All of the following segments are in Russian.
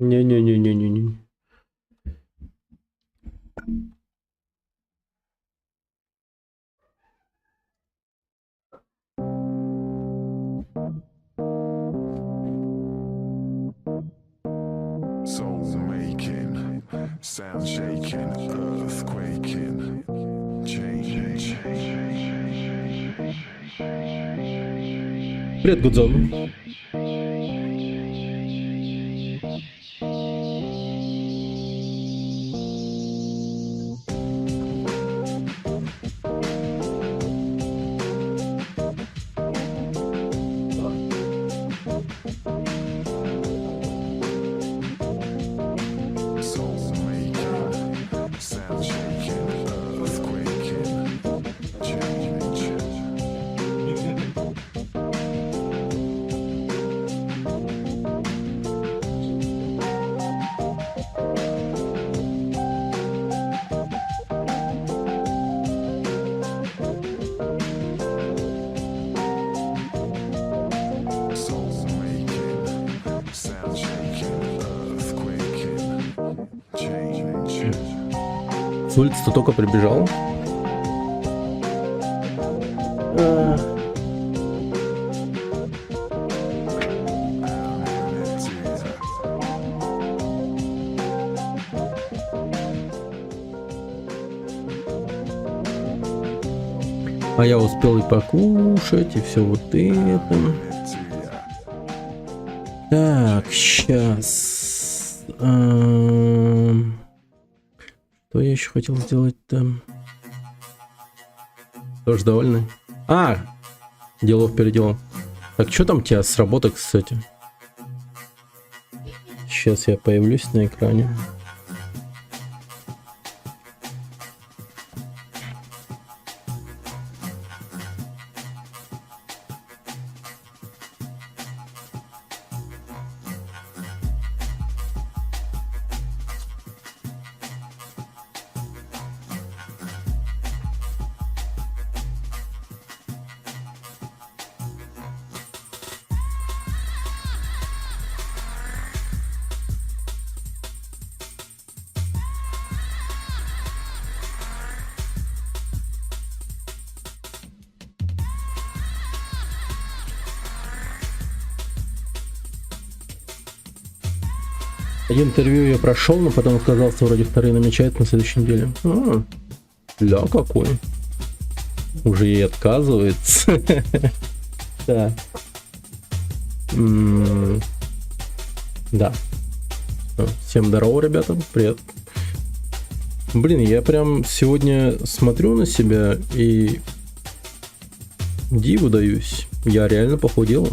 Не-не-не-не-не-не. Soul making, sound shaking, earth quaking, change. Привет, Гудзон. Soul making, sound shaking, earth quaking, change. Soul making, sound shaking, earth quaking, change. С улицы-то только прибежал. А я успел и покушать, и все вот это. Так, сейчас. Что я еще хотел сделать-то? Тоже довольны? Делов переделал. Так, что там у тебя с работы, кстати? Сейчас я появлюсь на экране. Один интервью я прошел, но потом отказался, вроде вторые намечают на следующей неделе. Ля какой. Уже и отказывается. Да. Да. Всем здорово, ребята. Привет. Блин, я прям сегодня смотрю на себя и диву даюсь. Я реально похудел.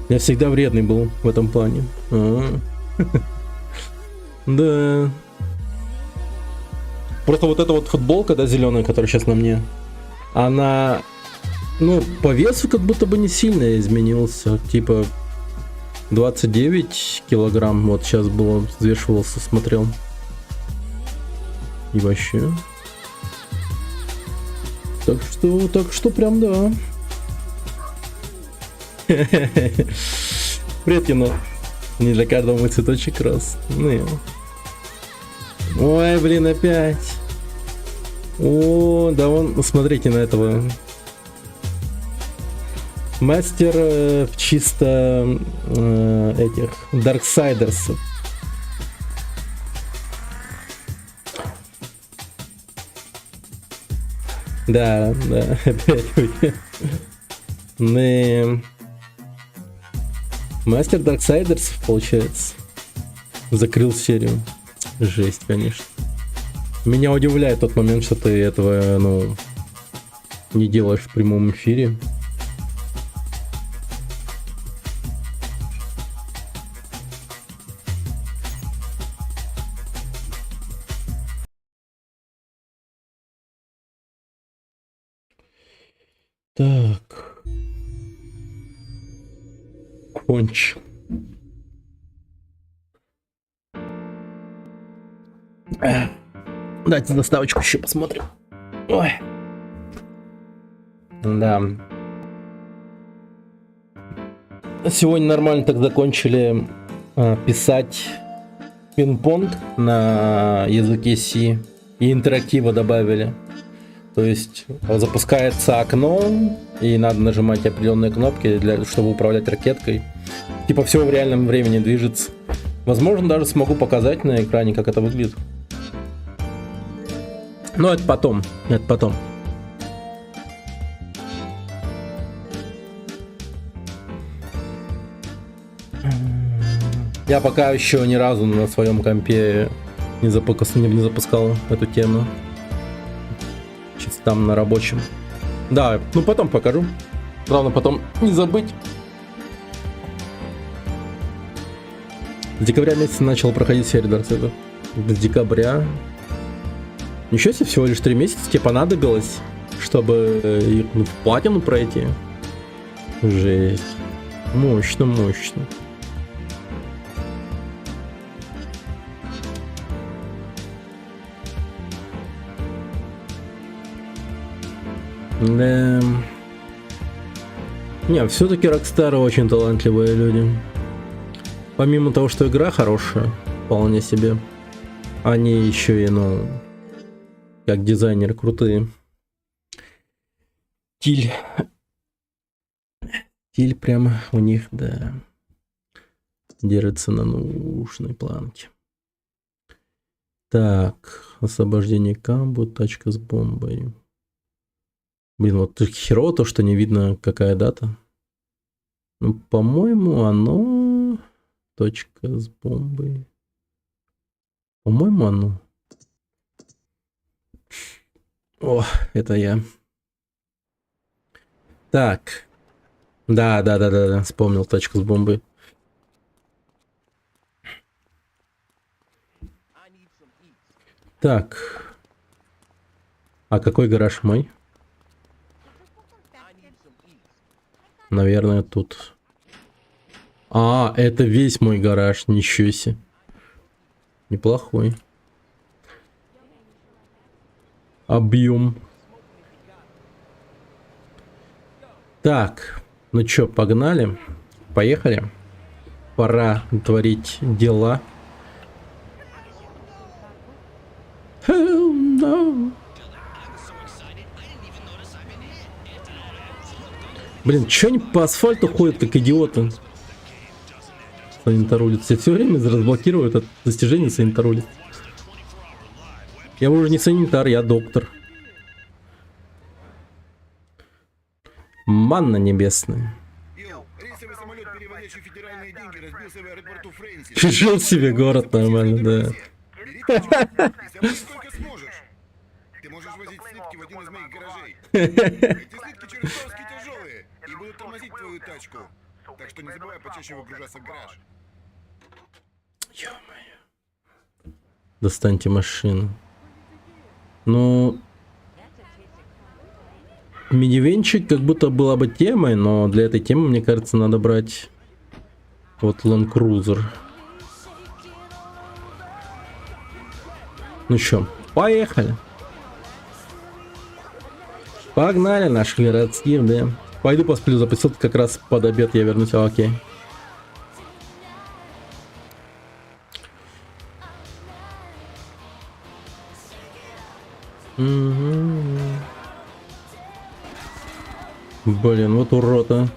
Я всегда вредный был в этом плане. Да. Просто вот эта вот футболка, да, зеленая, которая сейчас на мне, она, ну, по весу как будто бы не сильно изменился. Типа 29 килограмм. Вот сейчас было, взвешивался, смотрел. И вообще. Так что прям да. Привет, кино. Не для каждого мой цветочек рос. Ну, ой, блин, опять. О, да вон, смотрите на этого. Мастер чисто этих Дарксайдерсов. Да, опять. Мастер Дарксайдерс, получается, закрыл серию. Жесть, конечно. Меня удивляет тот момент, что ты этого, ну, не делаешь в прямом эфире. Так. Конч. Дайте доставочку еще посмотрим. Ой. Да. сегодня нормально так закончили писать пинг-понг на языке C и интерактива добавили. То есть запускается окно и надо нажимать определенные кнопки, чтобы управлять ракеткой. Типа все в реальном времени движется. Возможно, даже смогу показать на экране, как это выглядит. Но это потом. Это потом. Я пока еще ни разу на своем компе не запускал эту тему. Чисто там на рабочем. Да, ну потом покажу. Главное потом не забыть. С декабря месяца начал проходить серию Dark Souls. С декабря. Ничего себе, всего лишь 3 месяца тебе понадобилось, чтобы их в платину пройти. Жесть. Мощно, мощно. Да. Не, все-таки Rockstar очень талантливые люди. Помимо того, что игра хорошая, вполне себе, они еще и, ну, как дизайнеры крутые. Стиль прямо у них, да, держится на нужной планке. Так, освобождение камбу, тачка с бомбой. Блин, вот херово то, что не видно, какая дата. Ну, по-моему, оно... Точка с бомбой. По-моему, оно... О, это я. Так. Да, вспомнил точку с бомбой. Так. А какой гараж мой? Наверное, тут. А, это весь мой гараж, ничего себе. Неплохой. Объем. Так, ну чё, погнали. Поехали. Пора творить дела. Hell no. Блин, чё они по асфальту ходят, как идиоты? Санитарулит. Все время разблокируют от достижения санитарулит. Я уже не санитар, я доктор. Манна небесная. Рейсовый самолет, перевозящий федеральные деньги, разбился в аэропорту Фрэнсис. Жил себе город нормально, да. Бери тачку и собой сколько сможешь. Ты можешь возить слитки в один из моих гаражей. Эти слитки чертовски тяжелые и будут тормозить твою тачку. Так что не забывай почаще выгружаться в гараж. Ё-моё. Достаньте машину. Ну... Минивенчик как будто была бы темой, но для этой темы, мне кажется, надо брать вот Land Cruiser. Ну чё, поехали. Погнали наших городских, да. Пойду посплю, запустил как раз под обед, я вернусь, окей. Блин, вот урод, а.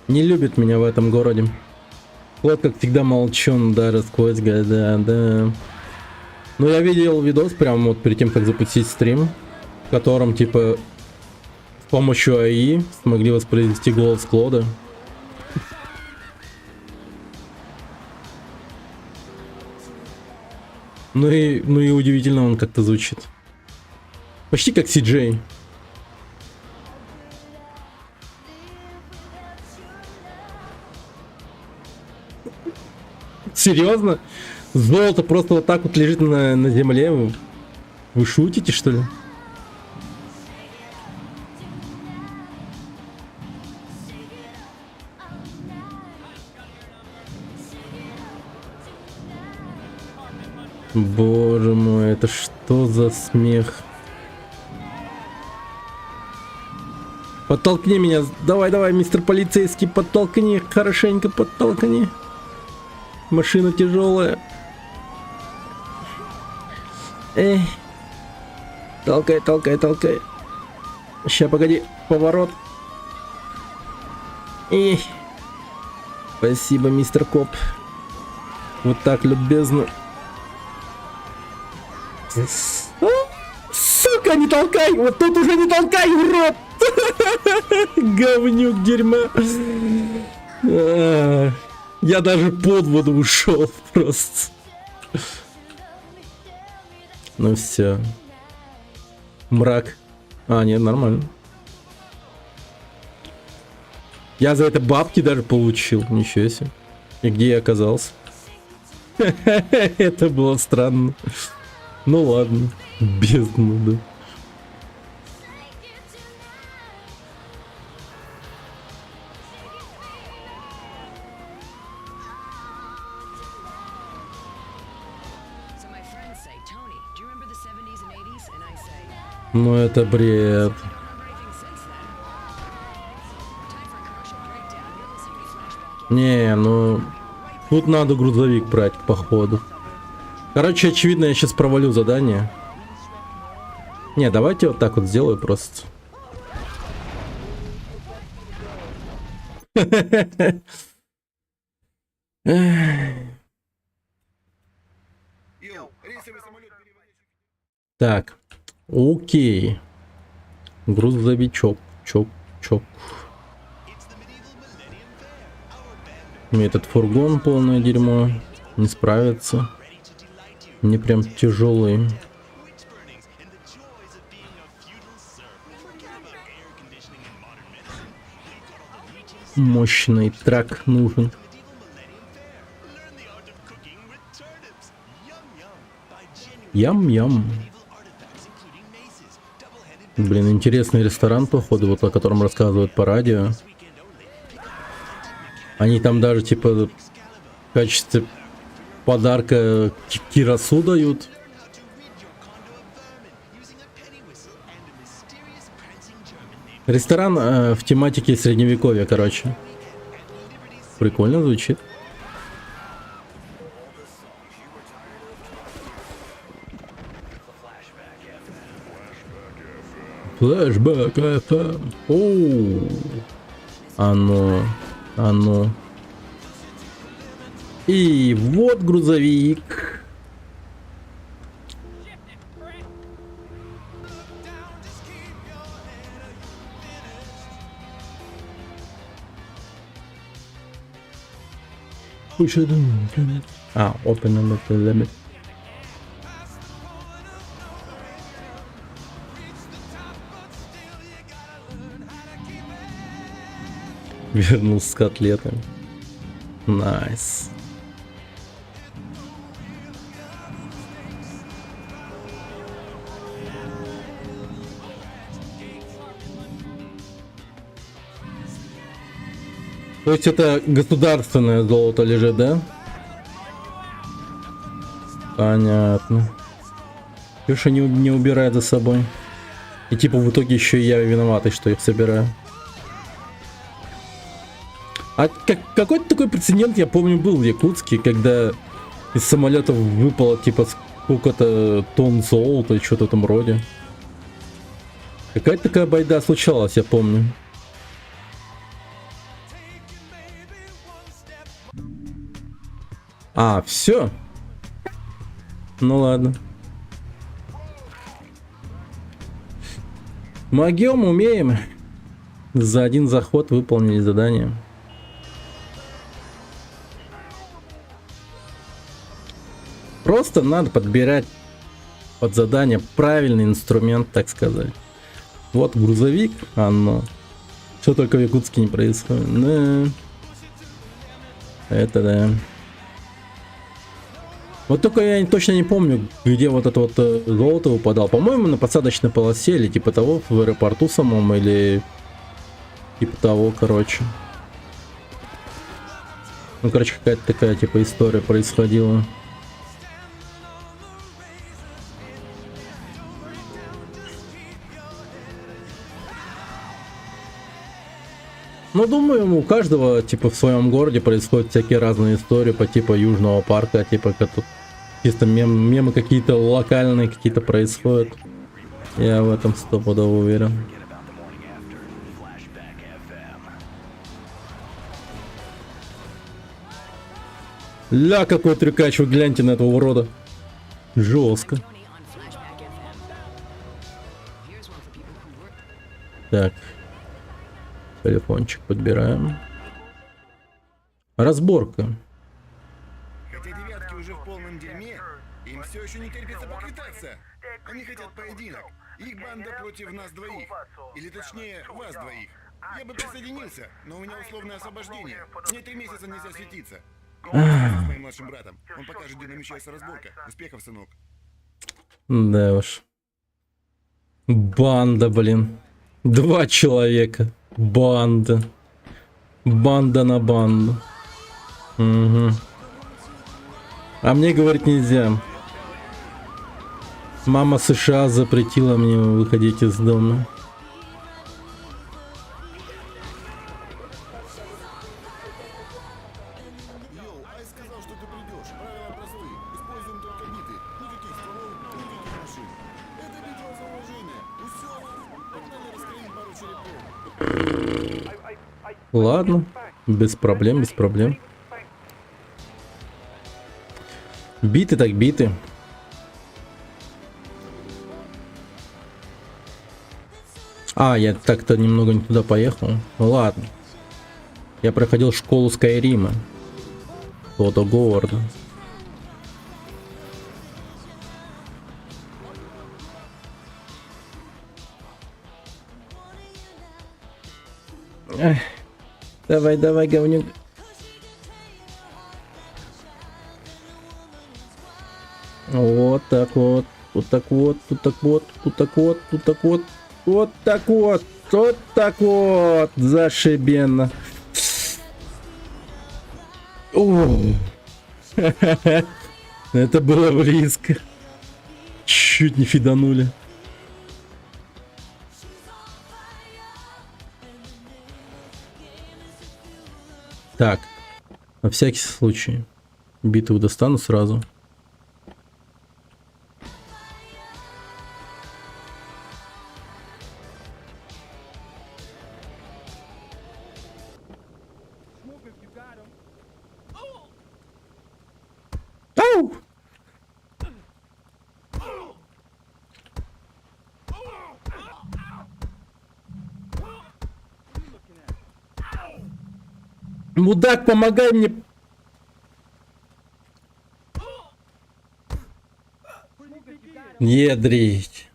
Не любит меня в этом городе. Вот как всегда молчун даже сквозь года, да. Ну, я видел видос прямо вот перед тем, как запустить стрим, в котором, типа, с помощью АИ смогли воспроизвести голос Клода. Ну и удивительно он как-то звучит. Почти как CJ. Серьезно? Золото просто вот так вот лежит на земле? Вы шутите, что ли? Боже мой, это что за смех? Подтолкни меня. Давай, давай, мистер полицейский, подтолкни. Хорошенько подтолкни. Машина тяжелая. Эй. Толкай, толкай, толкай. Ща, погоди. Поворот. Эй. Спасибо, мистер коп. Вот так любезно. Сука, не толкай! Вот тут уже не толкай, урод! Говнюк дерьма. Я даже под воду ушел просто. Ну все. Мрак. А, нет, нормально. Я за это бабки даже получил. Ничего себе. И где я оказался? Это было странно. Ну ладно. Бездна, да. Ну это бред. Не, ну тут надо грузовик брать, походу. Короче, очевидно, я сейчас провалю задание. Не, давайте вот так вот сделаю просто. Йоу, рейсовый самолет переводящий. Так, окей. Грузовичок, чок. Этот фургон полное дерьмо. Не справится. Мне прям тяжелый. Мощный трак нужен. Ям-ям. Блин, интересный ресторан, походу, вот о котором рассказывают по радио. Они там даже, типа, в качестве подарка кирасу дают. Ресторан в тематике средневековья, короче. Прикольно звучит. Флэшбэк FM. Оу. Оно. И вот грузовик. А, open the limit. Вернулся с котлетами. Найс. То есть это государственное золото лежит, да? Понятно. Юша не убирает за собой. И типа в итоге еще и я виноватый, что их собираю. А какой-то такой прецедент, я помню, был в Якутске, когда из самолетов выпало типа сколько-то тонн золота и что-то в этом роде. Какая-то такая байда случалась, я помню. А, все. Ну ладно. Могем, умеем. За один заход выполнили задание. Просто надо подбирать под задание правильный инструмент, так сказать. Вот грузовик, оно. Что только в Якутске не происходит. Да. Это да. Вот только я точно не помню, где вот это вот золото выпадало. По-моему, на посадочной полосе или типа того, в аэропорту самом, или типа того, короче. Ну, короче, какая-то такая типа история происходила. Ну, думаю, у каждого, типа, в своем городе происходят всякие разные истории по типу Южного парка, типа, как тут чисто мемы какие-то локальные какие-то происходят. Я в этом стопудово уверен. Ля, какой трюкач, вы гляньте на этого урода. Жестко. Так. Телефончик подбираем. Разборка. Хотя девятки уже в полном дерьме, им все еще не терпится поквитаться. Они хотят поединок. Их банда против нас двоих. Или точнее, вас двоих. Я бы присоединился, но у меня условное освобождение. Мне 3 месяца нельзя светиться. Я с моим младшим братом. Он покажет, где намечается разборка. Успехов, сынок. Да уж. Банда, блин. 2 человека. Банда. Банда на банду. Угу. А мне говорить нельзя. Мама США запретила мне выходить из дома. Йоу, Айс сказал, что ты придешь. Правила просты. Используем только биты. Никаких стволов, никаких машин. Это битва за уважение. Усё. Погнали раскроим пару черепов. Ладно. Без проблем, без проблем. Биты так биты. А, я так-то немного не туда поехал. Ладно. Я проходил школу Скайрима. Фото Говарда. Эх. Давай, давай, говнюк. Вот так вот. Вот так вот, вот так вот, вот так вот, вот так вот. Вот так вот, вот так вот. Зашибенно. О. Это было близко. Чуть не фиданули. Так, на всякий случай. Битву достану сразу. Ау! Мудак, помогай мне. Ядрить.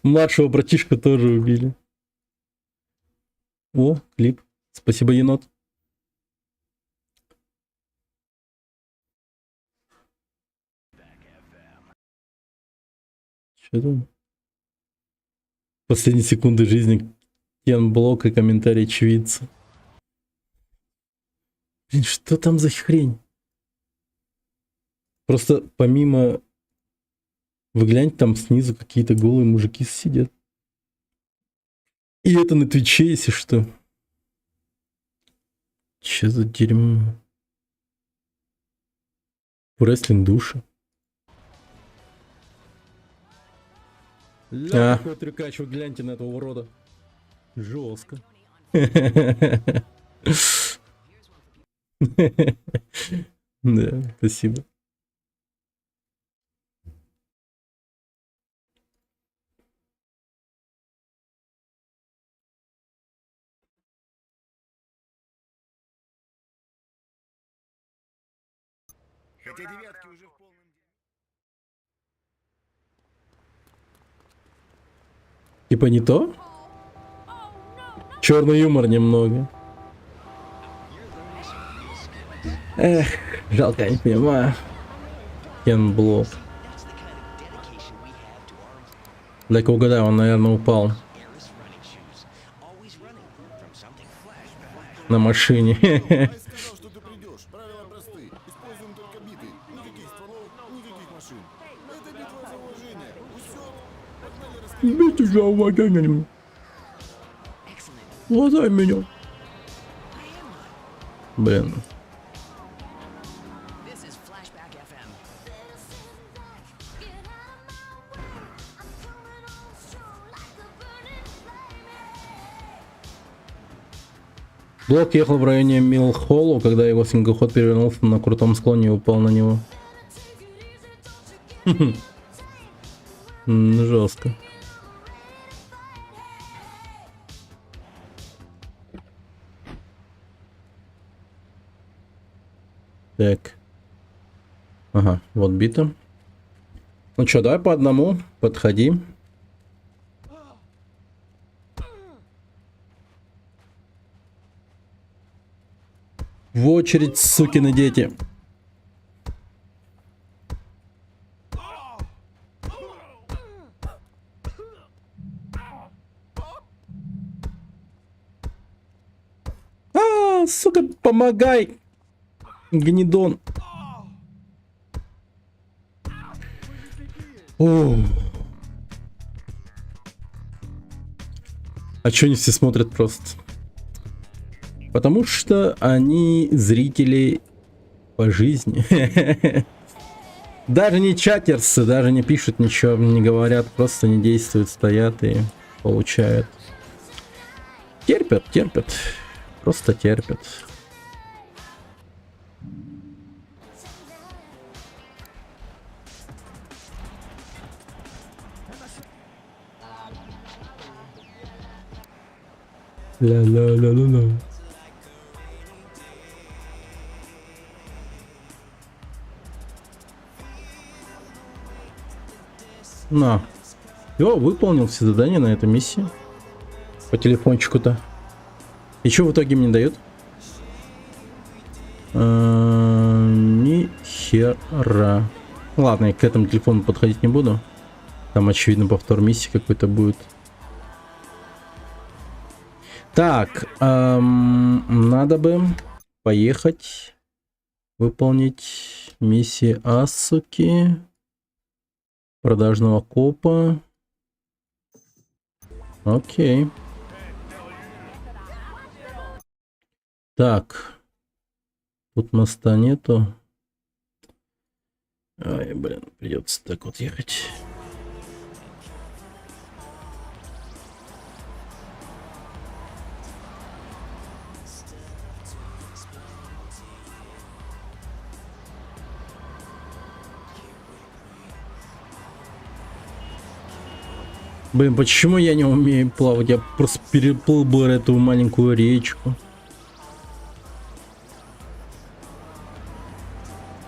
Младшего братишку тоже убили. О, клип. Спасибо, енот. Что там? Последние секунды жизни. Кен Блок и комментарий очевидца. Блин, что там за хрень? Просто помимо... Вы гляньте, там снизу какие-то голые мужики сидят. И это на Твиче, если что. Че за дерьмо? Рестлинг души. Ля, какой трюкач, вы гляньте на этого урода. Жестко. Да, спасибо. Хотя девятки уже в полном дерьме. Типа не то? Черный юмор немного. Эх, жалко, я не понимаю. Кен Блок. Дай-ка угадаю, он, наверное, упал. На машине. Айс сказал, что ты придешь. Правила просты. Используем только биты. Никаких стволов, никаких машин. Это битва за уважение. Усё. Погнали раскроим. Бейте за уважение. Лазай меня. Блин. This is Flashback FM. Блок ехал в районе Милхоллу, когда его снегоход перевернулся на крутом склоне и упал на него. Жестко. Так. Ага, вот бита. Ну что, давай по одному. Подходи. В очередь, сукины дети. Сука, помогай. Гнидон. О. А чё они все смотрят просто? Потому что они зрители по жизни. Даже не чатерсы, даже не пишут ничего, не говорят, просто не действуют, стоят и получают. Терпят, терпят. Просто терпят. Ла-ла-ла-ла-ла. На. Все, выполнил все задания на этой миссии. По телефончику-то. И что в итоге мне дают? Ни хера. Ладно, я к этому телефону подходить не буду. Там, очевидно, повтор миссии какой-то будет. Так, надо бы поехать выполнить миссии Асуки, продажного копа. Окей. Так, тут моста нету. Ай, блин, придется так вот ехать. Блин, почему я не умею плавать? Я просто переплыл бы эту маленькую речку.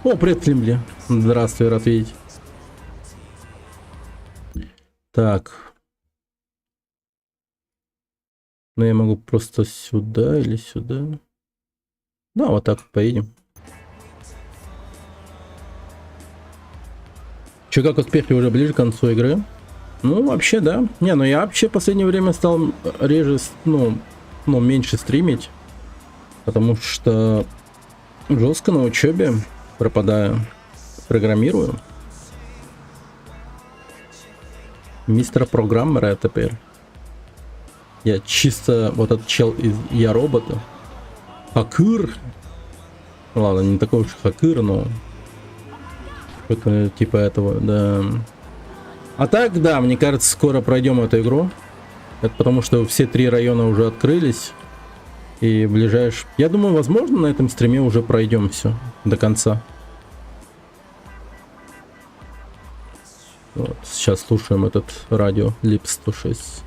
О, привет, Флимбли. Здравствуй, рад видеть. Так. Ну, я могу просто сюда или сюда. Да, вот так вот поедем. Че, как успехи уже ближе к концу игры? Ну, вообще, да. Не, ну я вообще в последнее время стал реже, ну, меньше стримить. Потому что жестко на учебе пропадаю. Программирую. Мистер программера я теперь. Я чисто вот этот чел из Я робота. Хакыр. Ладно, не такой уж хакыр, но что-то типа этого, да. А так, да, мне кажется, скоро пройдем эту игру. Это потому, что все 3 района уже открылись. И ближайший... Я думаю, возможно, на этом стриме уже пройдем все до конца. Вот, сейчас слушаем этот радио Лип 106.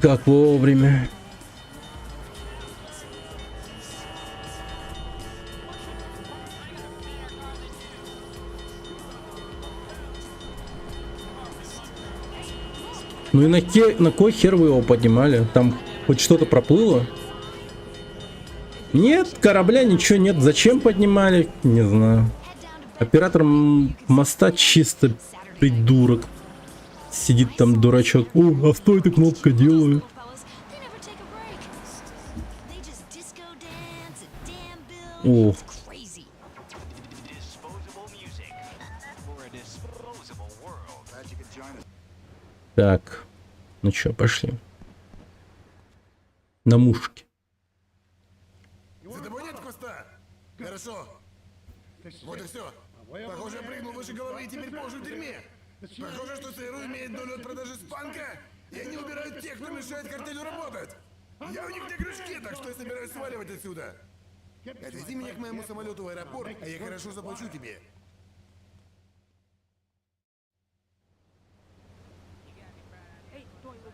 Как вовремя. Ну и на кой хер вы его поднимали? Там хоть что-то проплыло? Нет, корабля ничего нет. Зачем поднимали? Не знаю. Оператор моста чисто придурок. Сидит там дурачок. О, а что эта кнопка делает? О. Так. Ну чё, пошли. На мушке. За тобой нет хвоста? Хорошо. Вот и все. Похоже, я прыгнул выше головы и теперь позже в тюрьме. Похоже, что ЦРУ имеет долю от продажи спанка, и они убирают тех, кто мешает картелю работать. Я у них на крючке, так что я собираюсь сваливать отсюда. Отвези меня к моему самолету в аэропорт, а я хорошо заплачу тебе. Hey, do I look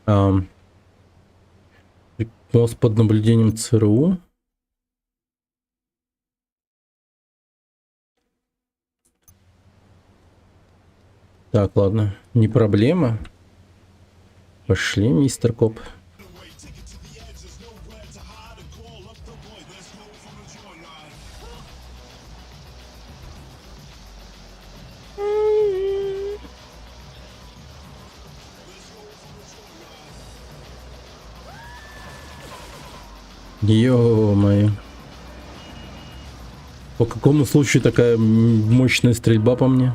okay? Мост под наблюдением ЦРУ. Так, ладно, не проблема. Пошли, мистер Коп. Ё-моё. По какому случаю такая мощная стрельба по мне?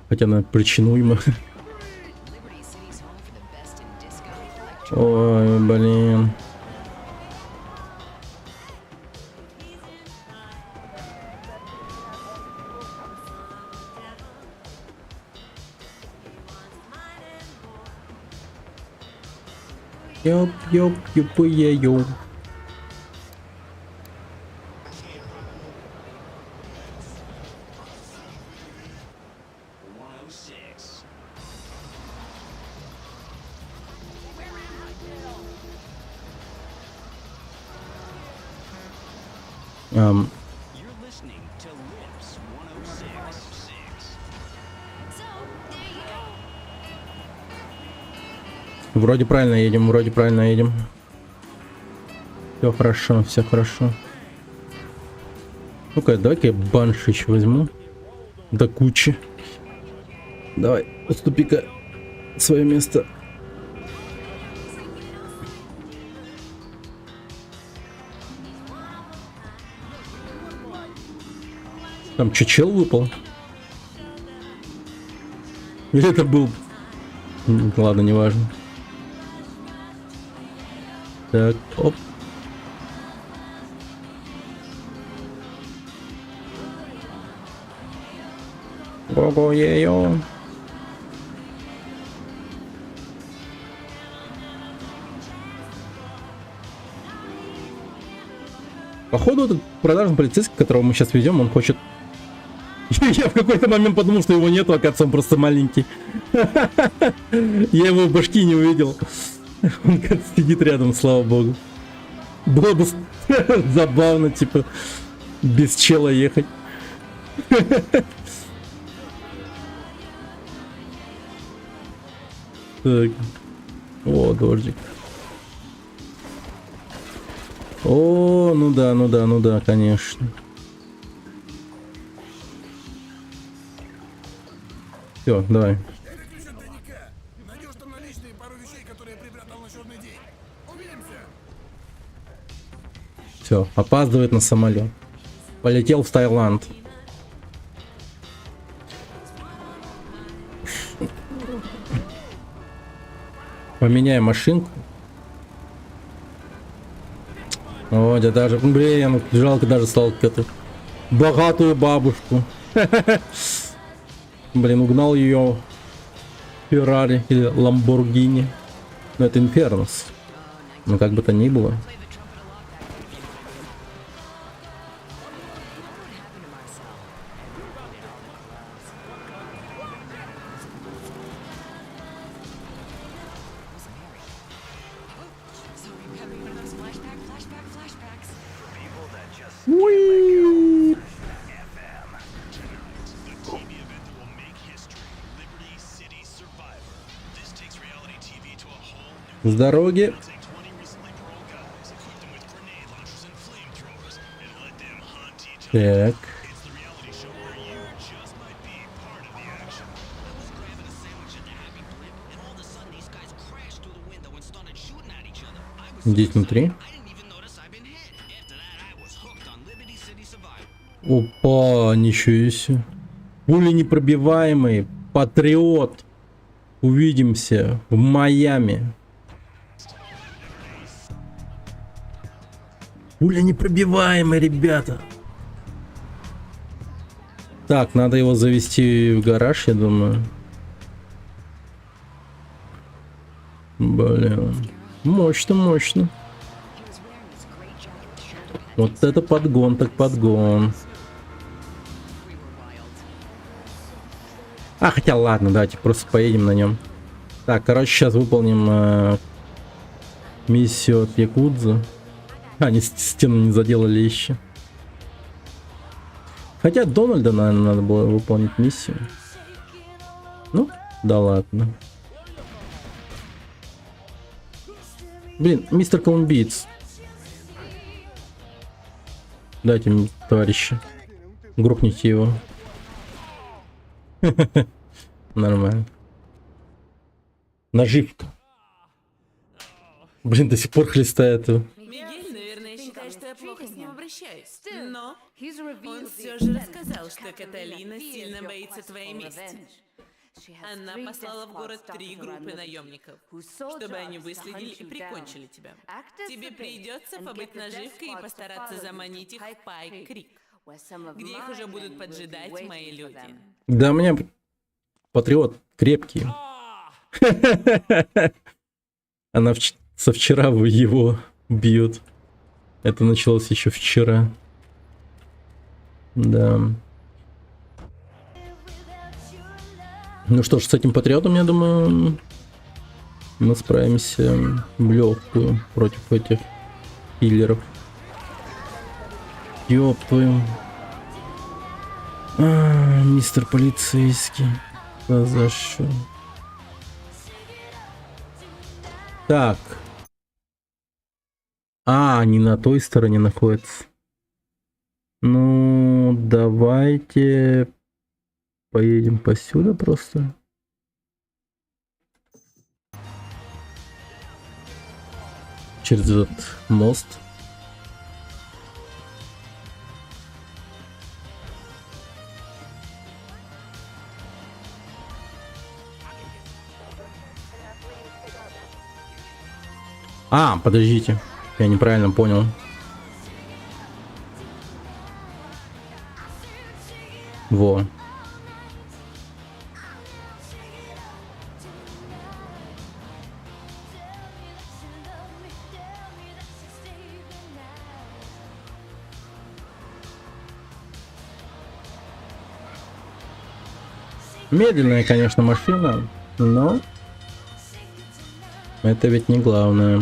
Хотя она причинуема. Ой, блин. Ёп-ёп-ёп-я-ё. You're listening to Lips 106. Вроде правильно едем, вроде правильно едем. Все хорошо, все хорошо. Ну-ка, давай-ка я банши еще возьму. До кучи. Давай, уступи-ка свое место. Там че, чел выпал? Или это был... Ладно, неважно. Так, оп. Ого-е-ё. Походу, этот продажный полицейский, которого мы сейчас везем, он хочет... Я в какой-то момент подумал, что его нету, оказывается, он просто маленький. Я его в башки не увидел. Он как сидит рядом, слава богу. Было бы забавно, типа, без чела ехать. Так. О, дождик. О, ну да, конечно. Все, давай. Это ключ от тайника. Найдешь там наличные пару вещей, которые я припрятал на черный день. Увидимся. Все, опаздывает на самолет. Полетел в Таиланд. Поменяй машинку. О, да даже, блин, жалко даже стал какую-то богатую бабушку. Блин, угнал ее Феррари или Ламборгини. Но это Инфернус. Ну как бы то ни было. Уи! С дороги. Так. Здесь внутри. Опа, ничего себе. Пули непробиваемый. Патриот. Увидимся в Майами. Пуля непробиваемый, ребята. Так, надо его завести в гараж, я думаю. Блин. Мощно, мощно. Вот это подгон, так подгон. А, хотя ладно, давайте просто поедем на нем. Так, короче, сейчас выполним миссию от Якудзы. Они стену не заделали еще. Хотя Дональда, наверное, надо было выполнить миссию. Ну, да ладно. Блин, мистер Колумбиец. Дайте мне, товарищи. Грохните его. Нормально. Наживка. Блин, до сих пор хлестает его. Мигель, наверное, считает, что я плохо с ним обращаюсь. Но он все же рассказал, что Каталина сильно боится твоей мести. Она послала в город 3 группы наемников, чтобы они выследили и прикончили тебя. Тебе придется побыть наживкой и постараться заманить их в Пайк-Крик, где их уже будут поджидать мои люди. Да, у меня патриот крепкий. Она со вчера его бьет. Это началось еще вчера. Да. Ну что ж, с этим патриотом, я думаю, мы справимся в легкую против этих киллеров. Ёб твою. Мистер полицейский. А за что? Так. Они на той стороне находятся. Ну, давайте поедем посюда просто. Через этот мост. Подождите. Я неправильно понял. Во. Медленная, конечно, машина, но это ведь не главное.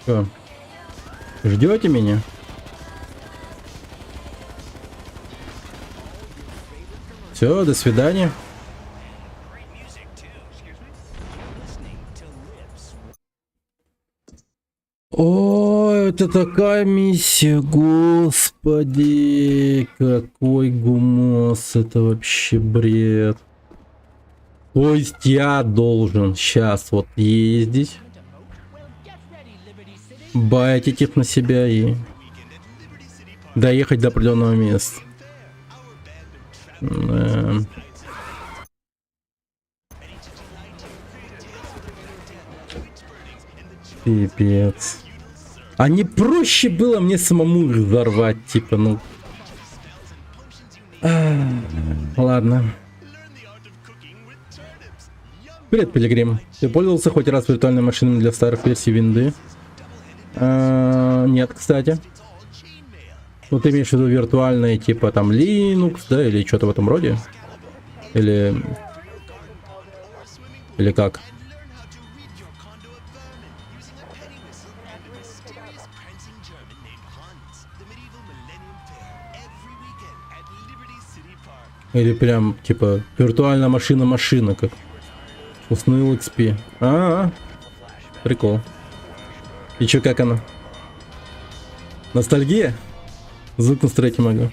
Что? Ждете меня? Все, до свидания. О, это такая миссия, господи, какой гумос, это вообще бред. То есть я должен сейчас вот ездить, байтить их на себя и доехать до определенного места. Пипец. А не проще было мне самому их взорвать, типа, ну. Ладно. Привет, Пилигрим. Ты пользовался хоть раз виртуальной машиной для старых версий винды? Нет, кстати. Ну, ты имеешь в виду виртуальные, типа, там, Linux, да, или что-то в этом роде? Или как? Или прям, типа, виртуальная машина-машина, как установил XP. Прикол. И чё, как она? Ностальгия? Звук настроить не могу.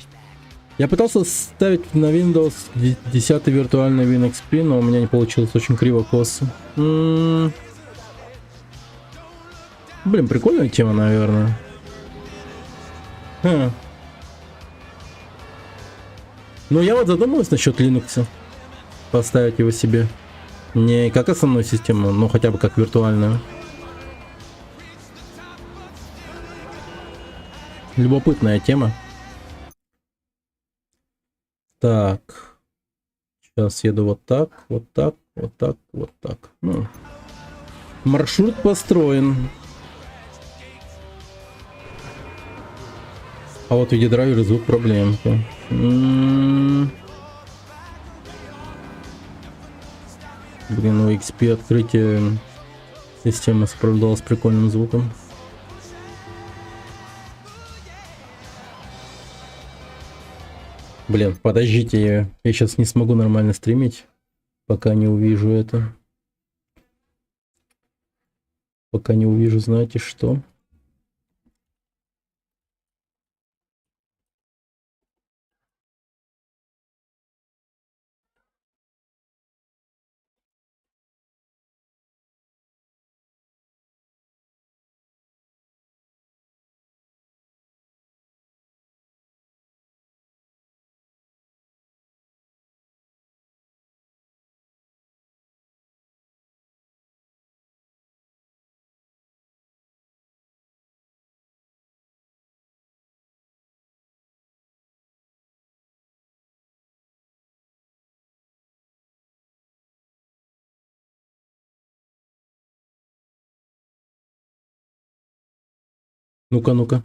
Я пытался ставить на Windows 10 виртуальный WinXP, но у меня не получилось, очень криво косо. Блин, прикольная тема, наверное. Ну, я вот задумываюсь насчет Linux. Поставить его себе. Не как основную систему, но хотя бы как виртуальную. Любопытная тема. Так. Сейчас еду вот так, вот так, вот так, вот так. Ну. Маршрут построен. А вот в видеодрайвере звук проблемки. Блин, у XP открытие системы сопровождалось прикольным звуком. Блин, подождите, я сейчас не смогу нормально стримить, пока не увижу это. Пока не увижу, знаете что? Ну-ка, ну-ка.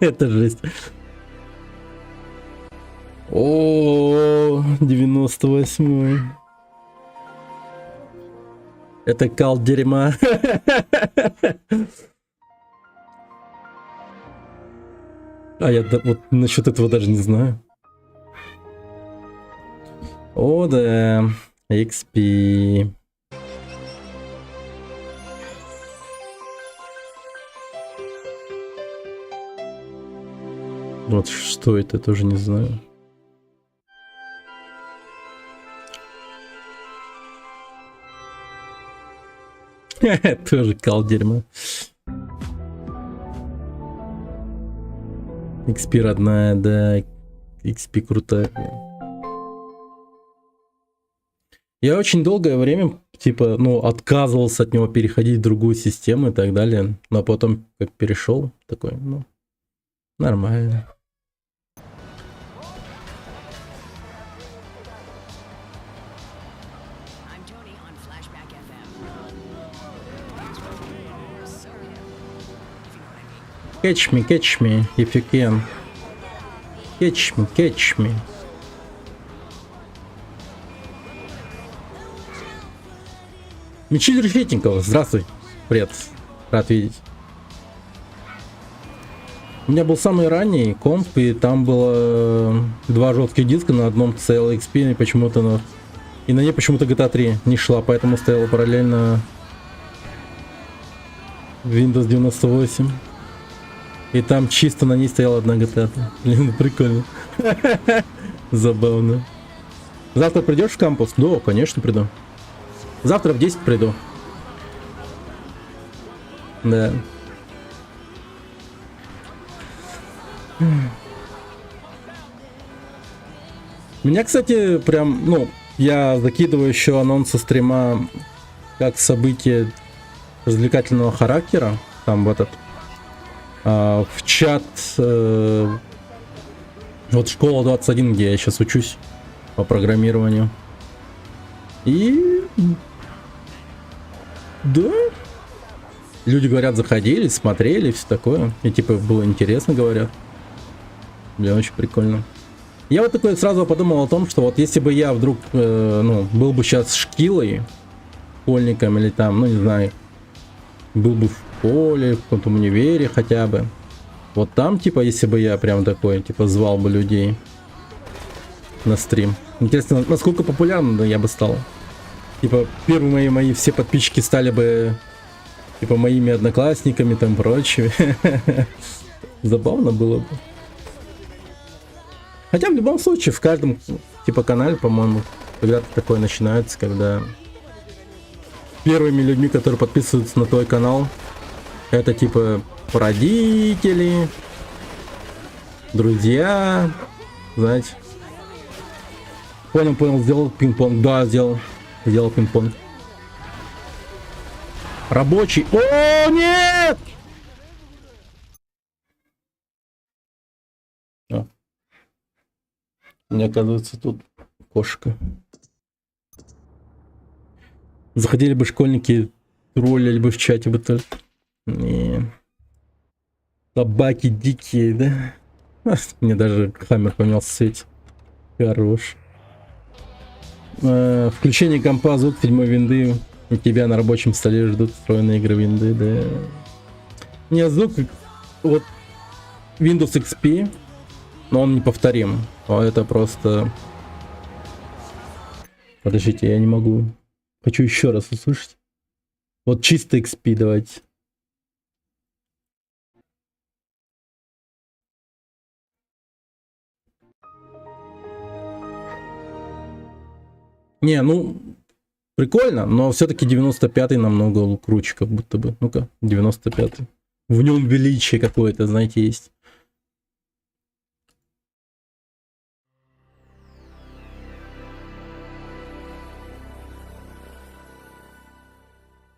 Это жесть. О, 98-й. Это кал дерьма. А я вот насчет этого даже не знаю. О, да. XP. Вот что это, тоже не знаю. Тоже кал дерьма. XP родная, да. XP крутая. Я очень долгое время, типа, ну, отказывался от него переходить в другую систему и так далее. Но потом, как перешел, такой, ну, нормально. Catch me, if you can. Catch me. Мечи Решетникова, здравствуй. Привет, рад видеть. У меня был самый ранний комп, и там было 2 жестких диска, на одном стояла XP, и почему-то и на ней почему-то GTA 3 не шла, поэтому стояла параллельно Windows 98. И там чисто на ней стояла одна GTA. Блин, прикольно. Забавно. Завтра придешь в кампус? Да, конечно, приду. Завтра в 10 приду. Да. Меня, кстати, прям, ну, я закидываю еще анонсы стрима как событие развлекательного характера. Там в этот в чат вот школа 21, где я сейчас учусь по программированию. И да, люди говорят, заходили, смотрели, все такое. И типа было интересно, говорят. Блин, очень прикольно. Я вот такой сразу подумал о том, что вот если бы я вдруг ну, был бы сейчас шкилой, школьником или там, ну не знаю, был бы в школе, в каком-то универе хотя бы. Вот там, типа, если бы я прям такой, типа, звал бы людей на стрим. Интересно, насколько популярным я бы стал. Типа, первые мои все подписчики стали бы, типа, моими одноклассниками, там, прочими. Забавно было бы. Хотя, в любом случае, в каждом, типа, канале, по-моему, когда-то такое начинается, когда первыми людьми, которые подписываются на твой канал, это, типа, родители, друзья, знаете. Понял, сделал пинг-понг. Да, сделал пинг-понг. Рабочий. О, нет! А. У меня, оказывается, тут кошка. Заходили бы школьники, троллили бы в чате бы только. Не. Собаки дикие, да? Мне даже хаммер поменялся в свете. Хорош. Включение компа, звук 7 винды. У тебя на рабочем столе ждут встроенные игры винды, да. Не, звук вот Windows XP, но он неповторим. А это просто... Подождите, я не могу. Хочу еще раз услышать. Вот чисто XP давайте. Не, ну, прикольно, но все-таки 95-й намного круче, как будто бы. Ну-ка, 95-й. В нем величие какое-то, знаете, есть.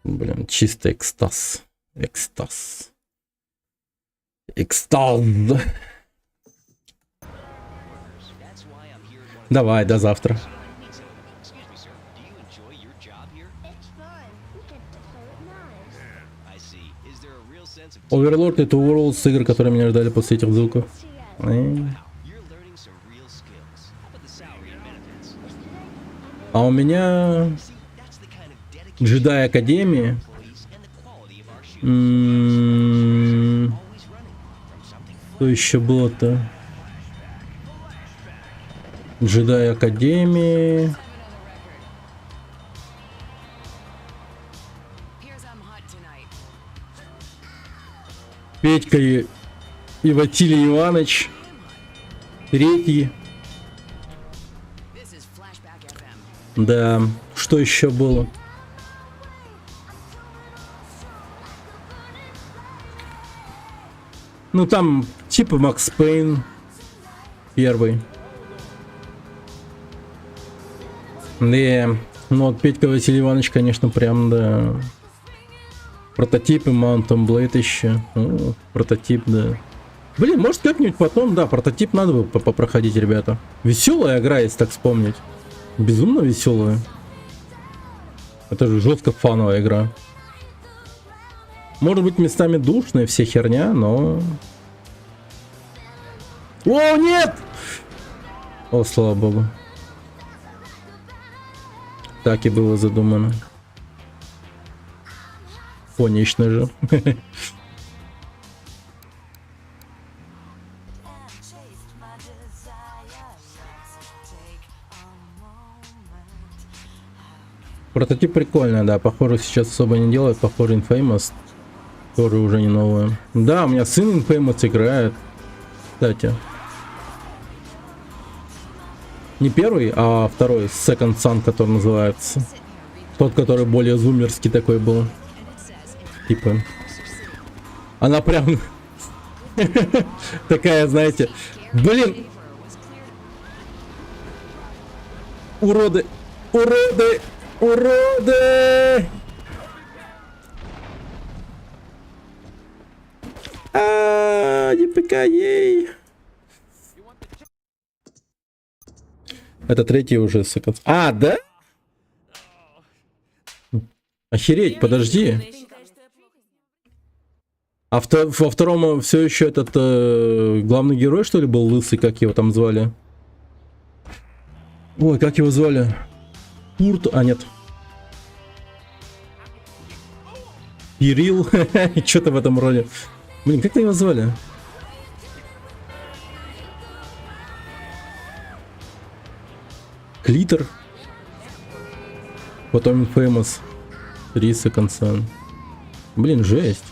Блин, чисто экстаз. Экстаз. Экстаз. Давай, до завтра. Excuse me, sir. Do you enjoy your job here? It's fun. We get to play with knives. I see. Is there a real sense of Overlord это World с игр, которые меня ждали после этих звуков. you're learning some real skills? How about the salary and benefits? А у меня See, that's the kind of dedication Джедай Академии. employees and the quality of our shoes. Always running from something Что еще было-то? Джедай Академии. Петька и Василий Иванович. Третий. Да, что еще было? Ну там типа Макс Пейн. Первый. Да, ну вот Петька Василий Иванович, конечно, прям, да. Прототипы Mountain Blade еще. Ну, прототип, да. Блин, может как-нибудь потом, да, прототип надо бы попроходить, ребята. Веселая игра, если так вспомнить. Безумно веселая. Это же жестко фановая игра. Может быть местами душная, вся херня, но... О, нет! О, слава богу. Так и было задумано. Конечно же. Прототип прикольный, да. Похоже, сейчас особо не делают. Похоже, Infamous тоже уже не новая. Да, у меня сын Infamous играет. Кстати. Не первый, а второй, Second Son, который называется. Тот, который более зумерский такой был. Типа. Она прям такая, знаете. Блин. Уроды. Уроды. Уроды. Не ей. Это третий уже Second. А, да? Охереть, подожди. А во втором все еще этот главный герой, что ли, был лысый, как его там звали? Ой, как его звали? Курт, а нет. Кирилл, что-то в этом роде. Блин, как-то его звали? Клитер. Потом Infamous 3 Second Son. Блин, жесть.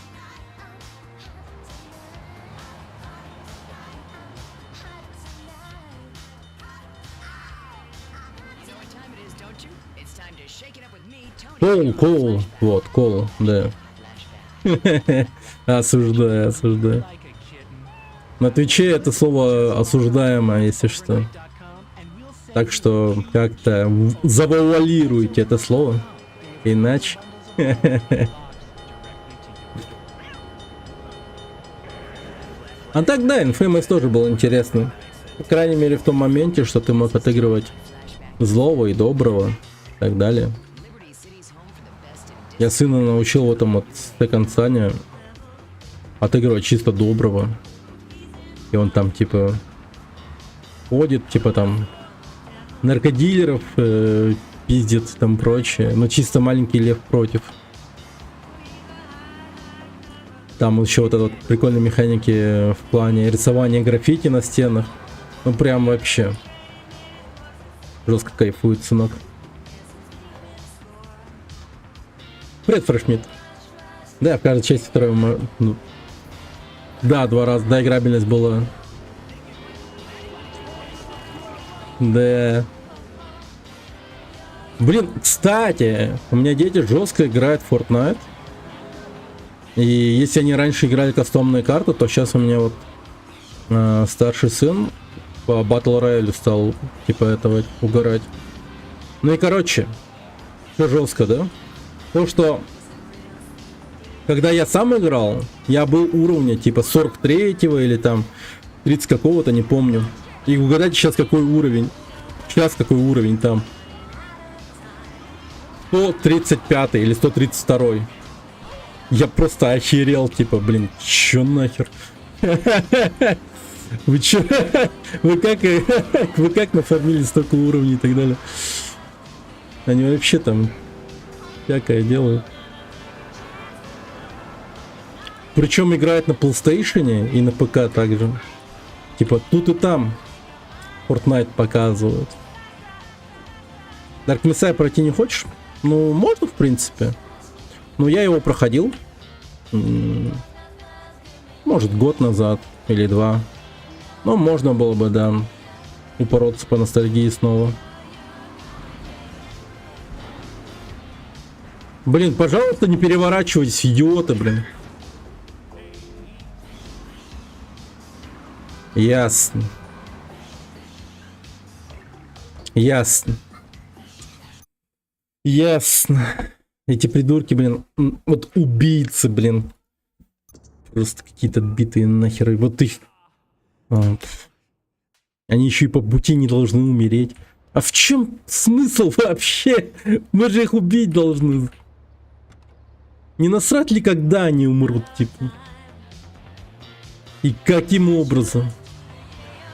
Кол, вот, кол, да. Осуждаю, осуждаю. На Твиче это слово осуждаемое, если что. Так что как-то завуалируйте это слово. Иначе. А так да, Infamous тоже был интересный. По крайней мере в том моменте, что ты мог отыгрывать злого и доброго и так далее. Я сына научил в этом вот Second Son отыгрывать чисто доброго. И он там типа ходит, типа там наркодилеров пиздит, там прочее. Но чисто маленький лев против. Там еще вот этот прикольные механики в плане рисования граффити на стенах. Ну прям вообще. Жестко кайфует, сынок. Привет, Фрешмит. Да, в каждой части второй... Ну, да, 2 раза. Да, играбельность была. Да. Блин, кстати, у меня дети жестко играют в Fortnite. И если они раньше играли кастомные карты, то сейчас у меня вот старший сын по Battle Royale стал типа этого угорать. Ну и короче, все жестко, да? То, что когда я сам играл, я был уровня типа 43-го или там 30 какого-то, не помню. И угадайте сейчас какой уровень. Сейчас какой уровень там. 135 или 132. Я просто охерел, типа, блин, чё нахер? Вы чё? Вы как нафармили столько уровней и так далее? Они вообще там всякое делают. Причем играют на PlayStation и на ПК также. Типа тут и там Fortnite показывают. Dark Messiah пройти не хочешь? Ну, можно, в принципе. Но я его проходил. Может, год назад или 2. Но можно было бы, да, упороться по ностальгии снова. Блин, пожалуйста, не переворачивайтесь, идиоты, блин. Ясно. Ясно. Ясно. Эти придурки, блин, вот убийцы, блин. Просто какие-то отбитые нахер. Вот их... Они еще и по пути не должны умереть. А в чем смысл вообще? Мы же их убить должны. Не насрать ли, когда они умрут, типа? И каким образом?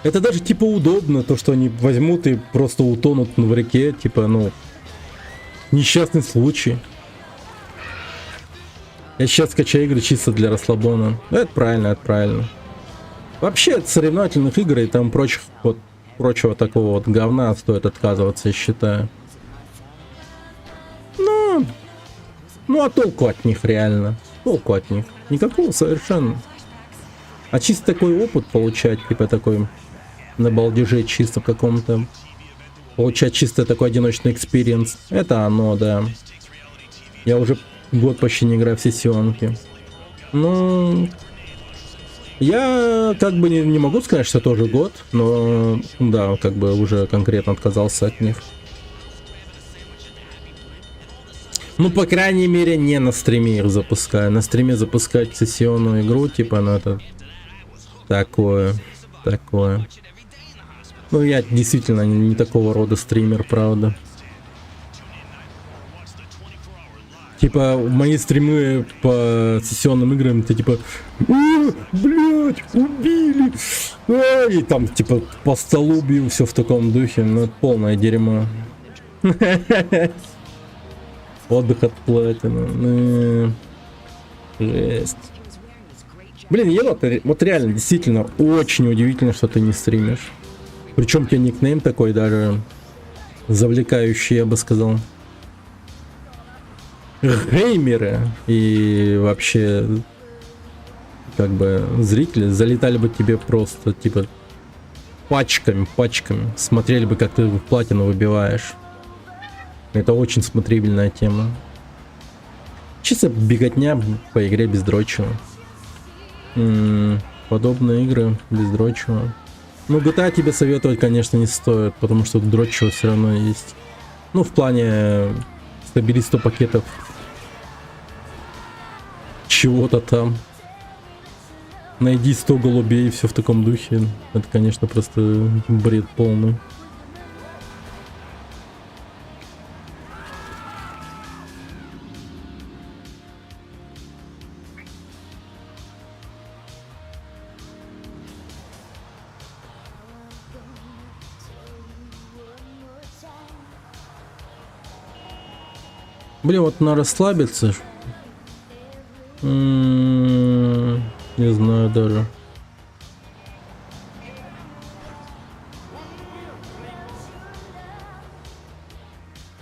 Это даже типа удобно, то, что они возьмут и просто утонут в реке, типа, ну... Несчастный случай. Я сейчас скачаю игры чисто для расслабона. Это правильно, это правильно. Вообще от соревновательных игр и там прочего такого вот говна стоит отказываться, я считаю. Ну а толку от них реально. Толку от них. Никакого совершенно. А чисто такой опыт получать, типа такой на балдеже чисто в каком-то. Получать чисто такой одиночный экспириенс. Это оно, да. Я уже год почти не играю в сессионки. Ну... Я как бы не могу сказать, что тоже год, но да, как бы уже конкретно отказался от них. Ну, по крайней мере, не на стриме их запускаю. На стриме запускать сессионную игру, типа, ну это такое. Ну, я действительно не такого рода стример, правда. Типа, мои стримы по сессионным играм, это типа, блять, убили, и там, типа, по столу бил, все в таком духе, ну, это полное дерьмо. Отдых от платина, жесть. Блин, Ело, вот реально, действительно, очень удивительно, что ты не стримишь. Причем у тебя никнейм такой даже завлекающий, я бы сказал. геймеры и вообще как бы зрители залетали бы тебе просто типа пачками, смотрели бы, как ты в платину выбиваешь. Это очень смотрибельная тема. Чисто беготня по игре бездрочево. Подобные игры бездрочево. Ну, GTA тебе советовать, конечно, не стоит, потому что дрочево все равно есть. Ну, в плане собери 100 пакетов чего-то там. Найди 100 голубей, все в таком духе. Это, конечно, просто бред полный. Блин, вот на расслабиться. Не знаю даже.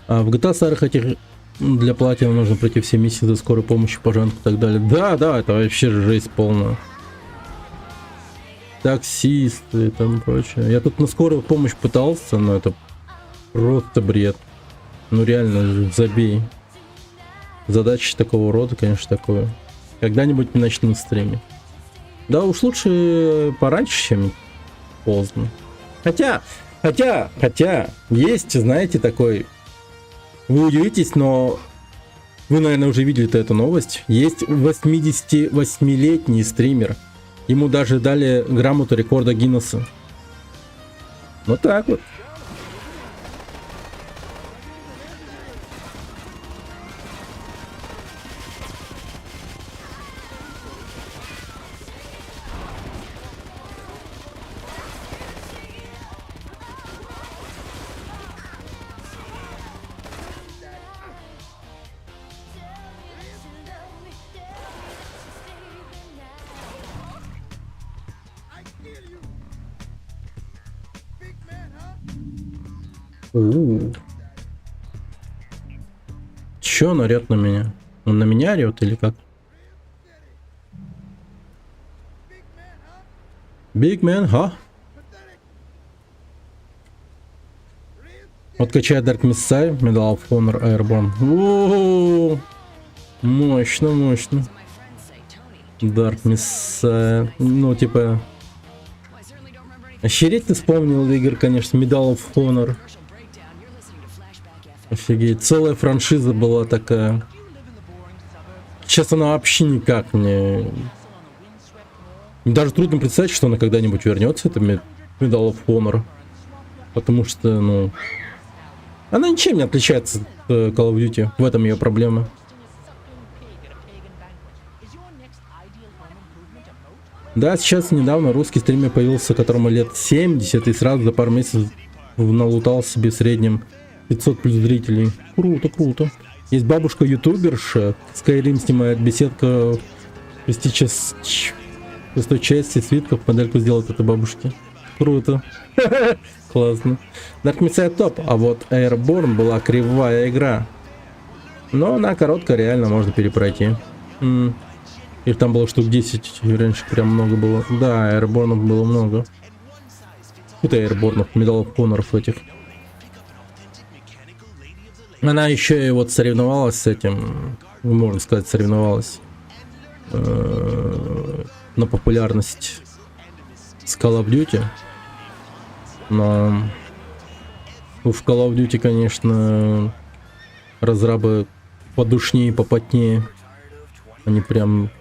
А в GTA старых этих для платина нужно пройти все миссии за скорой помощи, пожарку и так далее. Да, это вообще жесть полная. Таксисты и там прочее. Я тут на скорую помощь пытался, но это просто бред. Ну реально, забей. Задачи такого рода, конечно, такое. Когда-нибудь не начну стримить. Да уж лучше пораньше, чем поздно. Хотя, есть, знаете, такой... Вы удивитесь, но вы, наверное, уже видели эту новость. Есть 88-летний стример. Ему даже дали грамоту рекорда Гиннесса. Вот так вот. Чё он орёт на меня? Он на меня орёт или как? Big man, ха? Откачай Dark Messiah, Medal of Honor, Airborne. О-о-о! Мощно. Dark Messiah. Ну, типа... Охереть ты вспомнил игр, конечно, Medal of Honor. Офигеть, целая франшиза была такая. Сейчас она вообще никак мне... Даже трудно представить, что она когда-нибудь вернется, это Medal of Honor. Потому что, ну... Она ничем не отличается от Call of Duty. В этом ее проблема. Да, сейчас недавно русский стример появился, которому лет 70, и сразу за пару месяцев налутал себе в среднем 500 плюс зрителей. Круто. Есть бабушка-ютуберша, Skyrim снимает, беседка 6 части свитков, модельку сделать этой бабушки. Круто. Классно. Dark Messiah топ, а вот Airborne была кривая игра. Но она короткая, реально можно перепройти. Их там было штук 10, раньше прям много было. Да, Airborne было много. Это Airborne, Medal of Honor этих. Она еще и вот соревновалась с этим, можно сказать, соревновалась на популярность с Call of Duty. Но в Call of Duty, конечно, разрабы подушнее, попотнее. Они прям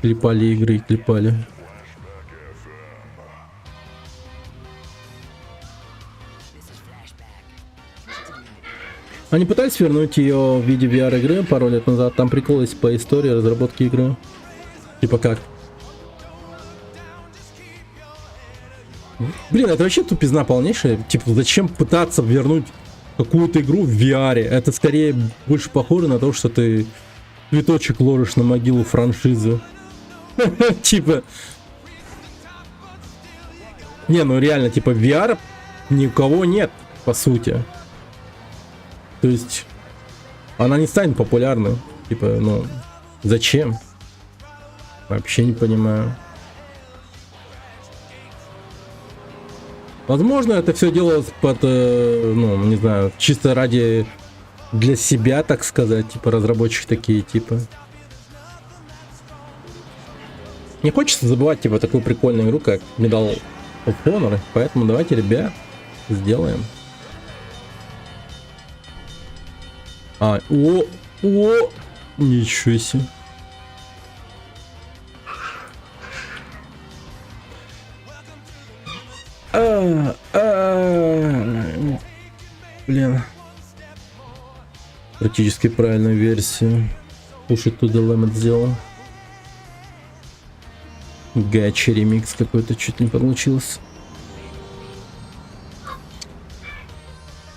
клепали игры и клепали. Они пытались вернуть ее в виде VR игры пару лет назад. Там прикол есть по истории разработки игры. Типа как? Блин, это вообще тупизна полнейшая. Типа, зачем пытаться вернуть какую-то игру в VR? Это скорее больше похоже на то, что ты цветочек ложишь на могилу франшизы. Типа... Не, ну реально, типа, VR ни у кого нет, по сути. То есть, Она не станет популярной. Типа, ну, зачем? Вообще не понимаю. Возможно, это все делалось под, ну, не знаю, чисто ради для себя, так сказать, типа разработчики такие, типа. Не хочется забывать, типа, такую прикольную игру, как Medal of Honor, поэтому давайте, ребят, сделаем. Ничего себе. Блин. Практически правильную версию. Push it to the limit сделал. Гачи ремикс какой-то чуть не получился.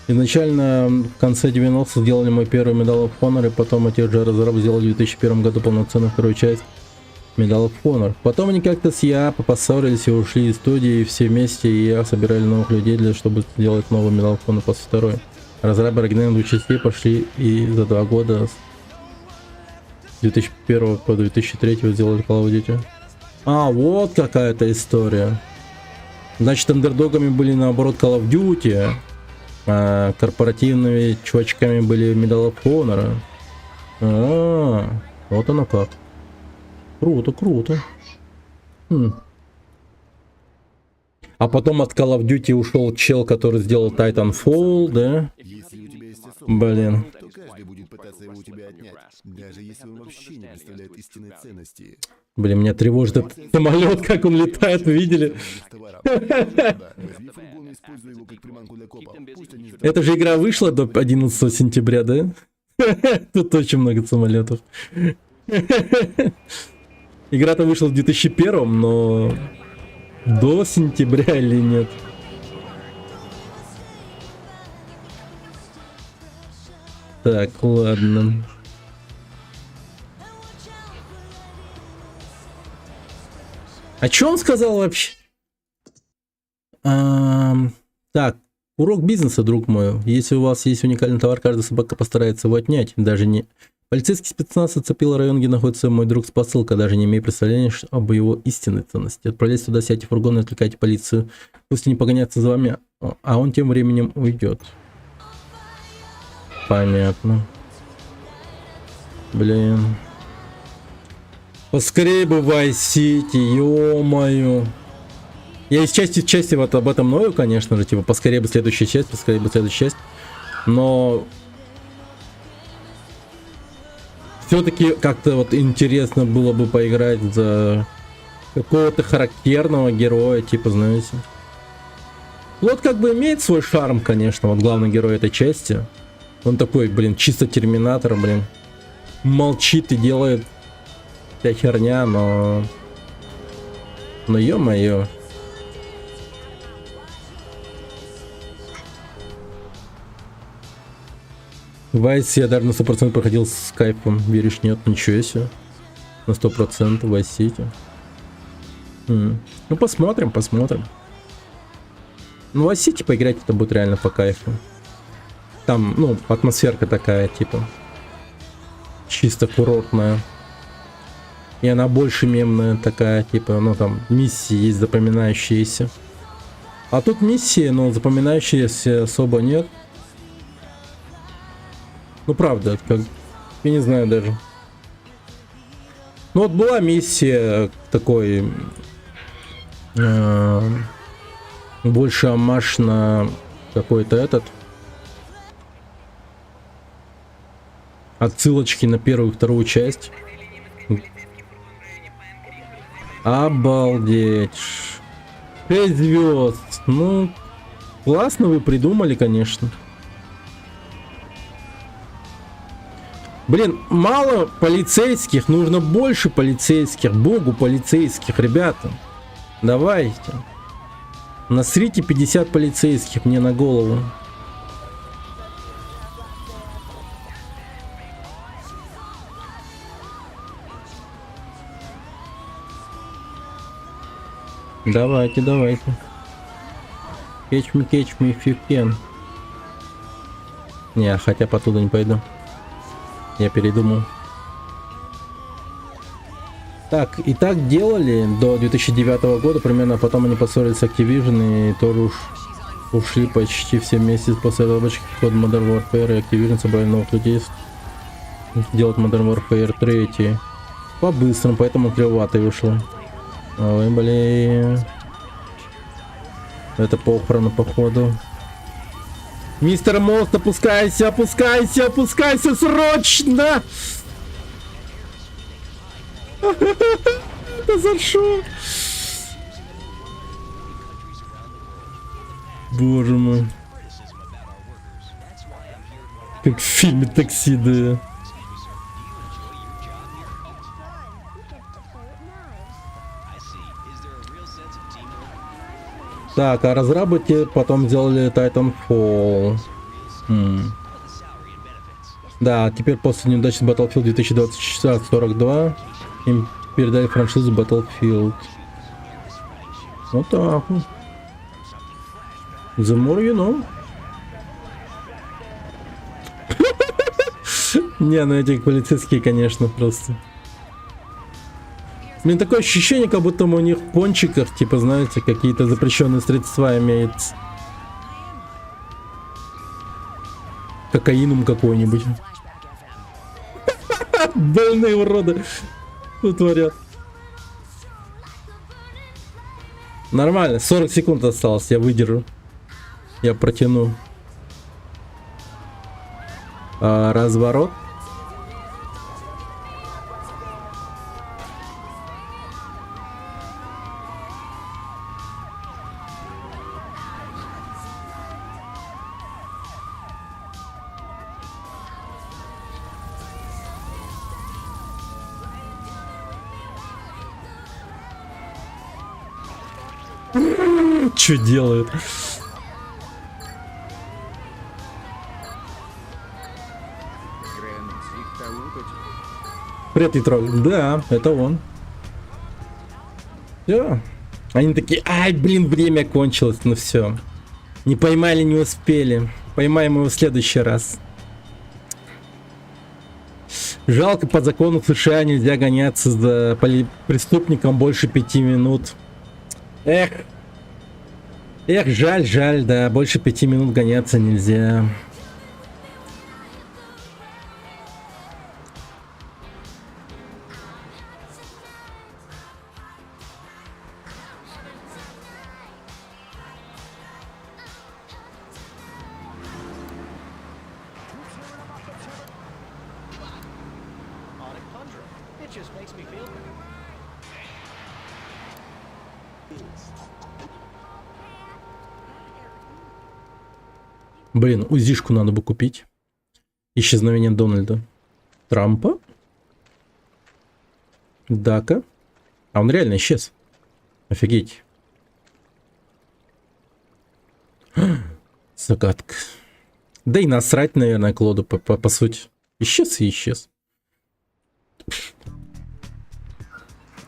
Изначально в конце 90-х сделали мой первый Medal of Honor, и потом эти же разработчики сделали в 2001 году полноценную вторую часть Medal of Honor. Потом они как-то с EA поссорились и ушли из студии, и все вместе EA собирали новых людей, чтобы сделать новый Medal of Honor после второй. Разработчики оригинальных двух частей пошли и за 2 года с 2001 по 2003 сделали Call of Duty. Вот какая-то история. Значит, андердогами были наоборот Call of Duty, а корпоративными чувачками были Medal of Honor. Вот оно как. Круто, круто. А потом от Call of Duty ушел чел, который сделал Titanfall, да? Если у тебя есть Блин. то каждый будет пытаться его у тебя отнять, даже если он вообще не представляет истинной ценности. Блин, меня тревожит этот самолет, как он летает, вы видели? Возьми фургон и используй его как приманку для копов. Пусть они Эта же игра вышла до 11 сентября, да? Тут очень много самолетов. Игра-то вышла в 2001, но до сентября или нет? Так, ладно. А что он сказал вообще? Так, урок бизнеса, друг мой. Если у вас есть уникальный товар, каждая собака постарается его отнять. Даже не... Полицейский спецназ оцепил район, где находится мой друг с посылкой, даже не имея представления об его истинной ценности. Отправляйте туда, сядьте в фургон и отвлекайте полицию. Пусть они погонятся за вами, а он тем временем уйдет. Понятно. Блин. Поскорее бы Vice City, ё-моё. Я из части в части вот об этом ною, конечно же, типа, поскорее бы следующая часть, поскорее бы следующая часть. Но... все-таки как-то вот интересно было бы поиграть за какого-то характерного героя, типа, знаете. Вот как бы имеет свой шарм, конечно, вот главный герой этой части. Он такой, блин, чисто терминатор, блин. Молчит и делает вся херня, но... Ну, ё-моё. Вайс я даже на 100% проходил с скайпом. Веришь, нет? Ничего себе. На 100% Vice City. Ну, посмотрим, посмотрим. Ну, Vice City поиграть это будет реально по кайфу. Там, ну, атмосферка такая, типа. Чисто курортная. И она больше мемная такая, типа, ну, там, миссии есть запоминающиеся. А тут миссии, но запоминающиеся особо нет. Ну, правда, как... Я не знаю даже. Ну, вот была миссия такой... больше омаж на какой-то этот... Отсылочки на первую и вторую часть. Обалдеть. 6 звезд. Ну, классно вы придумали, конечно. Блин, мало полицейских, нужно больше полицейских. Богу полицейских, ребята. Давайте. Насрите 50 полицейских мне на голову. Давайте, давайте. Catch me if you can. Не, хотя по туда не пойду. Я передумал. Так, и так делали до 2009 года примерно, а потом они поссорились с Activision и тоже ушли почти все вместе после разработчиков под Modern Warfare, и Activision собрали новых людей делать Modern Warfare 3. По-быстрому, поэтому кривоватый вышел. Ой, блин. Это похороны, походу. Мистер Мост, опускайся, опускайся, опускайся срочно! Это за шо? Боже мой. Как в фильме «Такси», да. You get to play with knives. Так, а разработчики потом сделали Titanfall. Да, теперь после неудачи Battlefield 2042 им передали франшизу Battlefield. Вот так. The more you know. Не, ну эти полицейские, конечно, просто. Блин, такое ощущение, как будто у них в пончиках, типа, знаете, какие-то запрещенные средства имеются. Кокаином какой-нибудь. Больные уроды утворят. Нормально, 40 секунд осталось, я выдержу. Я протяну. Разворот. Что делает? Привет, Итрог. Да, это он. Все. Они такие, ай, блин, время кончилось. Ну все. Не поймали, не успели. Поймаем его в следующий раз. Жалко, по закону США нельзя гоняться за преступником больше 5 минут. Эх. Эх, жаль, жаль, да. Больше 5 минут гоняться нельзя. It just makes me feel good. Блин, УЗИшку надо бы купить. Исчезновение Дональда Трампа. Дака. А он реально исчез. Офигеть. Загадка. Да и насрать, наверное, Клоду, по сути. Исчез и исчез.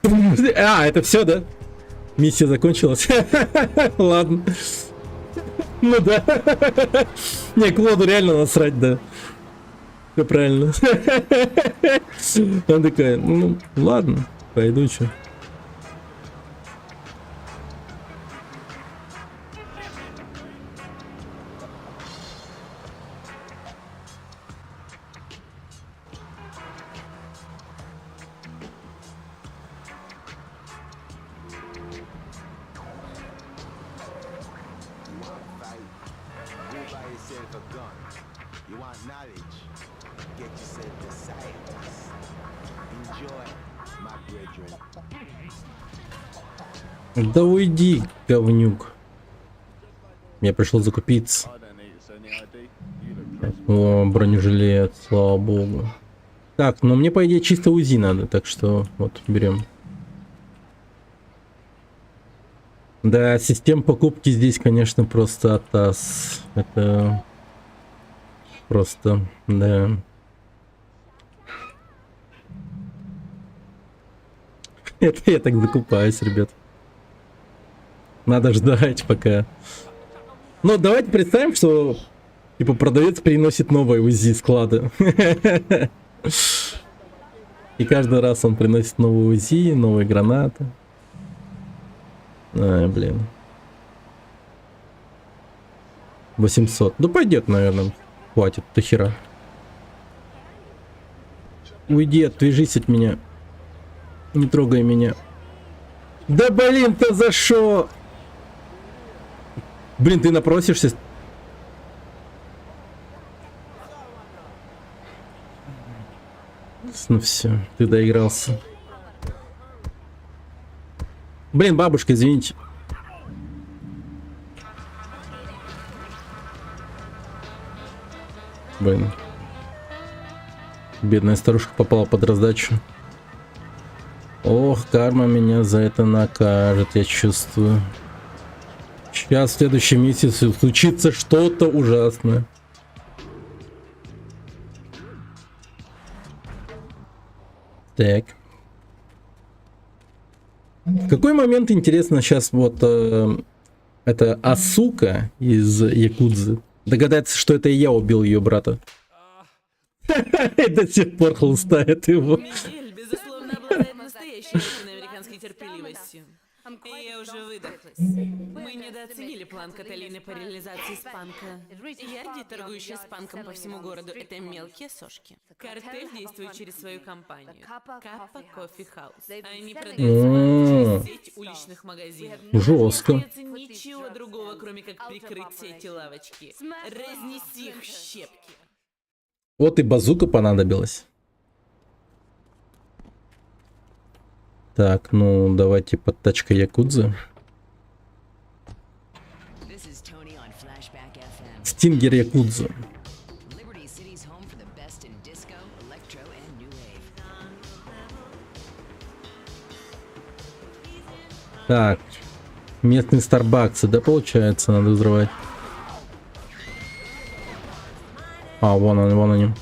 А, это все, да? Миссия закончилась. Ладно. Ну да. Не, Клоду реально насрать, да. Все правильно. Она такая, ну ладно, пойду, чё. You want knowledge? Get yourself a scientist. Enjoy, my brethren. Да уйди, говнюк. Я пришел закупиться. О, бронежилет, слава богу. Так, ну мне по идее чисто УЗИ надо, так что вот берем. Да, система покупки здесь, конечно, просто атас. Это просто, да. Это я так закупаюсь, ребят. Надо ждать пока. Ну, давайте представим, что типа продавец приносит новое УЗИ склада. И каждый раз он приносит новые УЗИ, новые гранаты. Ай, блин. 800. Ну пойдет, наверное. Хватит, до хера. Уйди, отвяжись от меня. Не трогай меня. Да блин, ты за шо? Блин, ты напросишься. Ну все, ты доигрался. Блин, бабушка, извините. Блин. Бедная старушка попала под раздачу. Ох, карма меня за это накажет, я чувствую. Сейчас в следующем месяце случится что-то ужасное. Так. В какой момент, интересно, сейчас вот эта Асука из Якудзы догадается, что это я убил ее брата? И до сих пор хлыстает его. Мигель, безусловно, обладает настоящей латиноамериканской терпеливостью. И я уже выдохлась. Мы недооценили план Каталины по реализации спанка. Ярди, торгующие спанком по всему городу, это мелкие сошки. Картель действует через свою компанию. Каппа Кофе Хаус. Они продают спанк через сеть уличных магазинов. Жестко. Не остается ничего другого, кроме как прикрыть все эти лавочки. Разнеси их в щепки. Вот и базука понадобилась. Так, ну давайте под тачкой Якудзы. This is Tony on Flashback FM. Стингер Якудза. Liberty City's home for the best in disco, electro, and new wave. Так, местные Старбаксы, да, получается, надо взрывать. А, вон он, вон они.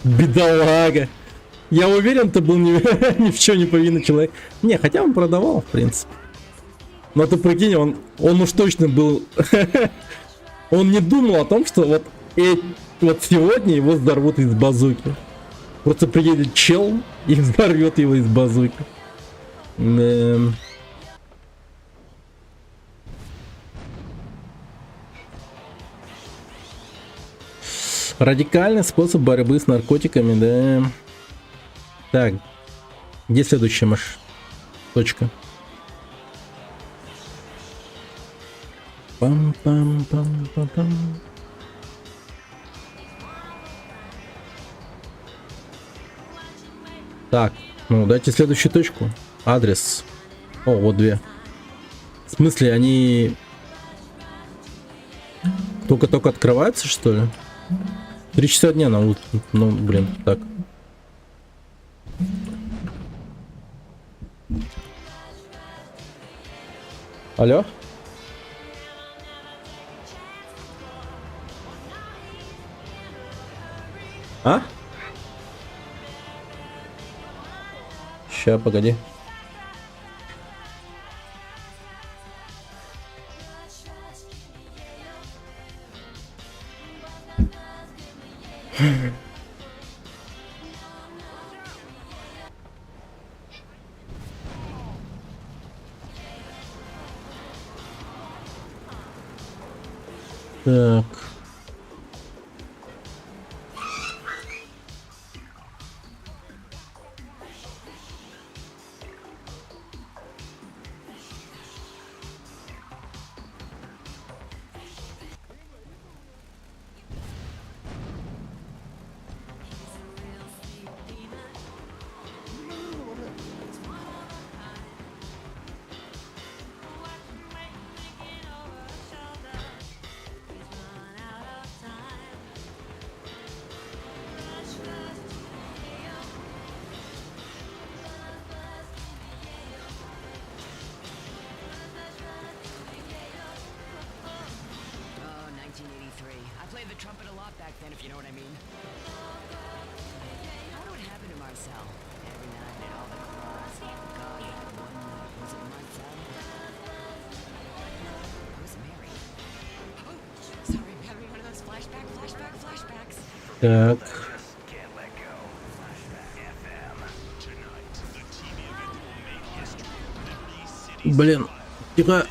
Бедолага. Я уверен, ты был ни в чем не повинный человек. Не, хотя он продавал, в принципе. Но ты прикинь, он уж точно был... Он не думал о том, что вот сегодня его взорвут из базуки. Просто приедет чел и взорвет его из базуки. Радикальный способ борьбы с наркотиками, да. Так, где следующая точка? Пам-пам-пам-пам-пам. Так, ну дайте следующую точку. Адрес. О, вот две. В смысле, они только-только открываются, что ли? 3 часа дня на утро. Ну, блин, так. Алло? А? Ща, погоди. Так. Oh, 1983. I played the trumpet a lot back then, if you know what I mean. How would it happen to Marcel? Every night at all the clubs. God, that one night. Was it Marcel? I was married. Так. Блин, тихо.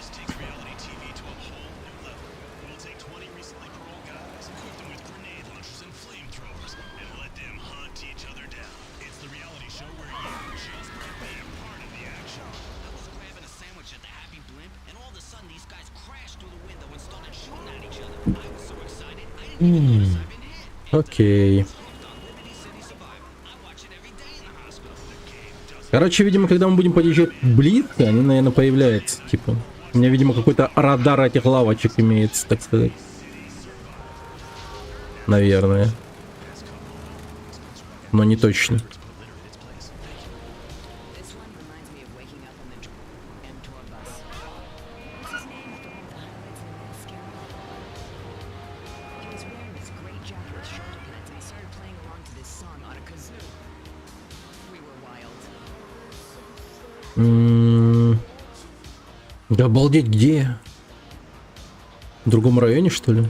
Grabbing a sandwich at the Happy Blimp, and all of a sudden these guys crashed through the window and started shooting at each other. I was so excited, I didn't even notice I've been hit. Окей. On Liberty City Survivor. I watch it every day in the hospital. The game doesn't Короче, видимо, когда мы будем подъезжать близко, они, наверное, появляются. Типа, у меня, видимо, какой-то радар этих лавочек имеется, так сказать. Наверное. Но не точно. This one reminds me of waking up on the M tour bus. What's his name? The one with the highlights and the mascara? He was wearing this great jacket with shoulder pads and he started playing along to this song on a kazoo. We were wild. Да обалдеть, где? В другом районе, что ли?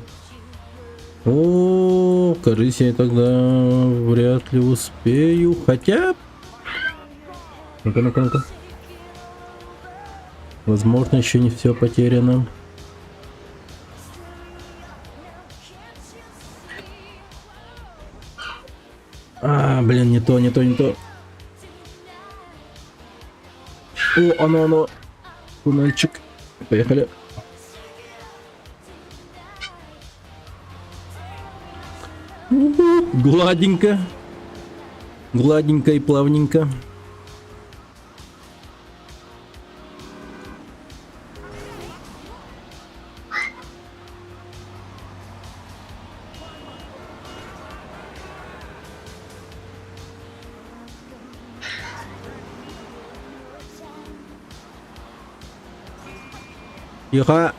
О, кажется, я тогда вряд ли успею. Хотя... Ну-ка, ну-ка, ну-ка. Возможно, еще не все потеряно. А, блин, не то, не то, не то. О, оно. Туннельчик. Поехали. Гладенько. Гладенько и плавненько. Тихо.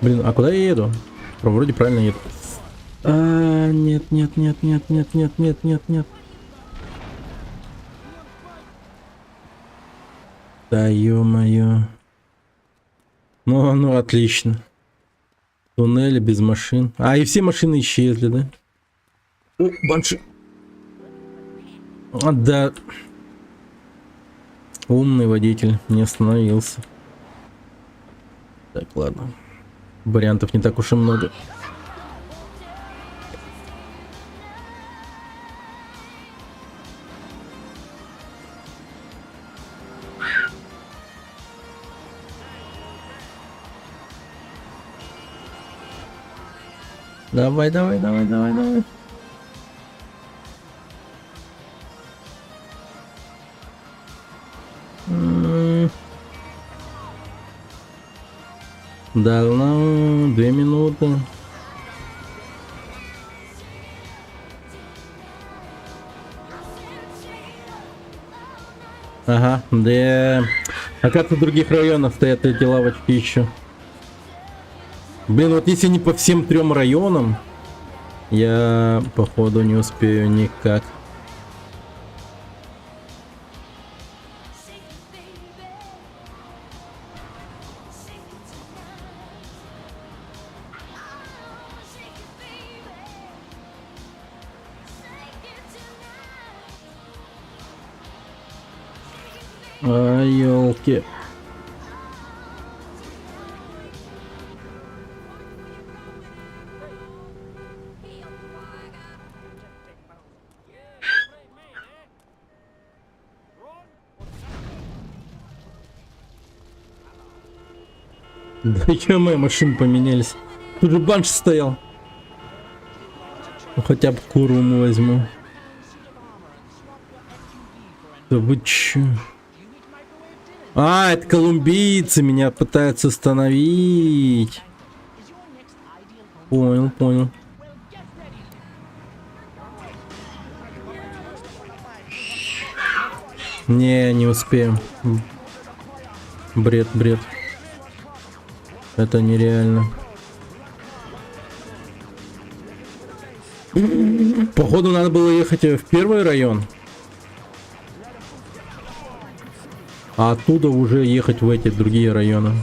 Блин, а куда я еду? Вроде правильно еду. А, нет, нет, нет, нет, нет, нет, нет, нет, нет. Да ё-моё. Ну, отлично. Туннели без машин. А, и все машины исчезли, да? О, банши. А, да. Умный водитель не остановился. Так, ладно. Вариантов не так уж и много. Давай, давай, давай, давай, давай. Да, ну, 2 минуты. Ага, да. А как в других районах стоят эти лавочки еще? Блин, вот если не по всем 3 районам, я походу не успею никак. А, ёлки. Да ё-моё, машины поменялись. Тут же банш стоял. Ну, хотя бы Куруму возьму. Да вы чё? А, это колумбийцы меня пытаются остановить. Понял, понял. Не успеем. Бред, бред. Это нереально. Походу надо было ехать в первый район. А оттуда уже ехать в эти другие районы.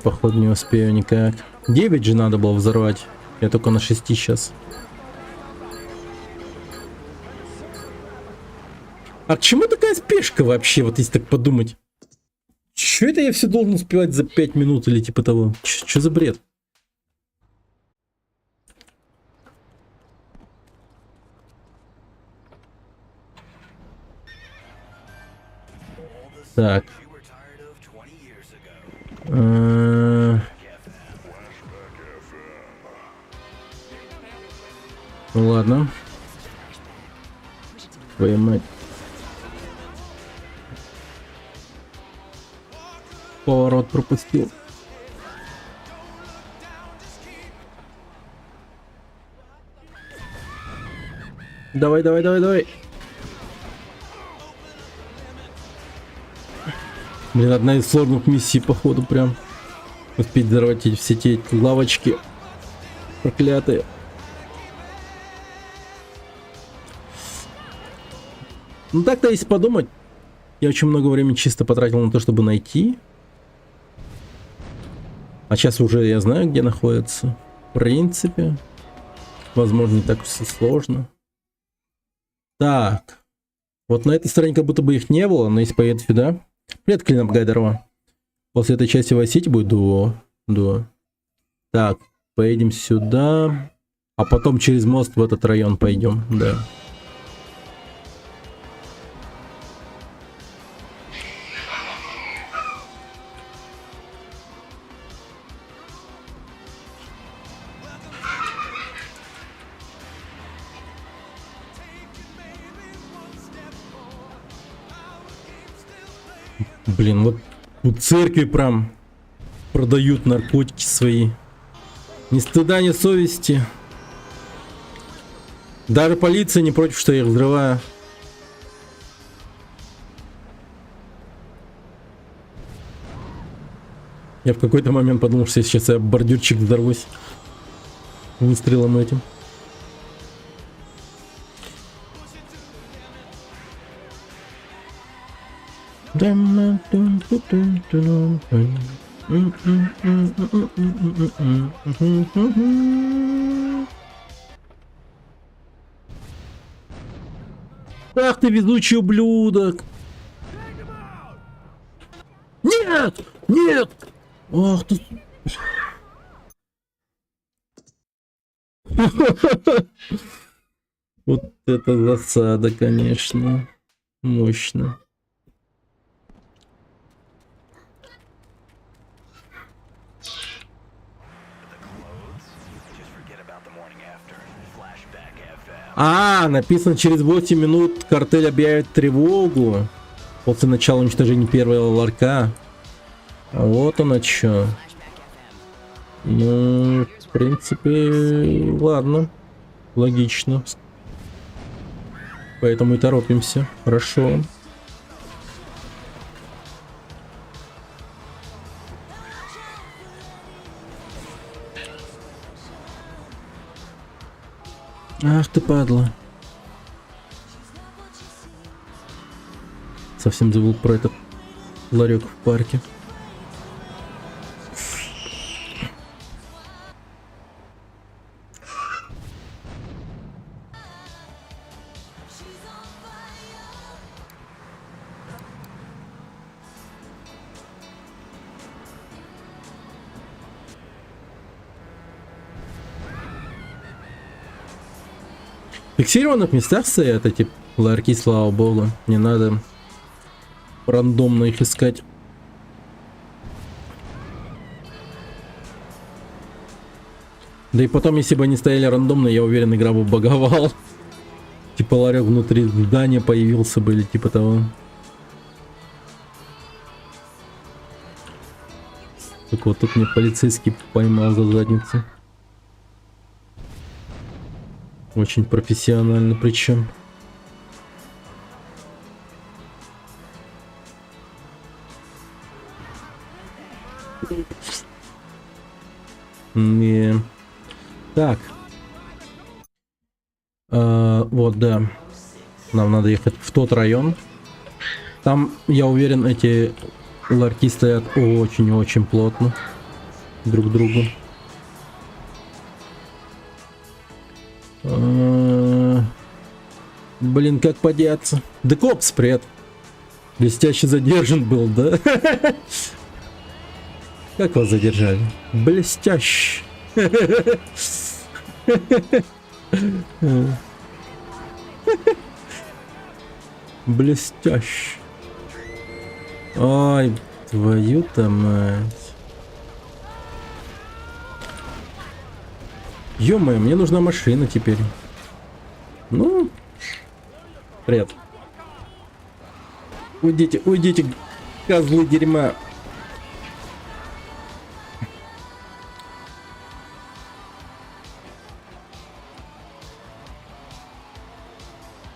Походу не успею никак. 9 же надо было взорвать. Я только на 6 сейчас. А к чему такая спешка вообще, вот если так подумать? Чё это я все должен успевать за 5 минут или типа того? Чё за бред? Так. Ну ладно. Твою мать. Поворот пропустил. Давай, давай, давай, давай. Блин, одна из сложных миссий, походу, прям. Успеть взорвать все те лавочки. Проклятые. Ну так-то, если подумать, я очень много времени чисто потратил на то, чтобы найти. А сейчас уже я знаю, где находится. В принципе. Возможно, не так все сложно. Так. Вот на этой стороне как будто бы их не было, но если поеду сюда. Привет, Клинап Гайдерова. После этой части Vice City будет дуо. Так, поедем сюда. А потом через мост в этот район пойдем, да. Блин, вот у церкви прям продают наркотики свои. Ни стыда, ни совести. Даже полиция не против, что я их взрываю. Я в какой-то момент подумал, что сейчас я бордюрчик взорвусь выстрелом этим. Ах ты везучий ублюдок! Нет! Нет! Ах ты... Вот это засада, конечно. Мощно. А, написано, через 8 минут картель объявит тревогу после начала уничтожения первого ларька. А вот оно чё. Ну, в принципе, ладно. Логично. Поэтому и торопимся. Хорошо. Ах ты падла. Совсем забыл про этот ларек в парке. В фиксированных местах стоят эти ларьки, слава богу. Не надо рандомно их искать. Да и потом, если бы они стояли рандомно, я уверен, игра бы баговала. Типа ларек внутри здания появился бы или типа того. Так вот тут мне полицейский поймал за задницу. Очень профессионально причем. Не. Так. Вот, да. Нам надо ехать в тот район. Там, я уверен, эти Ларьки стоят очень-очень плотно друг к другу. Блин, как подняться? Да копс, привет. Блестяще задержан был, да? Как вас задержали? Блестяще. Блестяще. Ай, твою-то мать. Ё-моё, мне нужна машина теперь. Ну, привет. Уйдите, уйдите, козлы дерьма.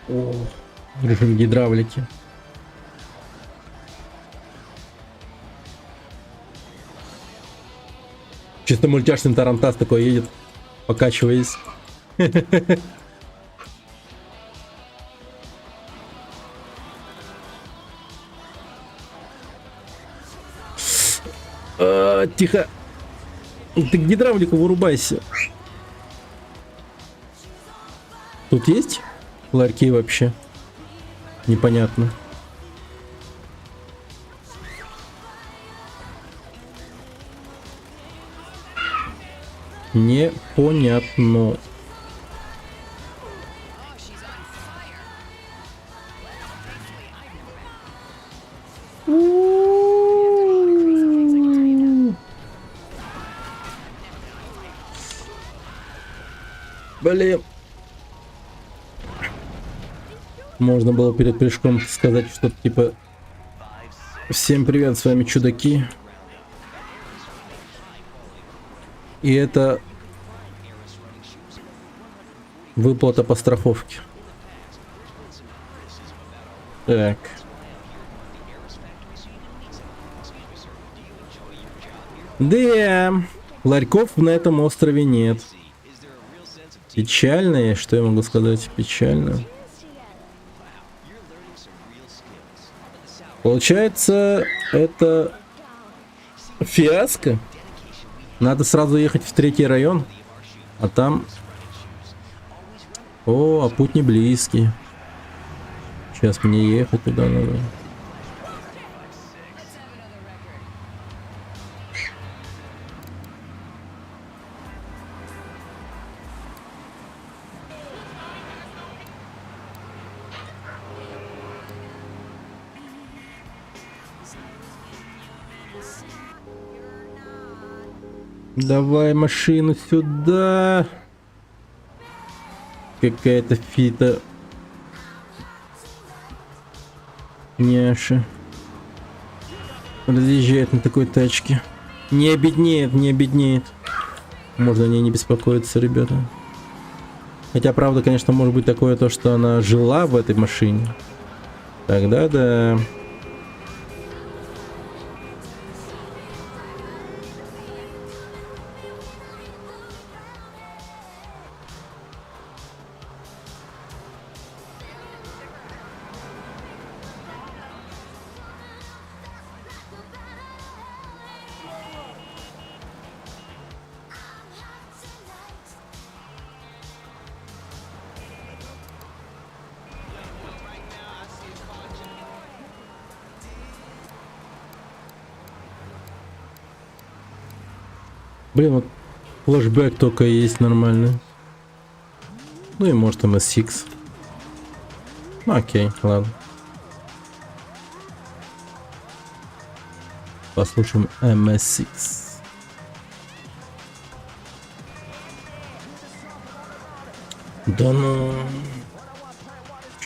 О, режим гидравлики. Чисто мультяшный тарантас такой едет, покачиваясь. Тихо. Ты к гидравлику вырубайся. Тут есть ларьки вообще? Непонятно. Непонятно. Блин. Можно было перед прыжком сказать что-то типа: всем привет, с вами чудаки. И это выплата по страховке. Так. Да, ларьков на этом острове нет. Печально, что я могу сказать? Печально. Получается, это фиаско. Надо сразу ехать в 3-й район. А там... О, а путь не близкий. Сейчас мне ехать туда надо. Давай машину сюда. Какая-то фита. Няша. Разъезжает на такой тачке. Не обеднеет, не обеднеет. Можно о ней не беспокоиться, ребята. Хотя, правда, конечно, может быть такое то, что она жила в этой машине. Тогда да. Блин, вот флешбэк только есть нормальный. Ну и может MSX. Окей, ладно. Послушаем MSX. Да ну...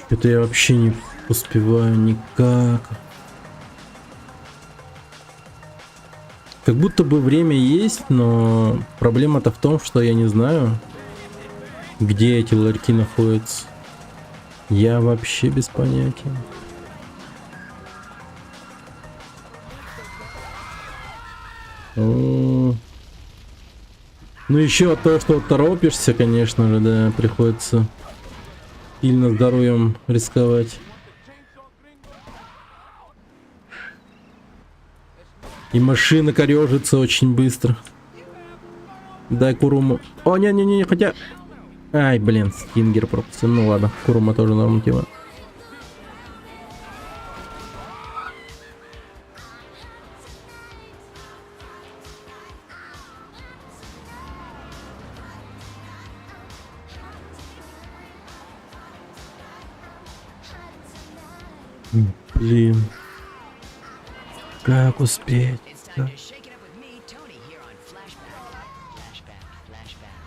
Это я вообще не успеваю никак. Как будто бы время есть, но проблема-то в том, что я не знаю, где эти ларьки находятся. Я вообще без понятия. Ну еще то, что торопишься, конечно же, да, приходится сильно здоровьем рисковать. И машина корежится очень быстро. Дай Куруму. О, не-не-не, хотя... Ай, блин, Стингер пропустил. Ну ладно, Курума тоже норматива. Блин. Как успеть? It's time to shake it up with me, Tony, here on Flashback. Flashback.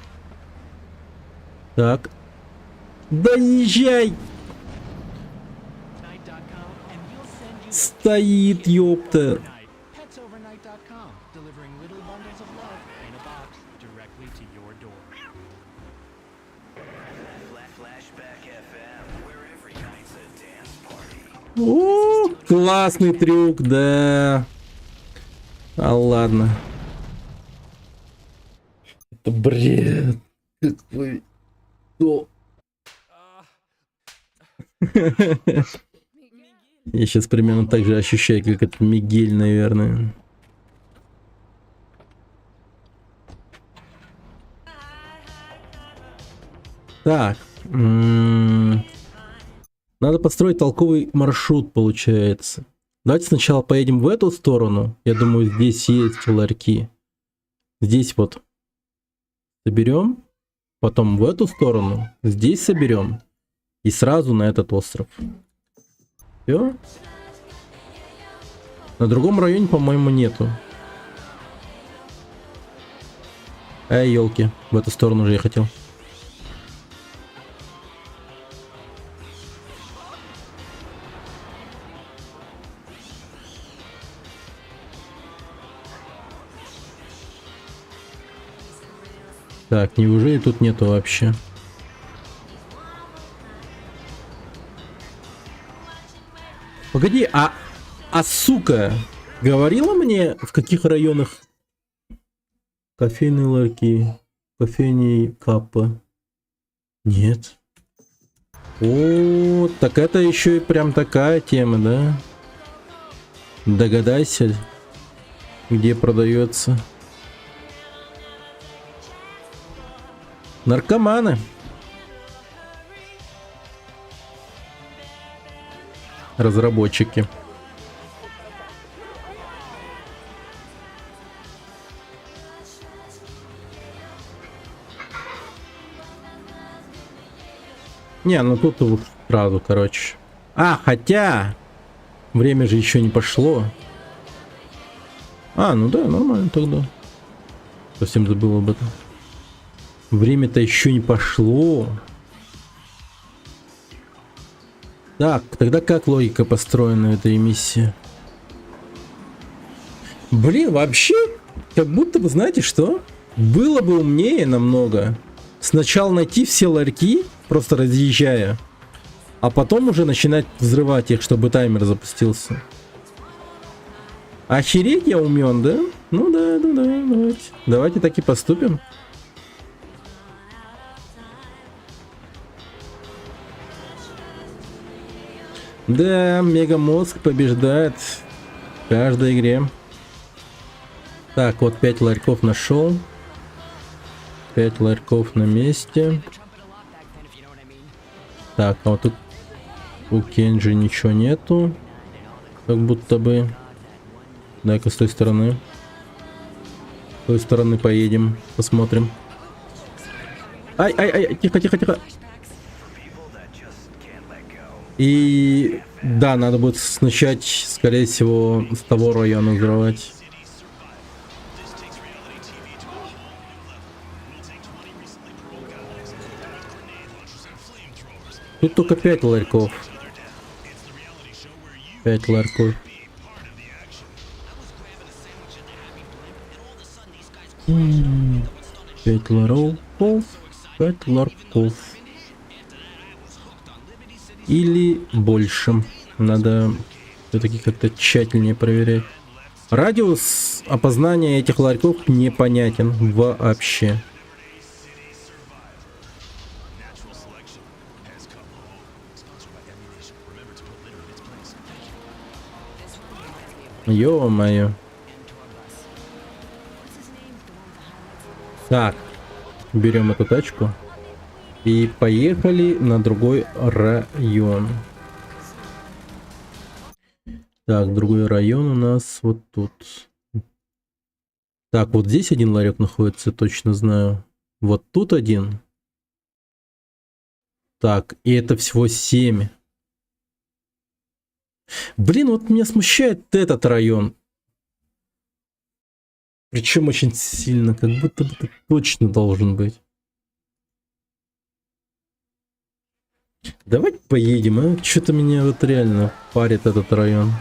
Так. Доезжай! Стоит, ёпта. Petsovernight.com, delivering little bundles of love in a box directly to your door. Flashback FM, where every night's a dance party. О, классный трюк, да. А ладно. Это бред. Какой... О. Я сейчас примерно так же ощущаю, как это Мигель, наверное. Так. Надо построить толковый маршрут, получается. Давайте сначала поедем в эту сторону. Я думаю, здесь есть ларьки. Здесь вот соберем. Потом в эту сторону. Здесь соберем. И сразу на этот остров. Все. На другом районе, по-моему, нету. Эй, елки. В эту сторону уже я хотел. Так, неужели тут нету вообще? Погоди, сука, говорила мне, в каких районах кофейные ларьки, кофейни Каппа? Нет. О, так это еще и прям такая тема, да? Догадайся, где продается. Наркоманы. Разработчики. Не, ну тут уж сразу, короче. Хотя время же еще не пошло. Ну да, нормально тогда. Совсем забыл об этом. Время-то еще не пошло. Так, тогда как логика построена этой миссии? Блин, вообще, как будто бы, знаете что? Было бы умнее намного сначала найти все ларьки, просто разъезжая, а потом уже начинать взрывать их, чтобы таймер запустился. Охереть я умен, да? Ну да, давайте. Давайте так и поступим. Да, Мегамозг побеждает в каждой игре. Так, вот 5 ларьков нашел. 5 ларьков на месте. Так, а вот тут у Кенджи ничего нету. Как будто бы. Дай-ка с той стороны. С той стороны поедем, посмотрим. Ай, тихо. И да, надо будет начать, скорее всего, с того района взрывать. Тут только 5 ларьков. 5 ларьков. Пять ларьков. 5 ларьков. Или больше. Надо все-таки как-то тщательнее проверять. Радиус опознания этих ларьков непонятен вообще. Ё-моё. Так, берем эту тачку и поехали на другой район. Так, другой район у нас вот тут. Так, вот здесь один ларек находится, точно знаю. Вот тут один. Так, и это всего 7. Блин, вот меня смущает этот район. Причем очень сильно, как будто бы это точно должен быть. Давайте поедем, а? Что-то меня вот реально парит этот район.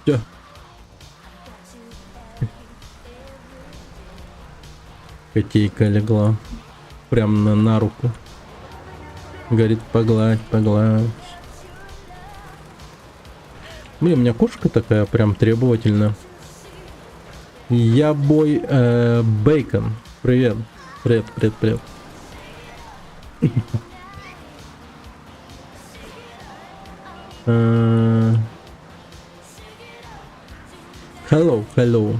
Тя. Котейка легла прям на руку. Говорит, погладь, погладь. Блин, у меня кошка такая прям требовательная. Я бой Бейкон. Привет. Привет, привет, привет. Hello, hello.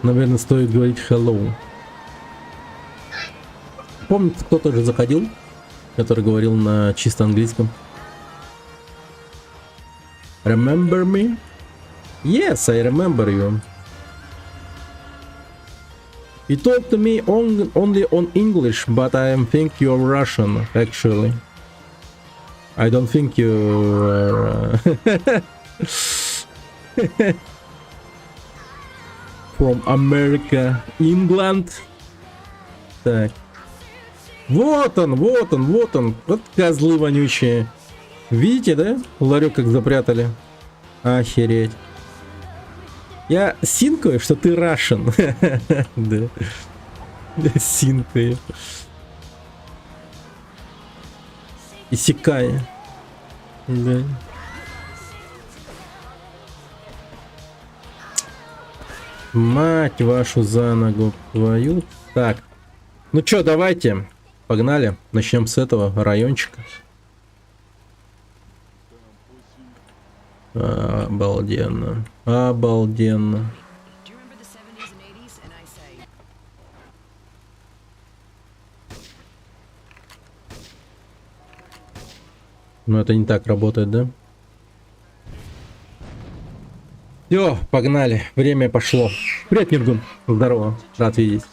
Наверное, стоит говорить hello. Помните, кто-то же заходил, который говорил на чисто английском? Remember me? Yes, I remember you. You talk to me only on English, but I think you're Russian, actually. I don't think you are from America, England. Так. Вот он, вот он, вот он. Вот козлы вонючие. Видите, да? Ларек как запрятали. Охереть. Я синкаю, что ты Russian. Да. Синкаю. Исекая. Да. Мать вашу за ногу твою. Так. Ну чё, давайте. Погнали. Начнем с этого райончика. Обалденно. Обалденно. Do you remember the 70s and 80s? And I say, Но это не так работает, да? Все, погнали. Время пошло. Привет, Миргун. Здорово. Рад видеть.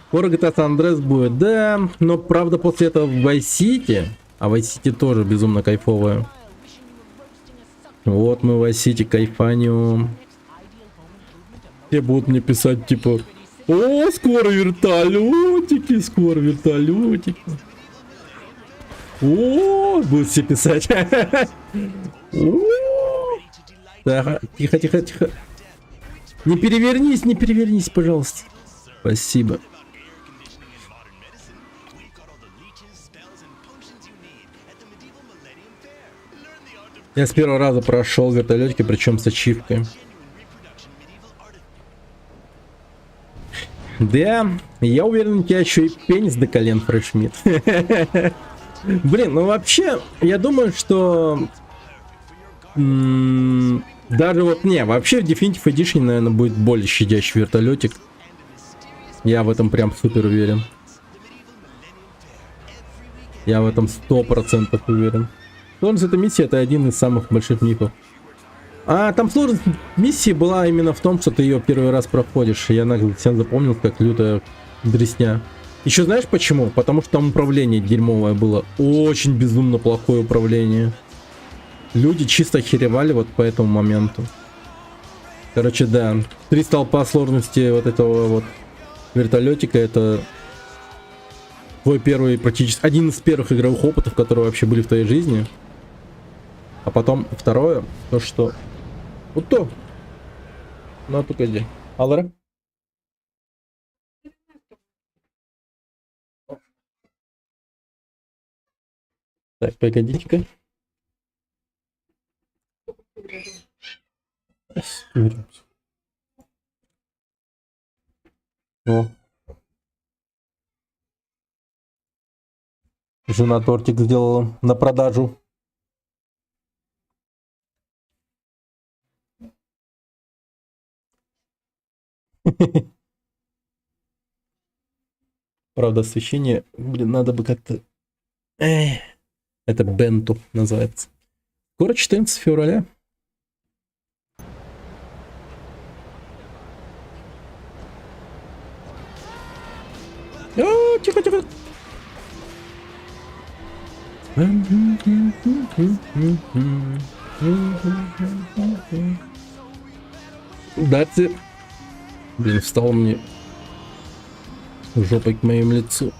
Скоро GTA San Andreas будет, да. Но правда после этого в Vice City. А Vice City тоже безумно кайфовая. Вот мы в Vice City кайфанем. Все будут мне писать типа: о, скоро вертолетики, скоро вертолетики. О, будут все писать. О. Так, тихо, тихо, тихо. Не перевернись, пожалуйста. Спасибо. Я с первого раза прошел вертолетики, причем с ачивкой. Да, я уверен, у тебя еще и пенис до колен, Фрешмит. Блин, ну вообще, я думаю, что... даже вот не, вообще в Definitive Edition, наверное, будет более щадящий вертолетик. Я в этом прям супер уверен. Я в этом 100% уверен. Сложность этой миссии — это один из самых больших мифов. А там сложность миссии была именно в том, что ты ее первый раз проходишь. Я всем запомнил, как лютая дресня. Еще знаешь почему? Потому что там управление дерьмовое было. Очень безумно плохое управление. Люди чисто охеревали вот по этому моменту. Короче, да. 3 столпа сложности вот этого вот вертолетика — это твой первый, практически один из первых игровых опытов, которые вообще были в твоей жизни. А потом второе, то что... Вот то. Ну, только где? Аллара? Так, погодите-ка. О. Жена тортик сделала на продажу. Правда, освещение, блин, надо бы как-то... Это бенту называется. Скоро 14 февраля. О, тихо, тихо. Дайте. Блин, встал мне жопой к моему лицу.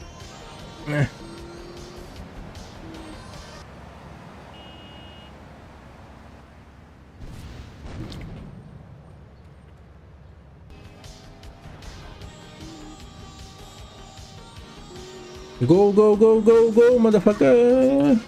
Go, go, go, go, go, motherfucker!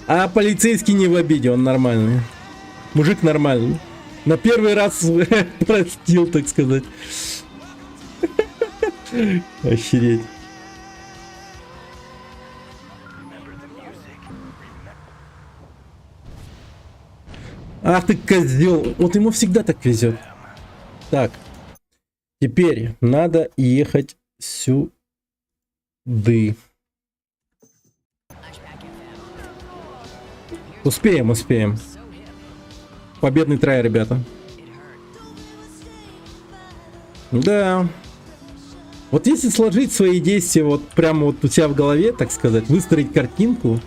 А полицейский не в обиде, он нормальный. Мужик нормальный. На первый раз простил, так сказать. Охереть. Ах ты козел. Вот ему всегда так везет. Так. Теперь надо ехать сюда. Успеем, успеем. Победный трай, ребята. Да. Вот если сложить свои действия вот прямо вот у тебя в голове, так сказать, выстроить картинку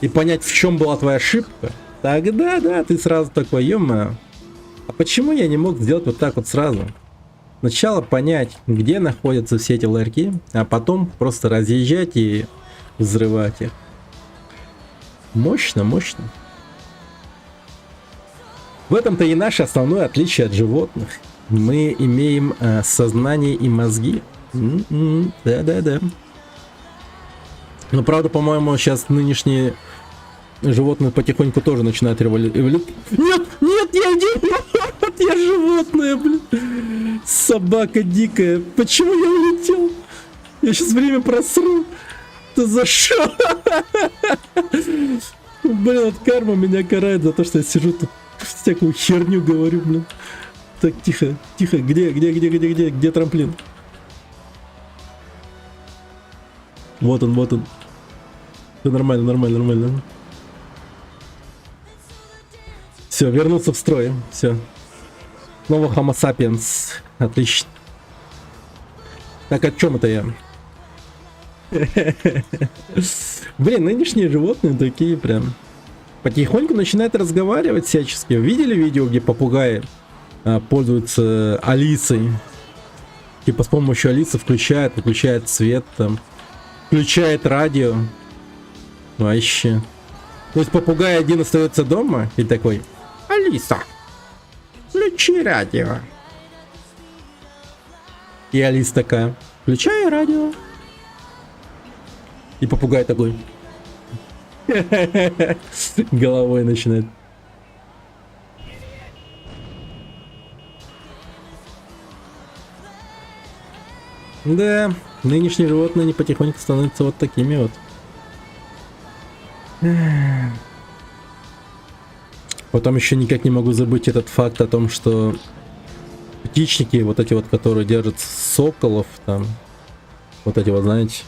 и понять, в чем была твоя ошибка, тогда, да, ты сразу такой, ё-моё, а почему я не мог сделать вот так вот сразу? Сначала понять, где находятся все эти ларьки, а потом просто разъезжать и взрывать их. Мощно, мощно. В этом-то и наше основное отличие от животных. Мы имеем сознание и мозги. Да-да-да. Но правда, по-моему, сейчас нынешние животные потихоньку тоже начинают эволюцию. Нет, нет, я идиот, я животное, блин. Собака дикая. Почему я улетел? Я сейчас время просру. Ты за что? Блин, вот карма меня карает за то, что я сижу тут всякую херню говорю, блин. Так, тихо, тихо, где трамплин? Вот он, вот он. Все нормально, нормально, нормально. Все, вернулся в строй, все. Снова Homo sapiens, отлично. Так, о чем это я? Блин, нынешние животные такие прям потихоньку начинают разговаривать всячески. Видели видео, где попугаи пользуются Алисой? Типа с помощью Алисы выключает свет, там, включает радио. Вообще. То есть попугай один остается дома и такой: Алиса, включи радио. И Алиса такая: включай радио. И попугай такой головой начинает. Да, нынешние животные не потихоньку становятся вот такими вот. Потом еще никак не могу забыть этот факт о том, что птичники, вот эти вот, которые держат соколов, там, вот эти вот, знаете,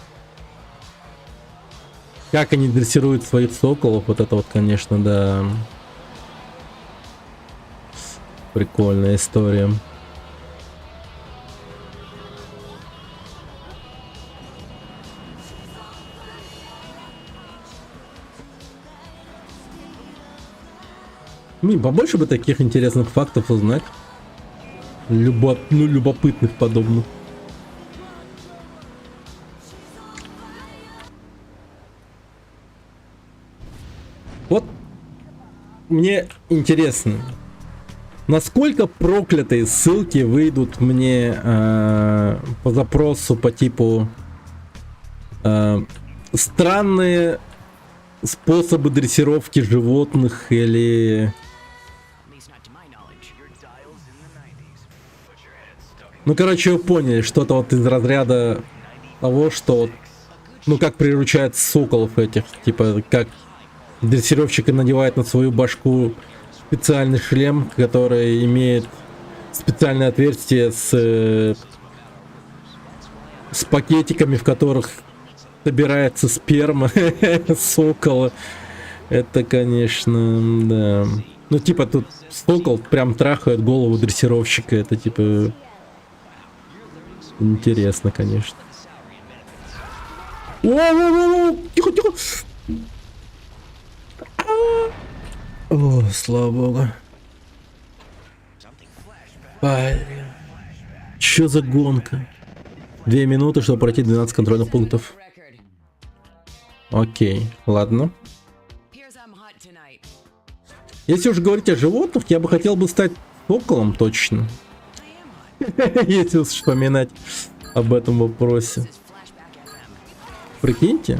как они дрессируют своих соколов, вот это вот, конечно, да, прикольная история. Побольше бы таких интересных фактов узнать. Любопытных подобных. Вот мне интересно, насколько проклятые ссылки выйдут мне по запросу по типу странные способы дрессировки животных или... Ну, короче, вы поняли, что-то вот из разряда того, что... Ну, как приручают соколов этих. Типа, как дрессировщик надевает на свою башку специальный шлем, который имеет специальное отверстие с пакетиками, в которых собирается сперма сокола. Это, конечно, да. Ну, типа, тут сокол прям трахает голову дрессировщика. Это, типа... Интересно, конечно. О, тихо, тихо. О, слава богу. Чё за гонка? 2 минуты, чтобы пройти 12 контрольных пунктов. Окей, ладно. Если уж говорить о животных, я бы хотел бы стать соколом точно. Если уж вспоминать об этом вопросе. Прикиньте,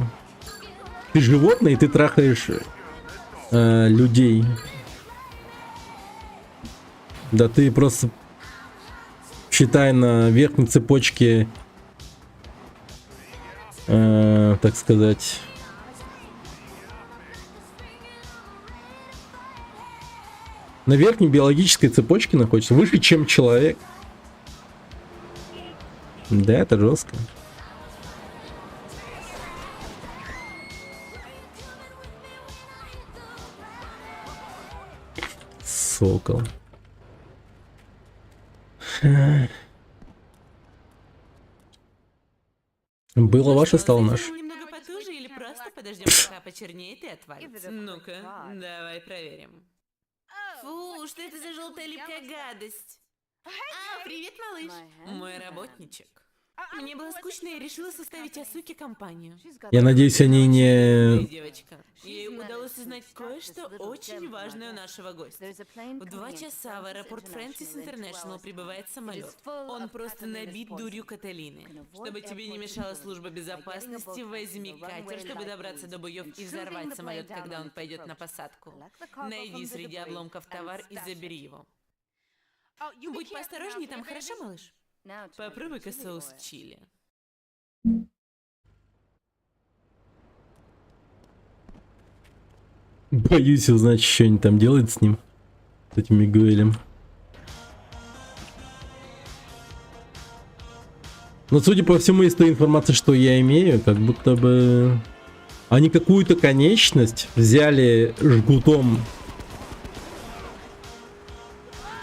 ты животное, и ты трахаешь людей. Да ты просто считай на верхней цепочке, так сказать, на верхней биологической цепочке находишься, выше, чем человек. Да, это жестко. Сокол. Было ваше, стало наше. Немного потуже или просто подождем, пока почернеет и отвалится? Ну-ка, давай проверим. Фу, что это за желтая липкая гадость? Привет, малыш. Мой работничек. Мне было скучно, и решила составить Асуке компанию. Я надеюсь, они не... Девочка, ей удалось узнать кое-что очень важное у нашего гостя. В 2 часа в аэропорт Фрэнсис Интернешнл прибывает самолет. Он просто набит дурью Каталины. Чтобы тебе не мешала служба безопасности, возьми катер, чтобы добраться до боев и взорвать самолет, когда он пойдет на посадку. Найди среди обломков товар и забери его. Будь поосторожней, там хорошо, малыш? Попробуй-ка соус чили. Боюсь узнать, что они там делают с ним. С этим Мигуэлем. Но судя по всему, из той информации, что я имею, как будто бы они какую-то конечность взяли жгутом,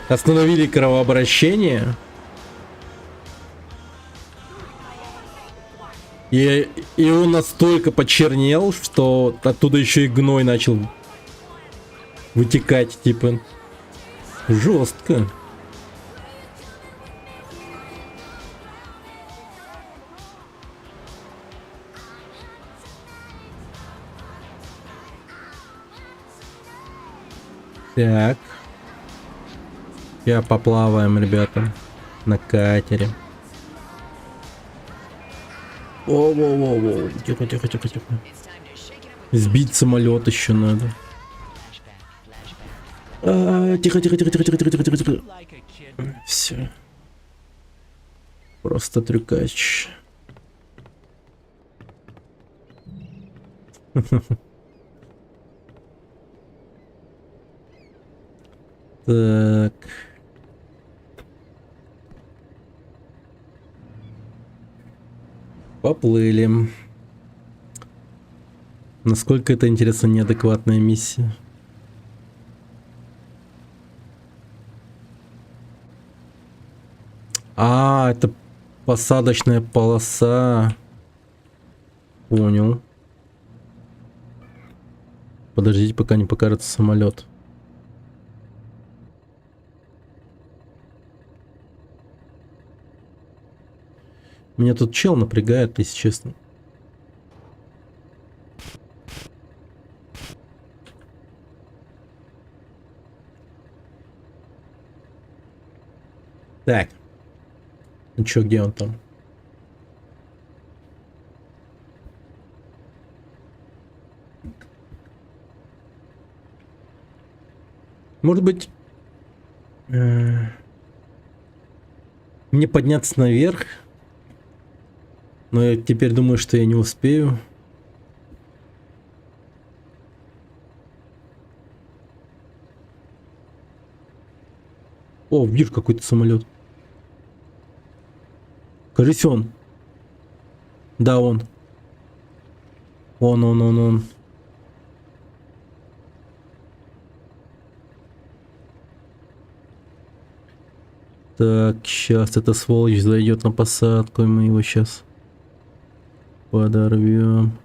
остановили кровообращение, и он настолько почернел, что оттуда еще и гной начал вытекать, типа. Жестко. Так. Сейчас поплаваем, ребята, на катере. Воу-воу-воу-воу. Тихо, тихо, тихо, тихо. Сбить самолет еще надо. Тихо, тихо, тихо, тихо, тихо, тихо, тихо, тихо. Все. Просто трюкач. Так. Поплыли. Насколько это, интересно, неадекватная миссия? А, это посадочная полоса. Понял. Подождите, пока не покажется самолет. Меня тут чел напрягает, если честно. Так. Ну чё, где он там? Может быть, мне подняться наверх? Но я теперь думаю, что я не успею. О, вижу какой-то самолет. Кажется, он. Да, он. Он. Так, сейчас эта сволочь зайдет на посадку, и мы его сейчас подорвем.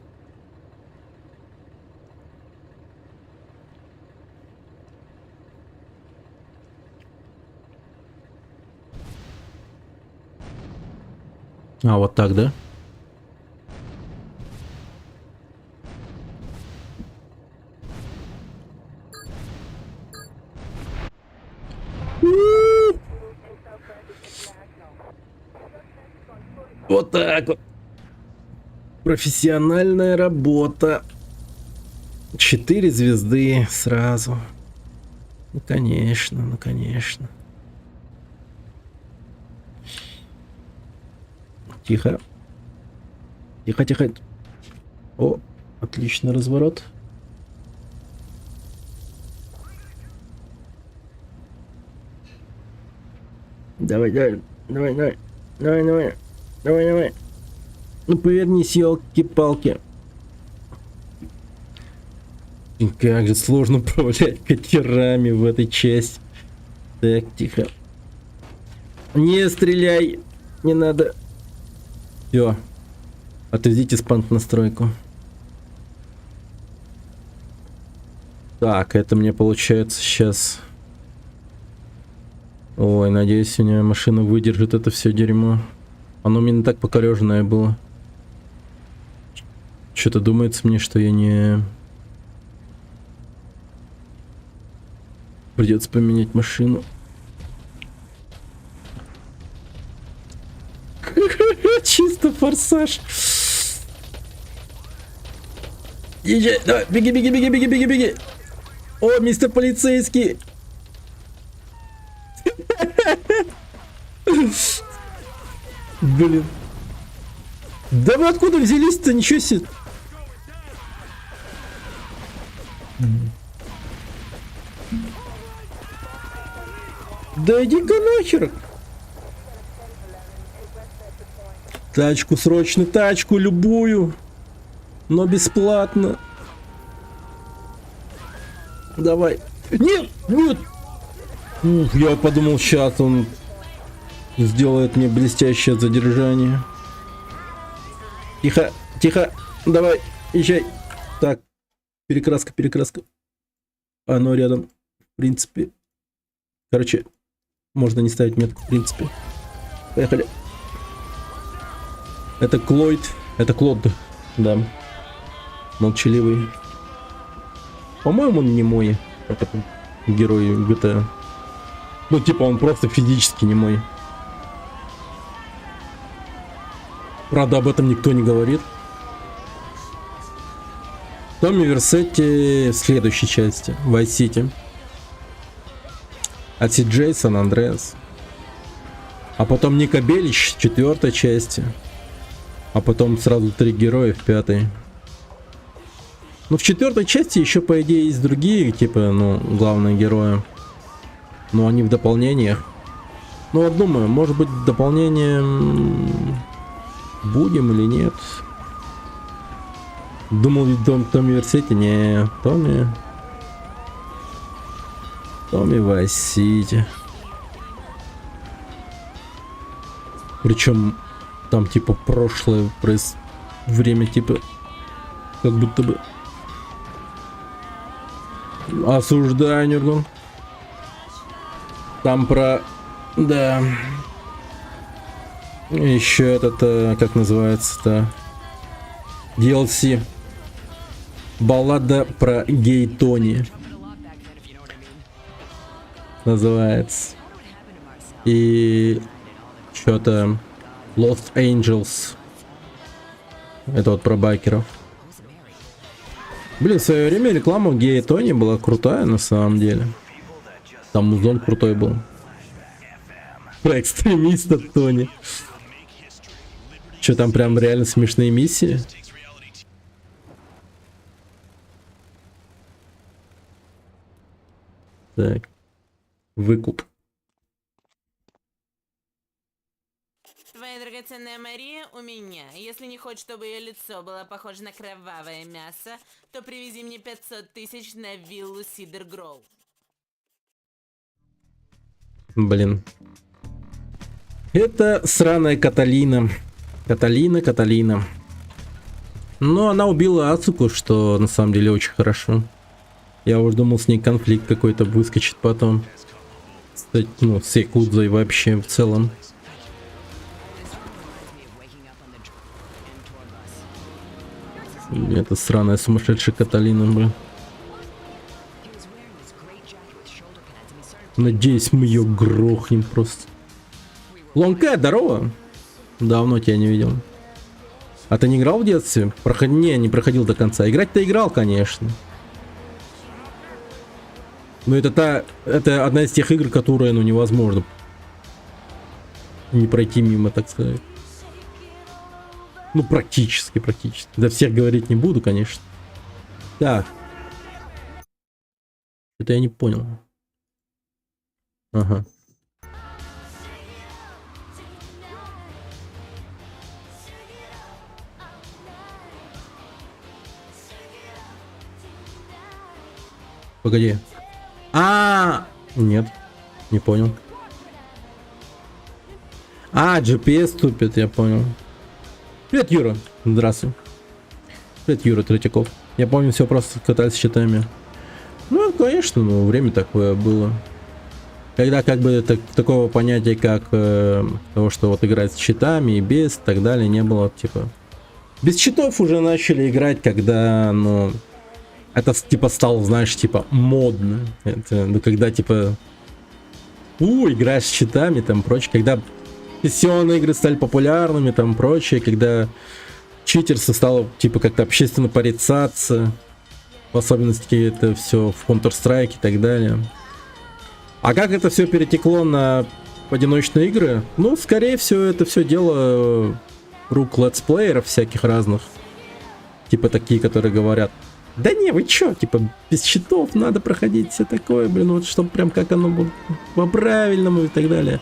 А, вот так, да? Вот так вот. Профессиональная работа. 4 звезды сразу. Ну, конечно, ну, конечно. Тихо. Тихо. О, отличный разворот. Давай. Ну, повернись, елки-палки. Как же сложно управлять катерами в этой части. Так, тихо. Не стреляй. Не надо. Все. Отведите спанк настройку. Так, это мне получается сейчас. Ой, надеюсь, у меня машина выдержит это все дерьмо. Оно у меня так покореженное было. Что-то думается мне, что я не... Придется поменять машину. Чисто форсаж. Езжай, давай, беги. О, мистер полицейский. Блин. Да вы откуда взялись-то? Ничего себе. Да иди-ка нахер. Тачку срочно, тачку любую. Но бесплатно. Давай. Нет. Ух, я подумал, сейчас он сделает мне блестящее задержание. Тихо. Давай, езжай. Так, перекраска. Оно рядом, в принципе. Короче, можно не ставить метку, в принципе. Поехали. Это Клод, да. Молчаливый. По-моему, он не мой. Как это? Герой GTA. Ну, типа, он просто физически не мой. Правда, об этом никто не говорит. Томми Версетти в следующей части. Vice City. А CJ Сан Андреас. А потом Ника Белич в 4-й части. А потом сразу 3 героя в 5-й. Ну, в 4-й части еще, по идее, есть другие, типа, ну, главные герои. Но они в дополнениях. Ну, вот думаю, может быть, дополнением будем или нет. Думал, ведь Томми Версетти, не, Томми Vice City. Причем там типа прошлое время, типа как будто бы. Осуждаю, Нюргун. Там про... Да. Еще этот, как называется-то, DLC. Баллада про гей Тони. Называется. И что-то Lost Angels. Это вот про байкеров. Блин, в свое время реклама гея Тони была крутая на самом деле. Там музон крутой был. Про экстремиста Тони. Что там прям реально смешные миссии? Так. Выкуп. Твоя драгоценная Мария у меня. Если не хочешь, чтобы ее лицо было похоже на кровавое мясо, то привези мне 500 тысяч на виллу Сидер Гроув. Блин. Это сраная Каталина. Каталина. Но она убила Ацуку, что на самом деле очень хорошо. Я уже думал, с ней конфликт какой-то выскочит потом. Кстати, ну, с Якудзой вообще в целом. Это сраная сумасшедшая Каталина, блин. Надеюсь, мы ее грохнем просто. Лонка, здорово. Давно тебя не видел. А ты не играл в детстве? Не проходил до конца. Играть-то играл, конечно. Но это одна из тех игр, которые, ну, невозможно не пройти мимо, так сказать. Ну, практически. До всех говорить не буду, конечно. Так. Это я не понял. Ага. Погоди. Нет, не понял. GPS тупит, я понял. Привет, Юра. Здравствуй. Привет, Юра Третьяков. Я помню, все просто катались с щитами. Ну, конечно, ну, время такое было. Когда как бы такого понятия, как того, что вот играть с щитами и без, и так далее, не было, типа. Без щитов уже начали играть, когда, ну, это типа стало, знаешь, типа модно. Это, ну, когда типа играешь с щитами, там прочее, когда сессионные игры стали популярными, там прочее, когда читерство стало типа как-то общественно порицаться, в особенности это все в Counter-Strike и так далее. А как это все перетекло на одиночные игры? Ну, скорее всего, это все дело рук летсплееров всяких разных. Типа такие, которые говорят: да не, вы чё, типа, без щитов надо проходить все такое, блин, вот чтобы прям как оно было по-правильному и так далее.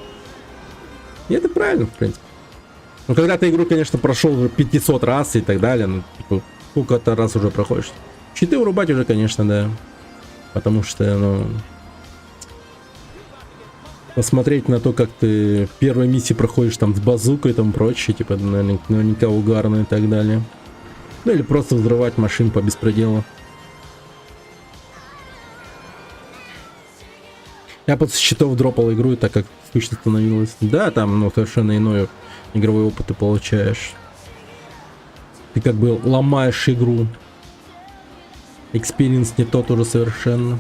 И это правильно, в принципе. Ну, когда ты игру, конечно, прошел уже 500 раз и так далее, ну, типа, сколько-то раз уже проходишь. Щиты урубать уже, конечно, да. Потому что, ну, посмотреть на то, как ты первой миссии проходишь там с базукой и там прочее, типа, наверняка угарно и так далее. Ну или просто взрывать машин по беспределу. Я после счетов дропал игру, так как скучно становилось. Да, там, ну, совершенно иной игровой опыт ты получаешь. Ты как бы ломаешь игру. Экспириенс не тот уже совершенно.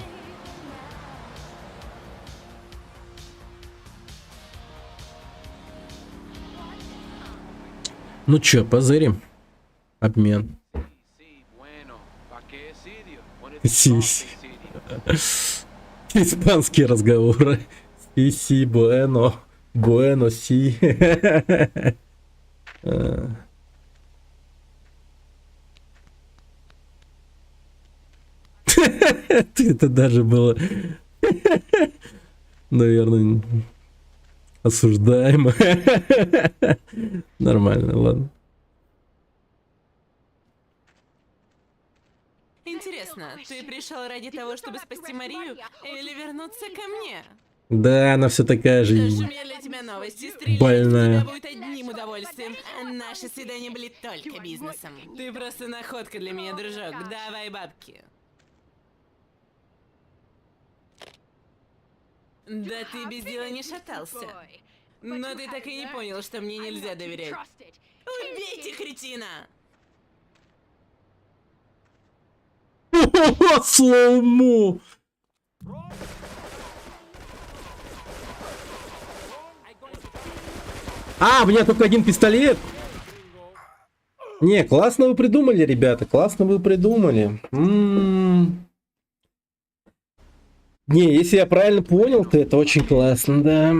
Ну чё, позырим? Обмен. Испанские разговоры. Си, bueno, си. Это даже было, наверное, осуждаемо. Нормально, ладно. Интересно, ты пришел ради того, чтобы спасти Марию, или вернуться ко мне? Да, она все такая же Что ж, у меня для тебя новости. Стрелять в больная. тебя будет одним удовольствием. Наши свидания были только бизнесом. Ты просто находка для меня, дружок. Давай бабки. Да ты без дела не шатался. Но ты так и не понял, что мне нельзя доверять. Убейте кретина! Слоумо! А, у меня только один пистолет. Не, классно вы придумали, ребята, классно вы придумали. Не, если я правильно понял, то это очень классно, да.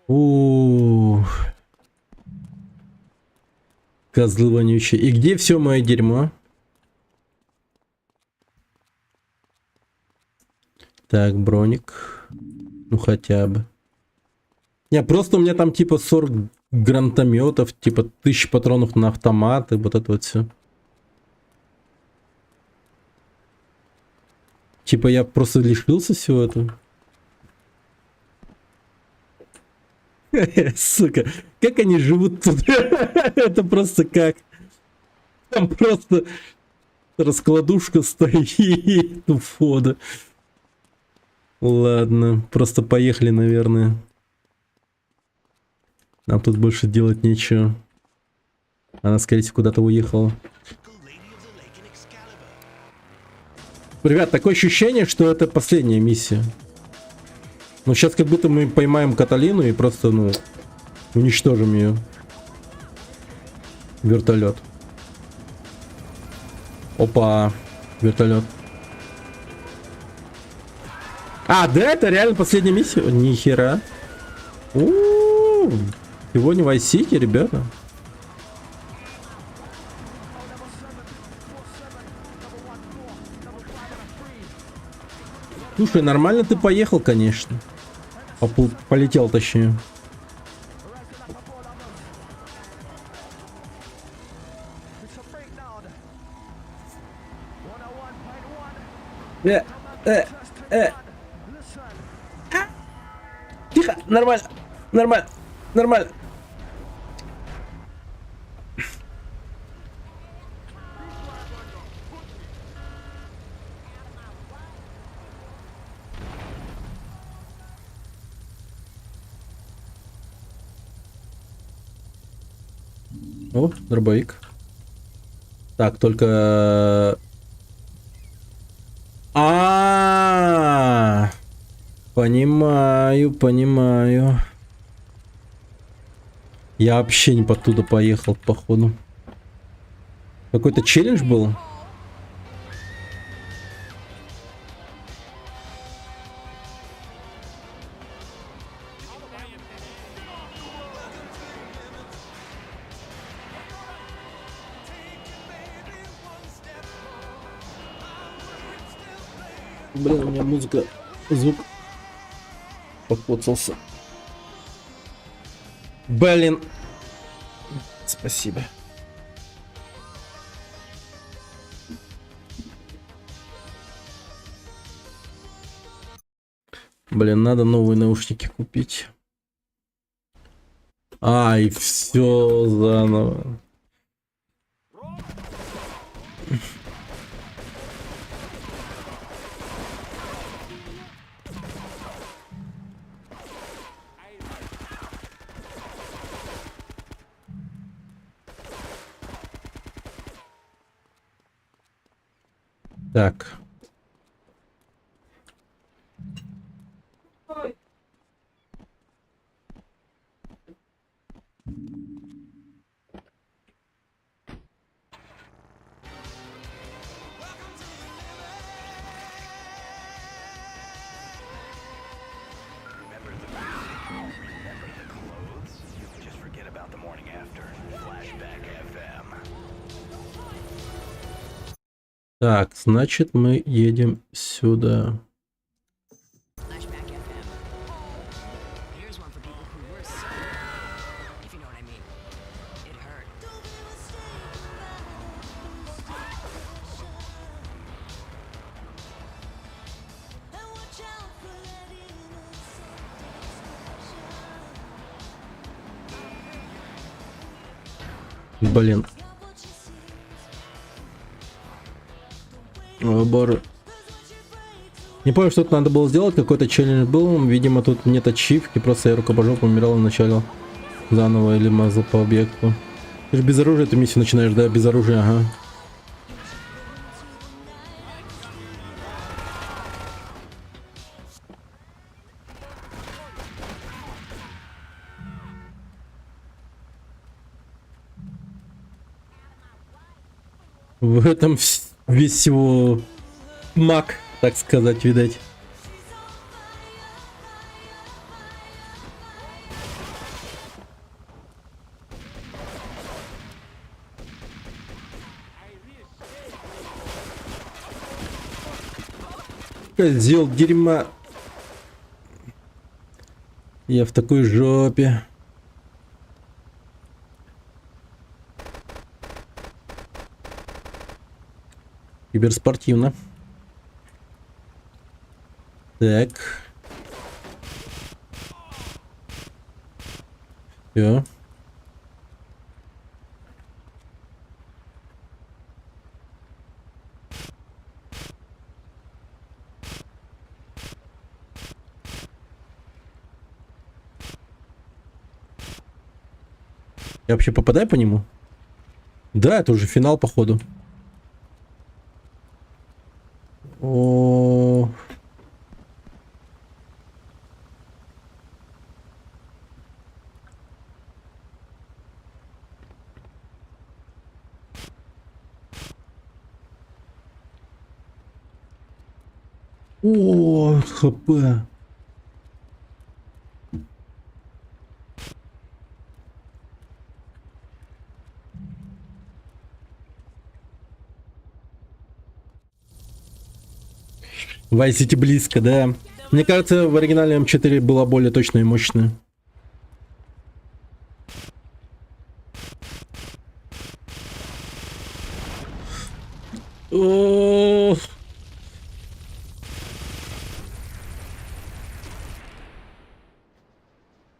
Ух. Козлы вонючие. И где все мое дерьмо? Так, броник. Ну хотя бы. Не, просто у меня там типа 40 гранатометов, типа 1000 патронов на автоматы, вот это вот все. Типа я просто лишился всего этого. Сука, как они живут тут? Это просто как? Там просто раскладушка стоит у входа. Ладно, просто поехали, наверное. Нам тут больше делать нечего. Она, скорее всего, куда-то уехала. Ребят, такое ощущение, что это последняя миссия. Ну, сейчас как будто мы поймаем Каталину и просто, ну, уничтожим ее. Вертолет. Опа, вертолет. А, да, это реально последняя миссия? Нихера. Сегодня в Vice City, ребята. Слушай, нормально ты поехал, конечно. Полетел, точнее. Тихо, нормально, нормально, нормально. О, дробовик. Так, только... Понимаю, понимаю. Я вообще не оттуда поехал, походу. Какой-то челлендж был? Блин, у меня музыка, звук покоцался. Блин. Спасибо. Блин, надо новые наушники купить. Ай, все заново. Так. Just forget about the morning after. Flashback FM. Так, значит, мы едем сюда. Flashback FM. Here's one for people who were so, if you know what I mean. It hurt. Блин. О, боже. Не помню, что тут надо было сделать, какой-то челлендж был. Видимо, тут нет ачивки, просто я рукопожопом умирал и начал заново или мазал по объекту. Ты же без оружия эту миссию начинаешь, да? Без оружия, ага. В этом весь его маг, так сказать, видать. Козел дерьма. Я в такой жопе. Киберспортивно. Так. Всё. Я вообще попадаю по нему? Да, это уже финал, походу. О. О, хп. Vice City близко, да. Мне кажется, в оригинале М4 была более точная и мощная. О.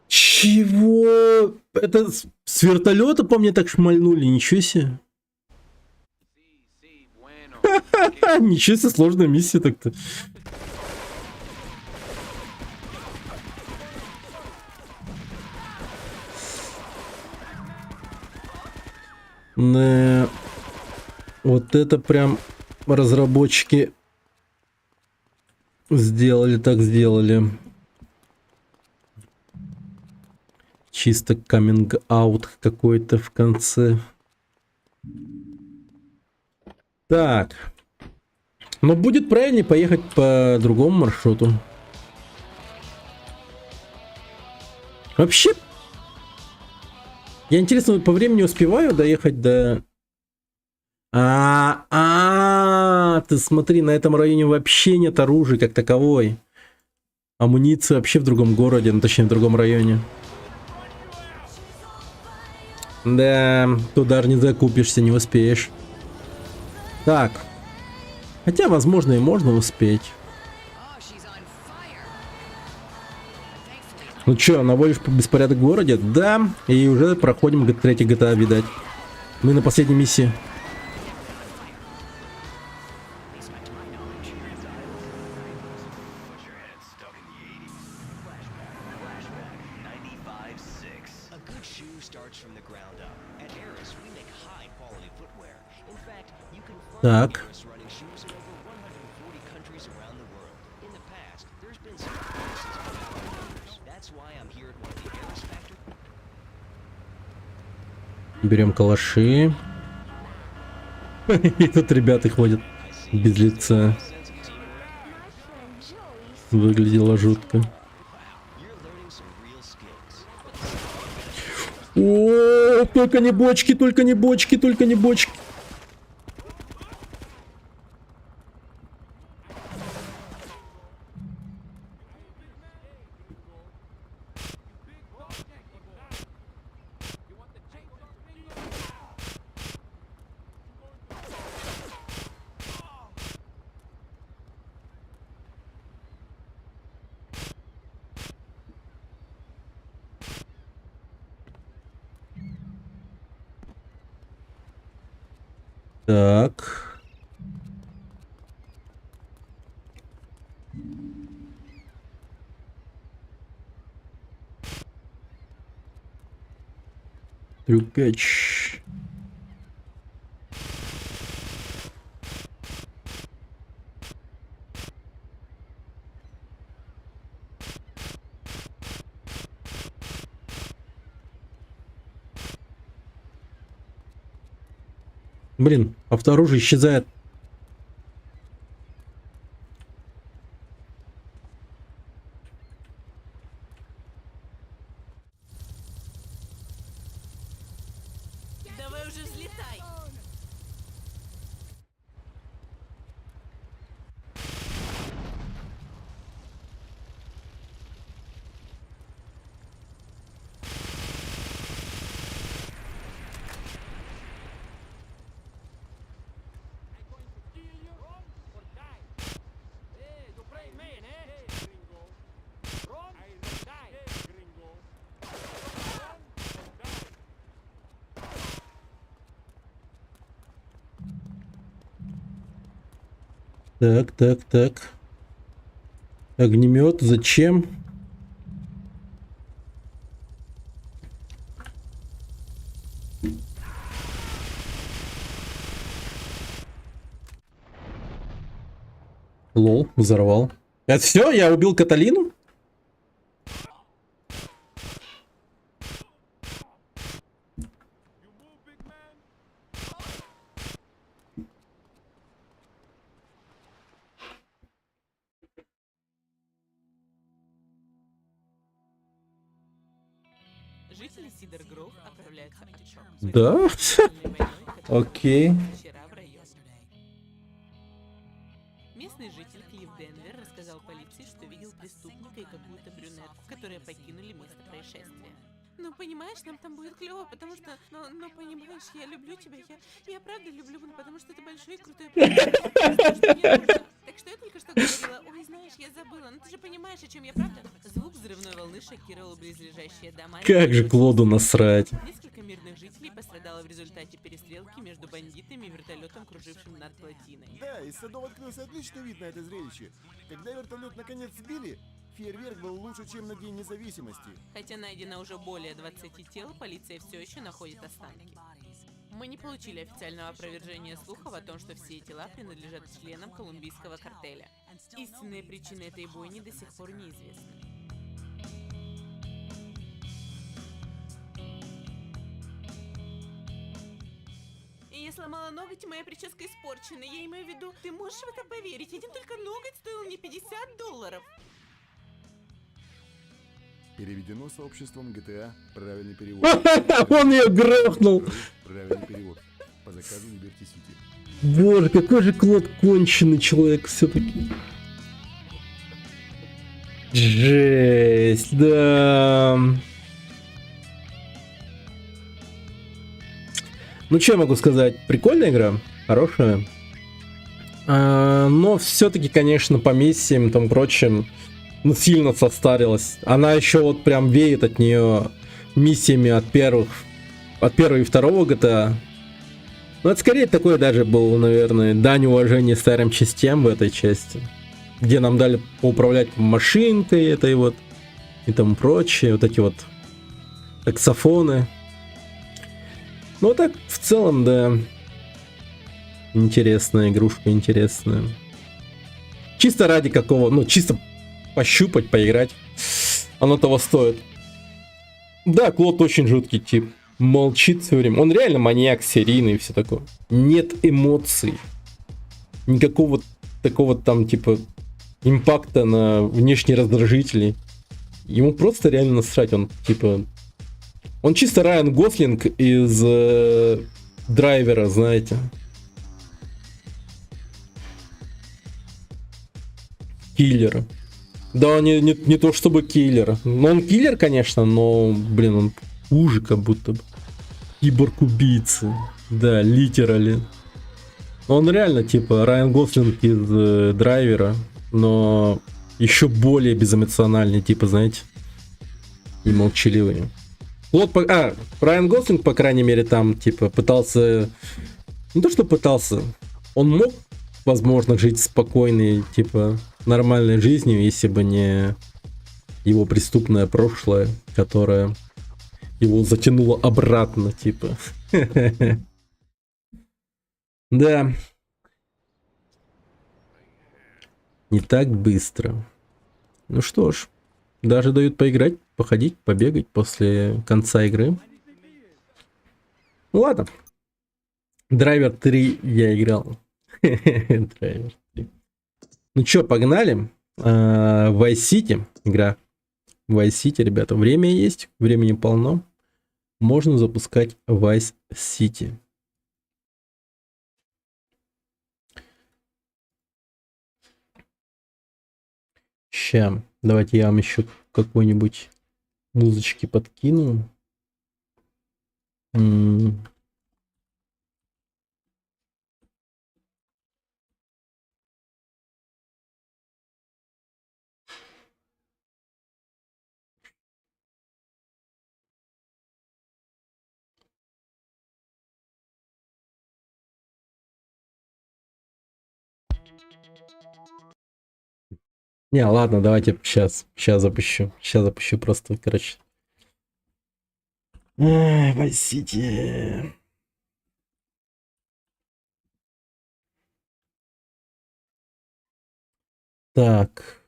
Чего? Это с вертолета по мне так шмальнули, ничего себе. Ничего себе, сложная миссия так-то. Вот это прям разработчики сделали, так сделали. Чисто каминг-аут какой-то в конце. Так. Но будет правильнее поехать по другому маршруту. Вообще, я интересно, по времени успеваю доехать до... Ты смотри, на этом районе вообще нет оружия как таковой. Амуниция вообще в другом городе, ну точнее в другом районе. Да, туда не закупишься, не успеешь. Так. Хотя, возможно, и можно успеть. Ну чё, наводишь беспорядок в городе? Да, и уже проходим третий GTA, видать. Мы на последней миссии. Так. Берем калаши. И тут ребята ходят без лица. Выглядело жутко. О, только не бочки, только не бочки, только не бочки. Так. Трюкач. Блин, авторужие исчезает. Давай уже взлетай. Так, так, так. Огнемет, зачем? Лол, взорвал. Это все? Я убил Каталину? Жители Сидер-Гроув отправляются в отчет. Да? Окей. Вчера в районе. Местный житель Клифф Денвер рассказал полиции, что видел преступника и какую-то брюнетку, которые покинули место происшествия. Ну, понимаешь, нам там будет клево, потому что... Ну, понимаешь, я люблю тебя, я правда люблю, потому что ты большой и крутой. Так что я только что говорила, ой, знаешь, я забыла, ну ты же понимаешь, о чем я, правда? Звук взрывной волны шокировал близлежащие дома. Как же Клоду насрать. Несколько мирных жителей пострадало в результате перестрелки между бандитами и вертолетом, кружившим над плотиной. Да, из садов открылся отличный вид на это зрелище. Когда вертолет наконец сбили, фейерверк был лучше, чем на День независимости. Хотя найдено уже более 20 тел, полиция все еще находит останки. Мы не получили официального опровержения слухов о том, что все тела принадлежат членам колумбийского картеля. Истинные причины этой бойни до сих пор неизвестны. И я сломала ноготь, и моя прическа испорчена. Я имею в виду, ты можешь в это поверить? Один только ноготь стоил мне $50. Переведено сообществом GTA. Правильный перевод. Он ее грохнул. Правильный перевод. По заказу Liberty City. Боже, какой же Клод конченый человек все-таки. Жесть, да. Ну, что я могу сказать? Прикольная игра, хорошая. Но все-таки, конечно, по миссиям и тому прочим, ну, сильно состарилась. Она еще вот прям веет от нее миссиями от первого и второго GTA. Ну, это скорее такое даже было, наверное, дань уважения старым частям в этой части. Где нам дали поуправлять машинкой этой вот и тому прочее. Вот эти вот таксофоны. Ну, так, в целом, да. Интересная игрушка, интересная. Чисто ради какого, ну, чисто пощупать, поиграть. Оно того стоит. Да, Клод очень жуткий тип. Молчит все время. Он реально маньяк, серийный и все такое. Нет эмоций. Никакого такого там, типа, импакта на внешние раздражители. Ему просто реально насрать. Он, типа... Он чисто Райан Гослинг из Драйвера, знаете. Киллер. Да, не то чтобы киллер. Но он киллер, конечно, но, блин, он хуже как будто бы. Киборг-убийцы. Да, литерали. Он реально, типа, Райан Гослинг из Драйвера, но еще более безэмоциональный, типа, знаете. И молчаливый. Райан Гослинг, по крайней мере, там, типа, пытался Не то, что пытался. Он мог, возможно, жить спокойной, типа, нормальной жизнью, если бы не его преступное прошлое, которое его затянуло обратно, типа. Да. Не так быстро. Ну что ж, даже дают поиграть, походить, побегать после конца игры. Ну ладно. Драйвер 3 я играл. Драйвер 3. Ну чё, погнали. Vice City игра. Vice City, ребята. Время есть, времени полно. Можно запускать Vice City. Ща, давайте я вам еще какой-нибудь музычки подкину. Не, ладно, давайте сейчас запущу. Сейчас запущу просто, короче. Vice City. Так.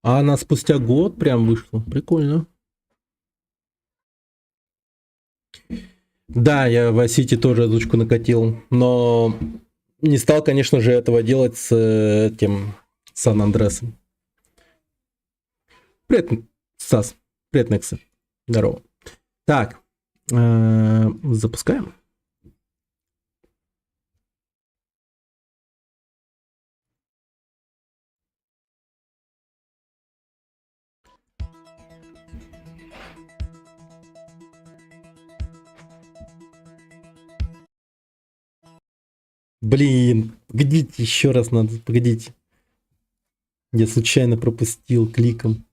А она спустя год прям вышла. Прикольно. Да, я в Vice City тоже озвучку накатил, но не стал, конечно же, этого делать с этим Сан-Андресом. Привет, Стас. Привет, Нексы. Здорово. Так, запускаем. Блин, погодите, еще раз надо, погодите. Я случайно пропустил кликом.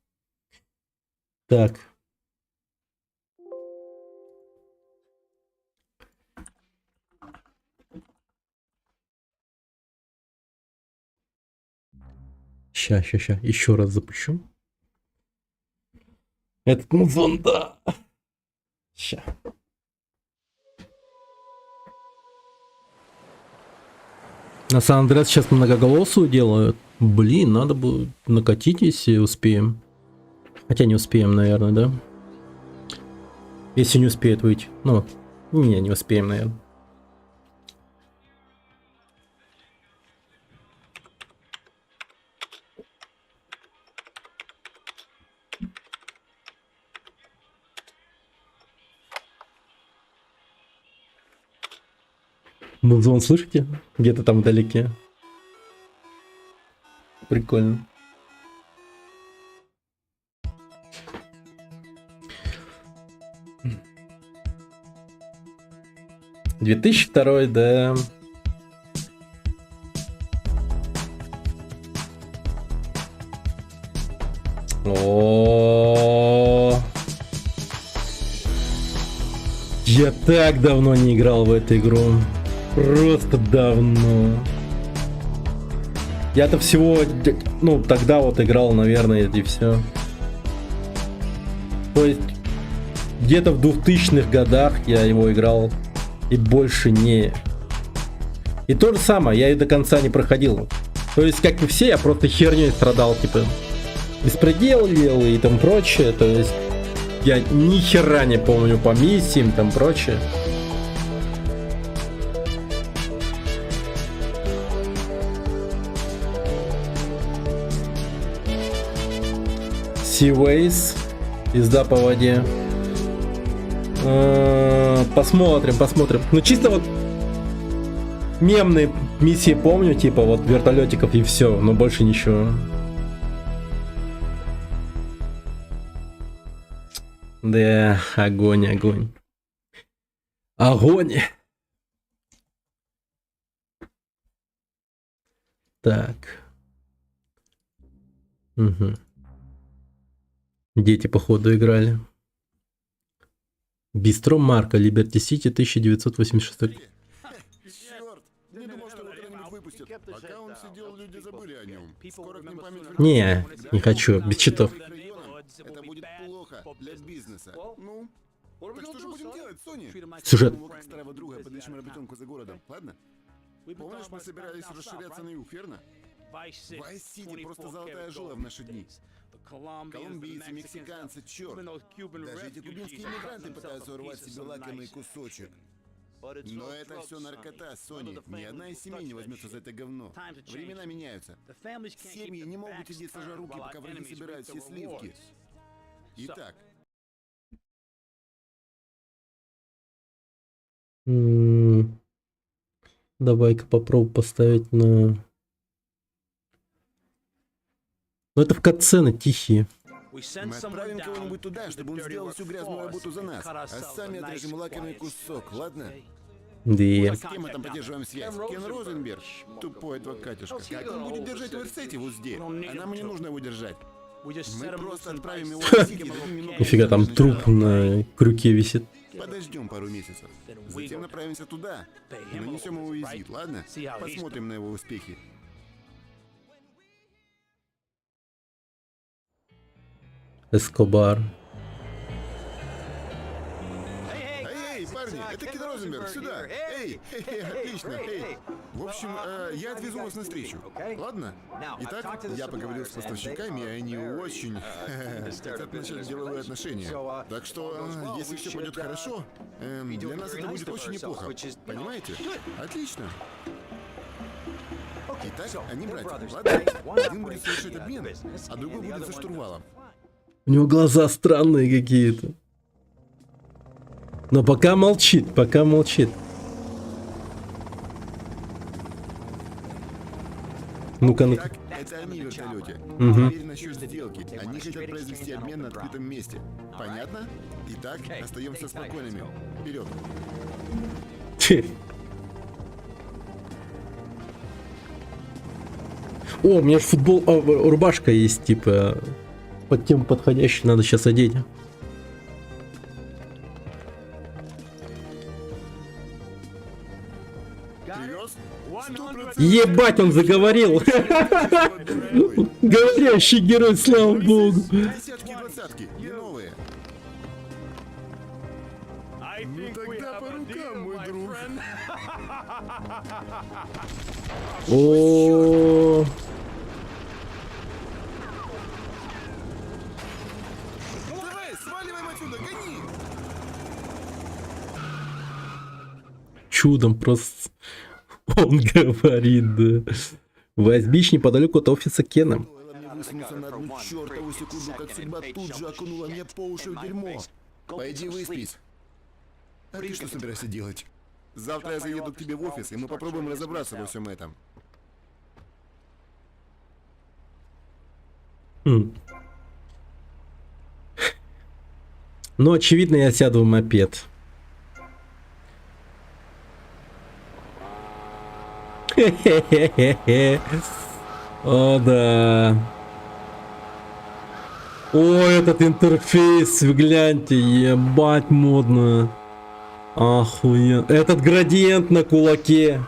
Так. Ща, еще раз запущу. Этот музон, да. Ща. На Сан-Андреас сейчас многоголосую делают. Блин, надо будет накатить, если успеем. Хотя не успеем, наверное, да? Если не успеет выйти. Ну, не успеем, наверное. Музон, слышите? Где-то там вдалеке. Прикольно. — 2002, да. О, я так давно не играл в эту игру. Просто давно. Я-то всего, ну, тогда вот играл, наверное, и все. То есть, где-то в 2000-х годах я его играл, и больше не. И то же самое, я и до конца не проходил. То есть, как и все, я просто херней страдал, типа, беспредел делал и там прочее. То есть, я ни хера не помню по миссиям, там прочее. Seaways. Езда по воде. Посмотрим. Ну чисто вот мемные миссии помню, типа вот вертолетиков и все, но больше ничего. Да, огонь. Так. Угу. Дети, походу, играли. Бистро Марка, Либерти Сити, 1986. Черт! Не думал, что его когда-нибудь выпустят. Пока он сидел, люди забыли о нем. Скоро к ним память вернется. Не хочу, без читов. Это будет плохо для бизнеса. Ну? Так что же будем делать, Сони? Сюжет. Как старого друга подыщем работенку за городом, ладно? Помнишь, мы собирались расширяться на юг, верно? Вайс-Сити просто золотая жила в наши дни. Колумбийцы, мексиканцы, черт. Даже эти кубинские иммигранты пытаются урвать себе лакомый кусочек. Но это все наркота, Сони. Ни одна из семей не возьмется за это говно. Времена меняются. Семьи не могут сидеть сложа руки, пока враги собирают все сливки. Итак, Давай-ка попробую поставить на... Ну это в катсцены тихие. мы отправим кого-нибудь туда, чтобы он сделал всю грязную работу за нас, а сами отрежем лакомый кусок, ладно? Да. С кем мы там поддерживаем связь? Кен Розенберг? Тупой адвокатишка. Как он будет держать Версети в узде? А нам не нужно его держать. Мы просто отправим его в Сити, дадим ему Нифига, там труп на крюке висит. Подождем пару месяцев. Затем направимся туда. Нанесем его визит, ладно? Посмотрим на его успехи. Эскобар. Эй, парни, это Кен Розенберг, сюда! Эй, отлично, эй! В общем, я отвезу вас на встречу, ладно? Итак, я поговорил с поставщиками, и они очень хотят начать деловые отношения. Так что, если все пойдет хорошо, для нас это будет очень неплохо. Понимаете? Отлично. Итак, они братья, ладно? Один будет совершить обмен, а другой будет за штурвалом. У него глаза странные какие-то. Но пока молчит. Ну-ка, ну-ка. Это они в вертолете. Мгм. Теперь насчет сделки. Они хотят произвести обмен на открытом месте. Понятно? Итак, остаемся спокойными. Вперед. О, у меня же рубашка есть, типа, под тему подходящий, надо сейчас одеть. Привез? 100%. Ебать, он заговорил. Говорящий герой, слава богу. Десятки и двадцатки, не новые. Ну тогда по рукам, мой друг. О, Давай, сваливаем отсюда, гони! чудом просто. Он говорит, да. Вайс-Бич неподалеку от офиса Кена. Стоило мне высунуться на одну чертову секунду, как судьба тут же окунула мне по уши в дерьмо. Пойди выспись. А ты что собираешься делать? Завтра я заеду к тебе в офис, и мы попробуем разобраться во всем этом. Ну, очевидно, я сяду в мопед. Хе-хе-хе-хе. О, да. О, этот интерфейс, вы гляньте, ебать модно. Охуенно. Этот градиент на кулаке.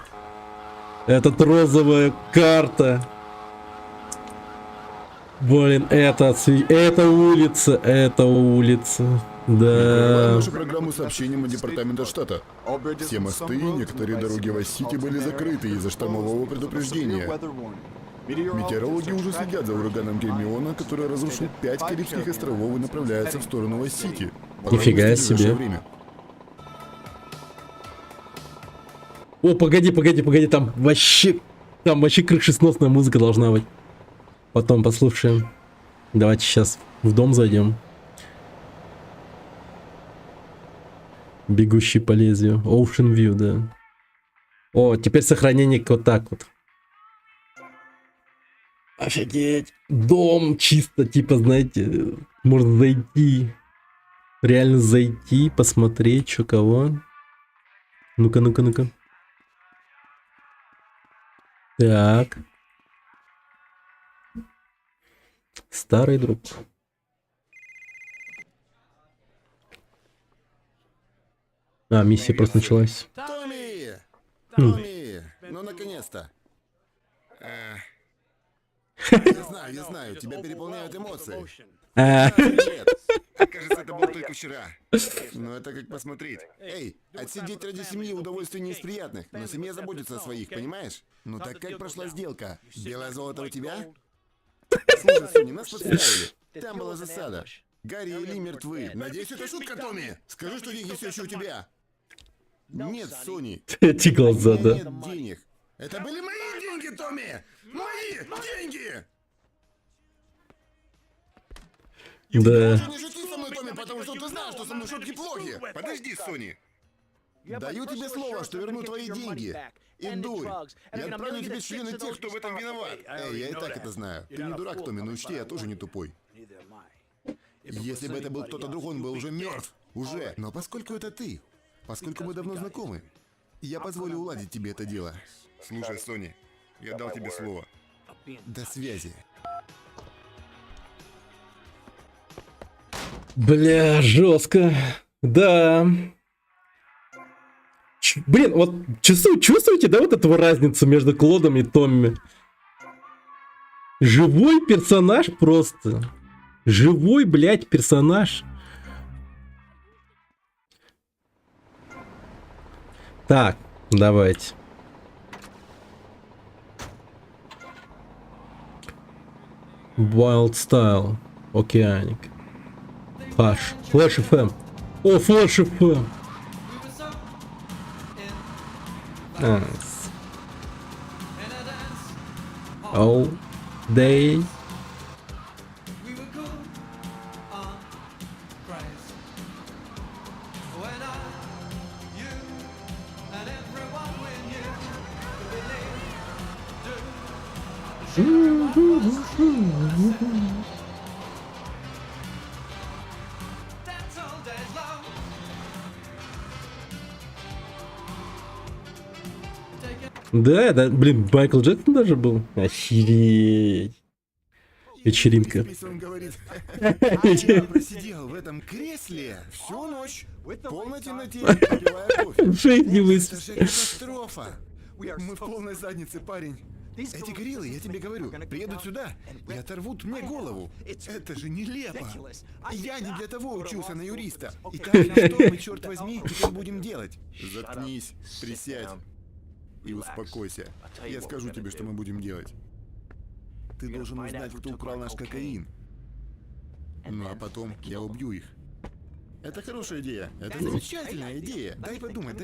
Этот розовая карта. Блин, это улица. Да. Нашу программу сообщением от департамента штата. Все мосты и некоторые дороги в Сити были закрыты из-за штормового предупреждения. Метеорологи уже следят за ураганом Гермиона, который разрушил 5 Карибских островов и направляется в сторону Вайс-Сити. Нифига Подробности в себе. наше время. О, погоди, там вообще крышесносная музыка должна быть. Потом послушаем. Давайте сейчас в дом зайдем. Бегущий по лезвию. Ocean View, да. О, теперь сохранение вот так вот. Офигеть. Дом чисто, типа, знаете, можно зайти. Реально зайти, посмотреть, что кого. Ну-ка, ну-ка, ну-ка. Так. Старый друг. А, миссия просто началась. Томми! Хм. Томми! Ну, наконец-то. Я знаю, тебя переполняют эмоции. А, Нет, кажется, это было только вчера. Но это как посмотреть. Эй, отсидеть ради семьи удовольствие не из приятных, но семья заботится о своих, понимаешь? Ну так как прошла сделка? Белое золото у тебя? Слушай, Сони, нас подставили. Там была засада. Гарри и Ли мертвы. Надеюсь, это шутка, Томми? Скажи, что деньги все еще у тебя. Нет, Сони. эти глаза, У меня да. нет денег. Это были мои деньги, Томми! Мои деньги! Да. Ты не шути со мной, Томми, потому что ты знаешь, что со мной шутки плохи. Подожди, Сони. Даю тебе слово, что верну твои деньги. И дурь. Я отправлю тебе члены тех, кто в этом виноват. Эй, я и так это знаю. Ты не дурак, Томми, но учти, я тоже не тупой. Если бы это был кто-то другой, он был уже мертв. Уже. Но поскольку это ты, поскольку мы давно знакомы, я позволю уладить тебе это дело. Слушай, Сони, я дал тебе слово. До связи. Бля, жестко. Да. Блин, вот чувствуете, да, вот эту разницу между Клодом и Томми? Живой персонаж просто. Живой, блядь, персонаж. Так, давайте. Wild Style. Океаник. Флэш. Флэш FM. О, Флэш FM. All day. Да, да, блин, Майкл Джексон даже был. Охереть. Вечеринка. Он говорит, я просидел в этом кресле всю ночь, в полной темноте, попивая кофе. Жизнь не Это выстрелит. же катастрофа. Мы в полной заднице, парень. Эти гориллы, я тебе говорю, приедут сюда и оторвут мне голову. Это же нелепо. Я не для того учился на юриста. Итак, что мы, черт возьми, теперь будем делать? Заткнись, присядь и успокойся. Я скажу тебе, что мы будем делать. Ты должен узнать, кто украл наш кокаин. Ну а потом я убью их. Это хорошая идея. Это замечательная идея. Дай подумать.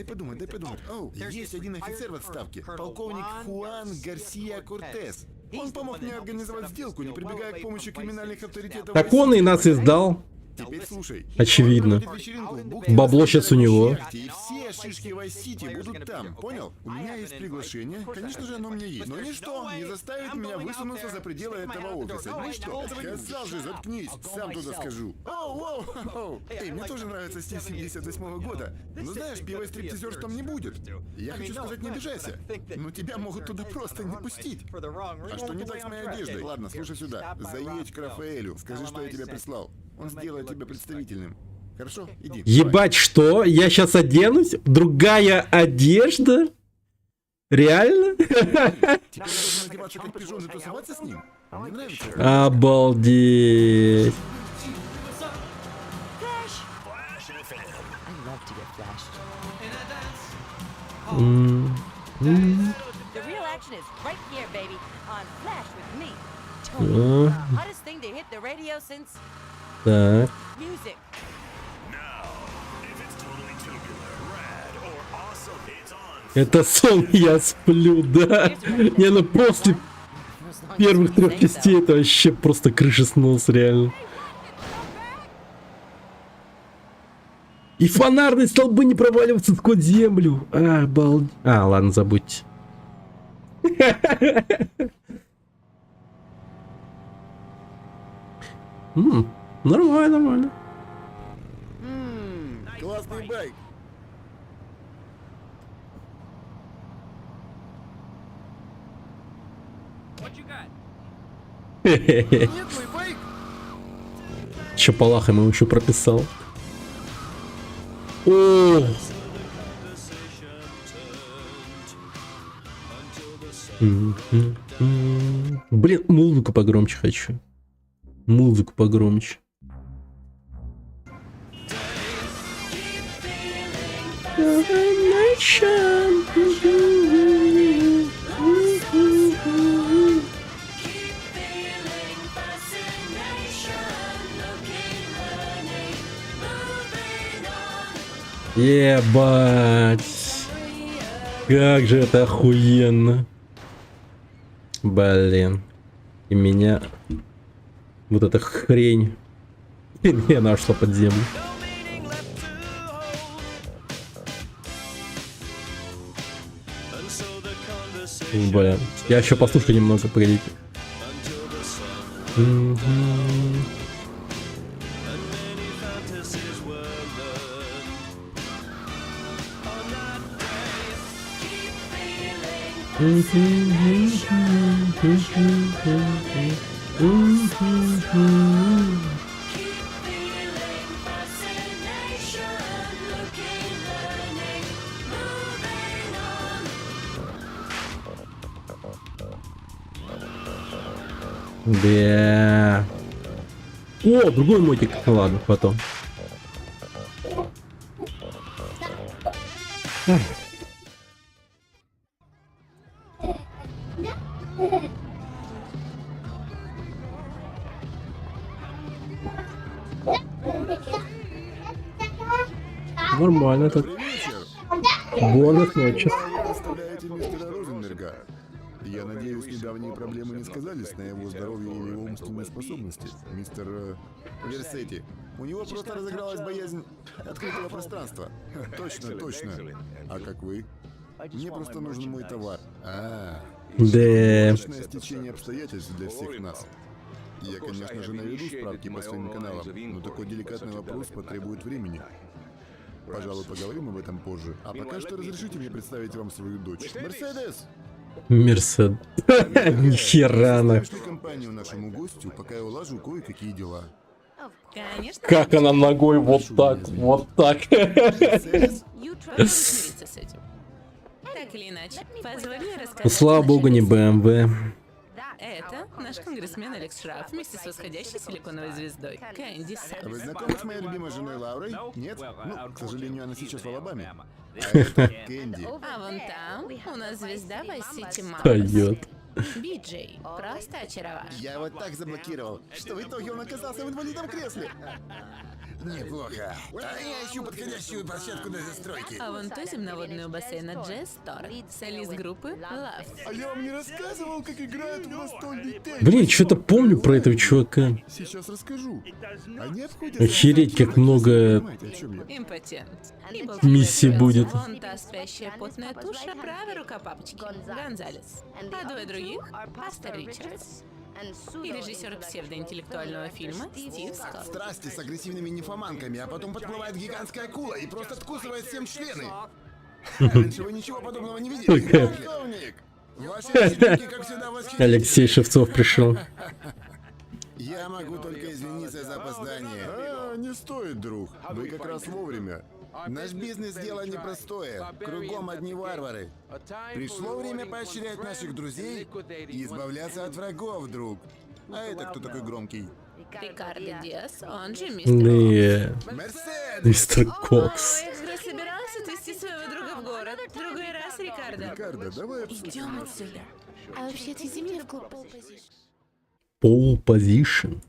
Оу, есть один офицер в отставке. Полковник Хуан Гарсия Кортес. Он помог мне организовать сделку, не прибегая к помощи криминальных авторитетов. Так он и нас издал. Теперь слушай. Очевидно. Бабло сейчас у него. И все шишки Вайс-Сити будут там, понял? У меня есть приглашение, конечно же оно мне есть. Но ничто не заставит меня высунуться за пределы этого офиса. Ничто. Сказал же, заткнись, сам туда скажу. Оу. Эй, мне тоже нравится стиль 78-го года. Но знаешь, пиво и стриптизерш там не будет. Я хочу сказать, не обижайся. Но тебя могут туда просто не пустить. А что не так с моей одеждой? Ладно, слушай сюда. Заедь к Рафаэлю, скажи, что я тебя прислал. Он сделает тебя представительным. Хорошо? Иди. Ебать, что? Я сейчас оденусь? Другая одежда? Реально? Теперь я должен одеваться как пижон и тусоваться с ним? Мне нравится. Обалдеть. I love to get flashed. The real action is right here, baby, on Flash with me. Tony, hottest thing to hit the radio since Так. music. Это сон, я сплю, да. Не, ну после... первых 3 частей это вообще просто крышеснос, реально. И фонарные столбы не проваливаются сквозь землю. А, ладно, забудьте. Нормально, нормально. Классный байк. Нет, мой байк. Чапалаха ему еще прописал. О! Блин, музыку погромче хочу. Музыку погромче. Ебать. Как же это охуенно. Блин. И меня... Вот эта хрень. И меня нашла под землю. Блин. Я еще послушаю немного, погодите. Да. О, другой мотик. Ладно, потом. Нормально так. Бонус ночи. Представляете мистера Розенберга? Я надеюсь, недавние проблемы не сказались на его здоровье или его умственной способности. Мистер Версетти. У него просто разыгралась боязнь открытого пространства. Точно, точно. А как вы? Мне просто нужен мой товар. Да. Точное стечение обстоятельств для всех нас. Я, конечно же, наведу справки по своим каналам, но такой деликатный вопрос потребует времени. Пожалуй, поговорим об этом позже. А пока что разрешите мне представить вам свою дочь. Мерседес! Мерседес. Нихера на. Представь компанию нашему гостю, пока я улажу кое-какие дела. Конечно. Как она ногой вот так, вот так. Мерседес? Смириться с этим. Так или иначе, позволь мне рассказать. Слава богу, не БМВ. Это наш конгрессмен Алекс Шраф вместе с восходящей силиконовой звездой Кэнди А вы Сакс. знакомы с моей любимой женой Лаурой? Нет? Ну, к сожалению, она сейчас в Алабаме. А это Кэнди. А вон там у нас звезда Vice City Mamba. Пойдет. Биджей. Просто очаровашка. Я вот так заблокировал, что в итоге он оказался в инвалидном кресле. Неплохо. А я ищу подходящую площадку для застройки. А вон то земноводный у бассейна Джесс Тор. Солист группы Love. А я вам не рассказывал, как играют в настольный теннис. Блин, что-то помню про этого чувака. Сейчас расскажу. Они обходят... Охереть, как много Понимаете, о чем я? Импотент. миссий будет. Вон та спящая потная туша, правая рука папочки Гонзалес. А двое других — пастор Ричардс. И режиссер псевдоинтеллектуального фильма Стив Скотт. Страсти с агрессивными нимфоманками, а потом подплывает гигантская акула и просто откусывает всем члены. Раньше вы ничего подобного не видели. Полковник! Ваши защитники, как всегда, восхитительны. Алексей Шевцов пришел. Я могу только извиниться за опоздание. А, не стоит, друг. Вы как раз вовремя. Наш бизнес дело непростое. Кругом одни варвары. Пришло время поощрять наших друзей и избавляться от врагов, друг. А это кто такой громкий? Рикардо Диас, он же мистер Кокс. Не, Мерседес! мистер Кокс. Ой, я собирался отвезти своего друга в город. Другой раз, Рикардо. Рикардо, давай Идем отсюда. А вообще, отвези меня в клуб Pole Position. Pole Position.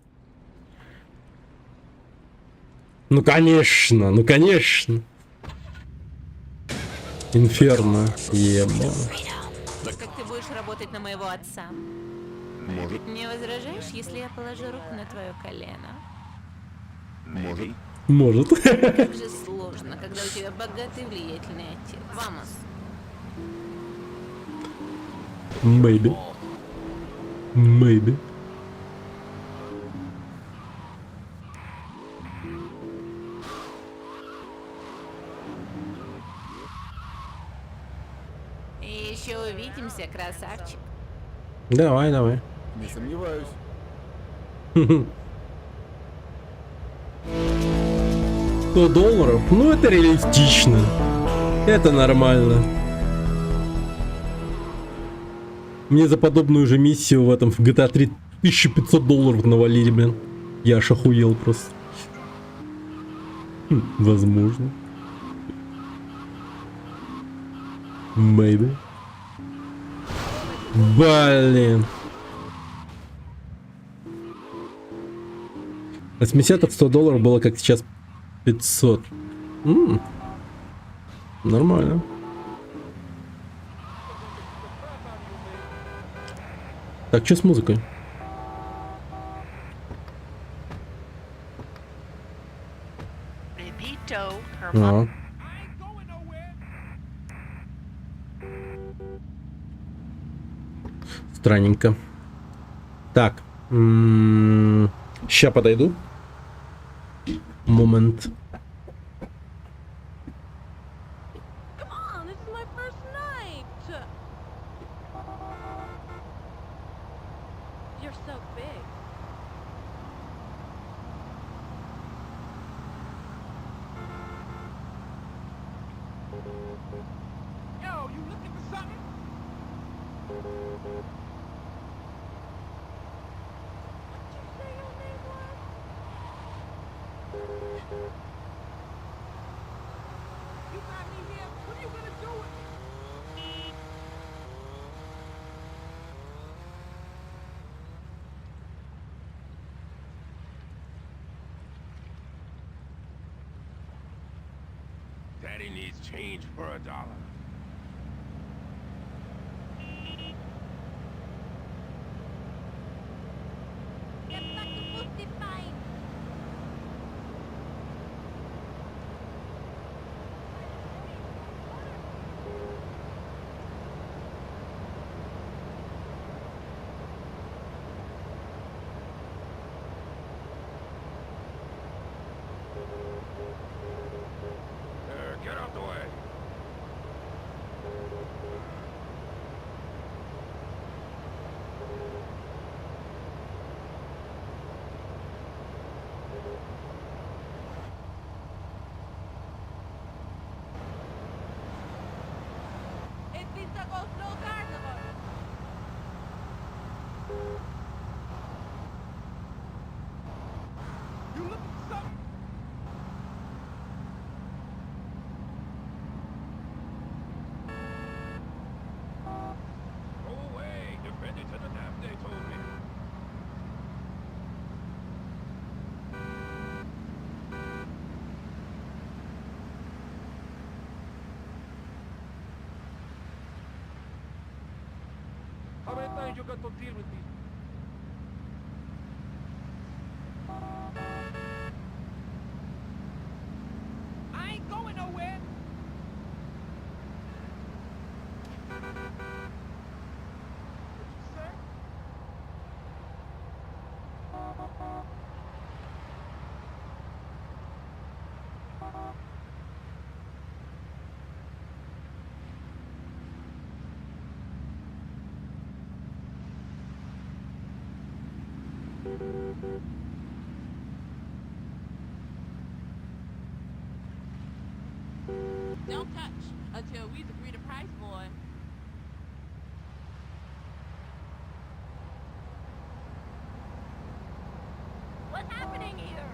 Ну конечно, ну конечно. Инферно. Ема. Как ты будешь работать на моего отца? Может, Не возражаешь, если я положу руку на твое колено? может. Может. Как же сложно, когда у тебя богатый и влиятельный отец. Вамос. Maybe. Maybe. И еще увидимся, красавчик. Давай, давай. Не сомневаюсь. $100? Ну, это реалистично. Это нормально. Мне за подобную же миссию в этом в GTA 3 $1500 навалили, блин. Я аж охуел просто. Возможно. Maybe. Блин. 80 $100 было как сейчас 500. Нормально. Так, что с музыкой? А. Странненько. Так. Ща подойду. Момент. Come on, this is my first night. You're so big. Yo, you looking for something? What did you say your name was? You got me here. What are you gonna do with me? Daddy needs change for $1. Get back to 55. Get out the way. It needs to go slow carnival. You looking for something? Go away. Defend it to the death, they told me. How many times you got to deal with these? I ain't going nowhere. Sir? Don't touch until we agree the price, boy. What's happening here?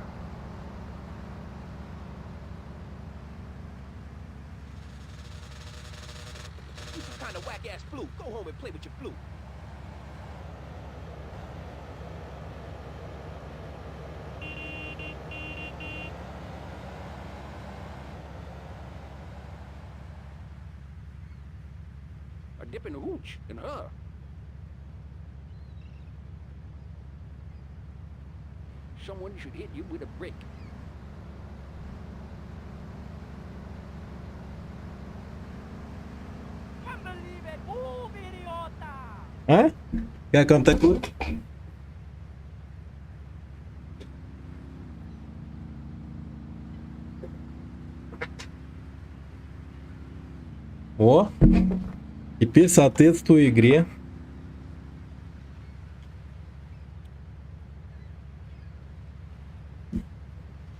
You some kind of whack-ass flute. Go home and play with your flute. A dip in the hooch and her. someone should hit you with a brick. Unbelievable! Idiota! А? Как вам такое? О! Теперь соответствую игре.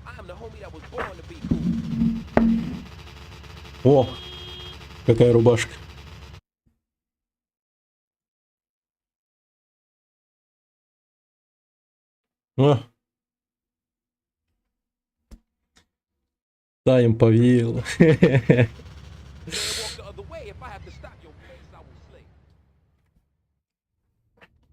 I'm the homie that was born to be cool. О! Какая рубашка. О! Да, им повеяло. Walk the other way. If I have to stop your face, I will slay.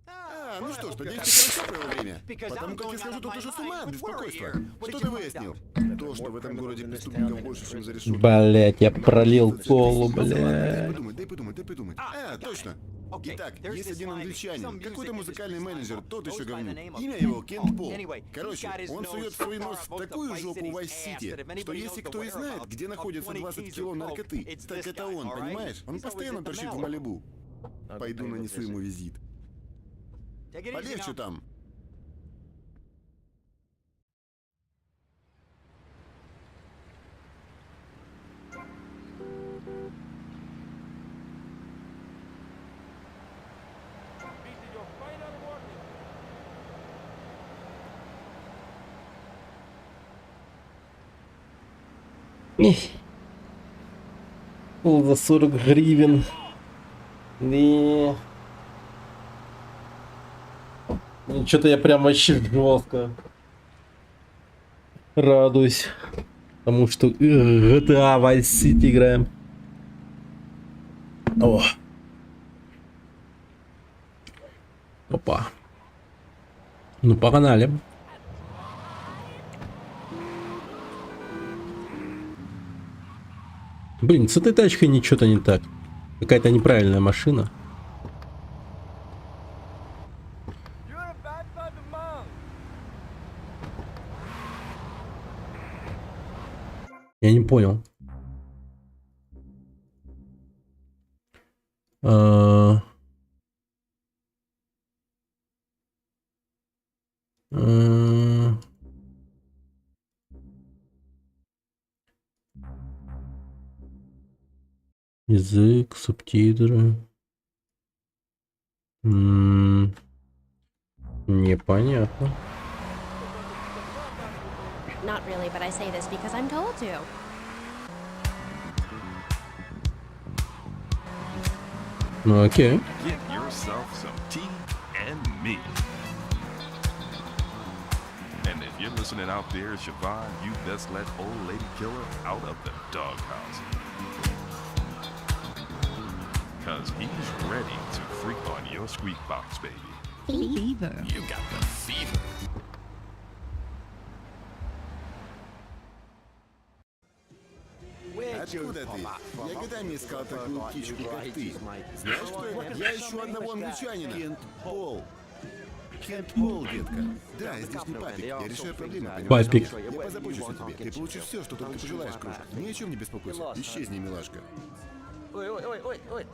А, ну что ж, надеюсь, ты хорошо провел время. Потому как я скажу, тут уже с ума от беспокойства. Что ты выяснил? То, что в этом городе преступников больше, чем за решеткой. Блять, я пролил колу, блять. Дай подумать. А, точно. Итак, есть один англичанин, какой-то музыкальный менеджер, тот еще говнюк. Имя его Кент Пол. Короче, он сует свой нос в такую жопу в Вайс-Сити, что если кто и знает, где находится 20 кило наркоты, так это он, понимаешь? Он постоянно торчит в Малибу. Пойду нанесу ему визит. Полегче там. Пол за 40 гривен. Не. Что-то я прям вообще жестко радуюсь. Потому что GTA Vice City играем. О. Опа. Ну погнали. Блин, с этой тачкой ничего-то не так. Какая-то неправильная машина. Я не понял. Язык, субтитры. Непонятно. Not really, but I say this because I'm told to. Ну окей. Get yourself some tea and me. And if you're listening out there, Siobhan, you best let old lady killer out of the doghouse. Cause he's ready to freak on your squeak box, baby. Fever. You got the fever. Откуда ты? Я годами искал такую птичку, как ты. Знаешь, кто это? Я ищу одного англичанина. Кент Пол. Кент Пол, детка. Да, я здесь не папик. Я решаю проблемы, понимаешь? Папик. Я позабочусь о тебе. Ты получишь все, что только пожелаешь, кружка. Ни о чем не беспокойся. Исчезни, милашка. Ой.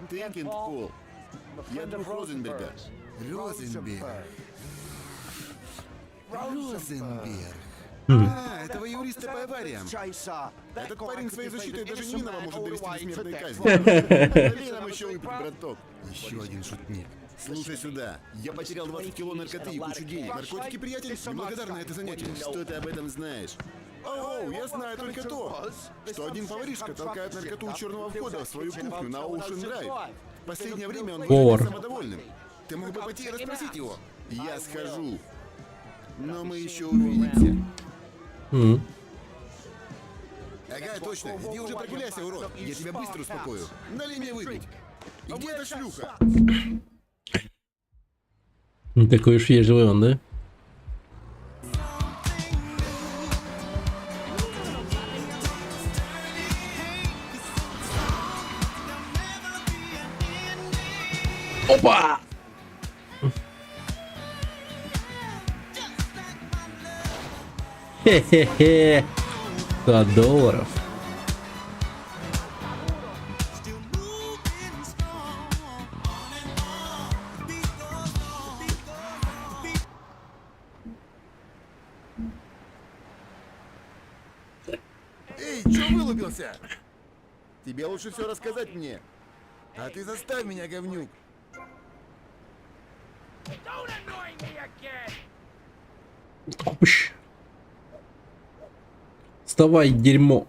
Ты Кент Пол. Я друг Розенберга. Розенберг. А, этого юриста по авариям. Этот парень своей защитой даже Минова может довести до смертной казни. Налей нам еще выпить, браток. Еще один шутник. Слушай сюда, я потерял 20 кило наркоты и кучу денег. Наркотики, приятель, неблагодарное это занятие. Что ты об этом знаешь? Оу, я знаю только то, что один поваришка толкает наркоту у черного входа в свою кухню на Ocean Drive. В последнее время он выглядит самодовольным. Ты мог бы пойти и расспросить его? Я схожу. Но мы еще увидимся. Ага, точно. Иди уже прогуляйся, урод. Я тебя быстро успокою. Налей мне выпить. И где эта шлюха? Не такой уж вежливый он, да? Опа! Хе-хе-хе. $100. Эй, чё вылупился? Тебе лучше все рассказать мне. А ты заставь меня, говнюк. Don't annoy me again! Пш. Вставай, дерьмо.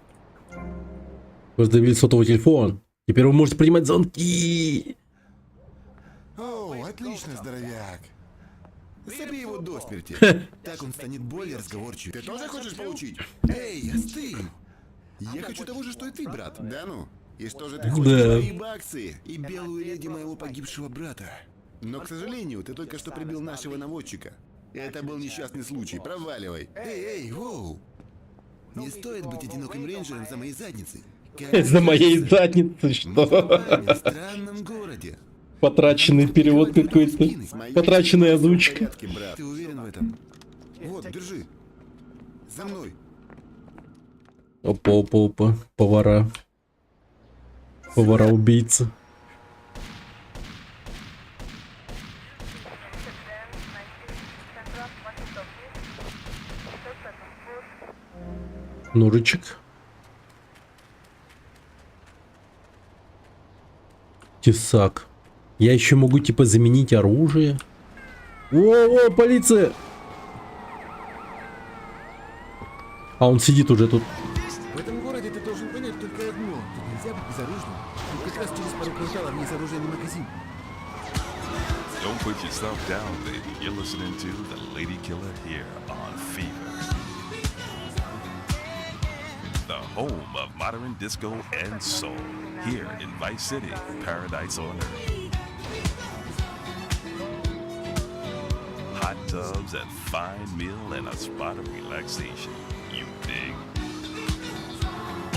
Раздавили сотовый телефон. Теперь вы можете принимать звонки. О, отлично, здоровяк. Забей его до смерти. Так он станет более разговорчивым. Ты тоже хочешь получить? Эй, остынь. Я хочу того же, что и ты, брат. Да ну? И что же ты хочешь? Да. Мои баксы и белую леди моего погибшего брата. Но, к сожалению, ты только что прибил нашего наводчика. Это был несчастный случай. Проваливай. Эй, воу. Не стоит быть одиноким рейнджером за моей задницей. За моей задницей, что? В странном городе. Потраченный перевод какой-то. Потраченная озвучка. Порядке, брат. Ты уверен в этом? Вот, держи. За мной. Опа. Повара. Повара-убийца. Ножичек. Тесак. Я еще могу типа заменить оружие. О, полиция! А он сидит уже тут. В этом городе ты должен понять только одно. Тут нельзя быть безоружным. Тут как раз через пару кварталов есть оружейный магазин. Don't put yourself down, baby. You're listening to The Lady Killer here on Fever. The home of modern disco and soul. Here in Vice City, paradise on earth. Hot tubs and fine meal and a spot of relaxation. You dig?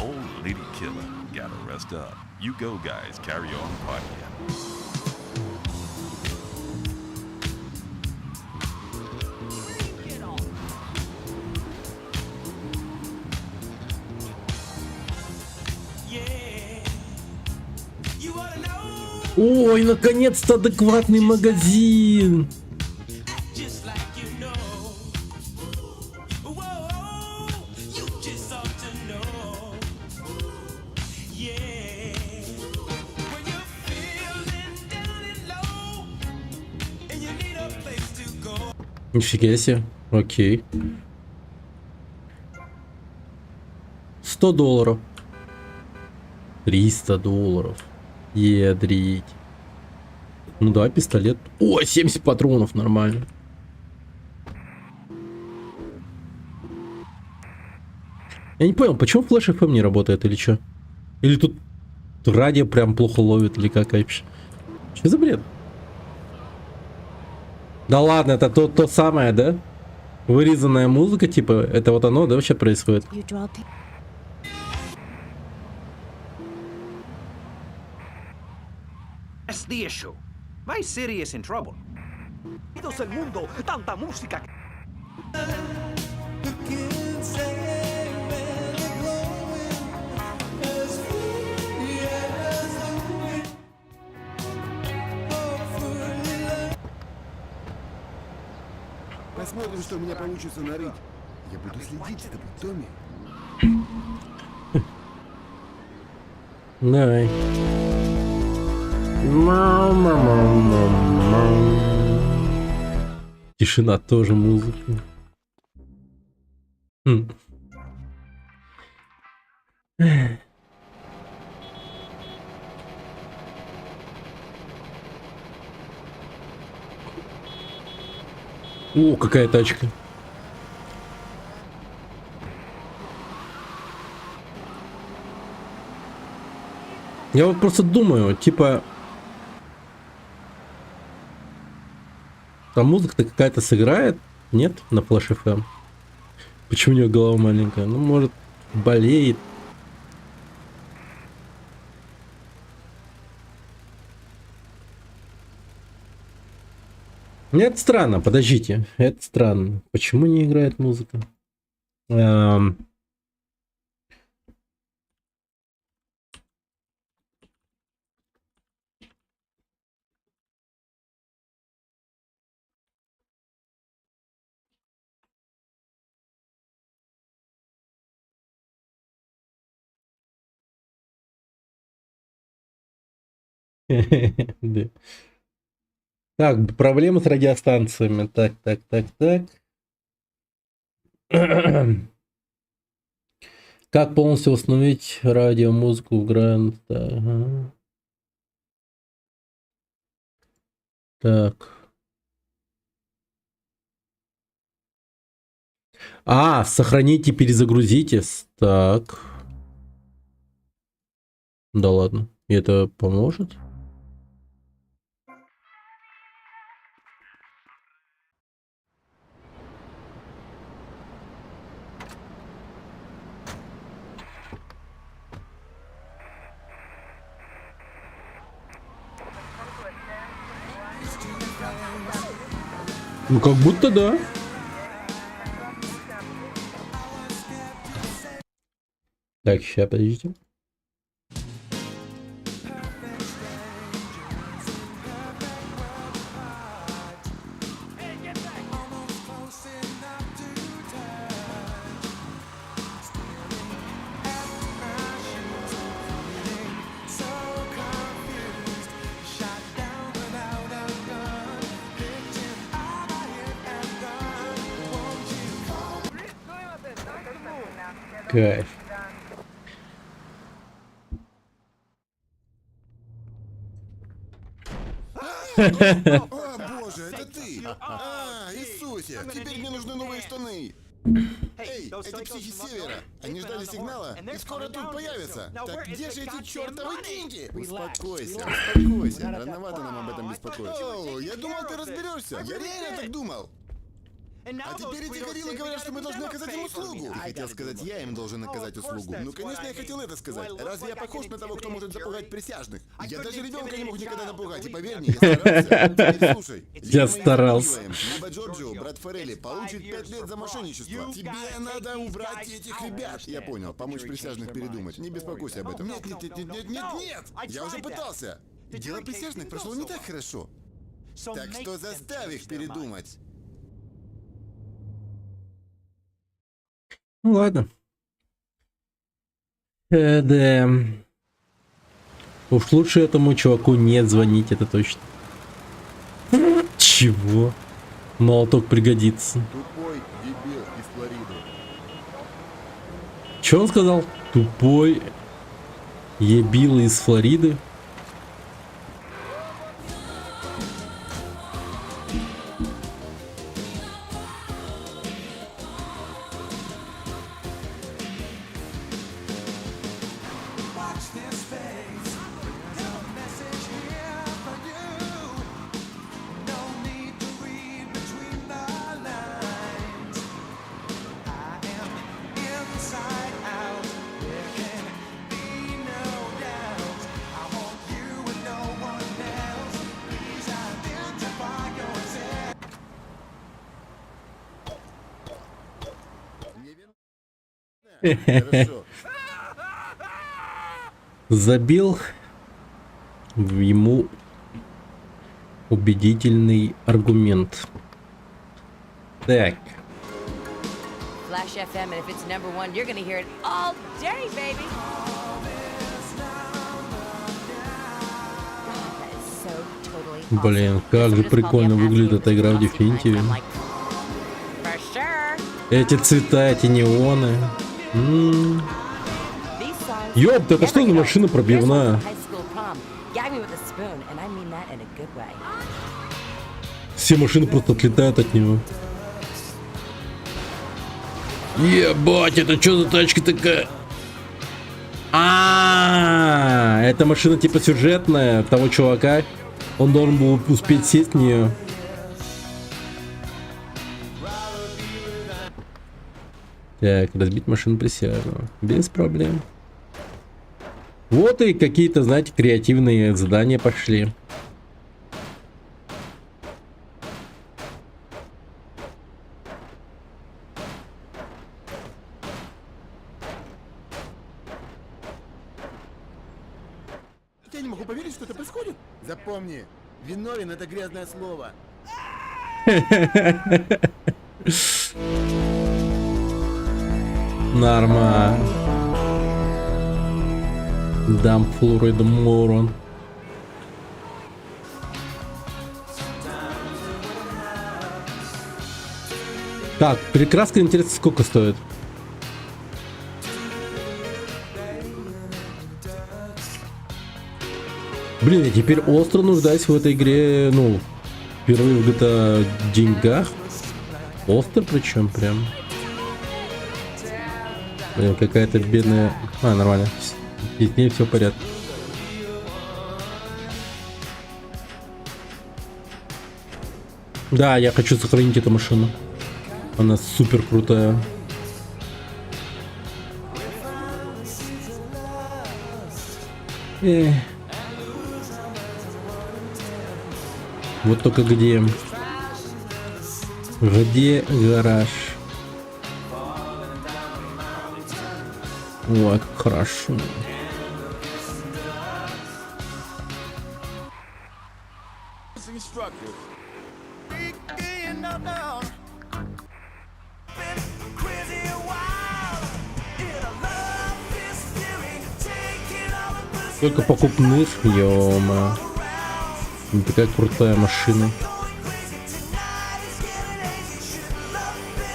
Old Lady Killer, gotta rest up. You go, guys, carry on partying. Ой, наконец-то адекватный магазин. Нифига себе. Окей. $100. $300. Ядрить. Ну да, пистолет. О, 70 патронов, нормально. Я не понял, почему Flash FM не работает или что? Или тут радио прям плохо ловит, или как вообще? Что за бред? Да ладно, это то самое, да? Вырезанная музыка, типа, это вот оно, да, вообще происходит? That's the issue. Vice City is in trouble. El mundo, tanta música. Посмотрим, что у меня получится нарыть. Я буду следить за тобой, Томми. Давай. Тишина тоже музыка. О, какая тачка. Я вот просто думаю, типа... Там музыка-то какая-то сыграет? Нет? На Flash FM. Почему у него голова маленькая? Ну, может, болеет. Нет, странно, подождите. Это странно. Почему не играет музыка? Эм, да. Так, проблемы с радиостанциями. Так. Как полностью установить радиомузыку в Grand? Ага. Так. Сохраните, перезагрузите. Так. Да ладно. И это поможет? Ну, как будто да. Так, сейчас, подождите. Кайф. О, боже, это ты! Иисусе, теперь мне нужны новые штаны! Эй, эти психи с севера! Они ждали сигнала и скоро тут появятся! Так где же эти чертовы деньги? Успокойся, рановато нам об этом беспокоиться. О, я думал, ты разберешься! Я реально так думал! А теперь эти гориллы говорят, что мы должны оказать им услугу. Ты хотел сказать, я им должен оказать услугу. Ну, конечно, я хотел это сказать. Разве я похож на того, кто может запугать присяжных? Я даже ребенка не мог никогда напугать. И поверь мне, я старался. Теперь слушай. Я старался. Либо Джорджио, брат Форелли, получит 5 лет за мошенничество. Тебе надо убрать этих ребят. Я понял, помочь присяжных передумать. Не беспокойся об этом. Нет! Я уже пытался. Дело присяжных прошло не так хорошо. Так что заставь их передумать. Ну ладно. Да. Уж лучше этому чуваку не звонить, это точно. Чего? Молоток пригодится. Тупой дебил из Флориды. Че он сказал? Тупой ебил из Флориды. Хорошо. Забил ему убедительный аргумент. Так. Flash FM, and if it's number one, you're gonna hear it all day, baby. That is so totally awesome. Блин, как же прикольно выглядит эта игра в Definitive. For sure. Эти цвета, эти неоны. Ёпта, это что за машина пробивная? Все машины просто отлетают от него. Ебать, это что за тачка такая? Это машина типа сюжетная того чувака. Он должен был успеть сесть в нее. Так, разбить машину присяжного. Без проблем. Вот и какие-то, знаете, креативные задания пошли. Я не могу поверить, что это происходит. Запомни, виновен — это грязное слово. Нормально. Дам Флорид Морон. Так, перекраска, интересно, сколько стоит? Блин, я теперь остро нуждаюсь в этой игре, ну, впервые в GTA деньгах. Остро причем прям. Блин, какая-то бедная... А, нормально. С ней все в порядке. Да, я хочу сохранить эту машину. Она супер крутая. Вот только где? Где гараж? Ой, как хорошо. Только покупных, ё-моё. Такая крутая машина.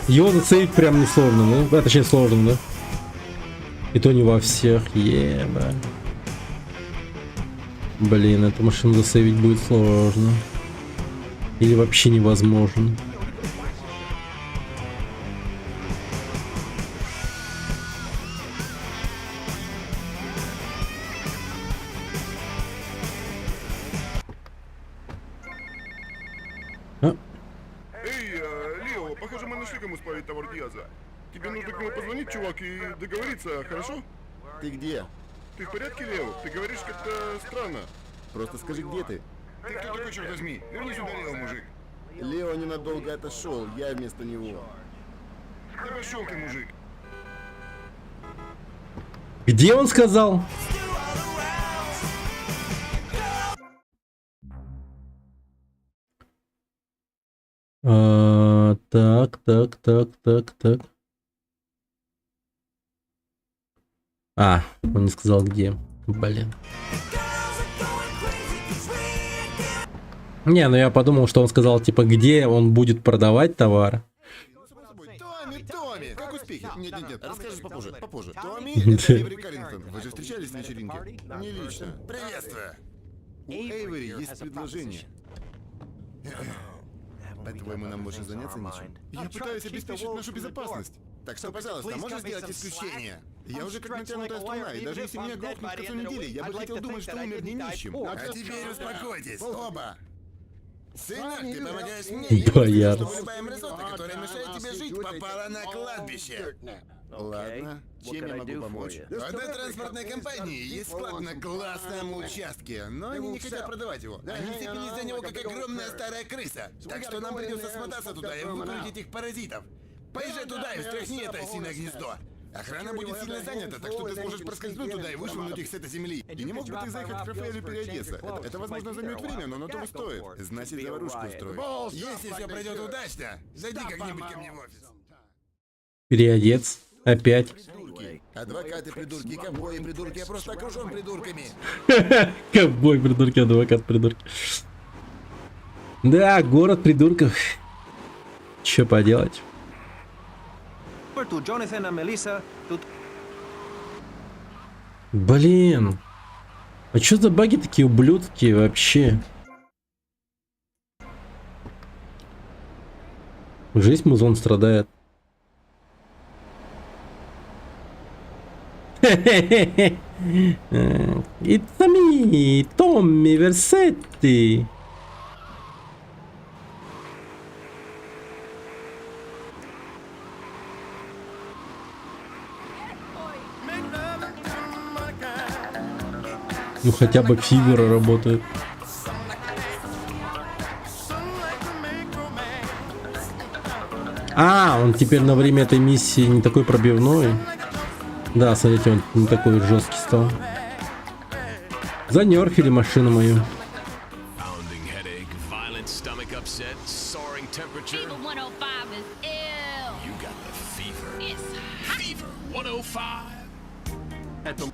Его зацепить прям не сложно, да? Точнее сложно, да? И то не во всех. Еба. Блин, эту машину засейвить будет сложно. Или вообще невозможно. Лео, похоже, мы нашли, кому спалить товар Диаза. Тебе нужно к нему позвонить, чувак, и договориться, хорошо? Ты где? Ты в порядке, Лео? Ты говоришь как-то странно. Просто скажи, где ты? Ты кто такой, черт возьми? Верни сюда, Лео, мужик. Лео ненадолго отошел, я вместо него. Да пошел ты, мужик. Где он сказал? Так. А, он не сказал где. Блин. Не, ну я подумал, что он сказал, типа, где он будет продавать товар. Томми, как успехи? Нет, расскажешь попозже. Томми, это Эйвери Каррингтон. Вы же встречались на вечеринке? Не лично. Приветствую. У Эйвери есть предложение. По-твоему, нам больше заняться нечем? Я пытаюсь обеспечить нашу безопасность. Так что, пожалуйста, можешь сделать исключение? Я уже как натянутая струна, и даже если меня грохнут к концу недели, я бы хотел думать, что умер не нищим. А теперь успокойтесь, оба. Сынок, ты помогаешь мне, и Бояр. чтобы любая мерзота, которая мешает тебе жить, попала на кладбище. Ладно, чем я могу помочь? В одной транспортной компании есть склад на классном участке, но они не хотят продавать его. Они цепились за него, как огромная старая крыса. Так что нам придется смотаться туда и выкрутить этих паразитов. Поезжай туда и встряхни это осиное гнездо. Охрана будет сильно занята, так что ты сможешь проскользнуть туда и вышвырнуть их с этой земли. И не мог бы ты заехать в кафе или переодеться? Это возможно, займет время, но на того стоит. Значит, заварушку устроить. Если все пройдет удачно, зайди как-нибудь ко мне в офис. Переодец. Опять. Адвокаты придурки, ковбои придурки, я просто окружен придурками. Ковбой придурки, адвокат придурки. Да, город придурков. Че поделать? Блин. А что за баги такие ублюдки вообще? Жизнь музон страдает. It's me, Tommy Versetti. Ну хотя бы фигура работает. А, он теперь на время этой миссии не такой пробивной. Да, смотрите, он не такой жесткий стал. Занерфили машину мою. Pounding headache, violent stomach upset, soaring temperature. Fever 105 is ill. You got the fever. It's Fever 105. At the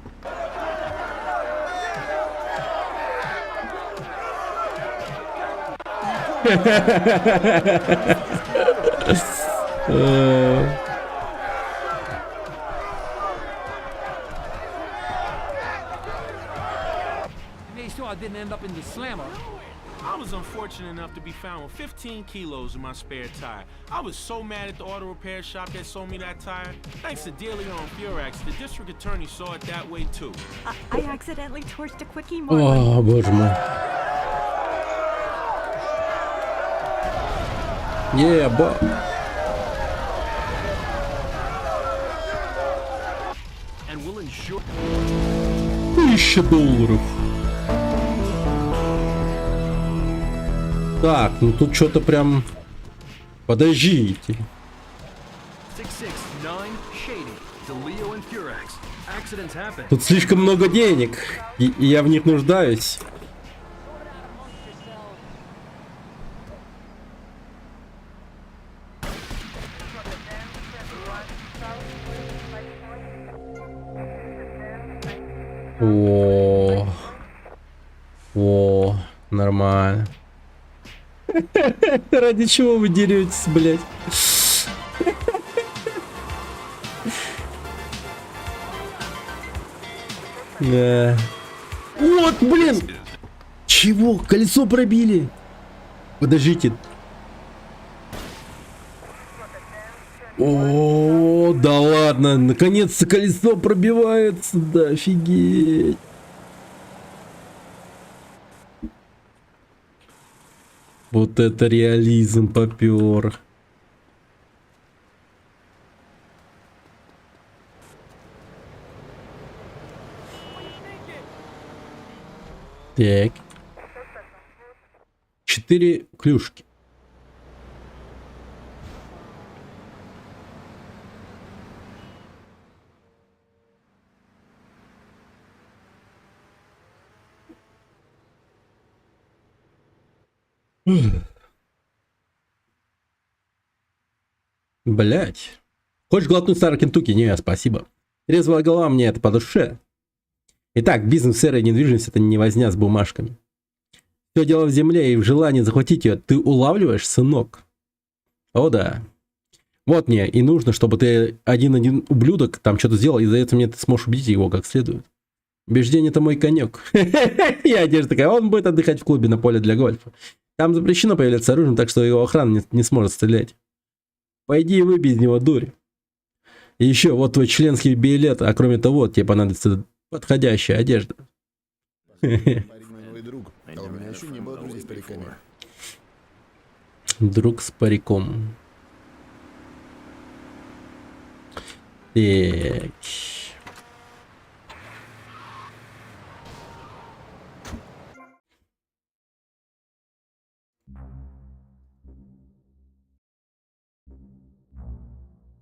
Made sure I didn't end up in the slammer. I was unfortunate enough to be found with 15 kilos in my spare tire. I was so mad at the auto repair shop that sold me that tire. Thanks to Dealio and Furax, the district attorney saw it that way too. I accidentally torched a quickie О, боже мой. Еба. and will ensure. $1000. Так, ну тут что-то прям... Подождите. 669 Shady. Dealio and Furax. Accidents happen. Тут слишком много денег, и я в них нуждаюсь. О, нормально. Ради чего вы деретесь, блядь? Да. Вот, блин! Чего? Колесо пробили? Подождите. О, да ладно, наконец-то колесо пробивается, да, офигеть. Вот это реализм попер. Так. 4 клюшки. Блять. Хочешь глотнуть старый Кентукки? Не, спасибо. Трезвая голова, мне это по душе. Итак, бизнес в серой недвижимости — это не возня с бумажками. Все дело в земле и в желании захватить ее. Ты улавливаешь, сынок? О да. Вот мне и нужно, чтобы ты один ублюдок там что-то сделал, и за это мне ты сможешь убедить его как следует. Убеждение — это мой конек. И одежда такая, он будет отдыхать в клубе на поле для гольфа. Там запрещено появляться оружием, так что его охрана не сможет стрелять. Пойди и выбей из него дурь. И еще, вот твой членский билет, а кроме того, тебе понадобится подходящая одежда. Парень мой новый друг, а у меня еще не было друзей с париками. Друг с париком. Так.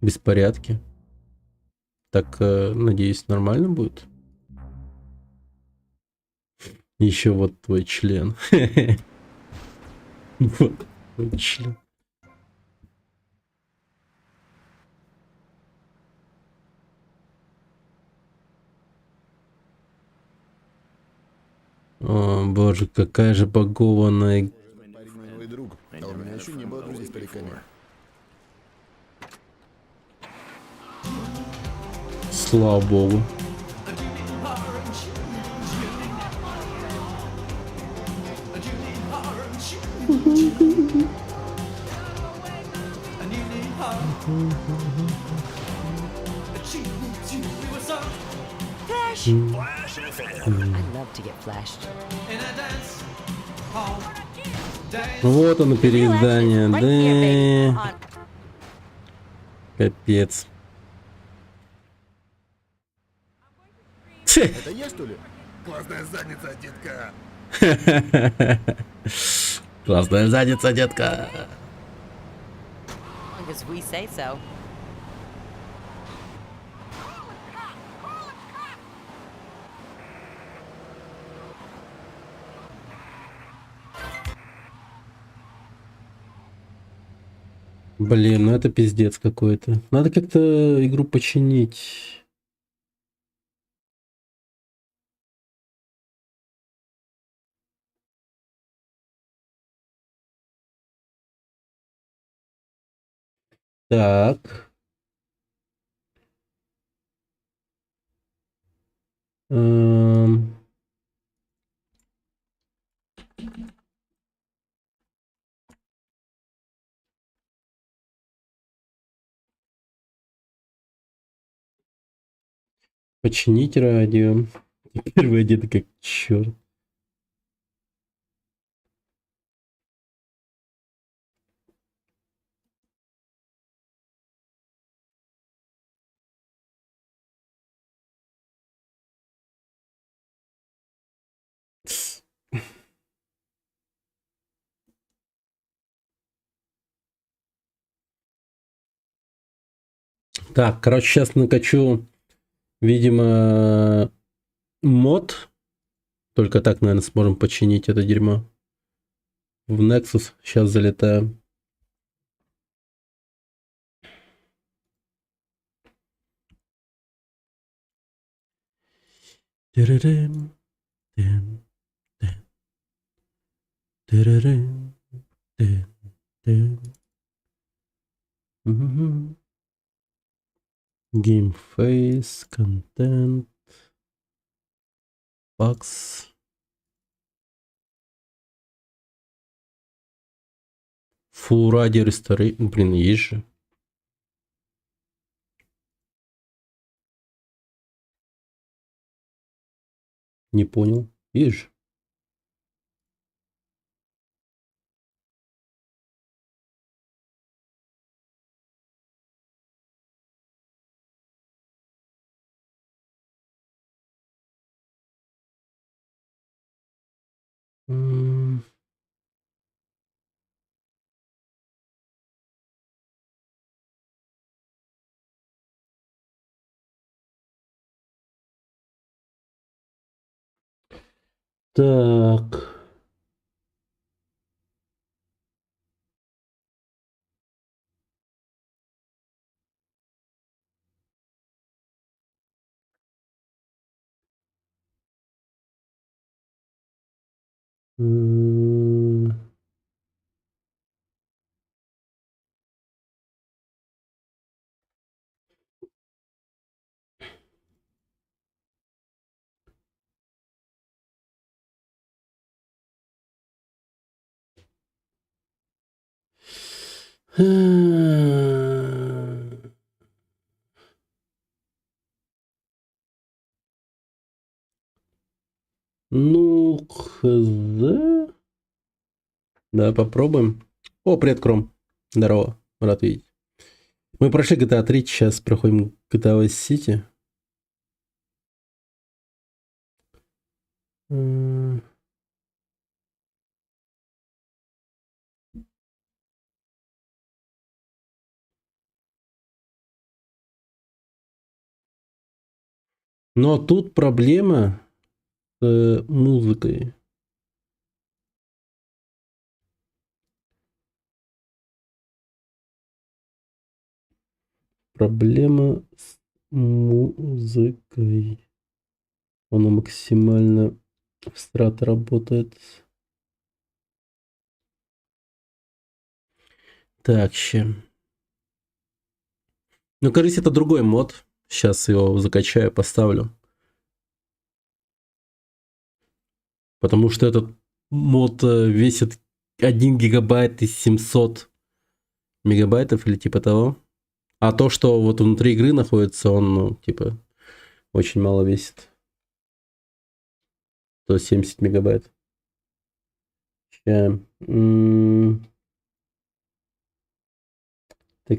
Беспорядки. Так, надеюсь, нормально будет. Еще вот твой член. Вот твой член. О, боже, какая же багованная. Парень мой новый друг, а у меня еще не было друзей с париками. Слава богу. I'd love to get flashed. Вот оно переиздание, да. Капец. Это я, что ли? Классная задница, детка. Классная задница, детка. Because we say so. Блин, ну это пиздец какой-то. Надо как-то игру починить. Так. Эм. Починить радио. Теперь вы одеты как черт. Так, короче, сейчас накачу, видимо, мод. Только так, наверное, сможем починить это дерьмо. В Nexus сейчас залетаю. Тиририм, тим, тим. Тиририм, тим, тим. Мгм. Game face, контент, пакс. Full Radio Restoration. Блин, есть же. Не понял. Есть же. М. Так. М. Ну, хз. Да, попробуем. О, привет, Кром. Здорово, рад видеть. Мы прошли GTA 3, сейчас проходим GTA Vice City. М. Но тут проблема с музыкой. Проблема с музыкой. Она максимально в страт работает. Так, ща. Ну, кажется, это другой мод. Сейчас его закачаю, поставлю. Потому что этот мод весит 1 гигабайт из 700 мегабайтов или типа того. А то, что вот внутри игры находится, он, ну, типа, очень мало весит. 170 мегабайт. Ща. Так.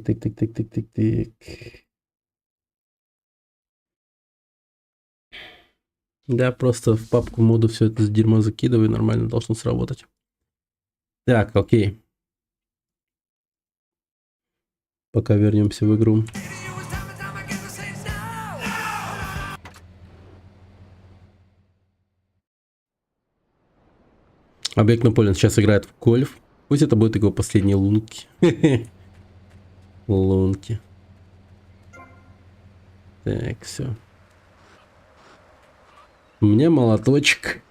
Да, просто в папку моду все это дерьмо закидываю, нормально должно сработать. Так, окей. Пока вернемся в игру. Объект Наполеон сейчас играет в гольф. Пусть это будет его последние лунки. Лунки. Так, все. У меня молоточек.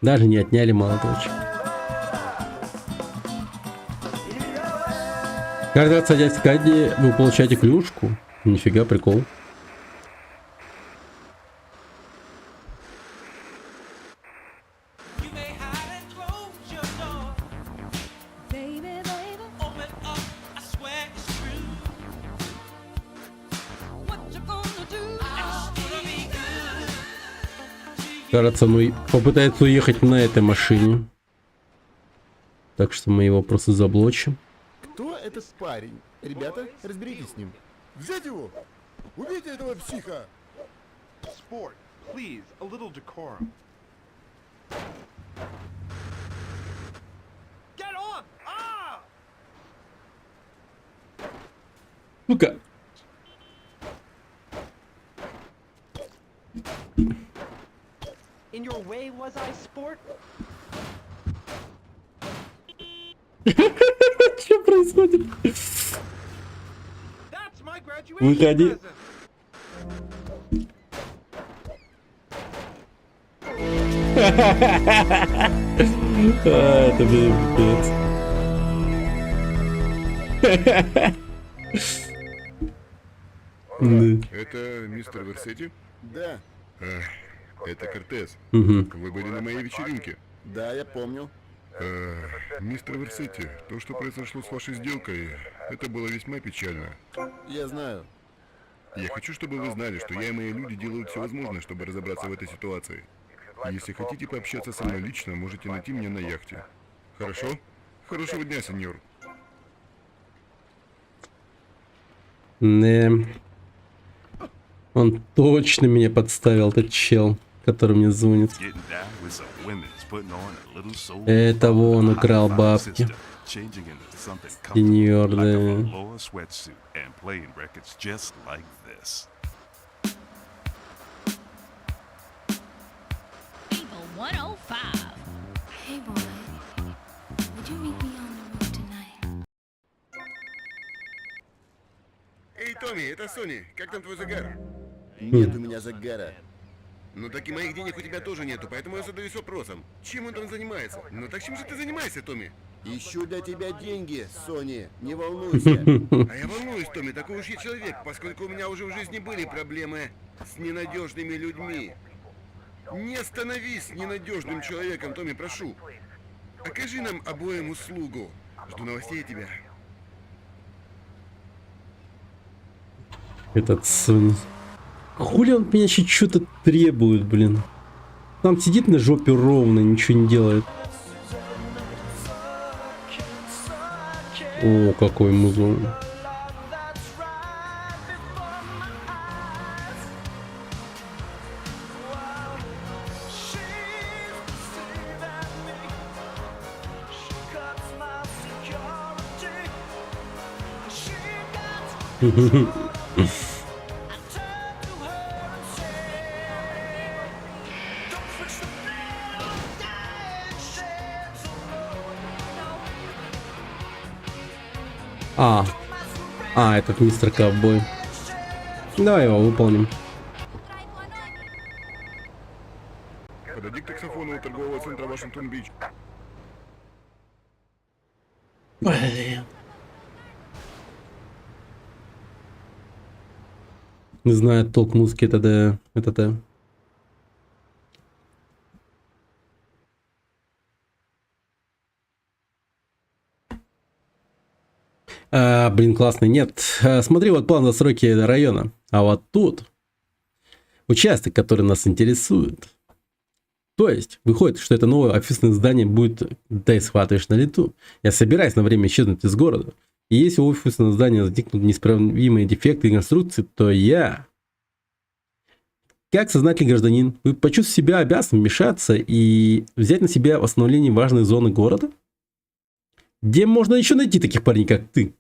Даже не отняли молоточек. Каждый раз садясь в кадди, вы получаете клюшку. Нифига, прикол. Кажется, он попытается уехать на этой машине. Так что мы его просто заблочим. Кто этот парень? Ребята, разберитесь с ним. Взять его! Убейте этого психа! Sport, please, a little decorum. Get on! Ah! Ну-ка. In your way was I, sport? Что происходит? That's my graduation Выходи. present. Это пипец. Это мистер Версетти? Да. Это Кортес. Угу. Вы были на моей вечеринке? Да, я помню. Мистер Версетти, то, что произошло с вашей сделкой, это было весьма печально. Я знаю. Я хочу, чтобы вы знали, что я и мои люди делают все возможное, чтобы разобраться в этой ситуации. Если хотите пообщаться со мной лично, можете найти меня на яхте. Хорошо? Хорошего дня, сеньор. Не. Он точно меня подставил, этот чел, который мне звонит. Это он украл бабки. Сеньор, да. Able 105. Hey boy, would you meet me on the roof tonight? Эй, Томми, это Сони. Как там твой загар? Нет у меня загара. Ну так и моих денег у тебя тоже нету, поэтому я задаюсь вопросом. Чем он там занимается? Ну так чем же ты занимаешься, Томми? Ищу для тебя деньги, Сони. Не волнуйся. А я волнуюсь, Томми, такой уж я человек, поскольку у меня уже в жизни были проблемы с ненадежными людьми. Не становись ненадежным человеком, Томми, прошу. Окажи нам обоим услугу. Жду новостей от тебя. Этот сын. Хули он меня еще что-то требует, блин. Там сидит на жопе ровно, ничего не делает. О, какой музон. Этот мистер Ковбой. Давай его выполним. Подойди к таксофону у торгового центра Вашингтон-Бич. Блин. Не знаю, толк музыки это да. Это да. Блин, классный. Нет. Смотри, вот план застройки района. А вот тут участок, который нас интересует. То есть, выходит, что это новое офисное здание будет, да и схватываешь на лету. Я собираюсь на время исчезнуть из города. И если у офисного здания возникнут неисправимые дефекты и конструкции, то я, как сознательный гражданин, почувствую себя обязанным вмешаться и взять на себя восстановление важной зоны города. Где можно еще найти таких парней, как ты?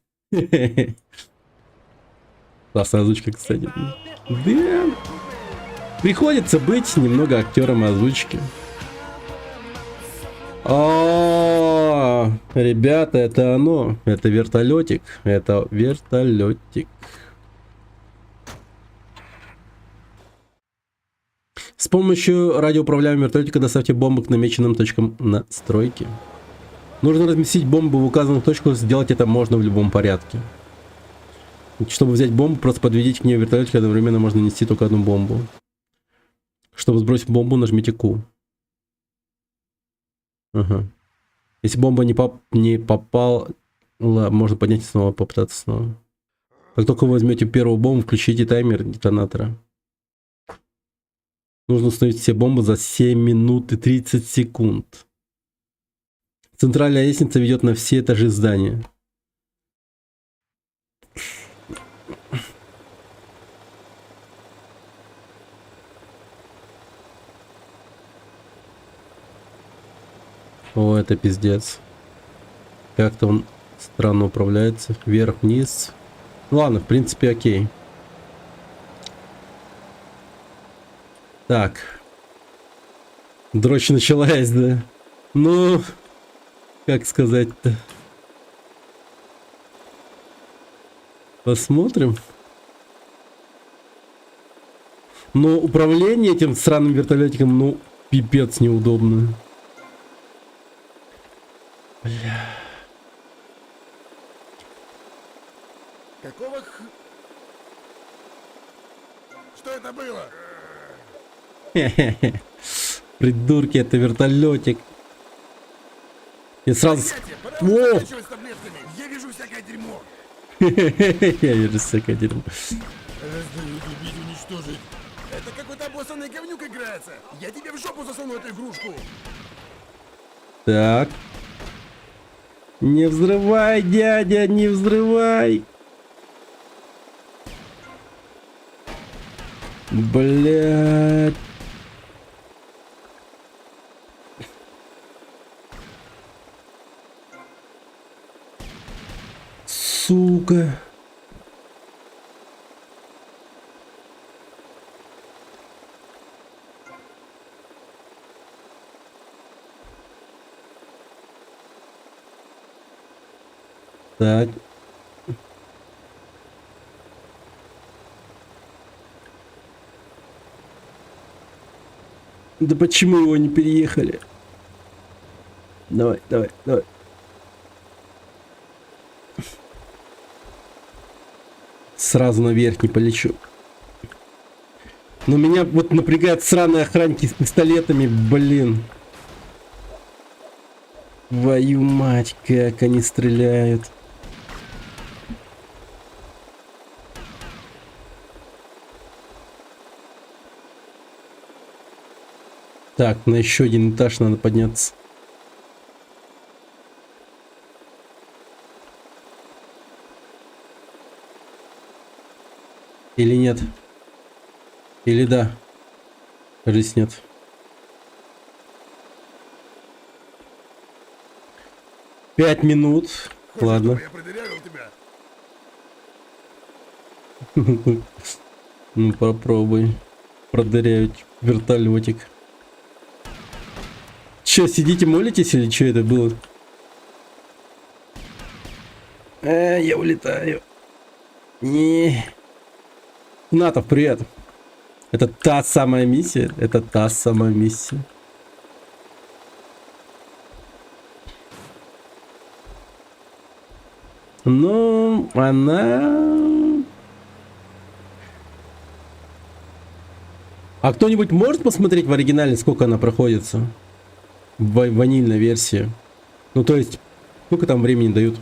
Классная озвучка, кстати. Да. Приходится быть немного актером озвучки. Да, ребята, это оно. Это вертолетик. Это вертолетик. С помощью радиоуправляемого вертолетика доставьте бомбы к намеченным точкам на стройке. Нужно разместить бомбы в указанных точках. Сделать это можно в любом порядке. Чтобы взять бомбу, просто подведите к ней вертолетик. Одновременно можно нести только одну бомбу. Чтобы сбросить бомбу, нажмите Q. Ага. Если бомба не попала, можно поднять и снова попытаться снова. Как только вы возьмете первую бомбу, включите таймер детонатора. Нужно установить все бомбы за 7 минут и 30 секунд. Центральная лестница ведет на все этажи здания. О, это пиздец. Как-то он странно управляется. Вверх-вниз. Ладно, в принципе, окей. Так. Дрочь началась, да? Ну, как сказать-то? Посмотрим. Но управление этим сраным вертолетиком, ну, пипец неудобно. Бля. Какого Что это было? Придурки, это вертолетик. И сразу... О! Я вижу всякое дерьмо. Я вижу всякое дерьмо. Раздавить, убить, уничтожить. Это какой-то обоссанный говнюк играется. Я тебе в жопу засуну эту игрушку. Так. Не взрывай, дядя, не взрывай. Блядь. Сука. Так. Да почему его не переехали? Давай, давай, давай. Сразу наверх не полечу. Но меня вот напрягают сраные охранники с пистолетами, блин. Твою мать, как они стреляют. Так, на еще один этаж надо подняться. Или нет? Или да? Кажись, нет. Пять минут. Ладно. Я продырявил тебя. Ну попробуй продырявить вертолетик. Че, сидите, молитесь или что это было? Я улетаю. Не. Натов, привет. Это та самая миссия. Это та самая миссия. Ну, она... А кто-нибудь может посмотреть в оригинале, сколько она проходится? В ванильной версии. Ну, то есть, сколько там времени дают?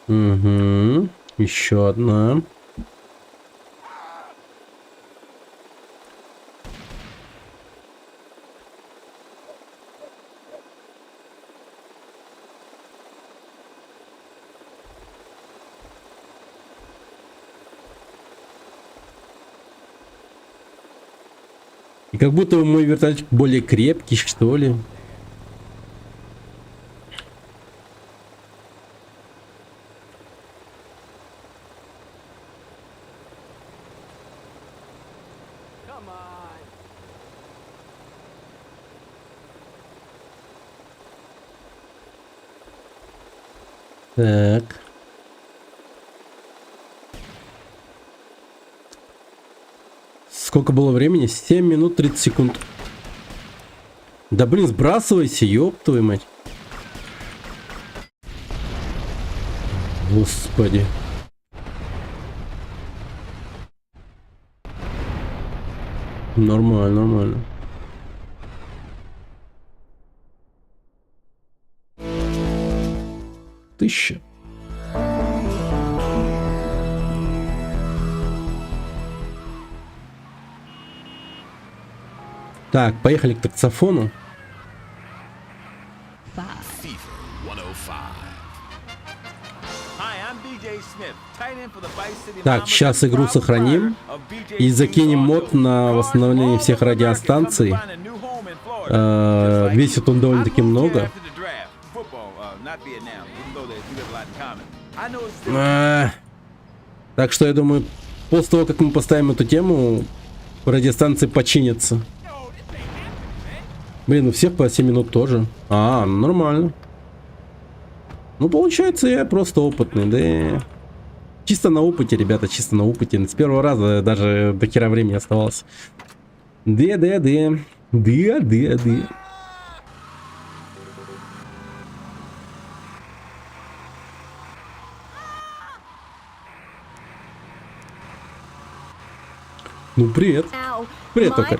Угу. Еще одна. И как будто мой вертолетик более крепкий, что ли. Так. Сколько было времени? 7 минут 30 секунд. Да блин, сбрасывайся, ёб твою мать. Господи. Нормально, нормально. Тысяча. Так, поехали к таксофону. Так, сейчас игру сохраним и закинем мод на восстановление всех радиостанций. Весит он довольно-таки много. Так что я думаю, после того, как мы поставим эту тему, радиостанции починятся. Блин, у всех по 7 минут тоже. А, нормально. Ну, получается, я просто опытный, да. Чисто на опыте, ребята, чисто на опыте. С первого раза даже до хера времени оставалось. Да. Ну, привет. Привет, токарь.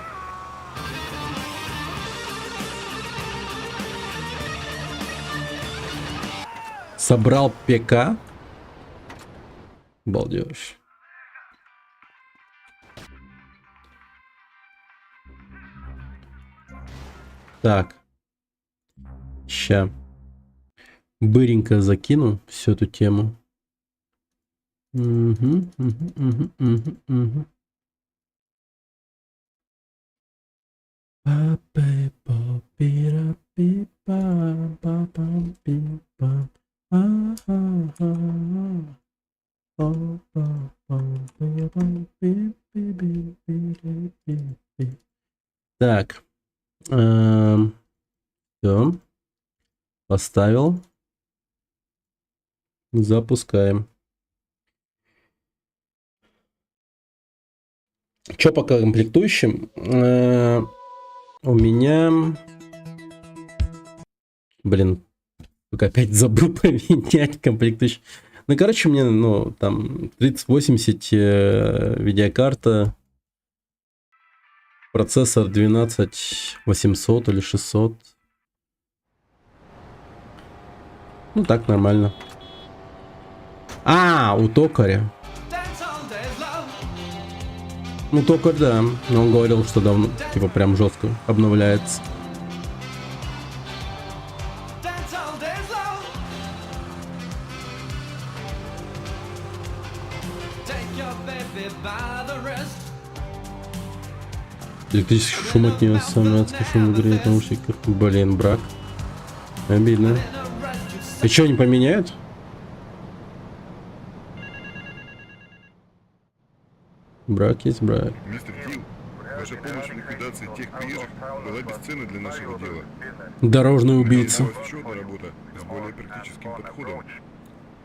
Собрал ПК. Балдеж. Так. Ща. Быренько закину всю эту тему. Угу. Так. Все. Поставил. Запускаем. Что по комплектующим? У меня... Блин. Только опять забыл поменять комплектующие. Ну, короче, мне, ну, там, 3080 видеокарта. Процессор 12800 или 600. Ну, так, нормально. А, у токаря. Ну, токарь, да. Он говорил, что давно, типа, прям жестко обновляется. Электрический шум от нее, самый адский шум в игре, наушниках. Блин, брак. Обидно. И что, не поменяют? Брак есть брак. Мистер Килл, ваша помощь в ликвидации тех приезжих была бесценна для нашего дела. Дорожный убийца. Еще одна работа с более практическим подходом.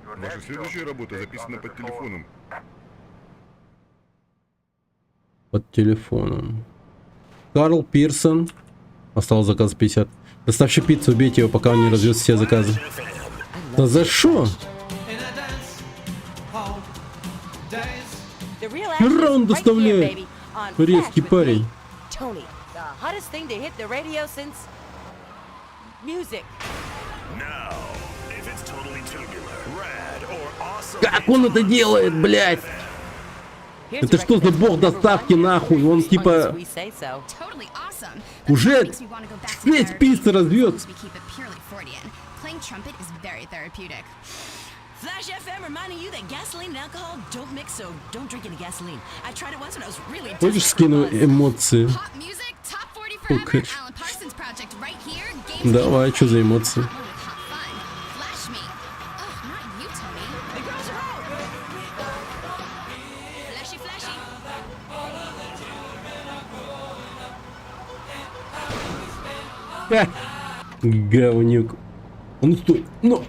Ваша следующая работа записана под телефоном. Под телефоном. Карл Пирсон. Осталось заказ 50. Доставщик пиццы, убейте его, пока он не развез все заказы. Да за что? Раунд доставляет. Резкий парень. Как он это делает, блядь? Это что за бог доставки, нахуй? Он типа... Уже весь пиццы развез. Flash FM reminding you that gasoline and alcohol don't mix, so don't drink any gasoline. I tried it once when I was really Хочешь скину эмоции? Pop music Окей. Давай, что за эмоции? Говнюк. А ну стой. Но.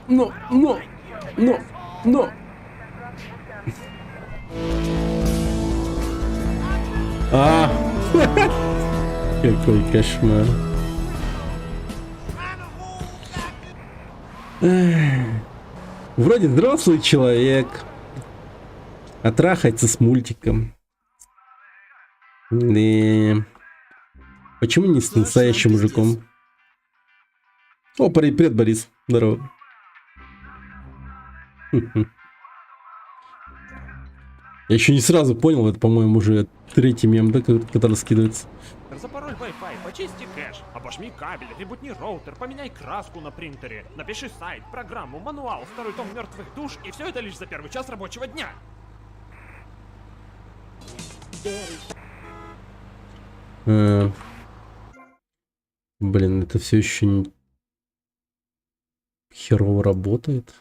А. Какой кошмар. Вроде взрослый человек, а трахается с мультиком. Да. Почему не с настоящим мужиком? О, привет, Борис. Здорово. Я еще не сразу понял, это, по-моему, уже третий мем, да, который скидывается. Запароль Wi-Fi, почисти кэш, обожми кабель, ребутни роутер, поменяй краску на принтере, напиши сайт, программу, мануал, второй том мертвых душ, и все это лишь за первый час рабочего дня. Блин, это все еще не... херово работает.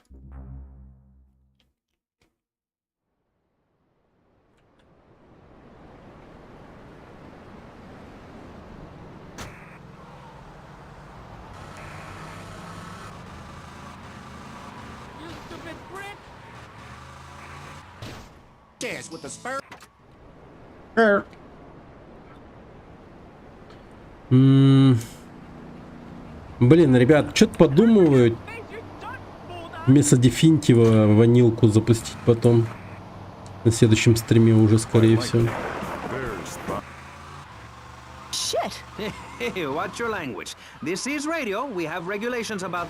Блин, ребят, что-то подумывают вместо дефинитива ванилку запустить потом на следующем стриме уже, скорее всего. Shit! Hey, watch your language. This is radio. We have regulations about...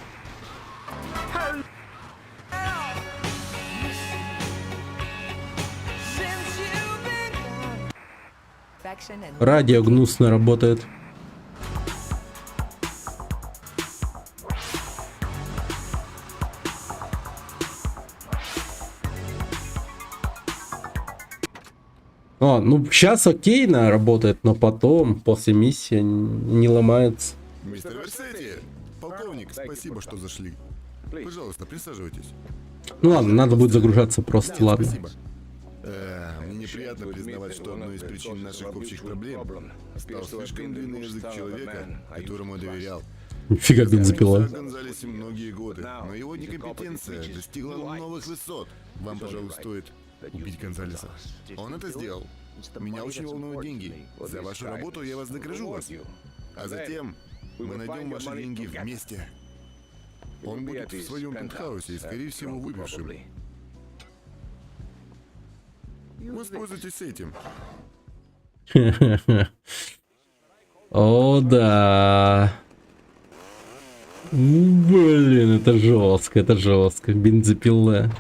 Радио гнусно работает. А, ну сейчас окейно работает, но потом, после миссии, не ломается. Мистер Версетти, полковник, спасибо, что зашли. Пожалуйста, присаживайтесь. Ну ладно, надо будет загружаться просто, ладно. Спасибо. Мне неприятно признавать, что одной из причин наших общих проблем стал слишком длинный язык человека, которому я доверял. Нифига бензопила. Я Гонзалесе многие годы, но его некомпетенция достигла новых высот. Вам, пожалуй, стоит убить Гонзалеса. Он это сделал. Меня очень волнуют деньги. За вашу работу я вознагражу вас. А затем мы найдем ваши деньги вместе. Он будет в своем пентхаусе и, скорее всего, выпившим. Воспользуйтесь этим. О, да. Блин, это жестко, это жестко. Бензопила.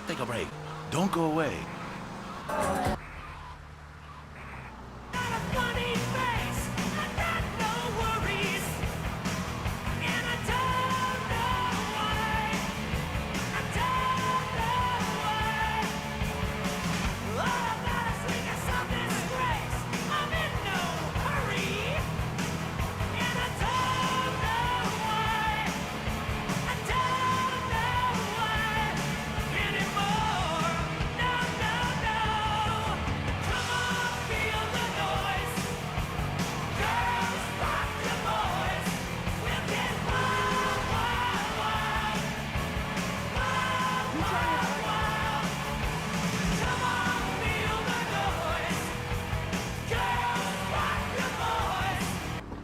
Take a break. Don't go away.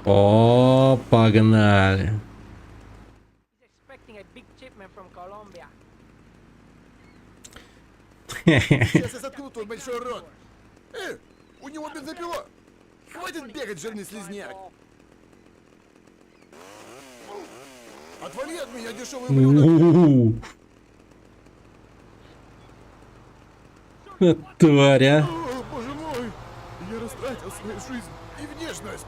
О, погнали. Сейчас я заткну твой большой рот. У него бензопила. Хватит бегать, жирный слизняк. Отвали от меня, дешевый ублюдок. Тваря. О, боже мой. Я растратил свою жизнь и внешность.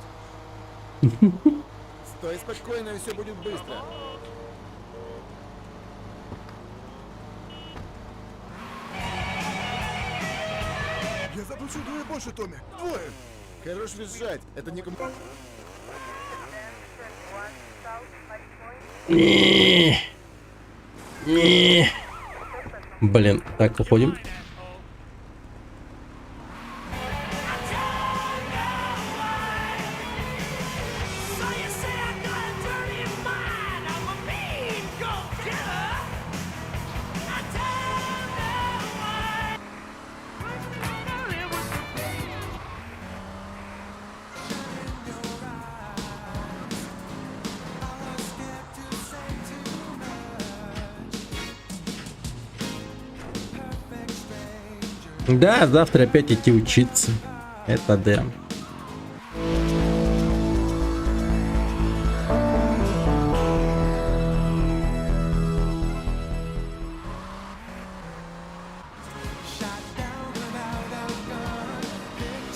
Стой спокойно, и все будет быстро. Я заплачу вдвое больше, Томми. Вдвое. Хорош визжать. Это не Блин, так, уходим. Да, завтра опять идти учиться. Это да.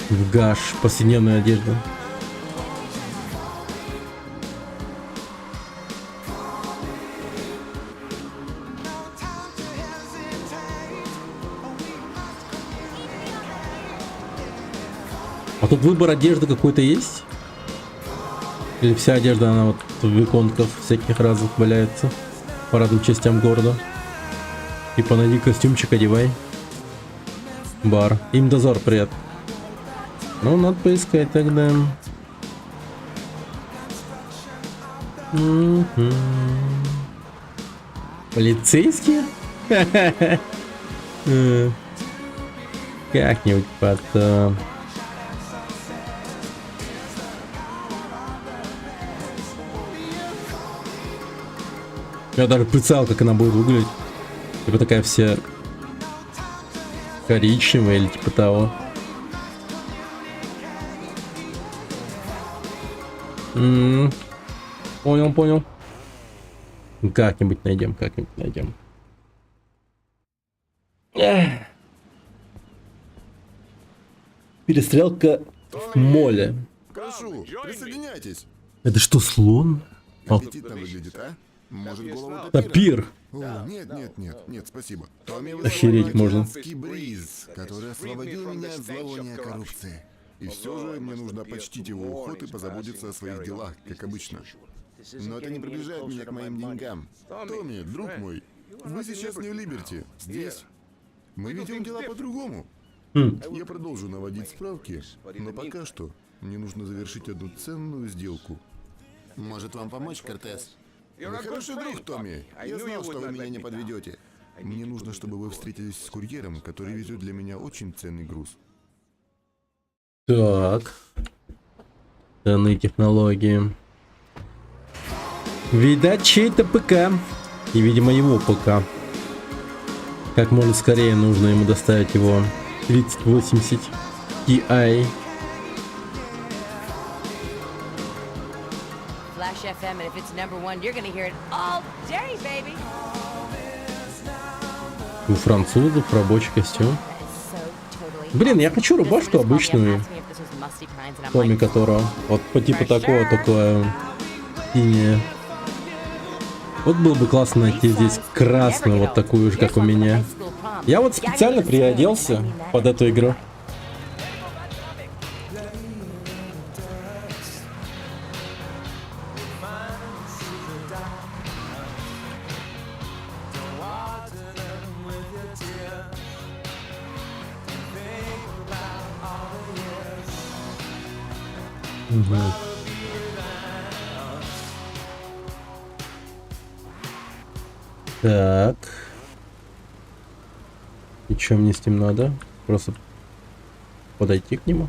В гаш, повседневная одежда. А тут выбор одежды какой-то есть? Или вся одежда, она вот в иконках всяких разных валяется по разным частям города? Типа найди костюмчик, одевай. Бар. Им дозор, привет. Ну, надо поискать тогда. Полицейские? Как-нибудь потом. Я даже представил, как она будет выглядеть. Типа такая вся коричневая или типа того. Понял. Как-нибудь найдем, Перестрелка в моле. Прошу, присоединяйтесь. Это что, слон? Аппетитно выглядит, а? Может, голову Тапир. О, нет, спасибо. Томми Охереть можно. Бриз, который освободил меня от зловония коррупции. И все же мне нужно почтить его уход и позаботиться о своих делах, как обычно. Но это не приближает меня к моим деньгам. Томми, друг мой, вы сейчас не в Либерти. Здесь мы ведем дела по-другому. Я продолжу наводить справки, но пока что мне нужно завершить одну ценную сделку. Может вам помочь, Кортес? Вы хороший друг, Томми. Я знал, что вы меня не подведете. Мне нужно, чтобы вы встретились с курьером, который везет для меня очень ценный груз. Так. Данные технологии. Видать, чей-то ПК. И, видимо, его ПК. Как можно скорее нужно ему доставить его 3080 Ti. Flash FM, and if it's #1, you're gonna hear it all day, baby. У французов рабочий костюм. Блин, я хочу рубашку обычную. Томми которого. Вот по типу такого, только синяя. Вот было бы классно найти здесь красную, вот такую же, как у меня. Я вот специально приоделся под эту игру. Угу. Так. И что мне с ним надо? Просто подойти к нему.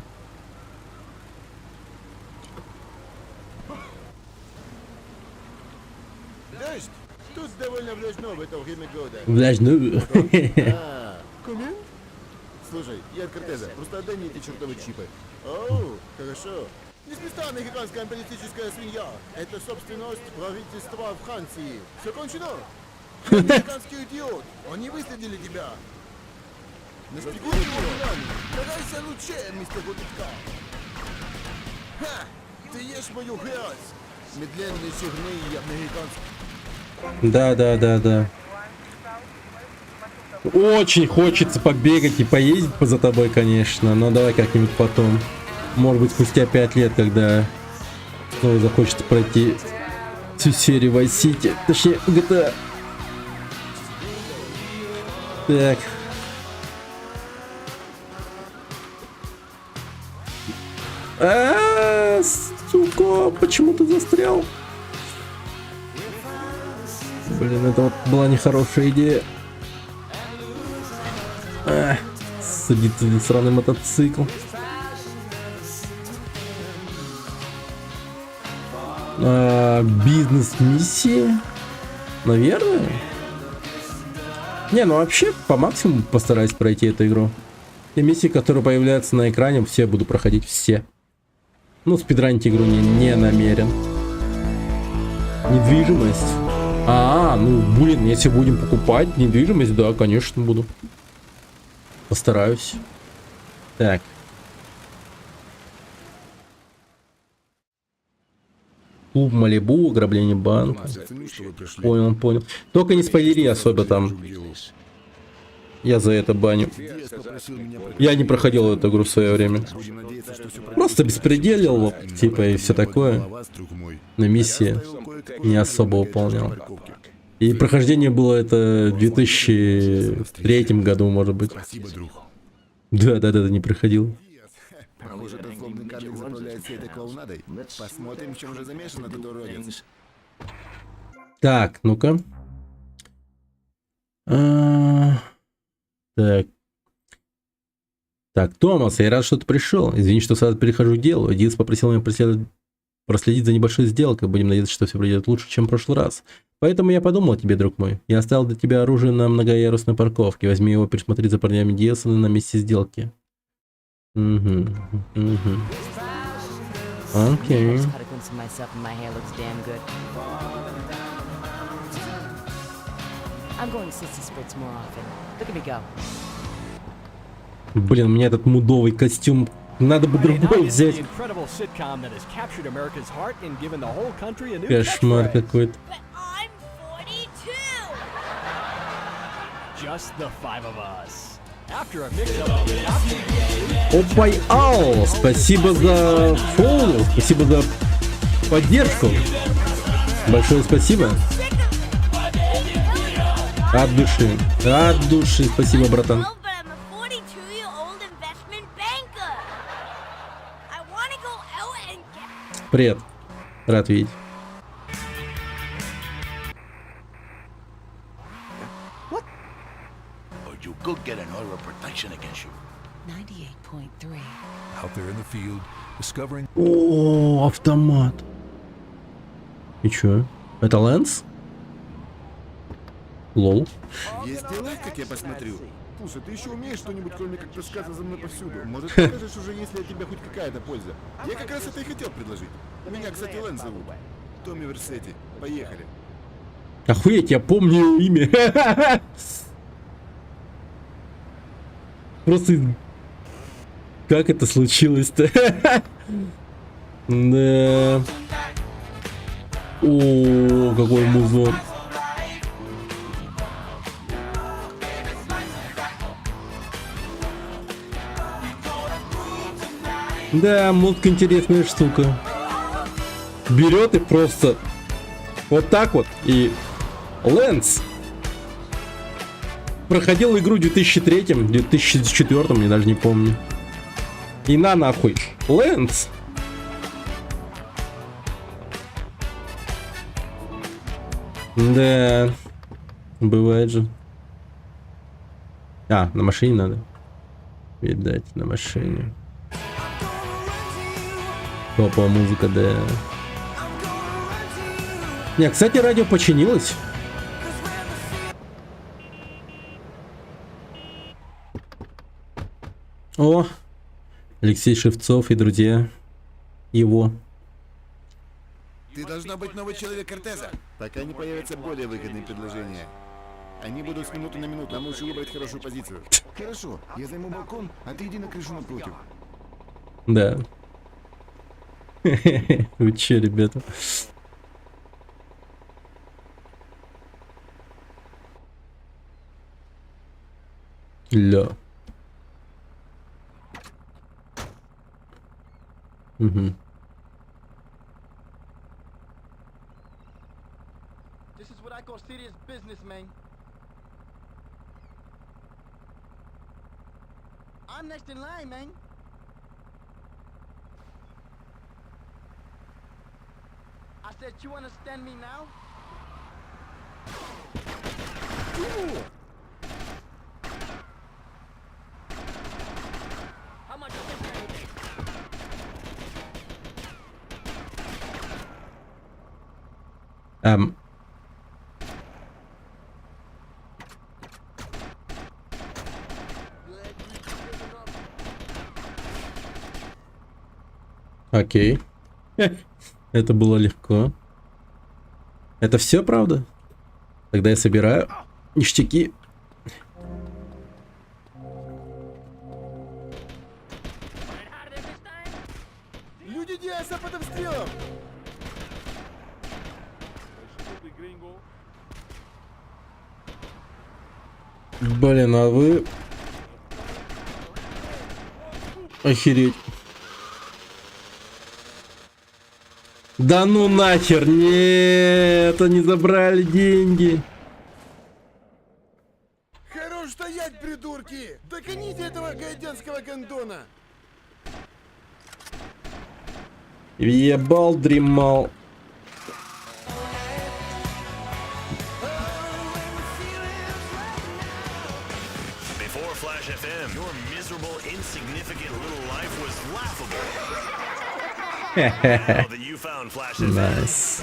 Дождь! Тут довольно влажно в это время года. Влажно. Кумин? Слушай, я от Кортеза. Просто отдай мне эти чертовы чипы. Оу, хорошо. Несмешно мексиканская политическая свинья. Это собственность правительства Франции. Все кончено. Американский идиот. Они выследили тебя. Нашпигуй его руками. Старайся лучше, мистер Готика. Ха! Ты ешь мою грязь. Медленный, черный американский. Да. Очень хочется побегать и поездить за тобой, конечно. Но давай как-нибудь потом. Может быть, спустя 5 лет, когда снова захочется пройти всю серию Vice City. Точнее, GTA. Так. Сука, почему ты застрял? Блин, это вот была нехорошая идея. Садиться на сраный мотоцикл. Бизнес-миссии? Наверное. Не, ну вообще по максимуму постараюсь пройти эту игру. Те миссии, которые появляются на экране, все буду проходить все. Ну, спидранить игру не намерен. Недвижимость. Ну, блин, если будем покупать недвижимость, да, конечно, буду. Постараюсь. Так. Клуб Малибу, ограбление банка. Понял. Только не спойлери особо там. Я за это баню. Я не проходил эту игру в свое время. Просто беспределил, типа, и все такое. На миссии не особо выполнял. И прохождение было это в 2003 году, может быть. Да, не проходил. Похоже, тот злобный карлик заправляет всей этой клоунадой. Посмотрим, в чем же замешан этот уродец. Так, ну-ка. Так, Томас, я рад, что ты пришел. Извини, что сразу перехожу к делу. Дилс попросил меня проследить за небольшой сделкой. Будем надеяться, что все пройдет лучше, чем в прошлый раз. Поэтому я подумал о тебе, друг мой. Я оставил для тебя оружие на многоярусной парковке. Возьми его, пересмотри за парнями Диаса на месте сделки. Окей. Блин, мне этот мудовый костюм. Надо бы другой взять. Кошмар какой-то. Опай, ау! Спасибо за фоллоу, спасибо за поддержку. Большое спасибо. От души, спасибо, братан. Привет, рад видеть. Go get an order of protection against you. 98.3. Out there in the field, discovering... О, автомат. И чё? Это Лэнс? Лол. Есть дела, как я посмотрю. Слушай, ты еще умеешь что-нибудь, кроме как таскаться за мной повсюду? Может, покажешь уже, если от тебя хоть какая-то польза? Я как раз это и хотел предложить. Меня, кстати, Лэнс зовут. Томми Версетти. Поехали. Охуеть, я помню его имя. Просто... Как это случилось-то? Да. О, какой музон. Да, музыка интересная штука. Берет и просто вот так вот. И Лэнс проходил игру в 2003-м, 2004-м, я даже не помню. И на нахуй. Лэнс. Да. Бывает же. А, на машине надо. Видать, на машине. Топовая музыка, да. Не, кстати, радио починилось. О, Алексей Шевцов и друзья его. Ты должна быть новый человек Кортеза, пока не появятся более выгодные предложения. Они будут с минуты на минуту, нам лучше выбрать хорошую позицию. Хорошо, я займу балкон, а ты иди на крышу напротив. Да. Вы че, ребята? Ля. Угу. This is what I call serious business, man. I'm next in line, man. I said, you understand me now? How much is this thing? Окей. Это было легко. Это все, правда? Тогда я собираю ништяки. Люди Диаса под обстрелом! Блин, а вы... Охереть. Да ну нахер, нет, они забрали деньги. Хорош стоять, придурки! Догоните этого гайдянского гондона! Ебал, дремал. Before Flash FM, your miserable, insignificant little life was laughable. Now that you found Flash FM, Nice.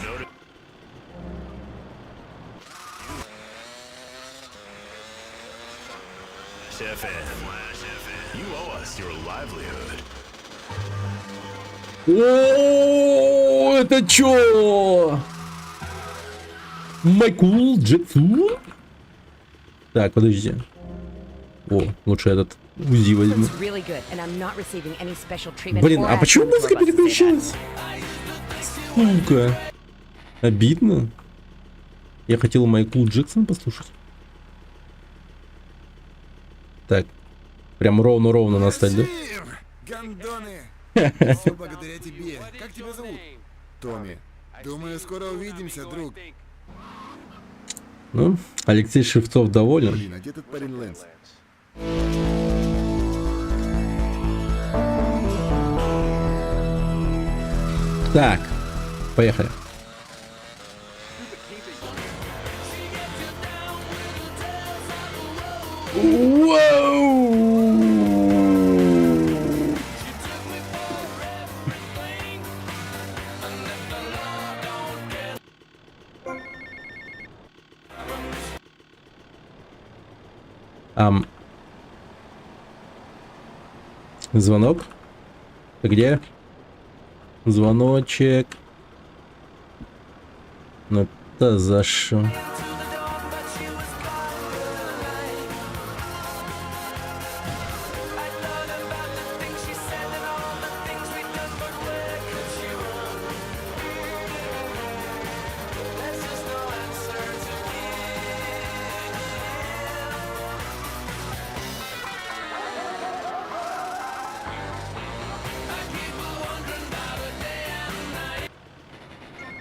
Flash FM, you owe us your livelihood. О, это чё? Майкл Джексон? Так, подожди. О, лучше этот УЗИ возьму. Блин, а почему музыка переключилась? Сука. Обидно. Я хотел Майкл Джексон послушать. Так. Прям ровно-ровно настать, да? Гондоны! Все благодаря тебе. Как тебя зовут? Томми. Думаю, скоро увидимся, друг. Ну, Алексей Шевцов доволен. Блин, а где этот парень Лэнс? Так, поехали. Воу! Звонок? Ты где? Звоночек. Ну это за что?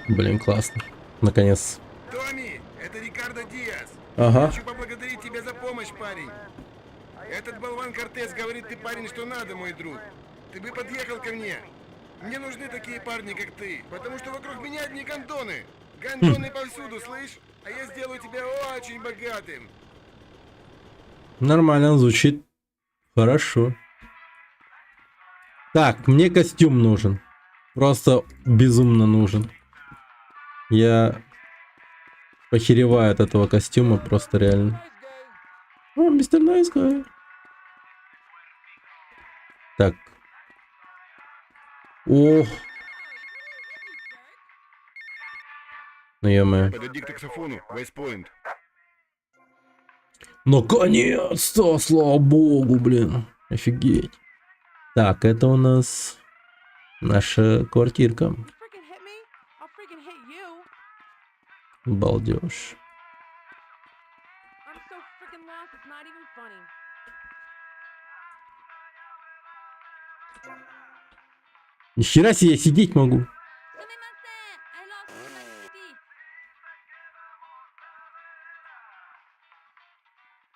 Блин, классно. Наконец. Томми, это Рикардо Диас. Ага. Хочу поблагодарить тебя за помощь, парень. Этот болван Кортес говорит, ты парень, что надо, мой друг. Ты бы подъехал ко мне. Мне нужны такие парни, как ты, потому что вокруг меня одни гондоны. Гондоны повсюду, слышь? А я сделаю тебя очень богатым. Нормально звучит. Хорошо. Так, мне костюм нужен. Просто безумно нужен. Я охереваю от этого костюма, просто реально. О, мистер Найсгай. Так. Ох. Ну, ё-моё. Подойди к таксофону, Вестпойнт. Наконец-то, слава богу, блин. Офигеть. Так, это у нас наша квартирка. Балдеж. Нихера себе, я сидеть могу.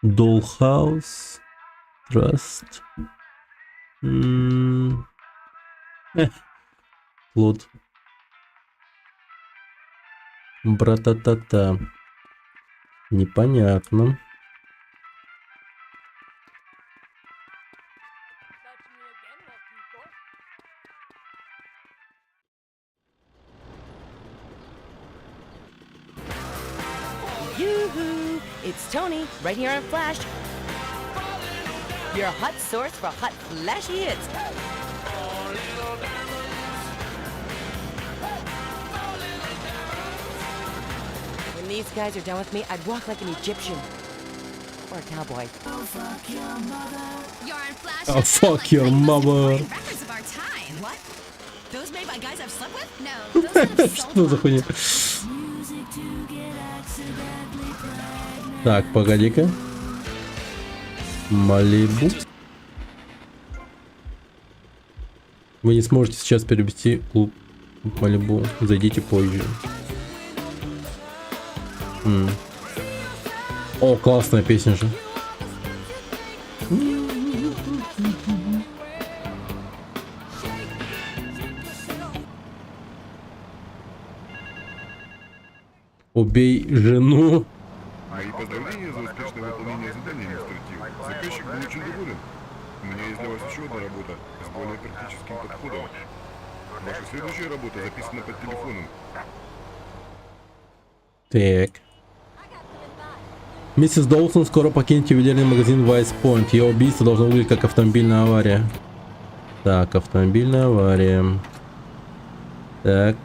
Dollhouse. Trust. Плод. Брататата. Непонятно. Yoo-hoo! It's Tony, right here on Flash. Your hot source for hot, flashy hits. When these guys are done with me, I'd walk like an Egyptian. Or a cowboy. You're on Flash. Oh, fuck your mother. Records of our time. What? Those made by guys I've slept with? No, those that have sold Что за хуйня? Так, погоди-ка. Малибу. Вы не сможете сейчас перевести клуб Малибу. Зайдите позже. О, классная песня же. Убей жену. Мои поздравления за успешное выполнение задания, мистер Тил. Заказчик был очень доволен. У меня есть для вас еще одна работа с более практическим подходом. Ваша следующая работа записана под телефоном. Так. Миссис Доусон скоро покинет ювелирный магазин Vice Point. Ее убийство должно выглядеть как автомобильная авария. Так, автомобильная авария. Так.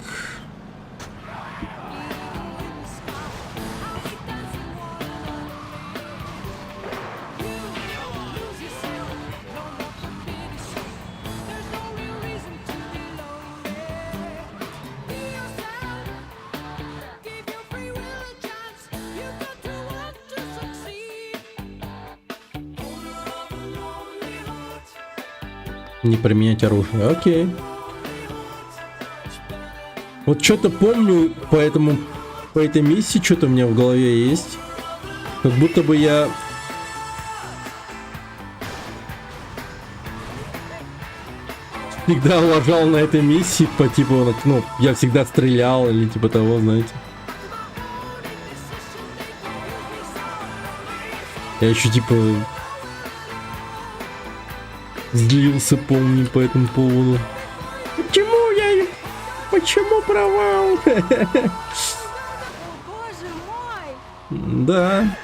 Не применять оружие. Окей. Вот что-то помню по этой миссии, что-то у меня в голове есть. Как будто бы я... всегда лажал на этой миссии по типу, ну, я всегда стрелял или типа того, знаете. Я еще типа... злился, помню, по этому поводу. Почему я... Почему провал? Боже мой! Да.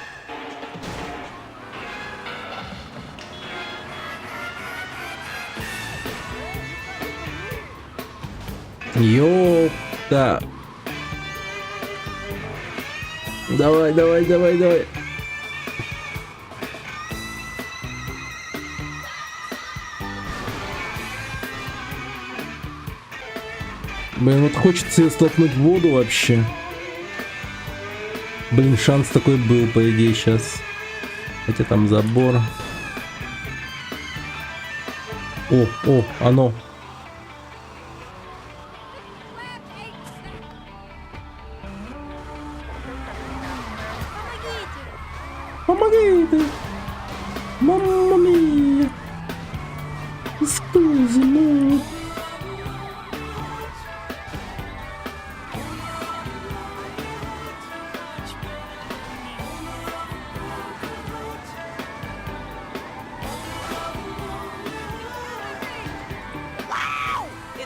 Ёпта. Давай, давай, давай, давай. Блин, вот хочется ее столкнуть в воду вообще. Блин, шанс такой был, по идее, сейчас. Хотя там забор. О, оно. Помогите! Мамма мия! Excuse me!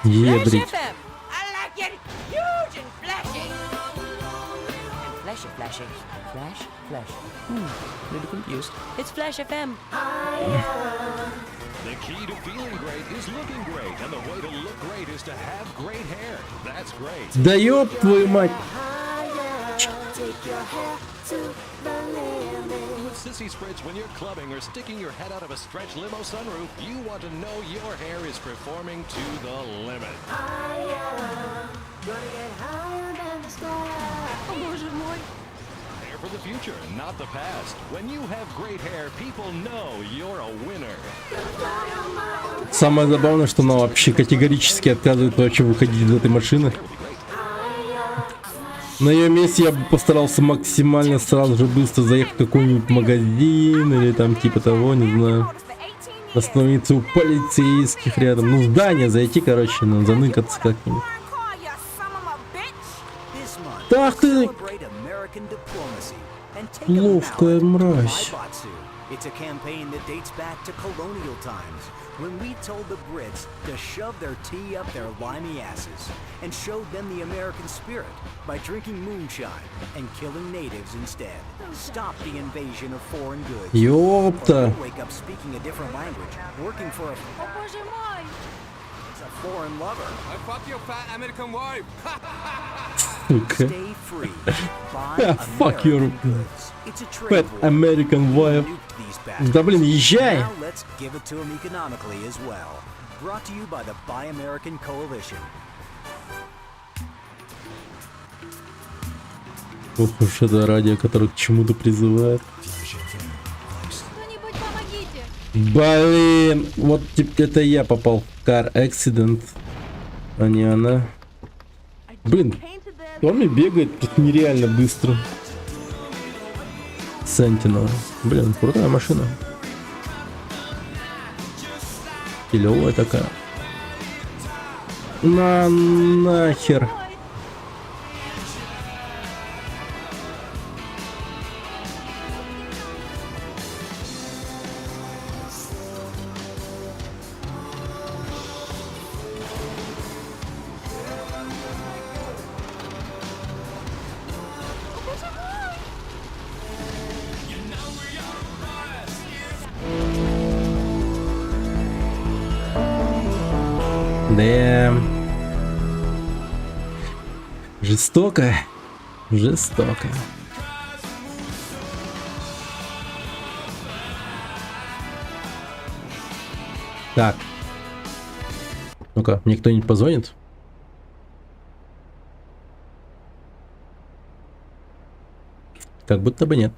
Flash Ебрить. FM. I like it huge and flashy. And flashy, flashy. Flash, flash. A little confused. It's Flash FM. The key to feeling great is looking great, and the way to look great is to have great hair. That's great. Да ёб твою мать! With Sissy Spritz, when you're clubbing or sticking your head out of a stretch limo sunroof, you want to know your hair is performing to the limit. О, боже мой. Hair for the future, not the past. When you have great hair, people know you're a winner. Самое забавное, что она вообще категорически отказывает вообще выходить из этой машины. На ее месте я бы постарался максимально сразу же быстро заехать в какой-нибудь магазин или там типа того, не знаю. Остановиться у полицейских рядом. Ну, в здание зайти, короче, ну, заныкаться как-нибудь. Так ты... Ловкая мразь. It's a campaign that dates back to colonial times, when we told the Brits to shove their tea up their limey asses, and showed them the American spirit by drinking moonshine and killing natives instead. Stop the invasion of foreign goods. Ёпта. Or wake up speaking a different language, working for a foreign lover. I fuck your fat American wife. Stay free. Buy Fuck your goods. It's a trade fat war. American wife. Да блин, езжай! Now let's give it to them economically as well. Brought to you by the Buy American Coalition. Ох уж это радио, которое к чему-то призывает. Кто-нибудь помогите! Блин, вот это я попал в car accident, а не она. Блин, Томми бегает просто нереально быстро. Sentinel. Блин, крутая машина. Килевая такая. Нахер. Да. Жестоко. Жестоко. Так. Ну-ка, мне кто-нибудь позвонит? Как будто бы нет.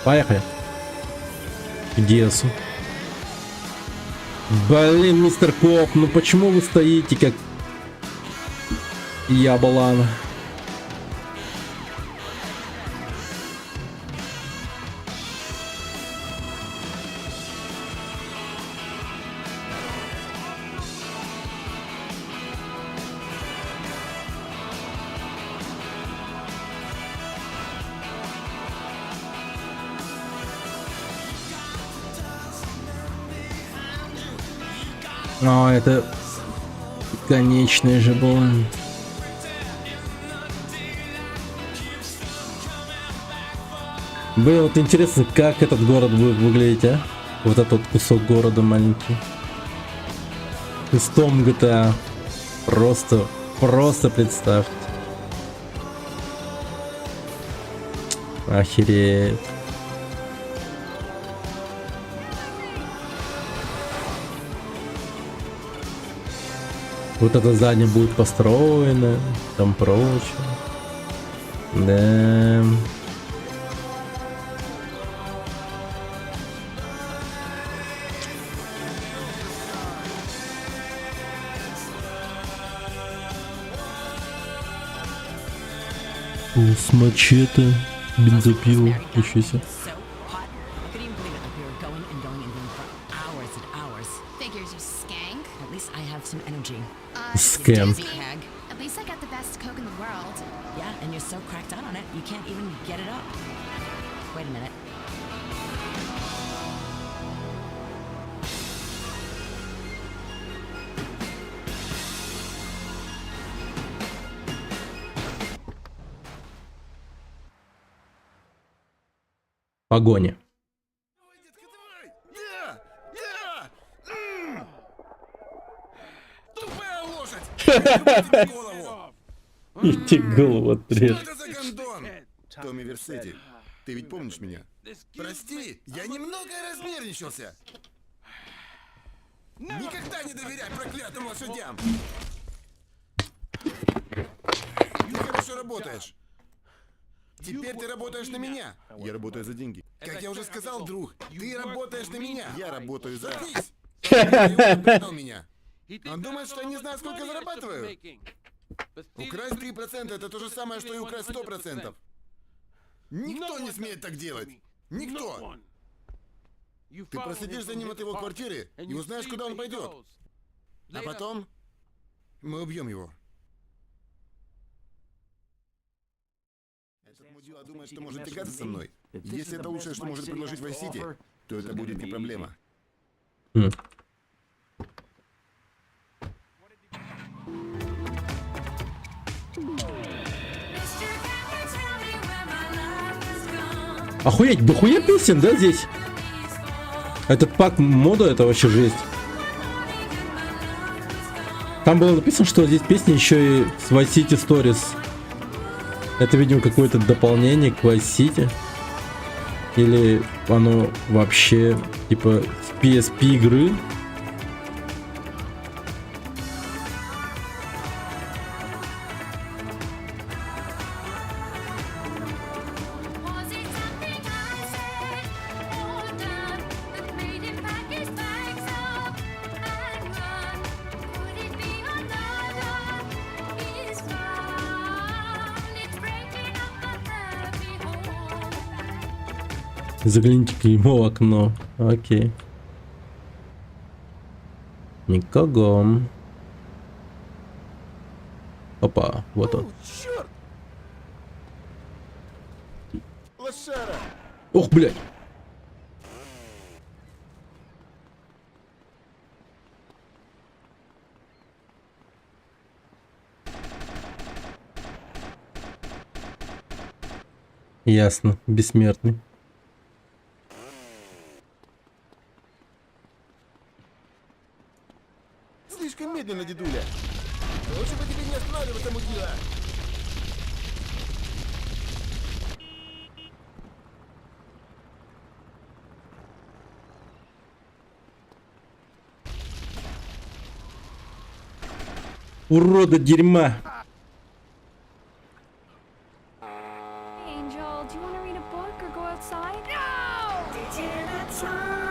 Поехали. К Диасу. Блин, мистер Коп, ну почему вы стоите как ябалан? О, это конечный же был. Блин, вот интересно, как этот город будет выглядеть, а? Вот этот кусок города маленький. Из том GTA. Просто представьте. Охереть. Вот это здание будет построено, там прочее. Да. С мачете, бензопила, еще себе. Scam. At least I got the best Coke in the world. Yeah, and you're so cracked out on it, you can't even get it up. Wait a minute. Погоня. И тебе голову отрежь. Томми Версетти, ты ведь помнишь меня? Прости, я немного разнервничался. Никогда не доверяй проклятым лошадям. Ты хорошо работаешь. Теперь ты работаешь на меня. Я работаю за деньги. Как я уже сказал, друг, ты работаешь на меня. Я работаю за... Заткнись! Он предал меня. Он думает, что я не знаю, сколько зарабатываю. Украсть 3% это то же самое, что и украсть 100%. Никто не смеет так делать. Никто. Ты проследишь за ним от его квартиры и узнаешь, куда он пойдет. А потом мы убьем его. Этот мудила думает, что может тягаться со мной. Если это лучшее, что может предложить Vice City, то это будет не проблема. Охуеть, дохуя песен, да, здесь? Этот пак мода, это вообще жесть. Там было написано, что здесь песни еще и с Vice City Stories. Это, видимо, какое-то дополнение к Vice City. Или оно вообще, типа, с PSP игры. Загляните к нему в окно. Окей. Никого. Опа, вот он. Ух, блядь. Ясно, бессмертный. Слишком медленно, дедуля. Лучше бы тебе не останавливаться, мудила. Урода дерьма. Angel, do you want to read a book or go outside?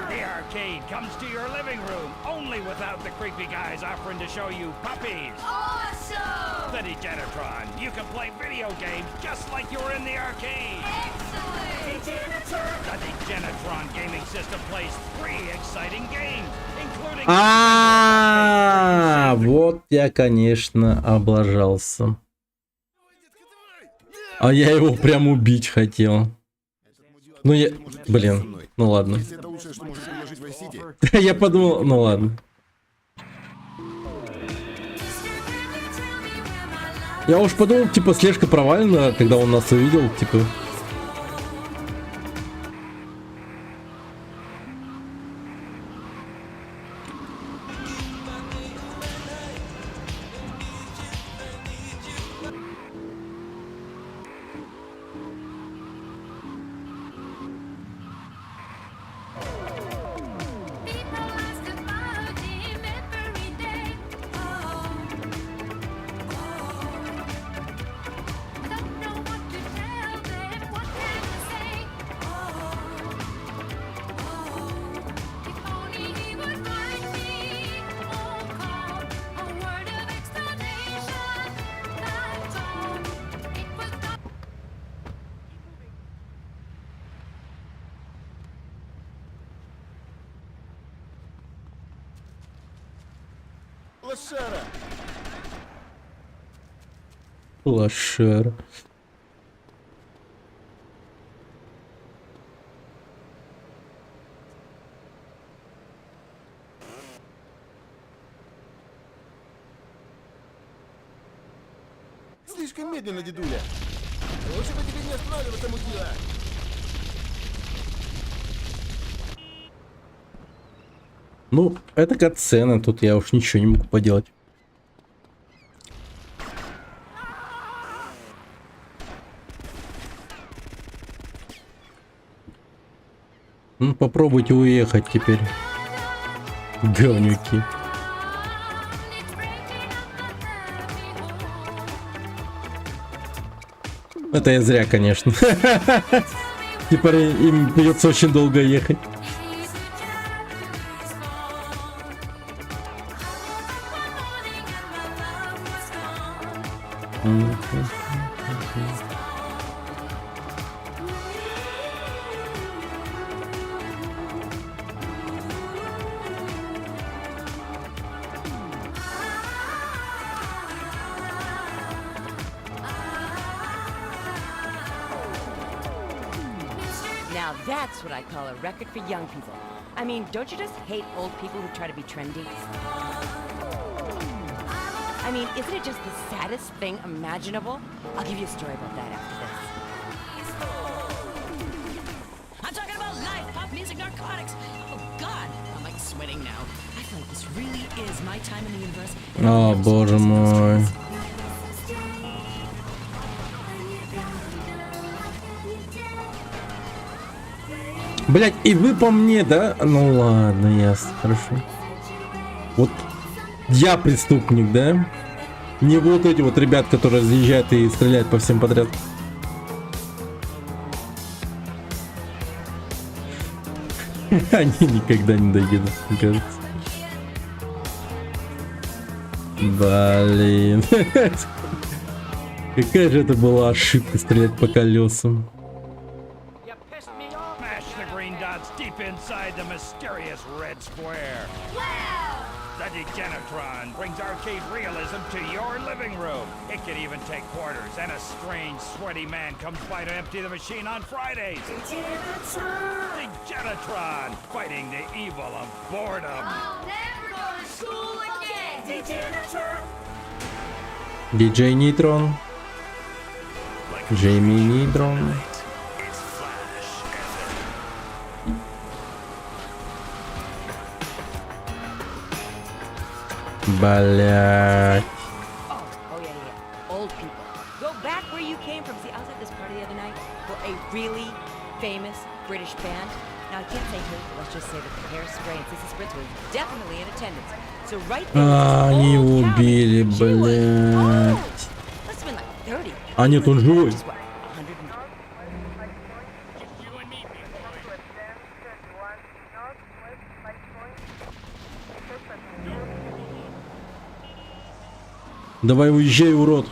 The arcade comes to your living room, only without the creepy guys offering to show you puppies. Awesome! The Degenitron, you can play video games just like you were in the arcade. Excellent! The Degenitron gaming system plays 3 exciting games, including... Вот я, конечно, облажался. А я его прям убить хотел. Ну я... Блин, ну ладно. Я подумал, ну ладно. Я уж подумал, типа, слежка провалена, когда он нас увидел, типа... Лошара! Лошара. Слишком медленно, дедуля. Лучше бы тебе не останавливаться, мудила. Ну, это катсцена, тут я уж ничего не могу поделать. Ну, попробуйте уехать теперь, говнюки. Это я зря, конечно. Типа им придется очень долго ехать. Now that's what I call a record for young people. I mean, don't you just hate old people who try to be trendy? I mean, isn't it just the saddest thing imaginable? I'll give you a story about that after this. I'm talking about life, pop music, narcotics. Oh God, I'm like sweating now. I feel like this really is my time in the universe. О, боже мой. Блять, и вы по мне, да? Ну ладно, ясно, хорошо. Вот я преступник, да? Не вот эти вот ребят, которые разъезжают и стреляют по всем подряд. Они никогда не доедут, мне кажется. Блин. Какая же это была ошибка стрелять по колесам. Smash the green dots deep inside the mysterious red square. The Degenitron brings arcade realism to your living room. It can even take quarters, and a strange, sweaty man comes by to empty the machine on Fridays. Degenitron, fighting the evil of boredom. I'll never go to school again. Degenitron. DJ Neutron. Джейми Нейтрон. Блять. Oh yeah. Old people. Go back where you came from. See, I was at this party the other night for a really famous British band. Now I can't say who, but let's just say that the Hairspray and Sissy Spritz were definitely in attendance. So right there. Они убили, блять. Must have been like 30. А нет, он живой. Давай уезжай, урод.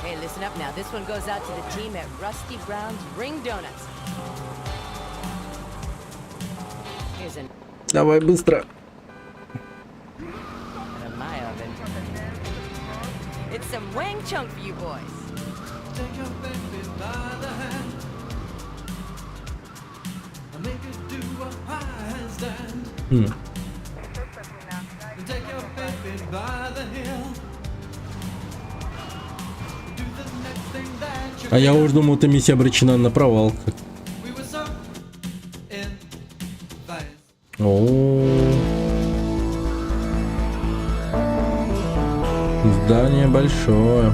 Hey, listen up now. This one goes out to the team at Rusty Brown's Ring Donuts. Here's an Давай быстро. my oven. It's some Wang Chung for you boys. Take your baby by the hand and make her do a handstand. Take your baby by the heel. Do the next thing that you А я уже думал, эта миссия обречена на провал. We were so in phase. Здание большое.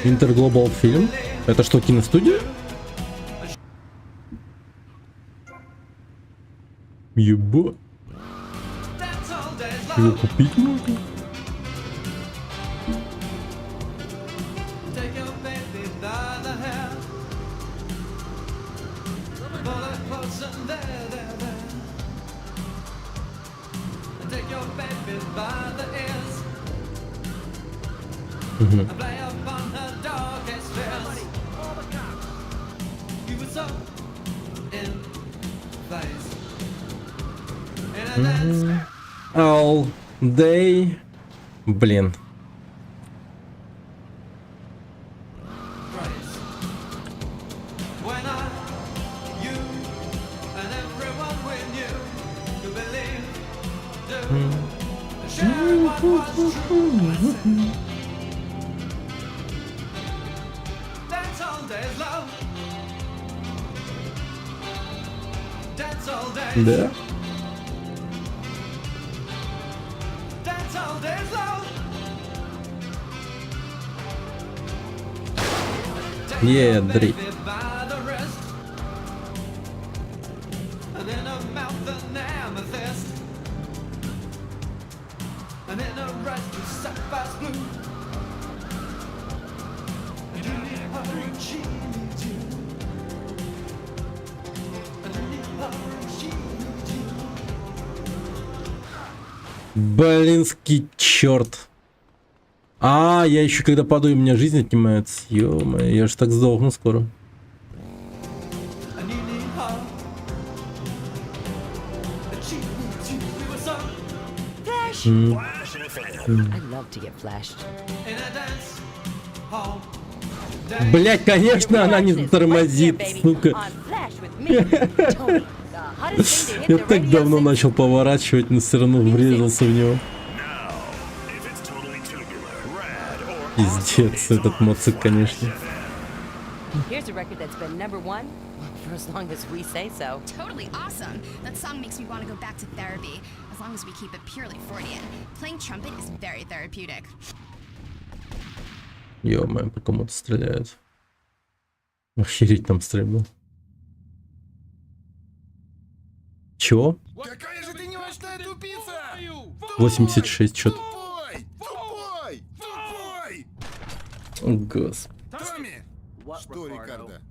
Интерглобал фильм? Это что, киностудия? Еба. Его купить можно? Take your baby by the hair. Pull her close and there. And take your baby by the ears. And play upon her darkest fears. You were so in phase. In a dance. All day. Блин. When I, you, and everyone we knew to believe, do, share what was true. That's all days love. Dance all day. Да? Dance all day long. Не, дрить. Baby by the wrist. And in her mouth an amethyst. And in her eyes blue sapphire's blue. And in her she needs you. And in her she needs you. Блинский черт. А, я еще когда падаю, у меня жизнь отнимается. Ё-моё, я же так сдохну скоро. And you need her. And she needs you. We were so Flash! М. I love to get flashed. in a dance hall. Блять, конечно, она не тормозит, сука. On Flash with me, Tony, the hottest thing to hit Я the так radio давно начал поворачивать, но все равно врезался в него. Пиздец, этот моцик, конечно. Here's a record that's been #1 for as long as we say so. Totally awesome. That song makes me want to go back to therapy, as long as we keep it purely Freudian. Playing trumpet is very therapeutic. Ё-моё, по кому-то стреляют. Охереть там стрельбу. Чего? Какая же ты немощная тупица! 86 что-то. Тупой! Тупой! Тупой! О, господи. Томми! Что, Рикардо?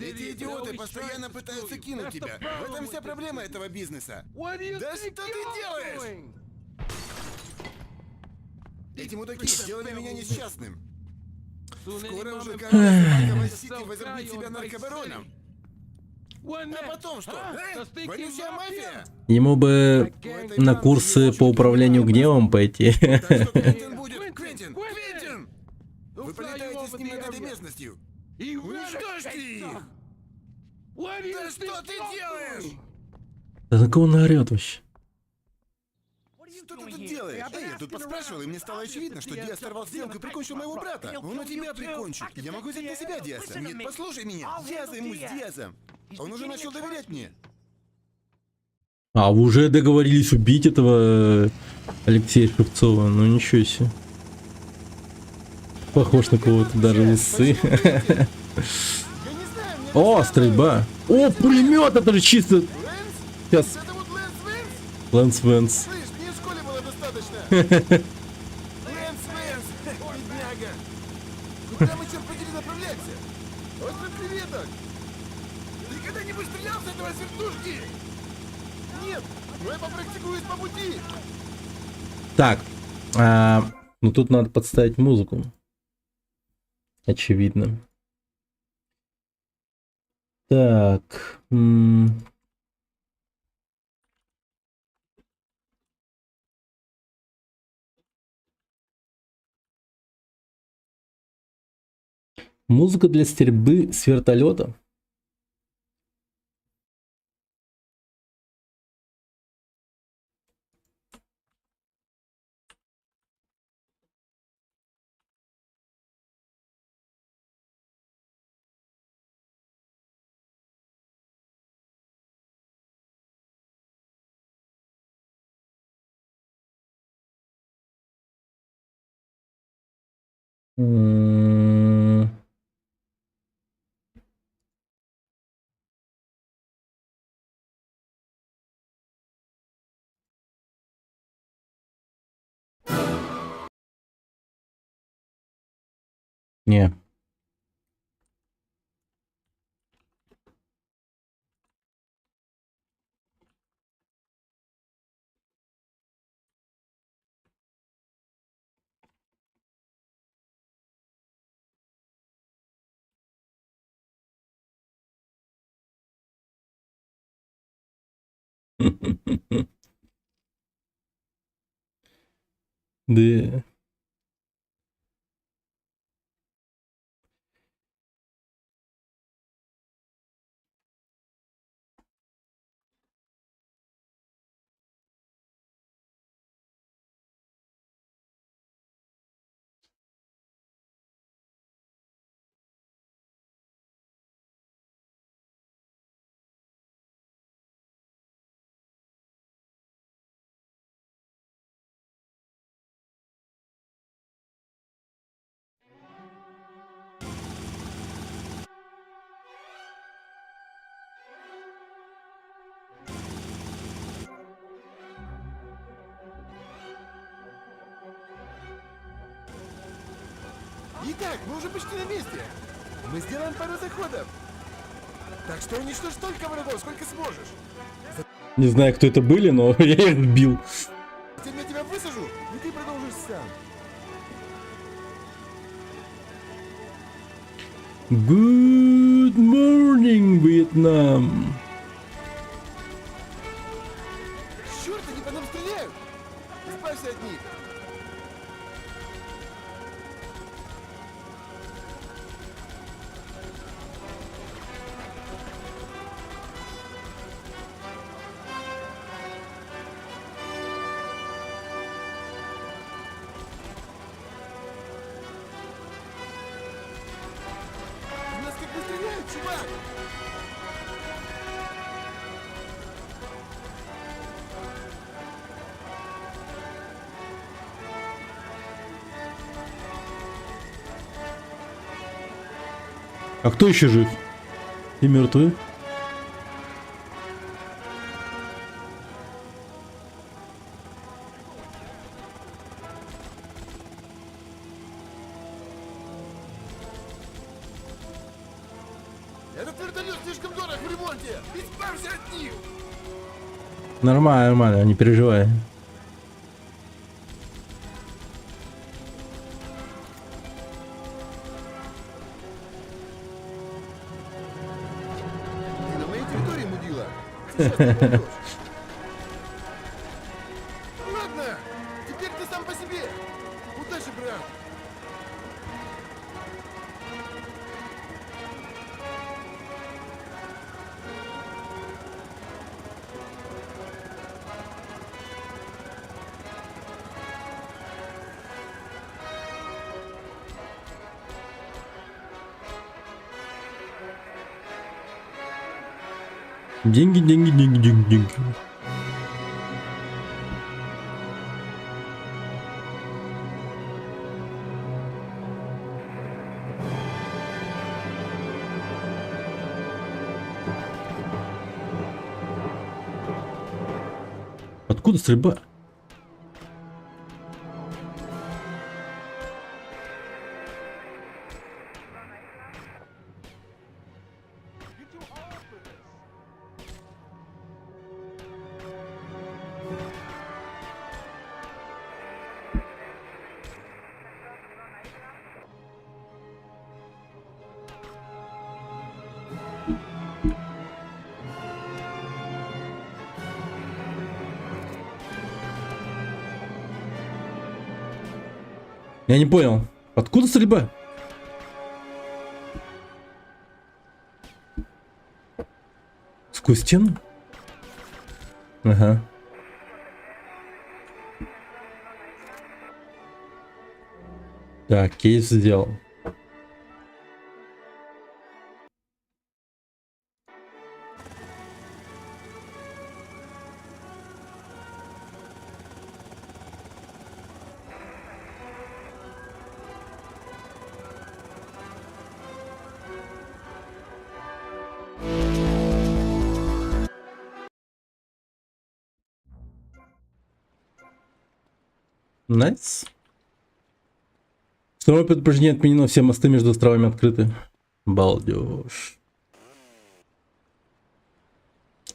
Эти идиоты постоянно пытаются кинуть тебя. В этом вся проблема этого бизнеса. Да что ты делаешь? Эти мудаки сделали меня несчастным. Скоро уже Сити возомнит себя наркобароном. А потом что? Вонючая мафия? Ему бы на курсы по управлению гневом пойти. Квентин будет... Квентин! Квентин! Вы полетаете с ним над этой местностью. Уничтожьте их! Да что ты делаешь? Да на кого он орёт вообще? Что ты тут делаешь? Эй, я тут поспрашивал, и мне стало очевидно, что Диас сорвал сделку и прикончил моего брата. Он и тебя прикончит. Я могу взять на себя Диаса. Нет, послушай меня. Я займусь Диасом. Он уже начал доверять мне. А, вы уже договорились убить этого Алексея Шевцова. Ну ничего себе. Похож на кого-то даже усы. О, стрельба. О, пулемет, это же чисто. Сейчас. Лэнс Вэнс. Слышь, мне в школе было достаточно. Лэнс Вэнс, бедняга. Куда мы, черт подери, направляемся? Остров креветок. Ты когда-нибудь стрелял с этого с вертушки? Нет, но я попрактикуюсь по пути. Так. Ну тут надо подставить музыку. Очевидно. Так. Музыка для стрельбы с вертолета. Не. Да. так, мы уже почти на месте. Мы сделаем пару заходов. Так что уничтожь столько врагов, сколько сможешь. Не знаю, кто это были, но я их бил. Затем я тебя высажу, и ты продолжишь сам. Good morning, Vietnam. Черт, они по нам стреляют! Избавься от них! В нас как бы стреляют, чувак! А кто еще жив? И мертвый? Этот вертолет слишком дорог в ремонте! Избавься от них! Нормально, нормально, не переживай. Ты на моей территории, мудила! Сейчас ты пойдешь. Ладно, теперь ты сам по себе! Удачи, брат! Деньги, деньги, деньги, деньги, деньги. Откуда стрельба? Я не понял. Откуда стрельба? Сквозь стену? Ага. Так, кейс сделал. Найс. Второе предупреждение отменено, все мосты между островами открыты. Балдеж.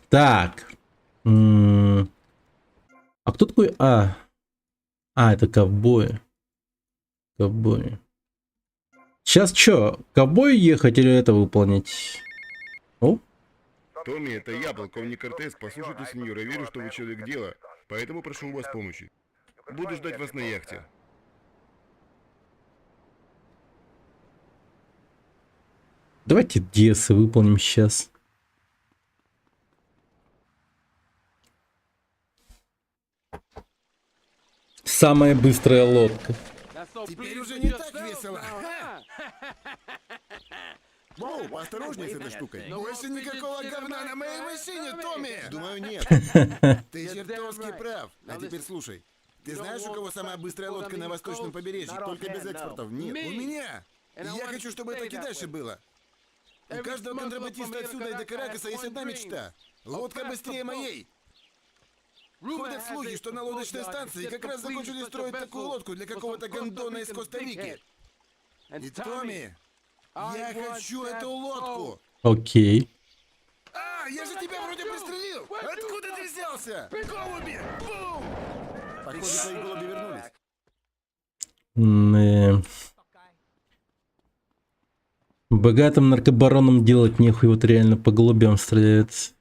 Так. А кто такой? Это ковбои. Ковбои. Сейчас что, ковбой ехать или это выполнить? О? Томми, это я, полковник Кортес. Послушайте, сеньор, я верю, что вы человек дела, поэтому прошу у вас помощи. Буду ждать вас на яхте. Давайте Диасы выполним сейчас. Самая быстрая лодка. Теперь уже не так весело. Воу, поосторожней с этой штукой. Больше никакого говна на моей машине, Томми! Думаю, нет. Ты чертовски прав. А теперь слушай. Ты знаешь, у кого самая быстрая лодка на восточном побережье? Только без экспортов. Нет, у меня. И я хочу, чтобы так и дальше было. У каждого контрабандиста отсюда и до Каракаса есть одна мечта. Лодка быстрее моей. Ходят слухи, что на лодочной станции как раз закончили строить такую лодку для какого-то гондона из Коста-Рики. И Томми, я хочу эту лодку. Окей. А, я же тебя вроде пристрелил. Откуда ты взялся? Голуби! Бум! Походу, твои голуби вернулись. Богатым наркобаронам делать нехуй, вот реально по голубям стреляют.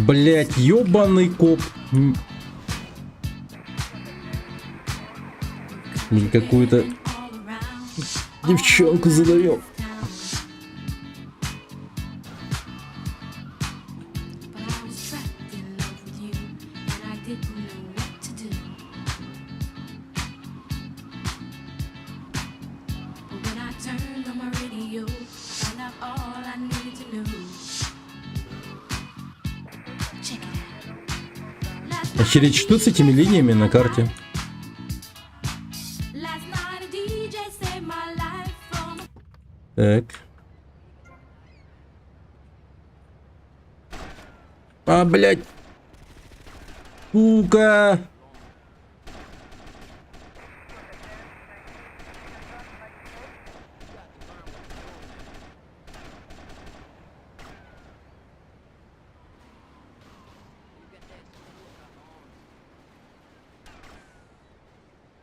Блять, ёбаный коп. Блин, какую-то девчонку задавил. Очередь, что с этими линиями на карте? Так. А, блядь. Сука.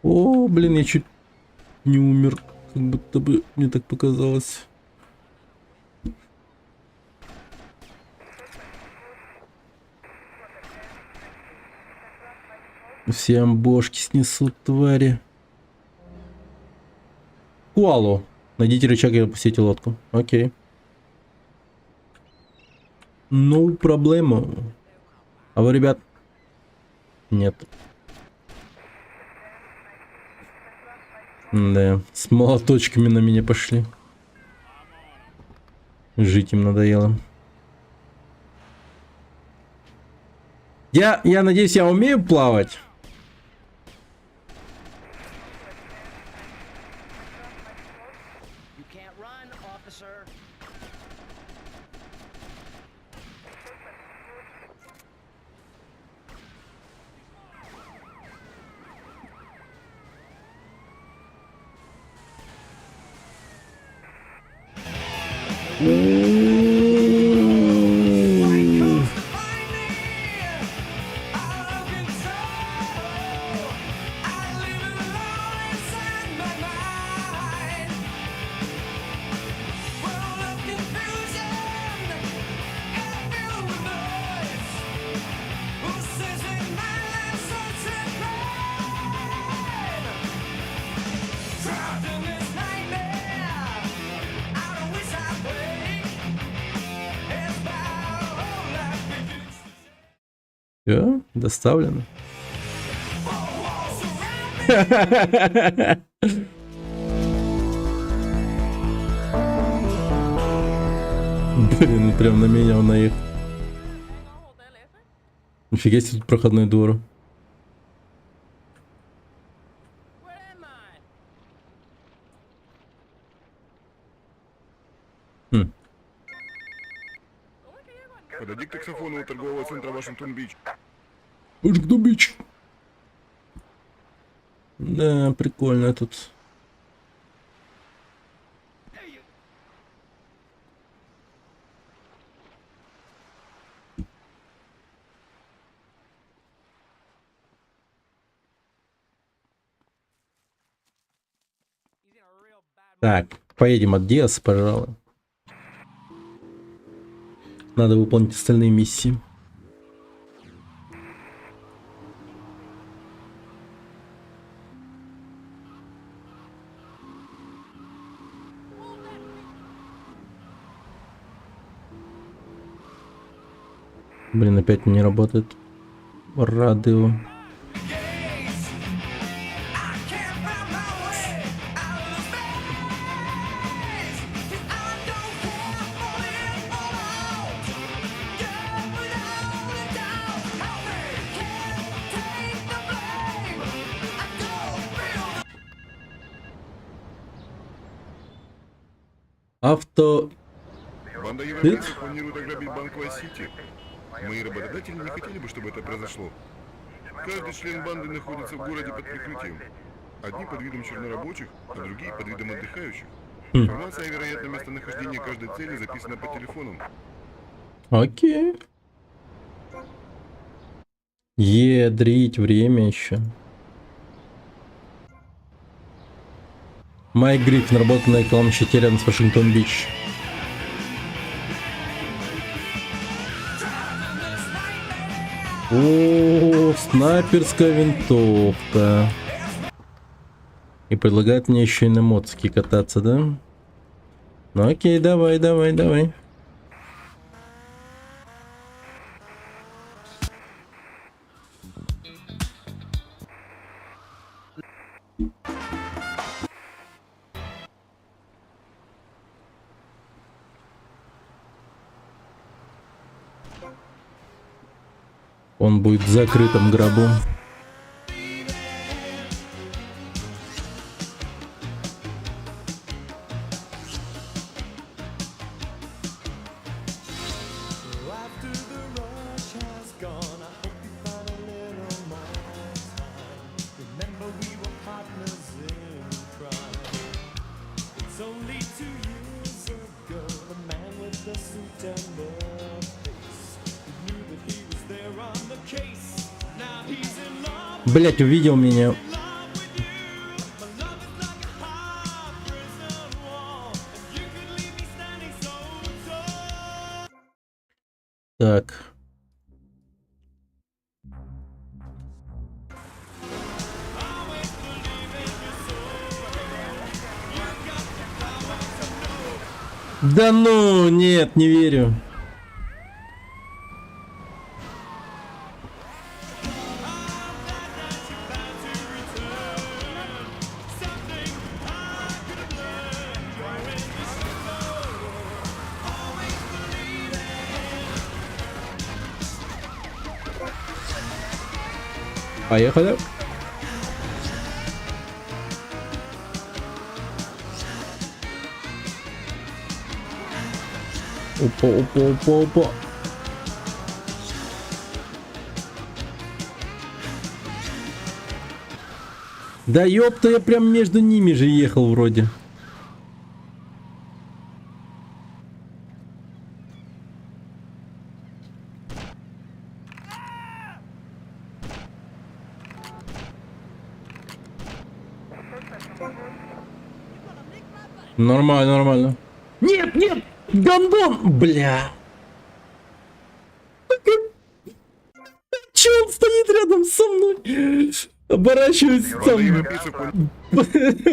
О, блин, я чуть не умер. Как будто бы мне так показалось. Все бошки снесут, твари. Куалу. Найдите рычаг и опустите лодку. Окей. No проблема. А вы, ребят? Нет. Да, с молоточками на меня пошли. Жить им надоело. Я надеюсь, я умею плавать. Все, доставлено. Блин, прям на меня он наехал. Нифига себе, тут проходной двор. Подойди к таксофону у торгового центра Вашингтон-Бич. Вашингтон-Бич. Да, прикольно тут. Так, поедем от Диаса, пожалуй. Надо выполнить остальные миссии. Блин, опять не работает радио. Авто... Банда европейцев планирует ограбить банк Вайс-Сити. Мои работодатели не хотели бы, чтобы это произошло. Каждый член банды находится в городе под прикрытием. Одни под видом чернорабочих, а другие под видом отдыхающих. Информация о вероятном местонахождении каждой цели записана по телефонам. Окей. Ядрить время еще. Майк Гриффин работает на рекламном щите рядом с Вашингтон-Бич. О, снайперская винтовка. И предлагает мне еще и на мотике кататься, да? Ну окей, давай. Он будет в закрытом гробу. Блять, увидел меня. Так. Да ну, нет, не верю. Поехали. Опа. Да ёпта, я прям между ними же ехал вроде. Нормально. Нет, гандон, бля. Че он стоит рядом со мной? Оборачиваюсь там.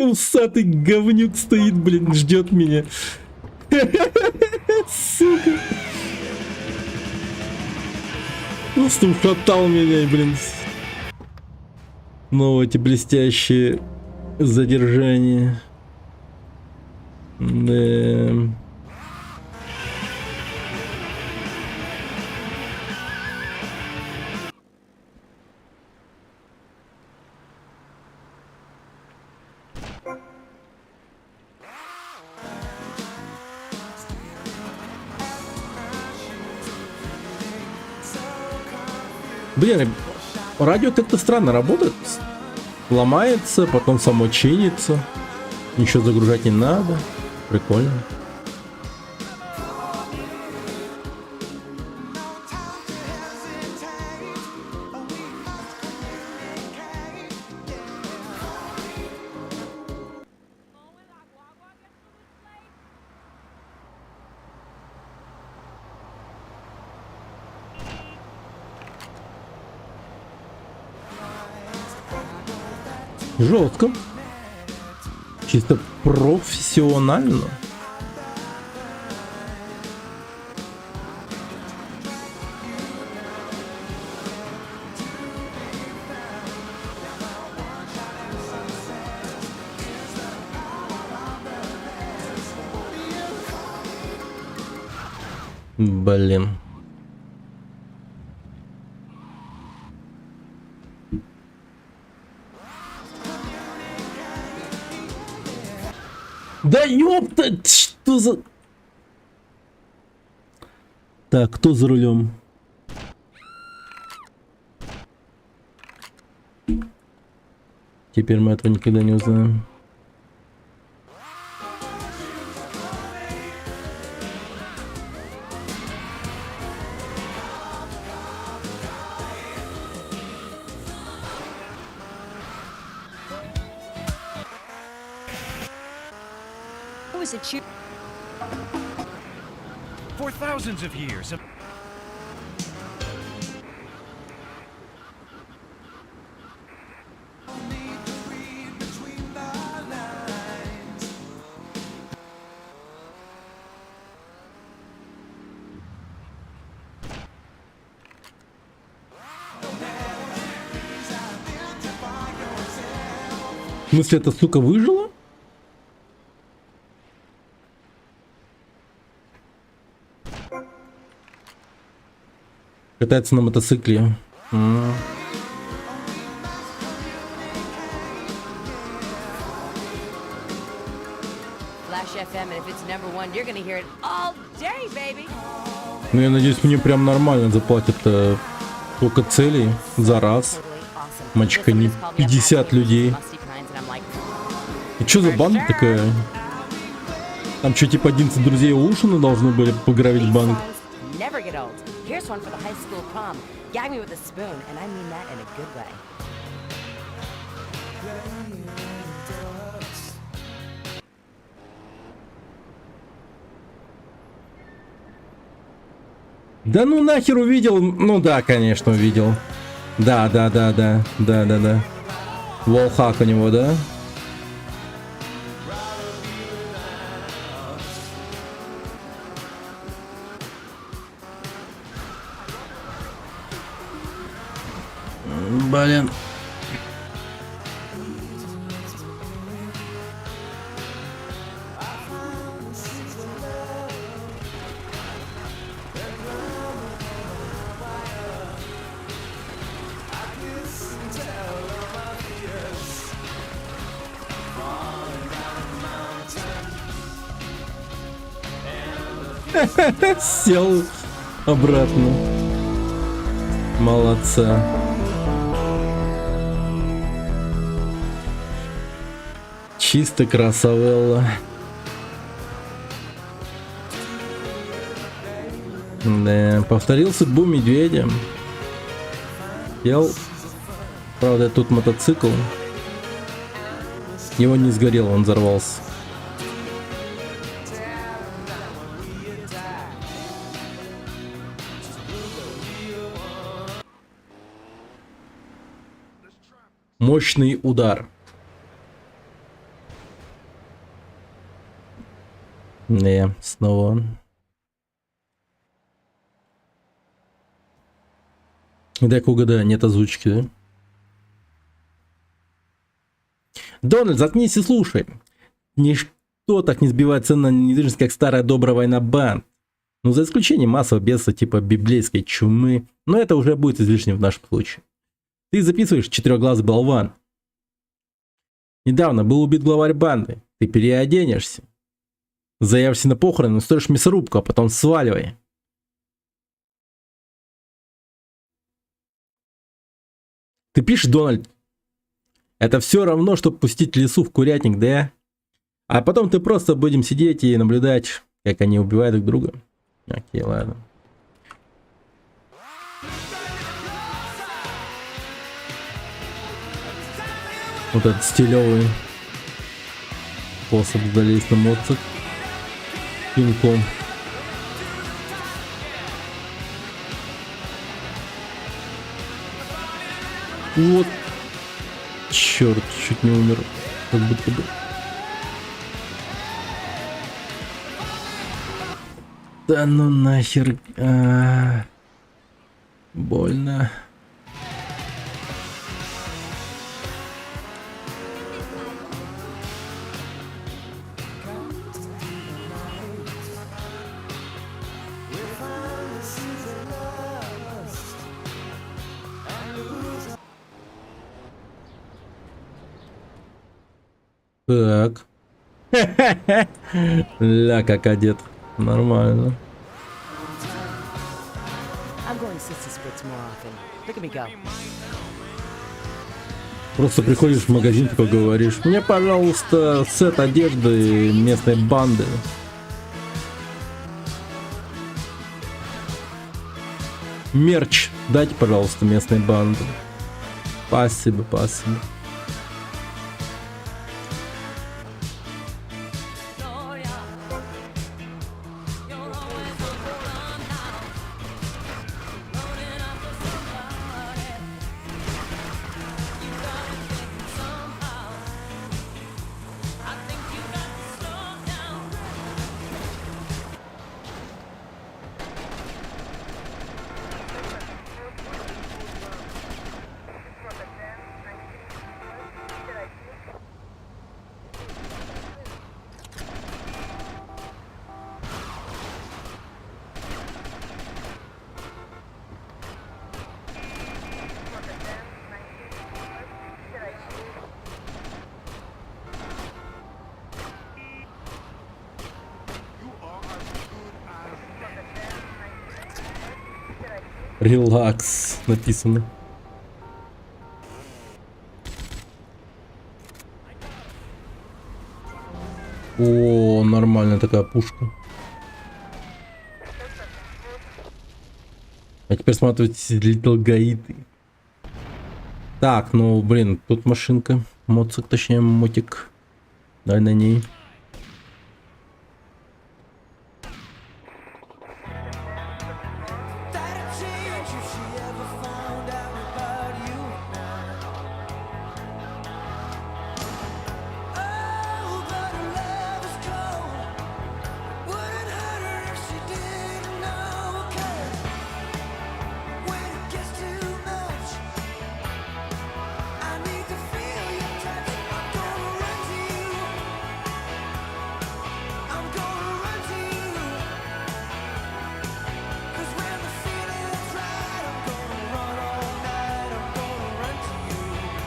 Усатый говнюк стоит, блин, ждет меня. Сука. Просто ушатал меня, блин. Ну, эти блестящие задержания. Да. Блин, радио как-то странно работает. Ломается, потом само чинится. Ничего загружать не надо. Прикольно. Жестко. Чисто профессионально. Блин. Да ёпта! Кто за... Так, кто за рулем? Теперь мы этого никогда не узнаем. For thousands of years. В смысле, эта сука выжила? Катается на мотоцикле. Flash FM, and if it's #1, you're gonna hear it all day, baby. Ну, я надеюсь, мне прям нормально заплатят сколько целей за раз. Мальчика, не 50 людей. И что за банда такая? Там что, типа 11 друзей Оушена должны были пограбить банк? Never get old. Here's one for the high school prom. Gag me with a spoon, and I mean that in a good way. Да ну нахер увидел? Ну да, конечно, увидел. Да. Волхак у него, да? Блин. Сел обратно. Молодца. Чисто красавелла. Да, повторил судьбу медведя. Сел. Правда, тут мотоцикл. Его не сгорел, он взорвался. Мощный удар. Не, снова. Дай-ка угадаю, нет озвучки, да? Дональд, заткнись и слушай. Ничто так не сбивает цену на недвижимость, как старая добрая война банд. Ну, за исключением массового бедства типа библейской чумы. Но это уже будет излишним в нашем случае. Ты записываешь четырехглазый болван. Недавно был убит главарь банды. Ты переоденешься. Заявишься на похороны, устроишь мясорубку, а потом сваливай. Ты пишешь, Дональд? Это все равно, что пустить лису в курятник, да? А потом ты просто будем сидеть и наблюдать, как они убивают друг друга. Окей, ладно. Вот этот стилевый способ залезть на мотоцикл пинком. Вот. Черт, чуть не умер. Как будто бы. Да ну нахер. Больно. Так. Ля, как одет. Нормально. I'm going Sissy Spritz more often. Look at me go. Просто приходишь в магазин, такой говоришь: мне, пожалуйста, сет одежды местной банды. Мерч дайте, пожалуйста, местной банды. Спасибо, спасибо. Релакс написано. О, нормальная такая пушка. А теперь смотрите, Little Гаиты. Так, ну блин, тут машинка. Моцик, точнее мотик. Дай на ней.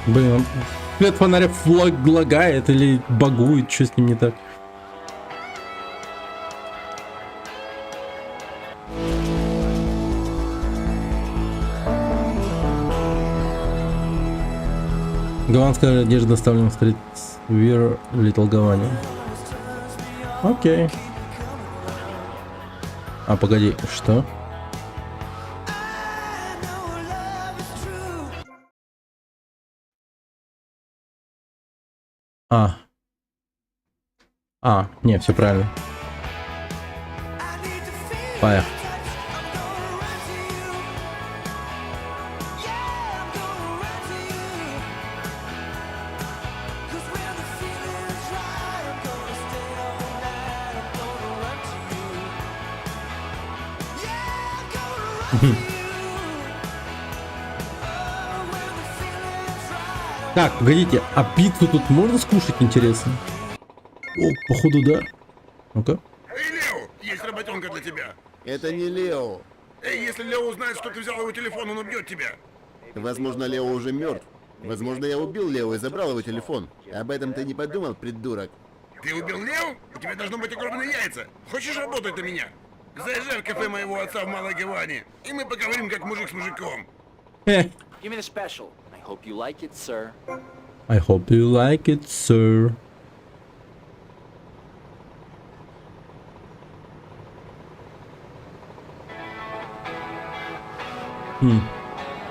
Блин, он свет фонаря лагает или багует, что с ним не так? Гаванская одежда доставлена в стрит Вир Little Гаване. Окей. А, погоди, что? Не, все правильно. Поехали. Так, погодите, а пиццу тут можно скушать, интересно? О, походу, да. Ну-ка. Эй, Лео, есть работенка для тебя. Это не Лео. Эй, если Лео узнает, что ты взял его телефон, он убьет тебя. Возможно, Лео уже мертв. Возможно, я убил Лео и забрал его телефон. Об этом ты не подумал, придурок. Ты убил Лео? У тебя должно быть огромные яйца. Хочешь работать на меня? Заезжай в кафе моего отца в Малой Гаване, и мы поговорим как мужик с мужиком. Give me the special. I hope you like it, sir. I hope you like it, sir.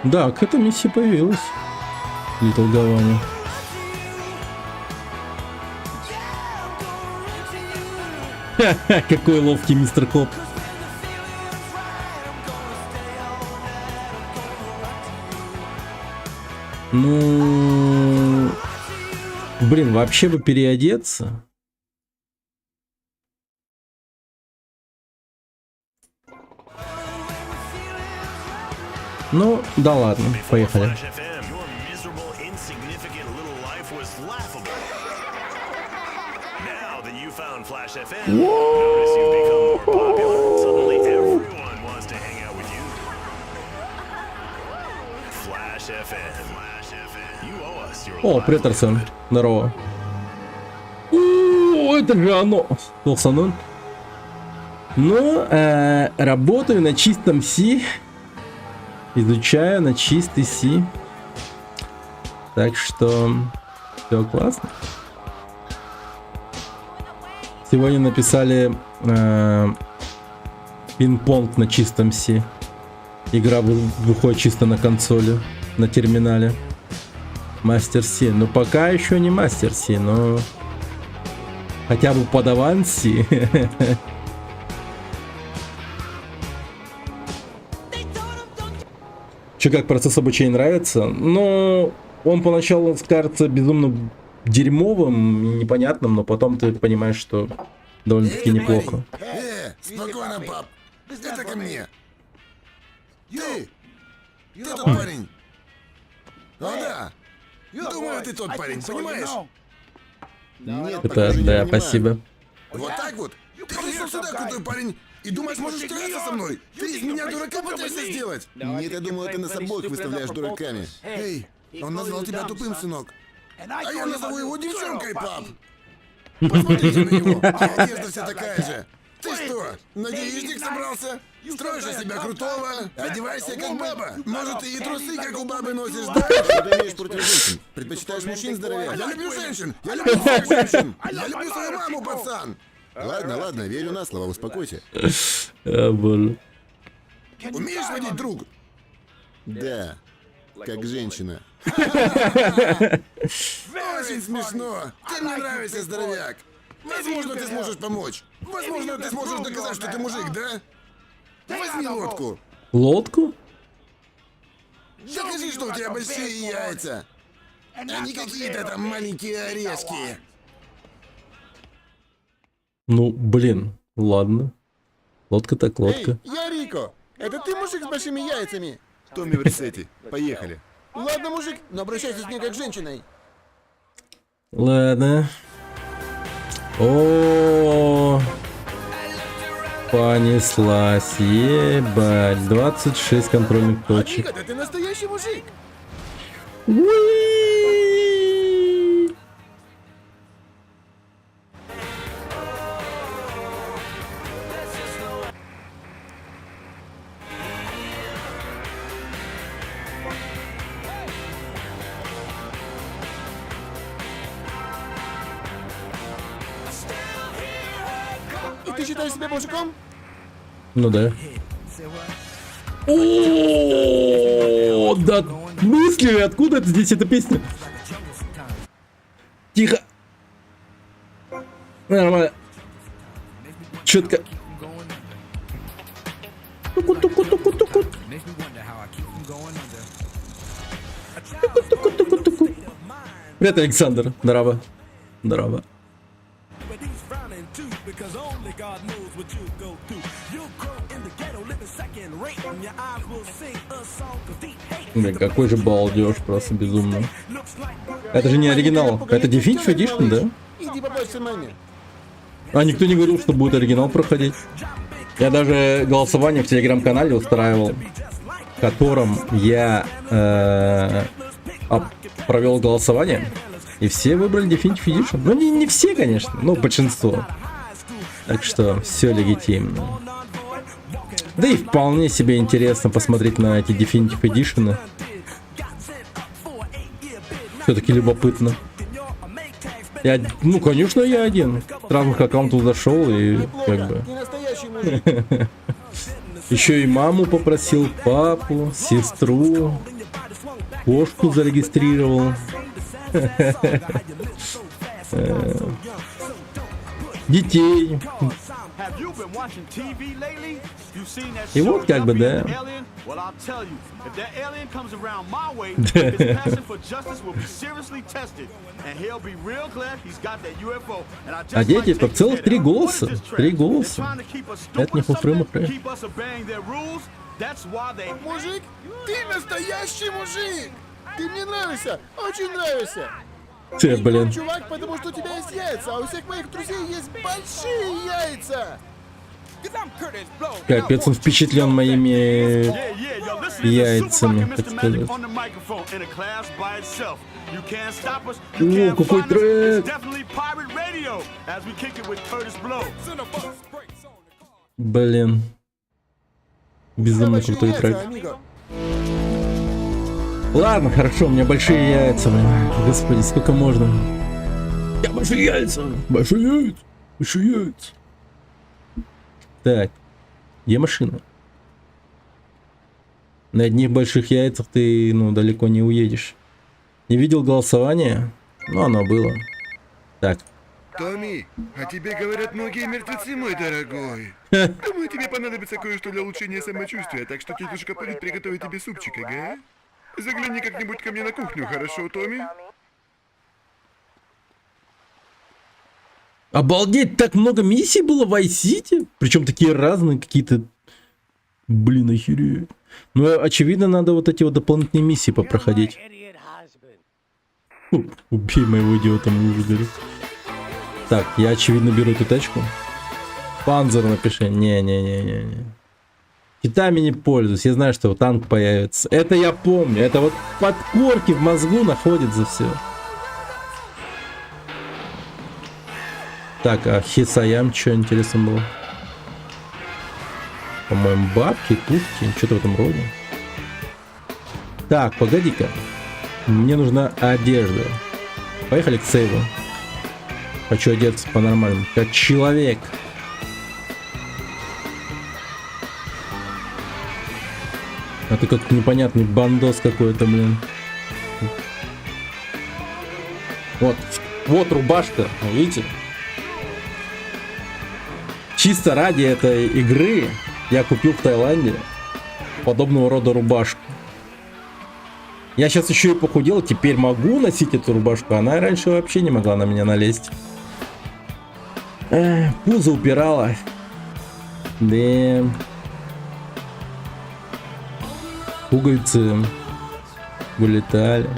Да, какая-то миссия появилась. Little Гаване. Ха-ха, какой ловкий мистер Коп. Ну, блин, вообще бы переодеться. Ну, да ладно, поехали. О, Претерсон, здорово. Ну это же оно. Толсанон. Ну, работаю на чистом C. Изучаю на чистый C. Так что все классно. Сегодня написали пинг-понг на чистом C. Игра выходит чисто на консоли, на терминале. Мастер C. Ну пока еще не Мастер C, но хотя бы подаван C. Че, как процесс обучения нравится? Ну, он поначалу кажется безумно дерьмовым, непонятным, но потом ты понимаешь, что довольно-таки неплохо. Спокойно, пап. Это ко мне. Ты тот парень. О, да. Думаю, ты тот парень, понимаешь? Нет, Это, да, спасибо. Вот так вот? Ты пришел сюда, крутой парень, и думаешь, можешь тягаться со мной? Ты из меня дурака пытаешься сделать? Нет, я думал, ты нас обоих выставляешь дураками. Эй, он назвал тебя тупым, сынок. А я назову его девчонкой, пап. Посмотрите на него, одежда вся такая же. Ты что, на девичник собрался? Строишь из себя крутого? Одевайся как баба. Может, ты и трусы как у бабы носишь, да? Что ты имеешь против женщин? Предпочитаешь мужчин, здоровяк? Я люблю женщин! Я люблю всех женщин! Я люблю свою маму, пацан! Ладно, ладно, верю на слово, успокойся. Боже. Умеешь водить, друг? Да, как женщина. Очень смешно. Ты мне нравишься, здоровяк. Возможно, ты сможешь помочь. Возможно, ты сможешь доказать, что ты мужик, да? Возьми лодку. Лодку? Докажи, что у тебя большие яйца. А не какие-то там маленькие орешки. Ну, блин, ладно. Лодка так лодка. Эй, я Рико. Это ты мужик с большими яйцами? Томми Версетти. Поехали. Ладно, мужик, но обращайся с ней как с женщиной. Ладно. О, понеслась, ебать, 26 контрольных точек. Рика, ты настоящий мужик. Уи! И ты считаешь себя мужиком? Ну да. О, да мысли, откуда это здесь эта песня? Тихо. Нормально. Четко. Туку-туку-туку-туку. Туку-туку-туку-туку. Привет, Александр. Здорово. Здорово. Блин, какой же балдеж, просто безумно. Это же не оригинал, это Definitive Edition, да? Иди побольше маме. А никто не говорил, что будет оригинал проходить. Я даже голосование в телеграм-канале устраивал, в котором я провел голосование, и все выбрали Definitive Edition. Ну, не все, конечно, но большинство. Так что все легитимно. Да и вполне себе интересно посмотреть на эти Definitive Edition. Все-таки любопытно. Ну, конечно, я один. Сразу к аккаунту зашел и как бы... Еще и маму попросил, папу, сестру, кошку зарегистрировал. Детей. И вот как бы, да. А дети, это целых 3 голоса. 3 голоса. Это не хуфры-муфры. Мужик, ты настоящий мужик. Ты мне нравишься, очень нравишься. Ты, блин. Чувак, потому что у тебя есть яйца, а у всех моих друзей есть большие яйца. Капец, он впечатлен моими яйцами, так сказать. You can't stop us. You О, can't какой find us. It's трек! definitely pirate radio as we kick it with Curtis Blow. Блин. Безумно крутой трек. Ладно, хорошо, у меня большие яйца, блин. Господи, сколько можно? Я большие яйца! Большие яйца! Большие яйца! Так, где машина? На одних больших яйцах ты, ну, далеко не уедешь. Не видел голосование? Ну, оно было. Так. Томми, о тебе говорят многие мертвецы, мой дорогой. Думаю, тебе понадобится кое-что для улучшения самочувствия, так что тетушка Полит приготовит тебе супчик, ага? Загляни как-нибудь ко мне на кухню, хорошо, Томми? Обалдеть, так много миссий было в Vice City? Причем такие разные какие-то... Блин, охереть. Ну, очевидно, надо вот эти вот дополнительные миссии попроходить. Убей моего идиота, мы уже говорим. Так, я очевидно беру эту тачку. Панзер напиши. Не-не-не-не-не. Китами не пользуюсь. Я знаю, что танк появится. Это я помню. Это вот подкорки в мозгу находится все. Так, а Хисаям что интересно было? По-моему, бабки, пушки, что-то в этом роде. Так, погоди-ка. Мне нужна одежда. Поехали к сейву. Хочу одеться по-нормальному. Как человек. А ты как непонятный бандос какой-то, блин. Вот рубашка, видите? Чисто ради этой игры я купил в Таиланде подобного рода рубашку. Я сейчас еще и похудел, теперь могу носить эту рубашку. Она раньше вообще не могла на меня налезть. Пузо упирала. Да. Пуговицы вылетали.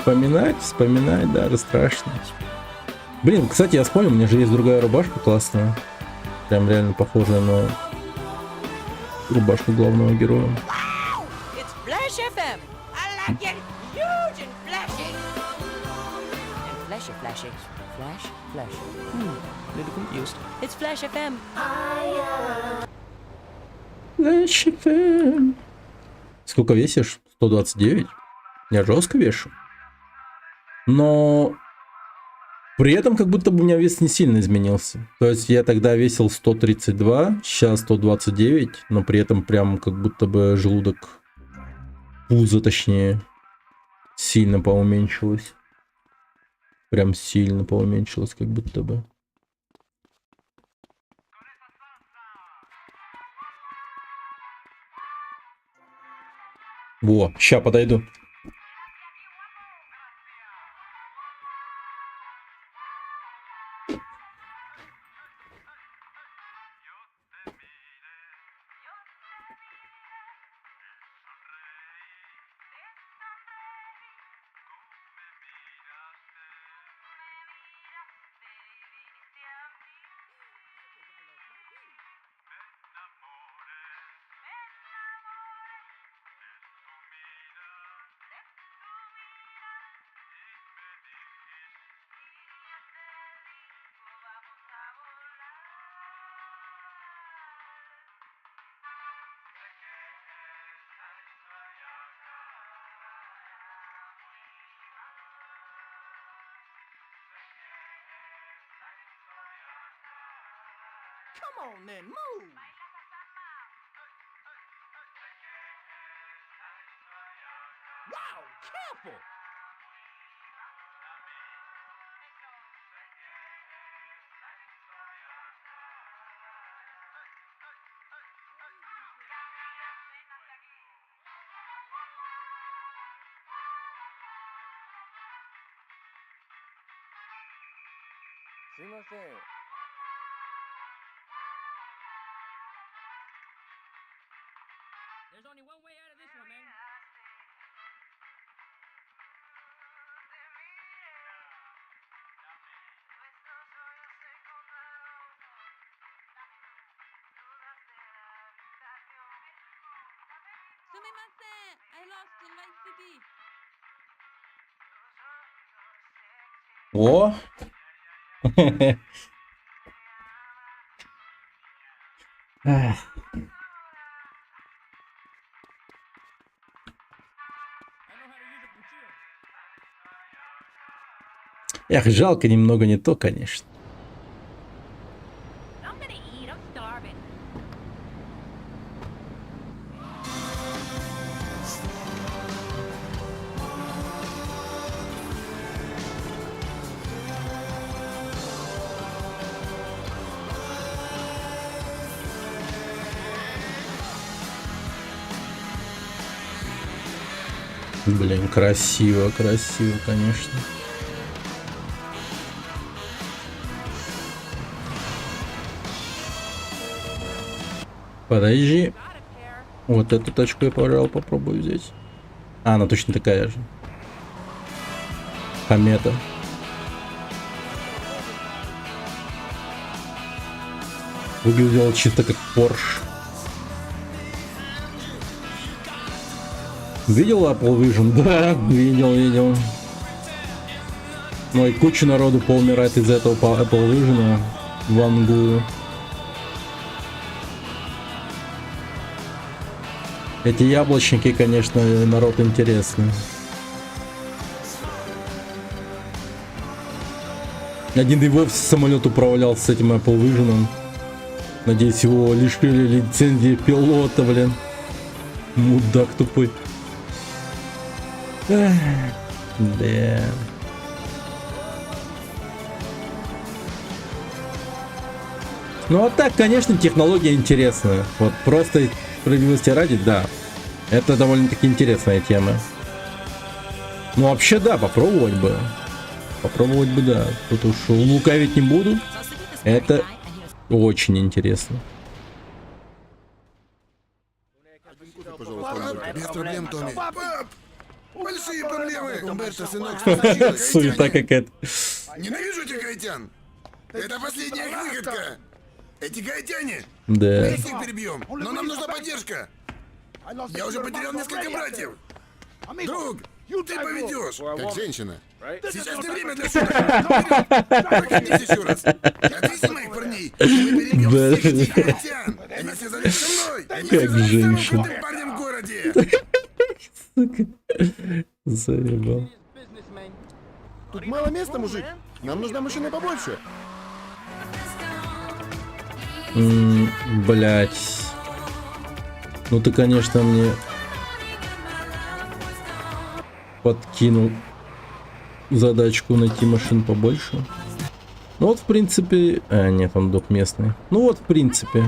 Вспоминать, да, страшно. Блин, кстати, я вспомнил, у меня же есть другая рубашка классная. Прям реально похожая на рубашку главного героя. It's Flash FM. I like it huge and flashy. And flashy. Flash. Little confused. It's Flash FM. Flash FM. Сколько весишь? 129? Я жестко вешу. Но при этом как будто бы у меня вес не сильно изменился. То есть я тогда весил 132, сейчас 129, но при этом прям как будто бы желудок, пузо точнее, сильно поуменьшилось. Прям сильно поуменьшилось как будто бы. Во, ща подойду. Come on then, move! Wow, careful! There's only one way out of this one, man. Sumimasen! I lost the light city. О! Ах. Эх, жалко немного не то, конечно. Блин, красиво, красиво, конечно. Подожди. Вот эту тачку я, пожалуй, попробую взять. А, она точно такая же. Комета. Выглядел чисто как Porsche. Видел Apple Vision? Да, видел. Ну и куча народу поумирает из этого Apple Vision. Вангую. Эти яблочники, конечно, народ интересный. Один и вовсе самолет управлял с этим Apple Vision. Надеюсь, его лишили лицензии пилота, блин. Мудак тупой. Эх, да. Ну а так, конечно, технология интересная. Вот просто справедливости ради, да. Это довольно-таки интересная тема. Ну вообще, да, попробовать бы. Попробовать бы, да. Тут уж лукавить не буду. Это очень интересно. Без проблем, Томми. Пап! Большие проблемы! Умберто, сынок, что случилось? Суета какая-то. Ненавижу этих гаитян! Это последняя их выходка! Эти гаитяне! Да. Мы их перебьем, но нам нужна поддержка! Я уже потерял несколько братьев! Друг, ты поведешь! Как женщина. Сейчас не время для шуток! Проходись еще раз! Отвези моих парней! Мы перебьем всех этих гаитян! Они связались со мной! Они Как связались с самым женщина. крутым парнем в городе! Заебал. Тут мало места, мужик. Нам нужна машина побольше. Блять. Ну ты, конечно, мне подкинул задачку найти машин побольше. Ну вот, в принципе... А, нет, он док местный. Ну вот, в принципе.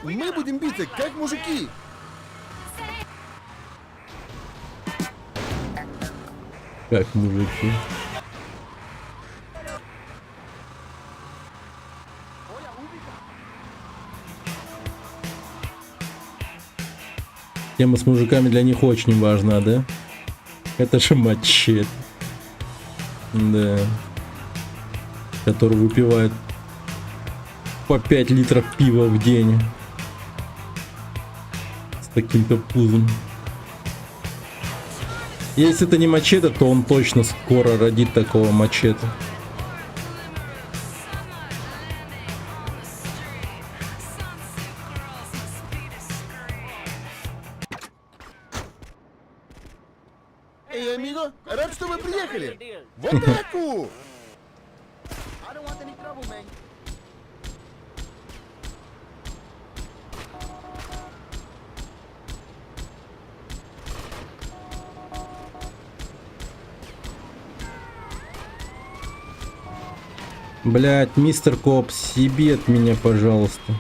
Мы будем биться, как мужики. Как мужики. Тема с мужиками для них очень важна, да? Это же мачете. Да. Который выпивает по 5 литров пива в день. С таким-то пузом. Если это не мачете, то он точно скоро родит такого мачете. Эй, амиго, рад, что вы приехали. В атаку! Блять, мистер Коп, съеби от меня, пожалуйста.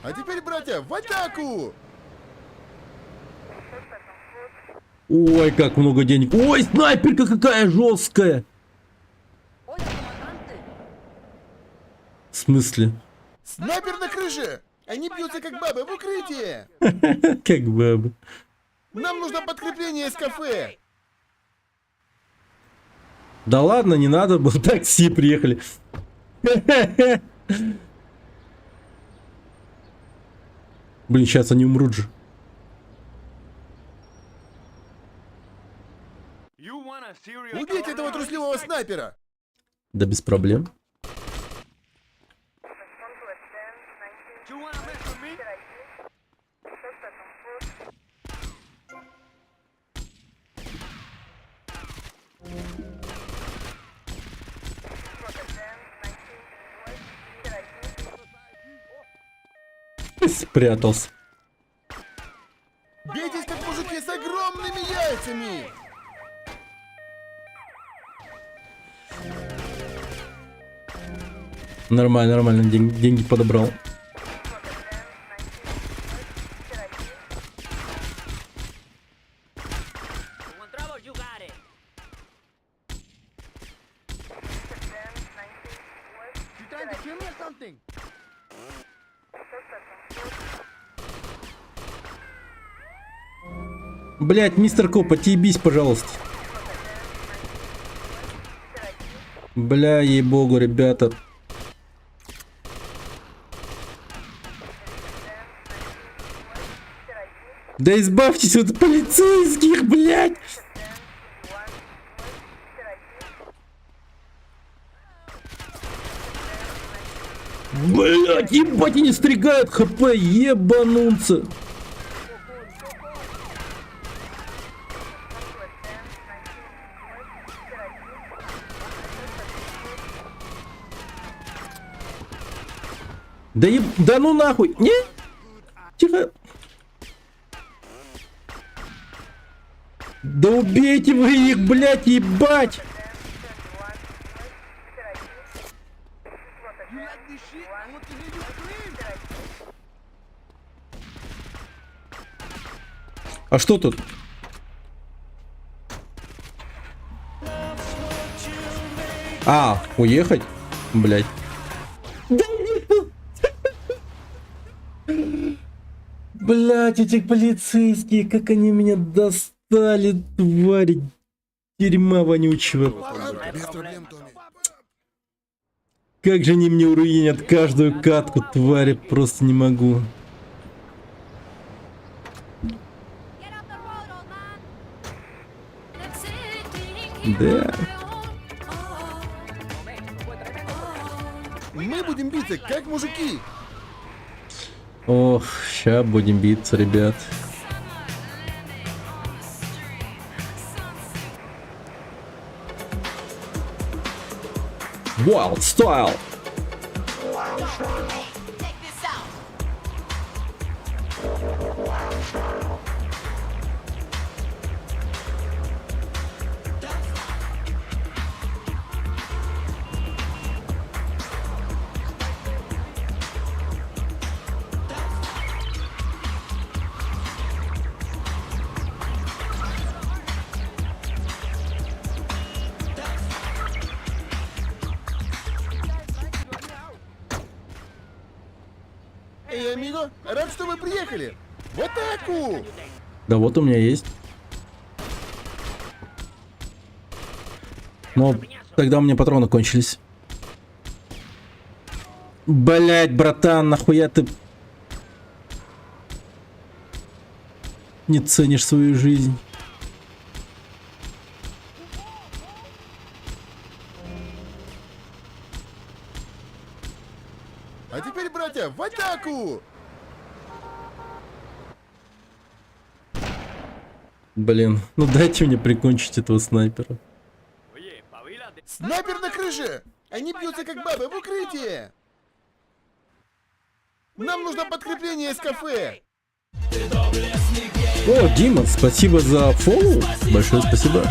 А теперь, братья, в атаку! Ой, как много денег. Ой, снайперка какая жесткая. В смысле? Снайпер на крыше! Они бьются как бабы в укрытие! Как баба. Нам нужно подкрепление из кафе! Да ладно, не надо было, такси приехали. Блин, сейчас они умрут же. Убейте этого трусливого снайпера! Да без проблем. Спрятался. Бейтесь как мужики с огромными яйцами! Нормально, нормально, деньги подобрал. Блять, мистер Коп, отъебись, пожалуйста. Бля, ей-богу, ребята. Да избавьтесь от полицейских, блять! Блять, ебать, они стригают хп, ебануться. Да ну нахуй! Не? Тихо! Да убейте вы их, блять, ебать! А что тут? А, уехать? Блять. Блять, эти полицейские, как они меня достали, твари дерьма вонючего. Как же они мне уруинят каждую катку, твари, просто не могу. Да. Мы будем биться, как мужики. Ох, ща будем биться, ребят. Wild Style. Эй, амиго, рад, что вы приехали. В атаку! Да вот у меня есть. Но тогда у меня патроны кончились. Блять, братан, нахуя ты не ценишь свою жизнь? А теперь, братья, в атаку! Блин, ну дайте мне прикончить этого снайпера. Снайпер на крыше! Они бьются как бабы в укрытие! Нам нужно подкрепление из кафе! О, Дима, спасибо за фоллоу. Большое спасибо.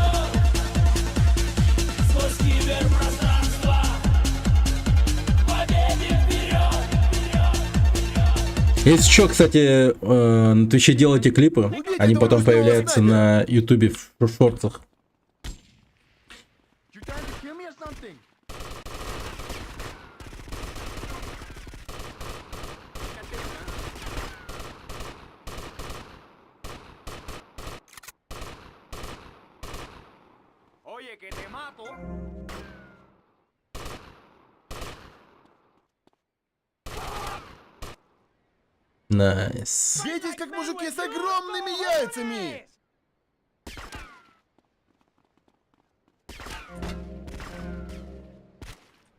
Если что, кстати, на Твиче делайте клипы, они потом появляются на Ютубе в шортах. que te mato. Найс. Бейтесь как мужики с огромными яйцами!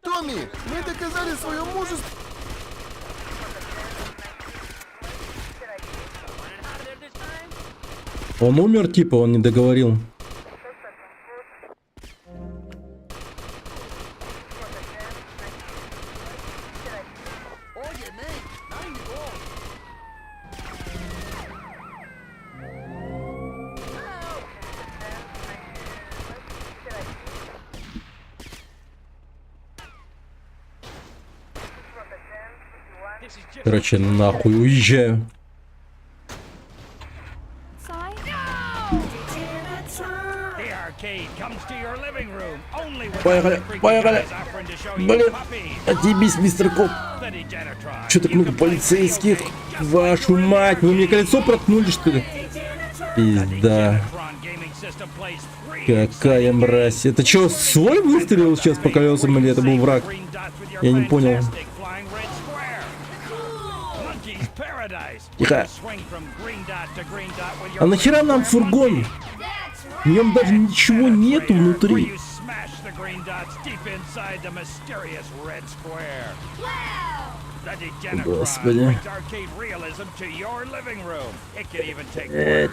Томми, мы доказали свое мужество! Он умер, типа, он не договорил. Короче, нахуй уезжаю. Поехали, поехали. Блин, отъебись, мистер Коп. Че так много полицейских? Вашу мать, вы мне колесо проткнули, что ли? Пизда. Какая мразь. Это что, свой выстрелил сейчас по колесам или это был враг? Я не понял. Тихо. А нахера нам фургон? В нем даже ничего нету внутри. Господи.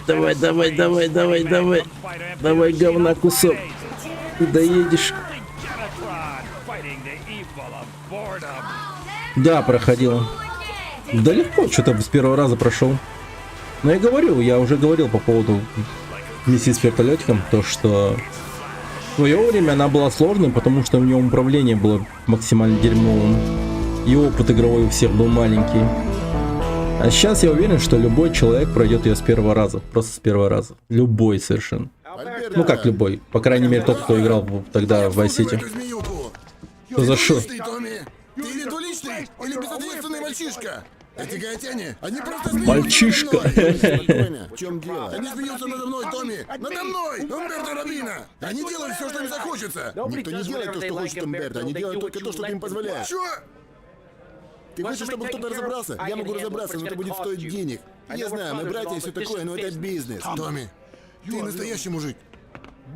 Давай, давай, давай, давай, давай. Давай, говна кусок. Ты доедешь. Да, проходил. Да легко, что-то с первого раза прошел. Но я уже говорил по поводу миссии с вертолетиком, то что в свое время она была сложной, потому что в нем управление было максимально дерьмовым. И опыт игровой у всех был маленький. А сейчас я уверен, что любой человек пройдет ее с первого раза. Просто с первого раза. Любой совершенно. Ну как любой. По крайней мере тот, кто играл тогда в Vice City. Что за шо? Ты или двуличный, или безответственный мальчишка. Эти гаитяне, они просто смеются мальчишка. В чем дело? Они смеются надо мной, Томми. Надо мной, Умберто Робина. Они делают все, что им захочется. Никто не делает то, что хочет Умберто. Они делают только то, что ты им позволяешь. Что? Ты хочешь, чтобы кто-то разобрался? Я могу разобраться, но это будет стоить денег. Я знаю, мы братья и все такое, но это бизнес. Томми, ты настоящий мужик.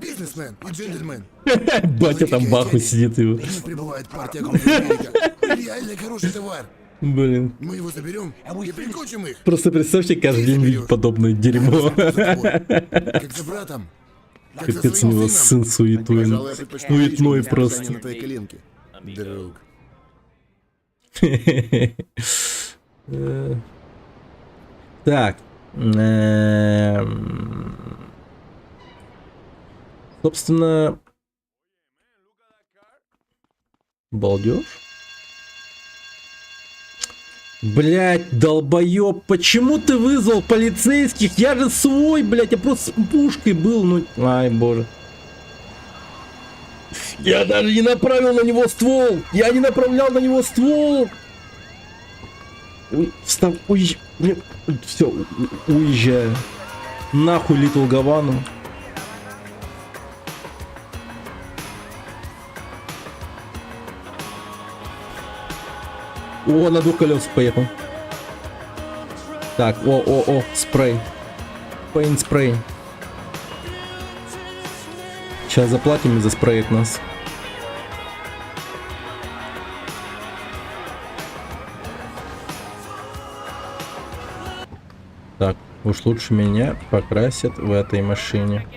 Бизнесмен и джентльмен. Батя там в ахуе сидит его. Прибывает партия Америка. Реально хороший товар. Блин. Мы его заберем и прикончим их. Просто представьте, каждый день видеть подобное дерьмо. Как за братом. Капец, у него сын суетной просто. Друг. Так. Собственно, балдеж. Блять, долбоёб, почему ты вызвал полицейских? Я же свой, блять, я просто с пушкой был, ну... Ай, боже. Я даже не направил на него ствол! Я не направлял на него ствол! Встав, уезжай. Все, уезжаю. Нахуй Литл Гавану. О, на двух колесах поехал. Так, о, спрей. Пейнт спрей. Сейчас заплатим и заспреет нас. Так, уж лучше меня покрасят в этой машине.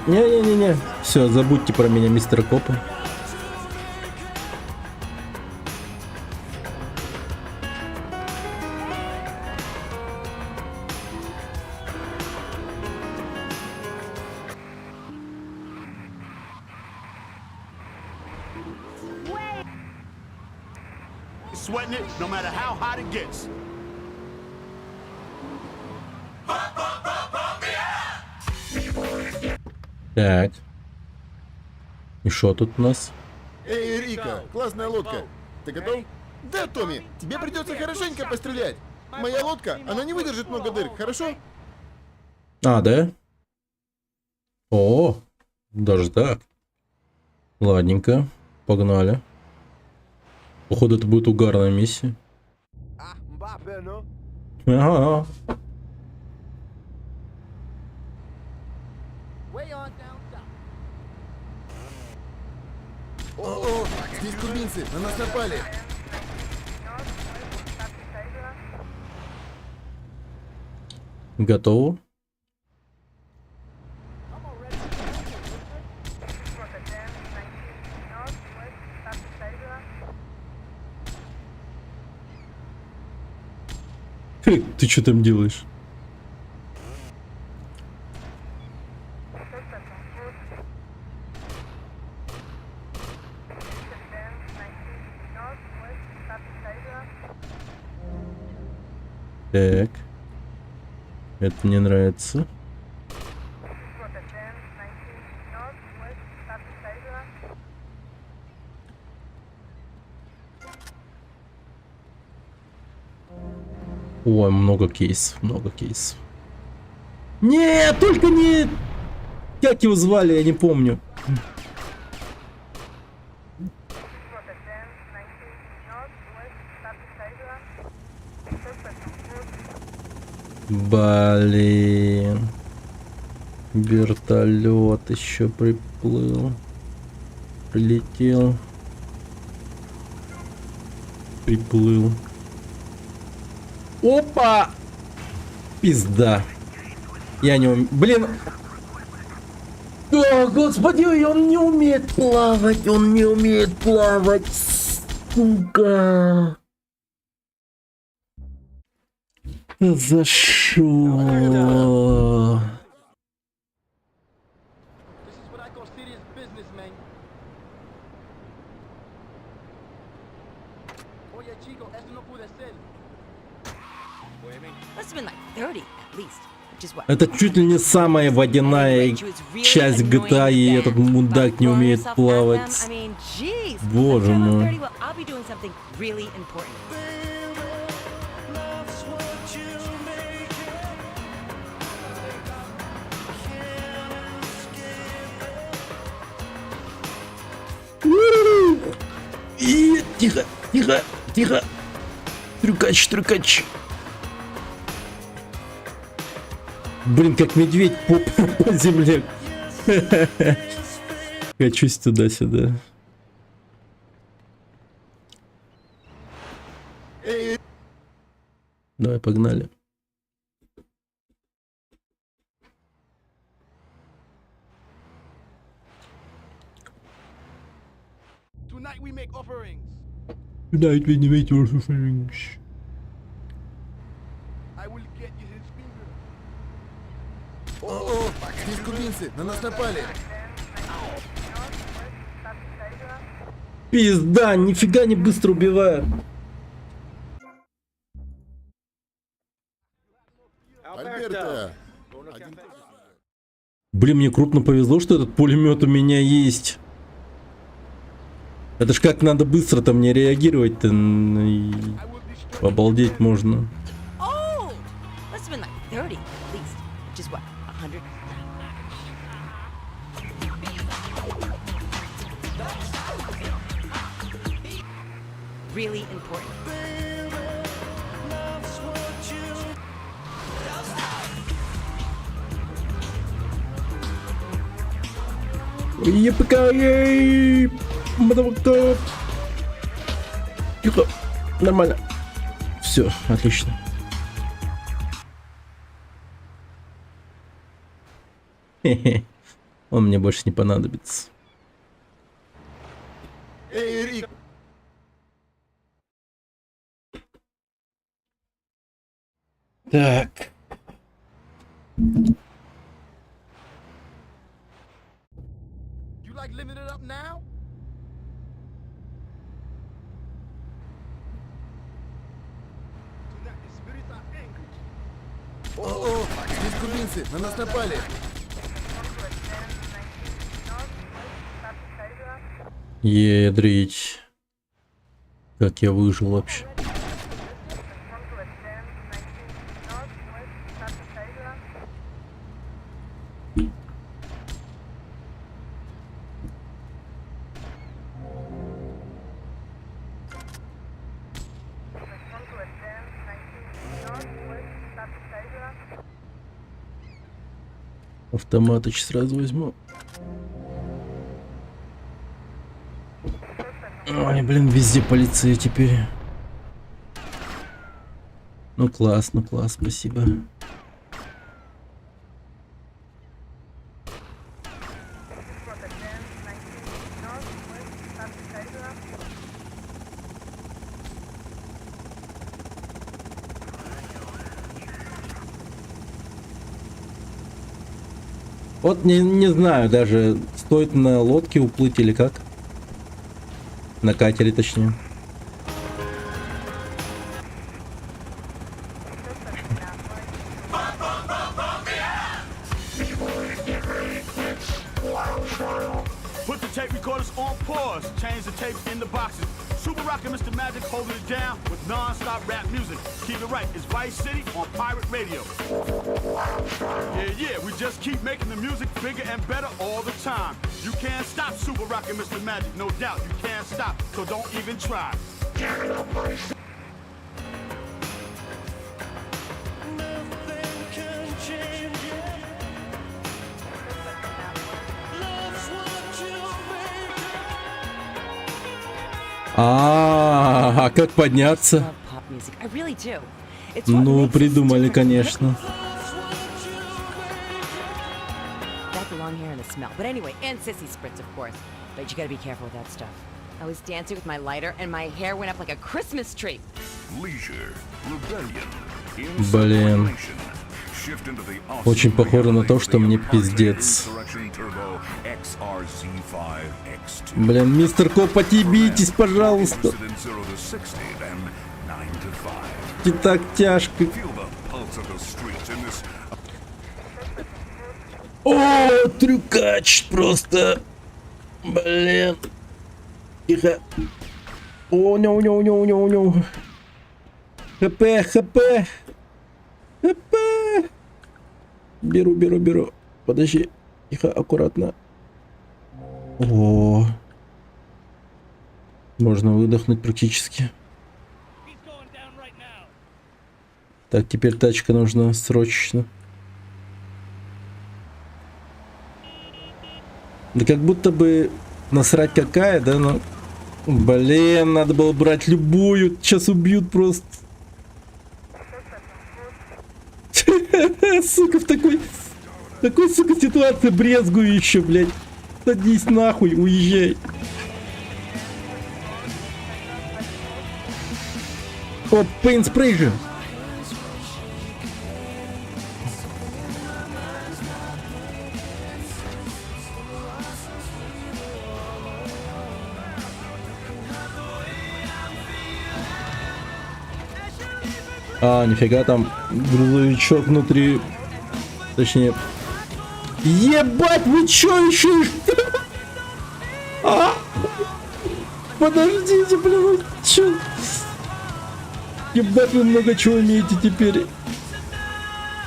Не-не-не-не. Все, забудьте про меня, мистер Копа. Sweating it no matter how hot it gets. Так. И что тут у нас? Эй, Рика, классная лодка. Ты готов? Да, Томми, тебе придется хорошенько пострелять. Моя лодка, она не выдержит много дыр, хорошо? А, да? О, даже так. Ладненько, погнали. Походу это будет угарная миссия. Ага. О, здесь кубинцы, на нас напали. Готово. Ты что там делаешь? Так. Это мне нравится. Ой, много кейсов, много кейсов. Нет, только не... Как его звали, я не помню. Блин. Вертолет еще приплыл. Прилетел. Приплыл. Опа! Пизда. Я не умею. Блин. О, господи, он не умеет плавать. Он не умеет плавать. Сука. За что? Это чуть ли не самая водяная часть GTA, и этот мудак не умеет плавать. Боже мой. И тихо, тихо, тихо. Трюкач, трюкач. Блин, как медведь по земле. Качусь туда-сюда. Давай, погнали. Tonight we make offerings. Tonight we make offerings. I will get you his finger. О, здесь кубинцы, на нас напали. Пизда, нифига не быстро убивают. Альберто. Блин, мне крупно повезло, что этот пулемет у меня есть. Это ж как надо быстро-то мне реагировать-то. Обалдеть можно. Really important. Епкай! Тихо. Нормально. Все, отлично. Хе-хе. Он мне больше не понадобится. Эй, Рик. Так. You like living it up now? Tonight the spirits are angry. О, здесь кубинцы, на нас напали. Едрить. Как я выжил вообще. Автоматыч сразу возьму. Ой, блин, везде полиция теперь. Ну класс, спасибо. Вот не знаю даже, стоит на лодке уплыть или как. На катере, точнее. Put the tape recorders on pause, change the tapes in the boxes. Super Rock and Mr. Magic holding it down with non-stop rap music. Keep it right, it's Vice City on Pirate Radio. Yeah, we just keep making the music bigger and better all the time. You can't stop Super Rock and Mr. Magic, no doubt. You can't stop, so don't even try. А как подняться? Ну, придумали, конечно. Long hair and a smell. But anyway, and sissy spritz, of course. But you gotta be careful with that stuff. I was dancing with my lighter and my hair went up like a Christmas tree. Leisure, rebellion, Блин. Очень похоже на то, что мне пиздец. Блин, мистер Коп, отъебитесь, пожалуйста. И так тяжко. О, трюкач просто. Блин. Тихо. О, не. ХП. Беру. Подожди. Тихо, аккуратно. О. Можно выдохнуть практически. Так, теперь тачка нужна срочно. Да как будто бы насрать какая, да, но... Блин, надо было брать любую. Сейчас убьют просто. Сука, в такой, сука, ситуации брезгую еще, блядь. Садись нахуй, уезжай. О, пейнт-спрей же. А, нифига, там грузовичок внутри. Точнее. Ебать, вы чё еще? А? Подождите, блин, вы чё? Ебать, вы много чего умеете теперь.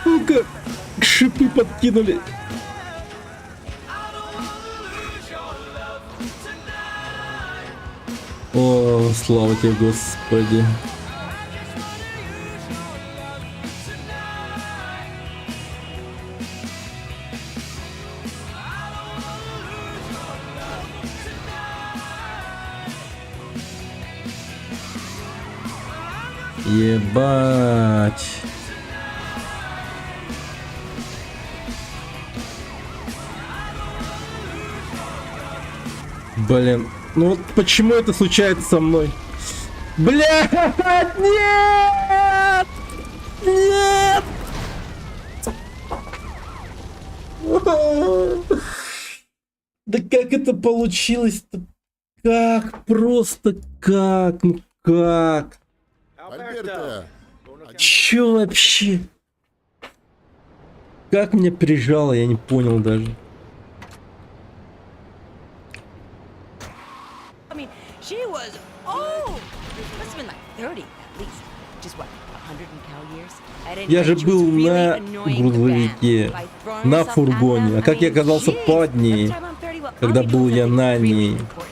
Ну-ка, шипы подкинули. О, слава тебе, Господи. Ебать. Блин, ну вот почему это случается со мной? Блядь, нет! Нет! Да как это получилось-то? Как? Просто как? Ну как? Альберто! Чё вообще? Как меня прижало, я не понял даже. I mean, she was old. Must have been like 30 at least. Just what, 100 cow years? At any Я же rate, she был was really на annoying the грузовике, band by throwing на herself at фургоне. them. А как I я mean, оказался jeez, под ней, every time I'm 30, well, когда I'll be был doing я something на really ней? important.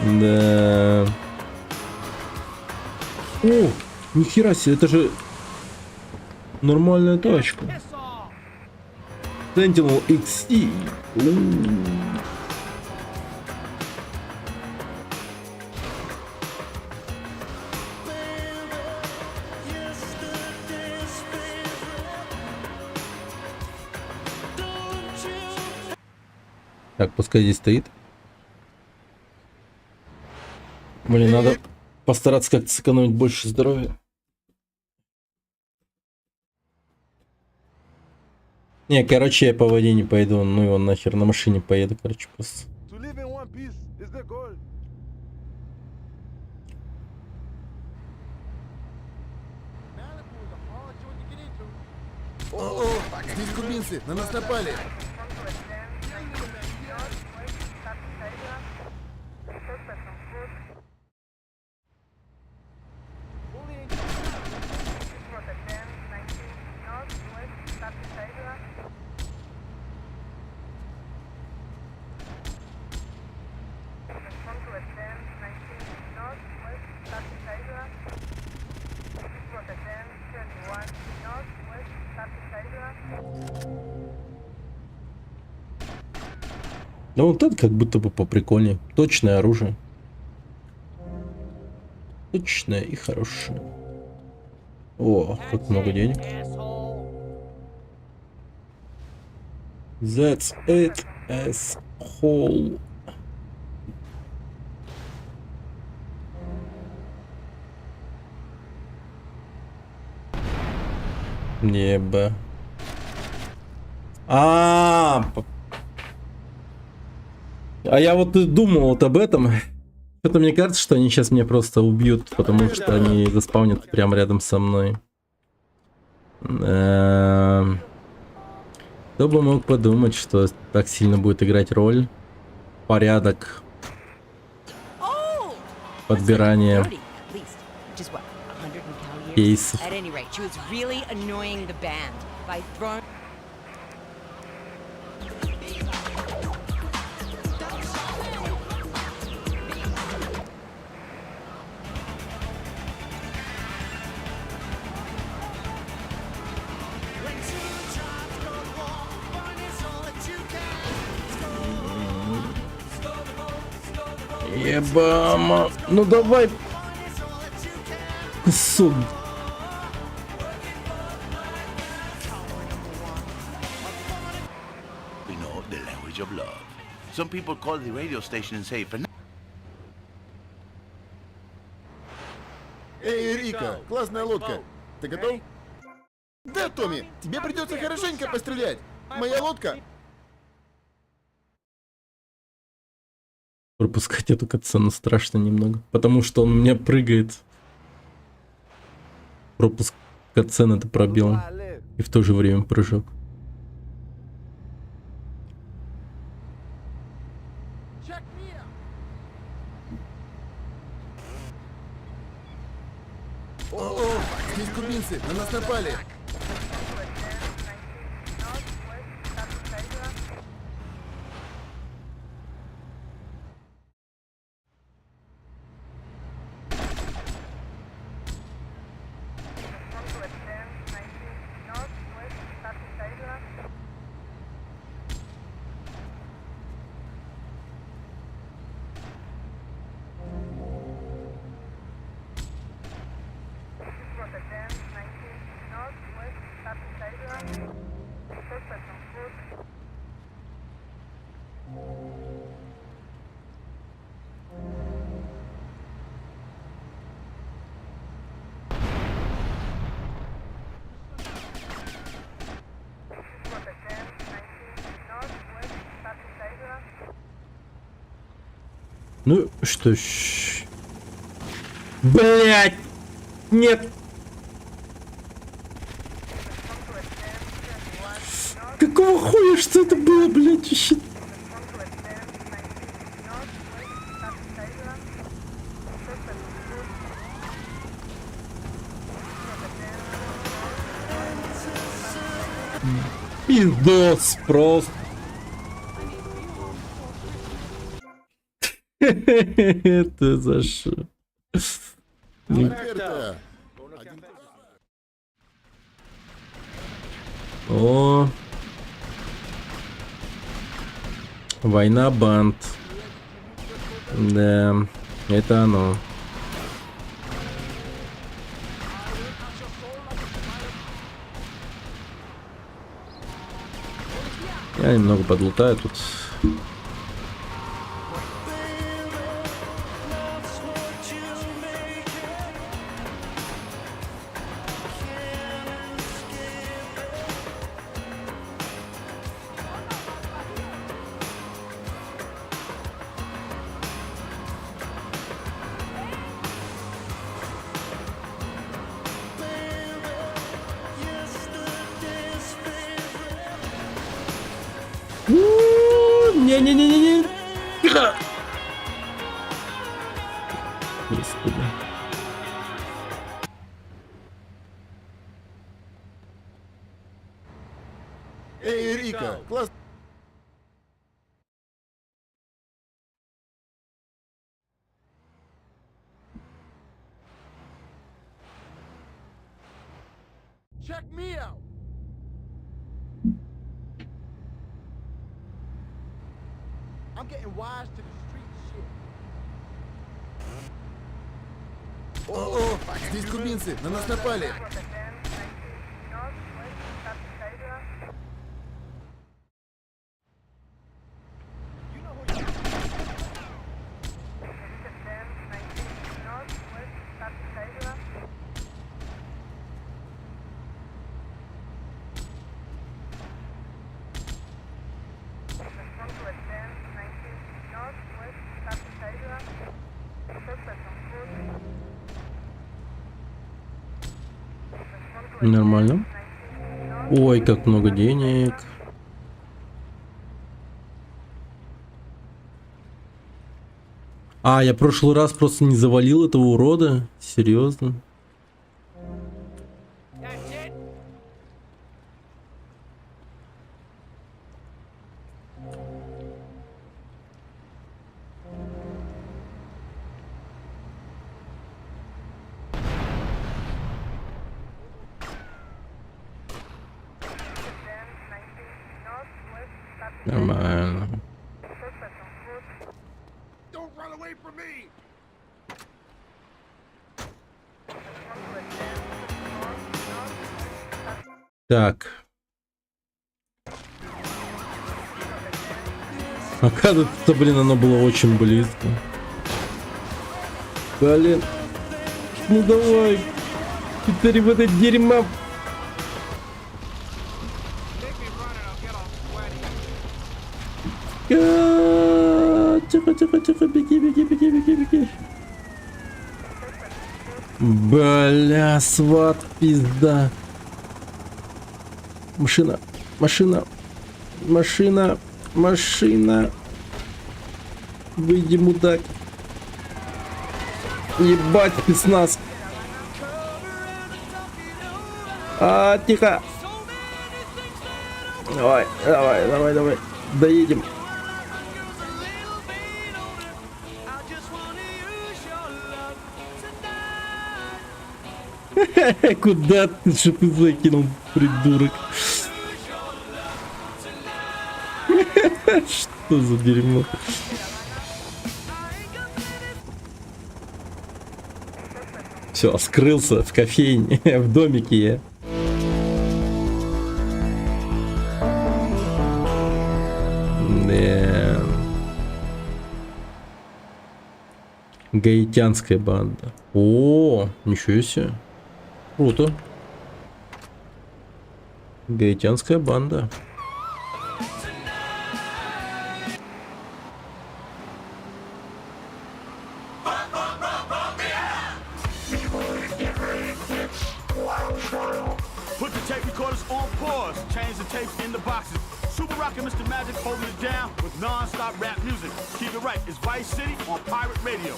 Да. О, нихера себе, это же... Нормальная тачка. Sentinel XC. Так, пускай здесь стоит. Блин, надо постараться как-то сэкономить больше здоровья. Не, короче, я по воде не пойду. Ну его нахер, на машине поеду, короче, просто. О-о, здесь кубинцы, на нас напали. Ну вот это как будто бы поприкольнее. Точное оружие. Точное и хорошее. О, как много денег. That's it, asshole. Небо. А я вот и думал вот об этом. Что-то мне кажется, что они сейчас меня просто убьют, потому что они заспаунят прямо рядом со мной. Кто бы мог подумать, что так сильно будет играть роль. Порядок. Подбирание кейсов. Ебама. Ну давай. Суд. We know the language of love. Some people call the radio station and say, Эй, Рика, классная лодка. Ты готов? Да, Томми, тебе придется хорошенько пострелять. Моя лодка. Пропускать эту катсцену страшно немного, потому что он у меня прыгает. Пропуск катсцены это пробел. И в то же время прыжок. О-о, здесь кубинцы, на нас напали. Ну что ж. Блять! Нет! Какого хуя, что это было, блять, вообще? Пиздос просто. Это за что? О, война банд. Да, это оно. Я немного подлутаю тут. Не-не-не-не-не. Тихо. Господи. Эй, Рика, класс. Check me out. I'm getting wise to the street shit. О-о, здесь кубинцы, на нас напали. Нормально. Ой, как много денег. А, я в прошлый раз просто не завалил этого урода? Серьезно? Нормально. Don't run away from me. Так. Оказывается, блин, оно было очень близко. Блин. Ну давай. Теперь в это дерьмо. Тихо, тихо, тихо, беги, беги, беги, беги, беги. Бля, сват, пизда. Машина, машина, машина, машина. Выйди, мудак. Ебать, спецназ. Тихо. Давай, давай, давай, давай. Доедем. Куда ты? Что ты закинул, придурок? Что за дерьмо? Все, скрылся в кофейне, в домике я. Да. Гаитянская банда. О, ничего себе. Круто. Гаитянская банда. Put the tape recorders on pause, change the tapes in the boxes. Super Rock and Mr. Magic holding it down with non-stop rap music. Keep it right, it's Vice City on Pirate Radio.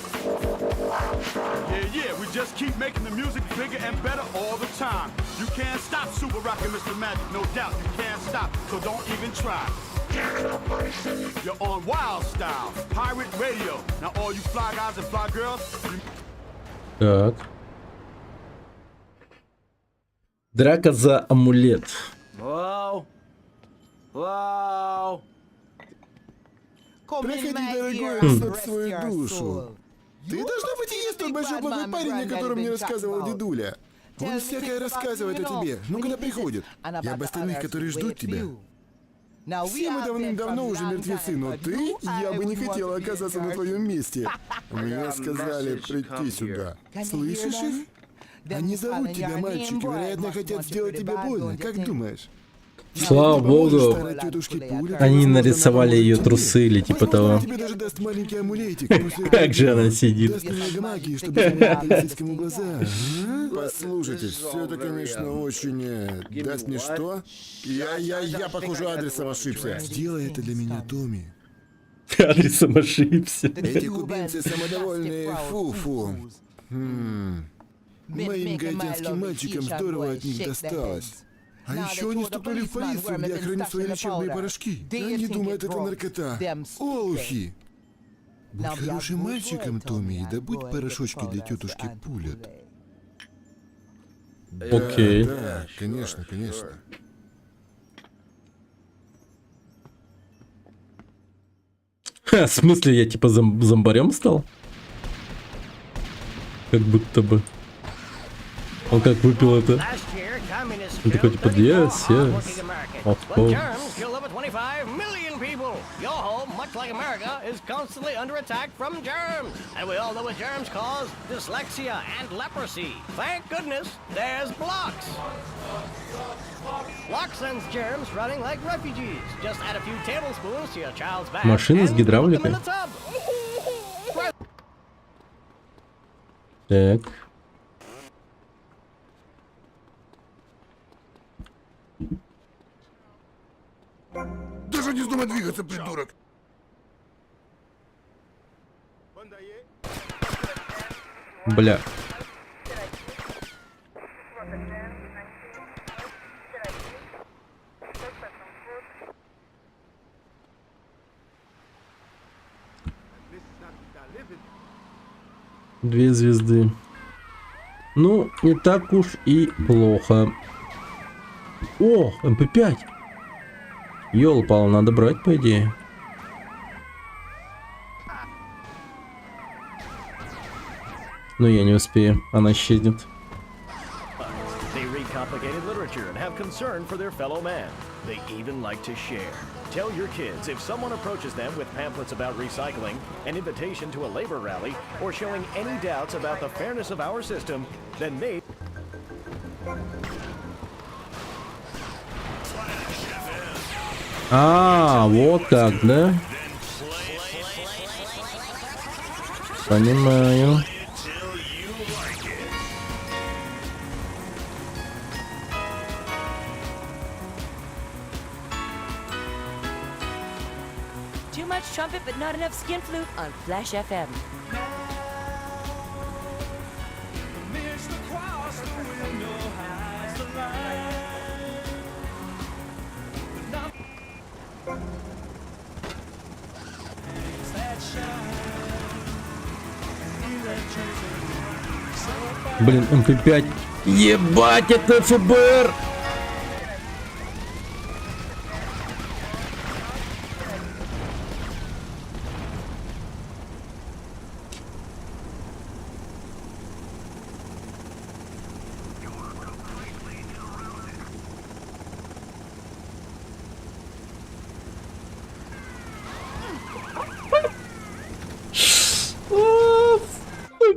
Yeah, we just keep making the music bigger and better all the time. You can't stop Super Rock and Mr. Magic, no doubt you can't stop, so don't even try. You're on Wild Style, Pirate Radio. Now all you fly guys and fly girls, Так. Драка за амулет. Whoa. Whoa. Проходи, дорогой, расслабь свою душу. Ты должна быть и есть тот большой плохой парень, о котором мне рассказывал дедуля. Он всякое рассказывает о тебе, но когда приходит. И об остальных, которые ждут тебя. Все мы давным-давно уже мертвецы, но ты, я бы не хотела оказаться на твоем месте. Мне сказали прийти сюда. Слышишь их? Они зовут тебя, мальчик, и, вероятно, хотят сделать тебе больно. Как думаешь? Слава богу, они нарисовали ее трусы или типа того. Тебе даже даст маленький амулетик. Как же она сидит. Даст немного магии, чтобы заменить полицейскому глаза. Послушайте, все это, конечно, очень... Даст мне что? Я, похоже, адресом ошибся. Сделай это для меня, Томми. Адресом ошибся. Эти кубинцы самодовольные фу-фу. Моим гаитянским мальчикам здорово от них досталось. А еще они стукнули в полицию, где я храню свои лечебные порошки. Они думают, это наркота. Олухи! Будь хорошим мальчиком, Томми, и добудь порошочки для тетушки Пулет. Окей. Да, конечно, конечно. Ха, в смысле, я типа зомбарем стал? Как будто бы. Он как выпил это? Он такой типа, yes, yes. Of course. Germs killed over 25 million people. Your home, much like America, is constantly under attack from germs. And we all know what germs cause dyslexia and leprosy. Thank goodness there's Blocks. Blocks sends germs running like refugees. Just add a few tablespoons to your child's bath. Машина с гидравликой. Так. Даже не вздумай двигаться, придурок! Бля. Две звезды. Ну, не так уж и плохо. О, МП5. Ёлпал, надо брать, по идее. Но я не успею, она исчезнет. They read complicated literature and have concern for their fellow man. They even like to share. Tell your kids if someone approaches them with pamphlets about recycling, an invitation to a labor rally, or showing any doubts about the fairness of our system, then they... А, вот как, да? Понимаю. Too much trumpet, but not enough skin flute on Flash FM. Блин, МП5. Ебать, это ФБР!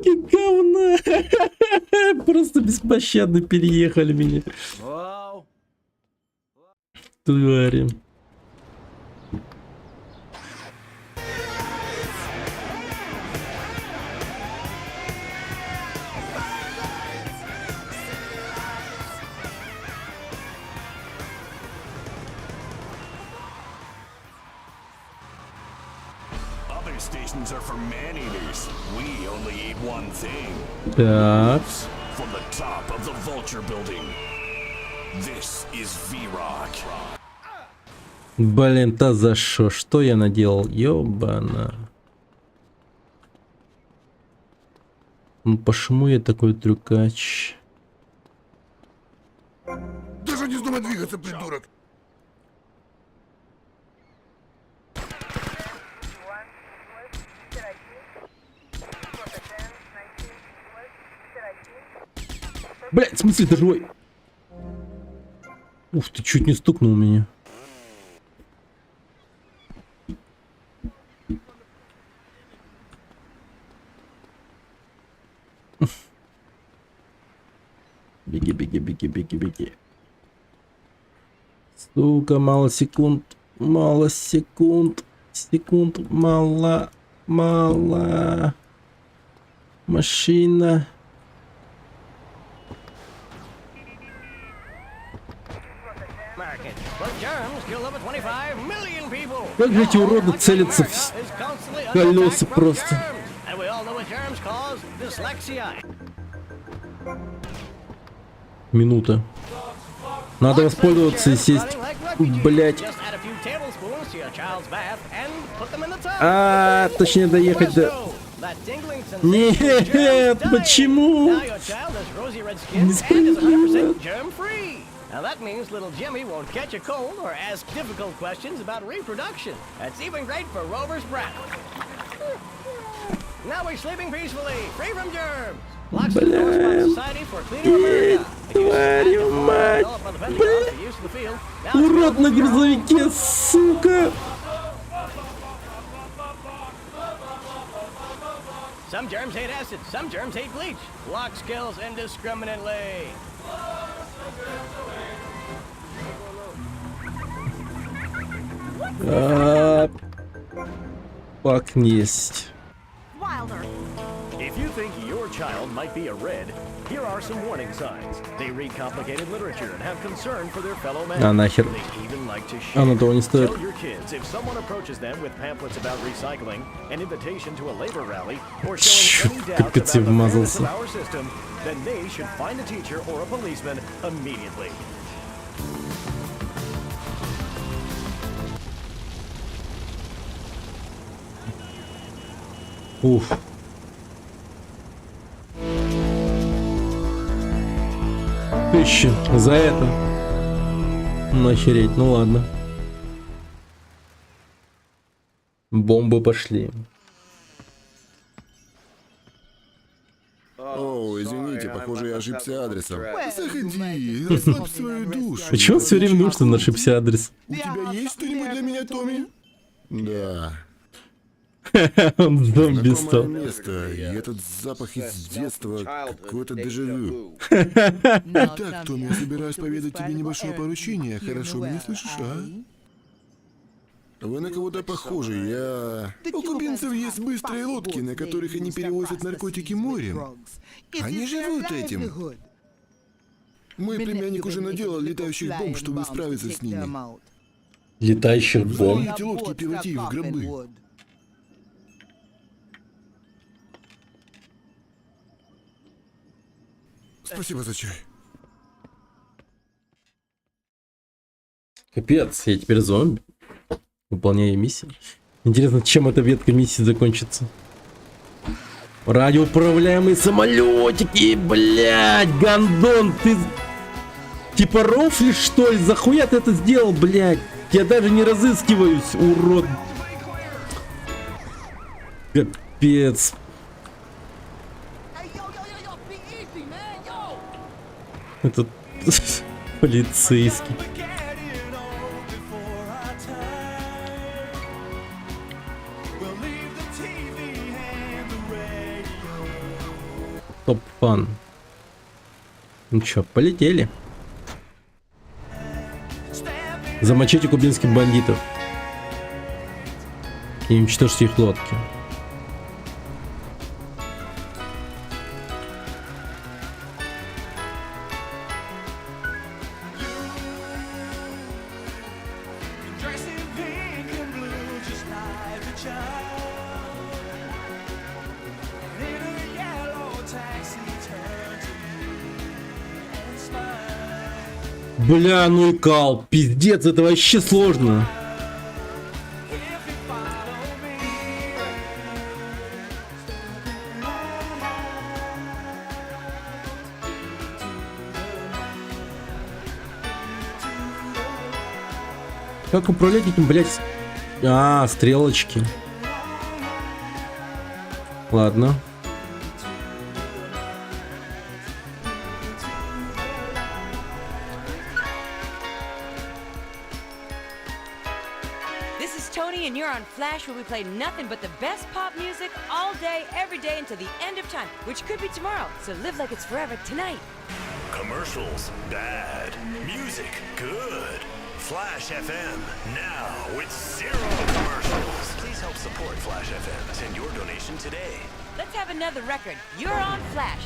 Говно. Просто беспощадно переехали меня. Твари. Other stations are for man-eaters. We only eat one thing. Так. From the top of the Vulture building. This is V-Rock. Блин, та за шо? Что я наделал? Ёбана. Ну почему я такой трюкач? Даже не вздумай двигаться, придурок! Блять, в смысле ты живой? Ух ты, чуть не стукнул меня. Беги, беги, беги, беги, беги. Сука, мало секунд. Мало секунд. Секунд мало. Мало. Машина. Как же эти уроды целятся в колеса просто. Минута. Надо воспользоваться и сесть. Блять. Точнее доехать до... Нет, почему? Несправедливо. Now that means little Jimmy won't catch a cold or ask difficult questions about reproduction. That's even great for Rover's breath. Now we're sleeping peacefully, free from germs. Locks the door spot society for cleaner America. Твою мать! Урод на грузовике, сука! Some germs hate acid, some germs hate bleach. Locks kills indiscriminately. Фак есть. If you think your child might be a red, here are some warning signs. They read complicated literature and have concern for their fellow man. А нахер. They even like to share. Оно того не стоит. Tell your kids if someone approaches them with pamphlets about recycling, an invitation to a labor rally, or showing any doubts about the fairness of our system, then they should find a teacher or a policeman immediately. Уф. Тысяча за это. Нахереть, ну ладно. Бомбы пошли. О, извините, похоже, я ошибся адресом. Заходи, расслабь свою душу. Почему все время нужно, что он ошибся адрес? У тебя есть что-нибудь для меня, Томми? Да. Он зомби стал. Место, и этот запах из детства, какое-то дежавю. Итак, Томми, я собираюсь поведать тебе небольшое поручение. Хорошо меня слышишь, а? Вы на кого-то похожи, У кубинцев есть быстрые лодки, на которых они перевозят наркотики морем. Они живут этим. Мой племянник уже наделал летающих бомб, чтобы справиться с ними. Летающих бомб? Эти лодки превратили в гробы. Спасибо за чай. Капец, я теперь зомби. Выполняю миссию. Интересно, чем эта ветка миссии закончится. Радиоуправляемые самолетики, блядь, гандон, ты типа рофлишь, что ли? Захуя ты это сделал, блядь? Я даже не разыскиваюсь, урод. Капец. Этот полицейский. Топ-фан. Ну чё, полетели. Замочите кубинских бандитов и уничтожьте их лодки. Бля, ну и кал, пиздец, это вообще сложно. Как управлять этим, блядь? А, стрелочки. Ладно. This is Tony, and you're on Flash, where we play nothing but the best pop music all day, every day, until the end of time, which could be tomorrow. So live like it's forever tonight. Commercials, bad. Music, good. Flash FM, now with 0 commercials. Please help support Flash FM. Send your donation today. Let's have another record. You're on Flash.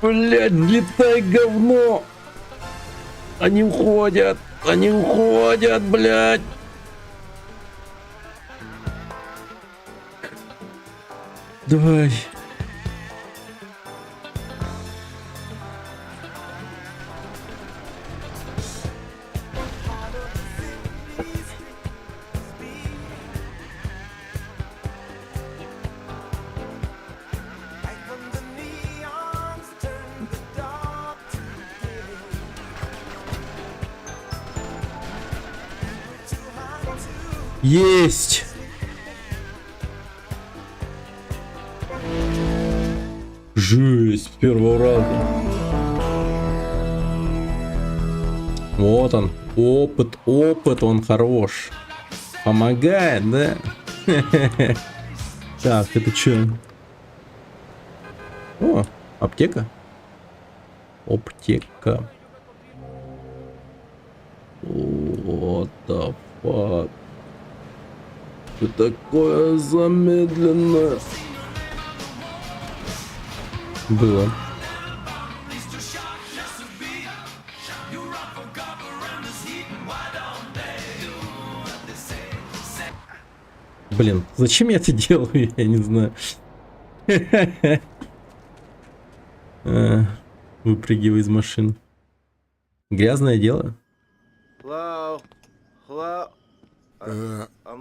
Блядь, летай, говно! Они уходят, блядь! Давай. Есть! Жесть, с первого раза. Вот он, опыт, он хорош. Помогает, да? Так, это что? О, аптека. Аптека. What the fuck? Что такое замедленное? Было. Блин, зачем я это делаю? Я не знаю. Выпрыгивай из машин. Грязное дело.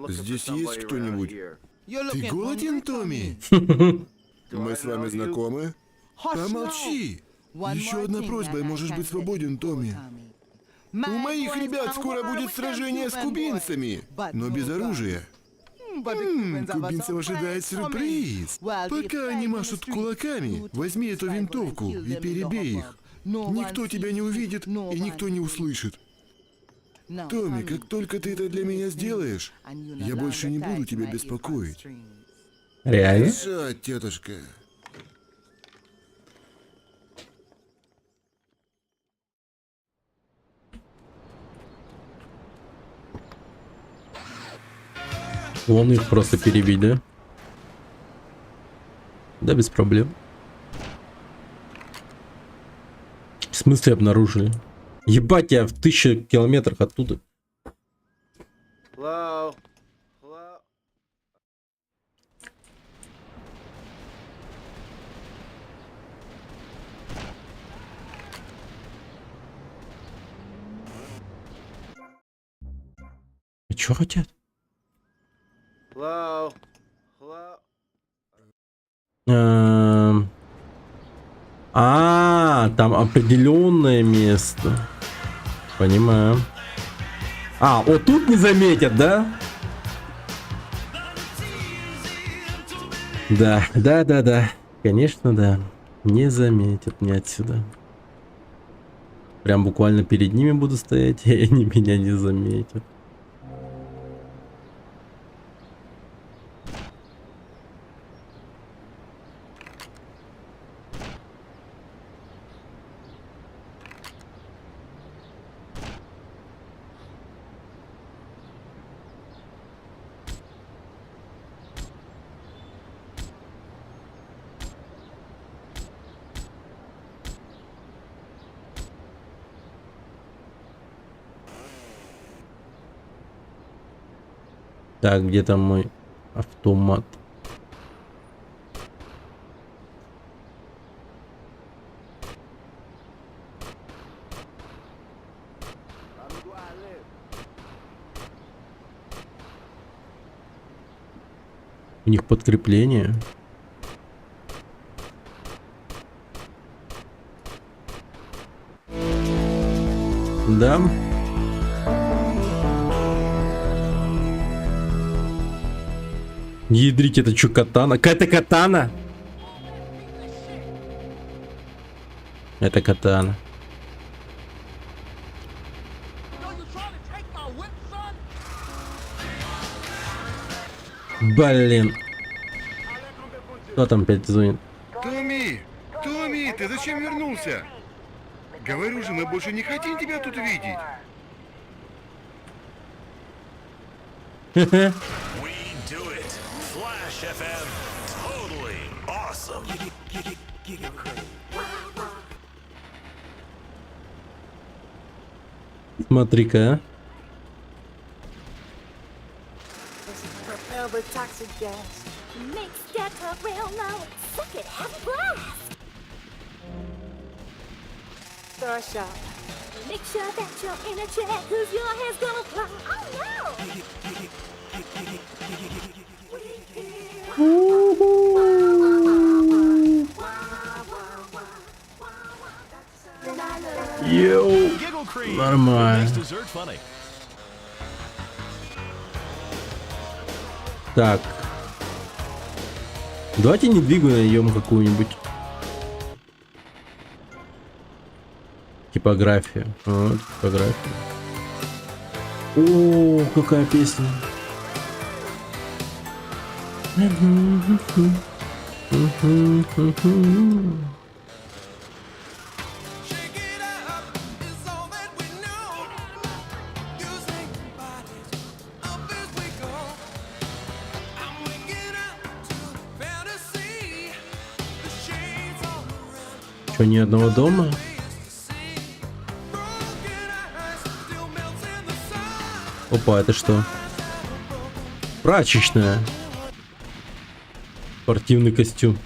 Здесь есть кто-нибудь? Ты голоден, Томми? Мы с вами знакомы? Помолчи! Еще одна просьба, и можешь быть свободен, Томми. У моих ребят скоро будет сражение с кубинцами, но без оружия. Кубинцев ожидает сюрприз. Пока они машут кулаками, возьми эту винтовку и перебей их. Никто тебя не увидит и никто не услышит. Томми, как только ты это для меня сделаешь, я больше не буду тебя беспокоить. Реально? Хорошо, тетушка. Вон их просто перебить, да? Да, без проблем. В смысле обнаружили? Ебать, я в 1000 километрах оттуда. Hello? А чё хотят? Hello? Там определенное место. Понимаю. А, вот тут не заметят, да? Да. Конечно, да. Не заметят меня отсюда. Прям буквально перед ними буду стоять, и они меня не заметят. Так, где там мой автомат? У них подкрепление. Да. Ядрить, это что, катана? Это катана? Это катана. Блин. Кто там опять звонит? Томми! Томми, ты зачем вернулся? Говорю же, мы больше не хотим тебя тут видеть. We do it. Flash FM. Totally awesome. Смотри-ка, а. Propelled with toxic gas. Makes data real low. Suck it, have a blast. Star shot. Make sure that you're in a check, cause your hair's gonna fly. Oh no! Йоу, нормально. Так. Давайте не двигай, найдем какую-нибудь типографию. Вот, типографию. О, какая песня. Что, ни одного дома? Опа, это что? Прачечная. Спортивный костюм.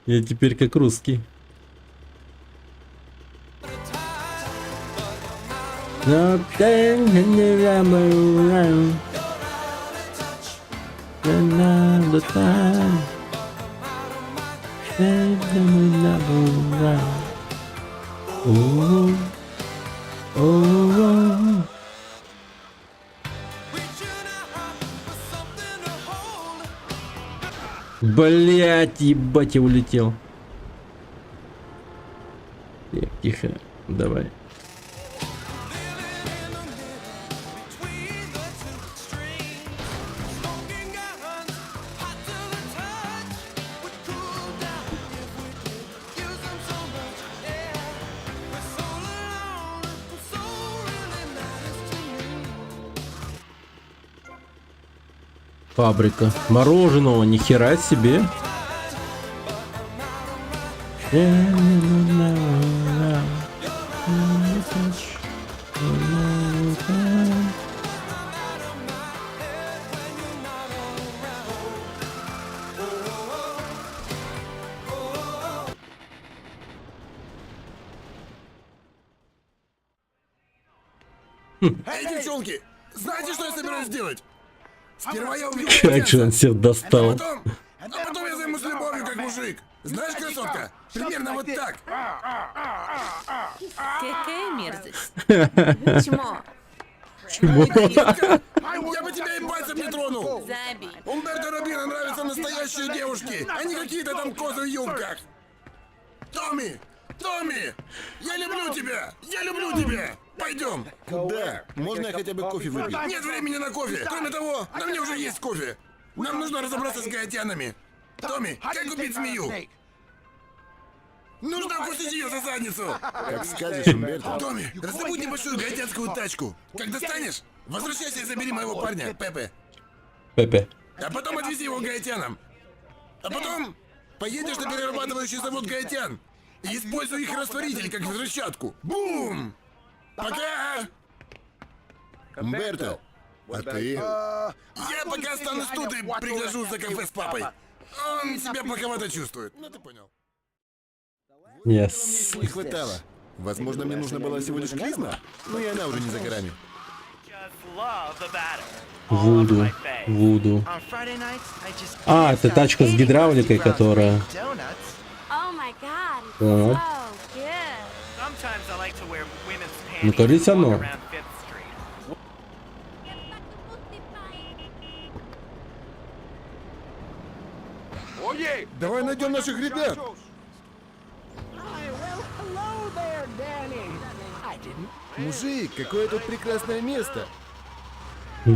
Я теперь как русский. Another time. Oh, oh, oh. Блять, ебать, я улетел. Тихо, давай. Фабрика мороженого, ни хера себе. Эй, девчонки, знаете, что я собираюсь сделать? Сперва я убью Как же он всех достал. а потом я займусь любовью, как мужик. Знаешь, красотка? Примерно вот так. Какая мерзость. Чмо. Я бы тебя и пальцем не тронул. Забей. Умберто Робино нравятся настоящие девушки, а не какие-то там козы в юбках. Томми! Томми! Я люблю тебя! Я люблю тебя! Пойдем! Куда? Можно я хотя бы кофе выпить? Нет времени на кофе! Кроме того, на мне уже есть кофе! Нам нужно разобраться с гаитянами! Томми, как убить змею? Нужно укусить ее за задницу! Как скажешь, Умберто. Томми, раздобудь небольшую гаитянскую тачку. Как достанешь, возвращайся и забери моего парня, Пепе. Пепе. А потом отвези его к гаитянам. А потом поедешь на перерабатывающий завод гаитян. И используй их растворитель, как взрывчатку. Бум! Пока! Умберто, а ты? Я пока останусь тут и пригляжу за кафе с папой. Он себя плоховато чувствует. Ну ты понял. Yes. Не хватало. Возможно, мне нужно было всего лишь клизма, но и она уже не за горами. love the batter. Вуду. Вуду. On Friday nights, I just А, это тачка с гидравликой, которая... donuts. Oh my god, it's Ага. so good. Sometimes I like to wear women's Ну, panties кажется, and walk оно. around Fifth Street. Давай найдем наших ребят. Hello there, Danny. I didn't. Мужик, какое тут прекрасное место. A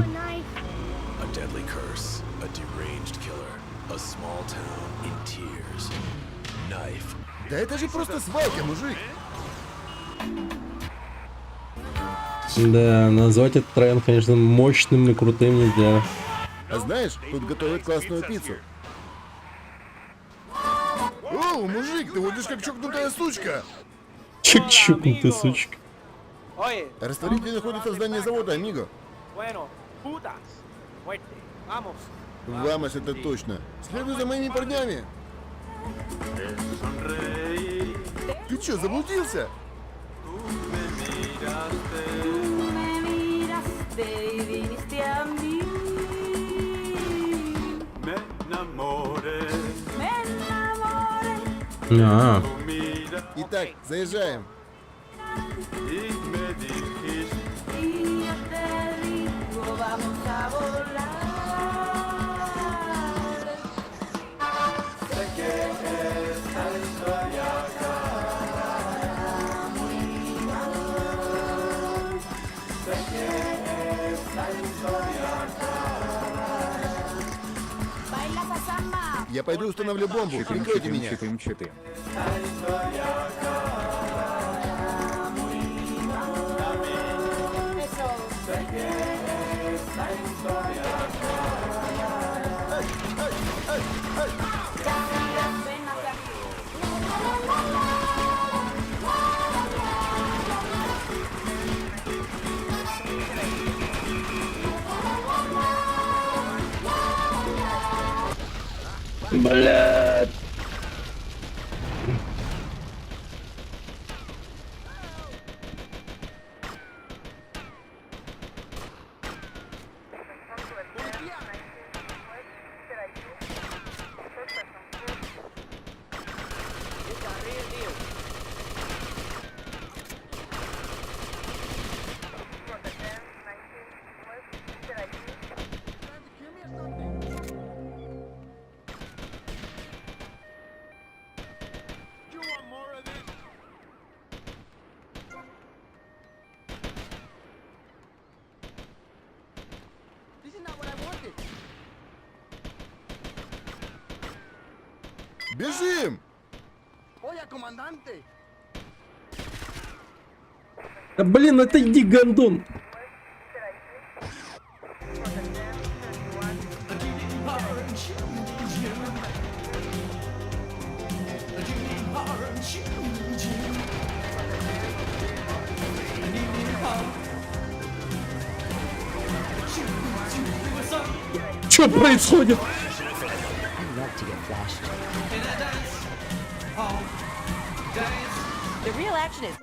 deadly curse, a deranged killer, a small town in tears. Knife. Да это же просто свалка, мужик. Да, назвать этот район, конечно, мощным и крутым нельзя. А знаешь, тут готовят классную пиццу. О, мужик, ты водишь как чокнутая сучка. Чук-чукнутая сучка. Растворитель находится в здании завода, амиго. Bueno, putas. Fuerte. Vamos. Вамос, это точно. Следуй за моими парнями. Ты чё, заблудился? А, Итак, заезжаем. Я пойду установлю бомбу. Прикройте меня. блядь. Бежим! Oye, comandante. Да блин, это иди гондон. Что происходит? The real action is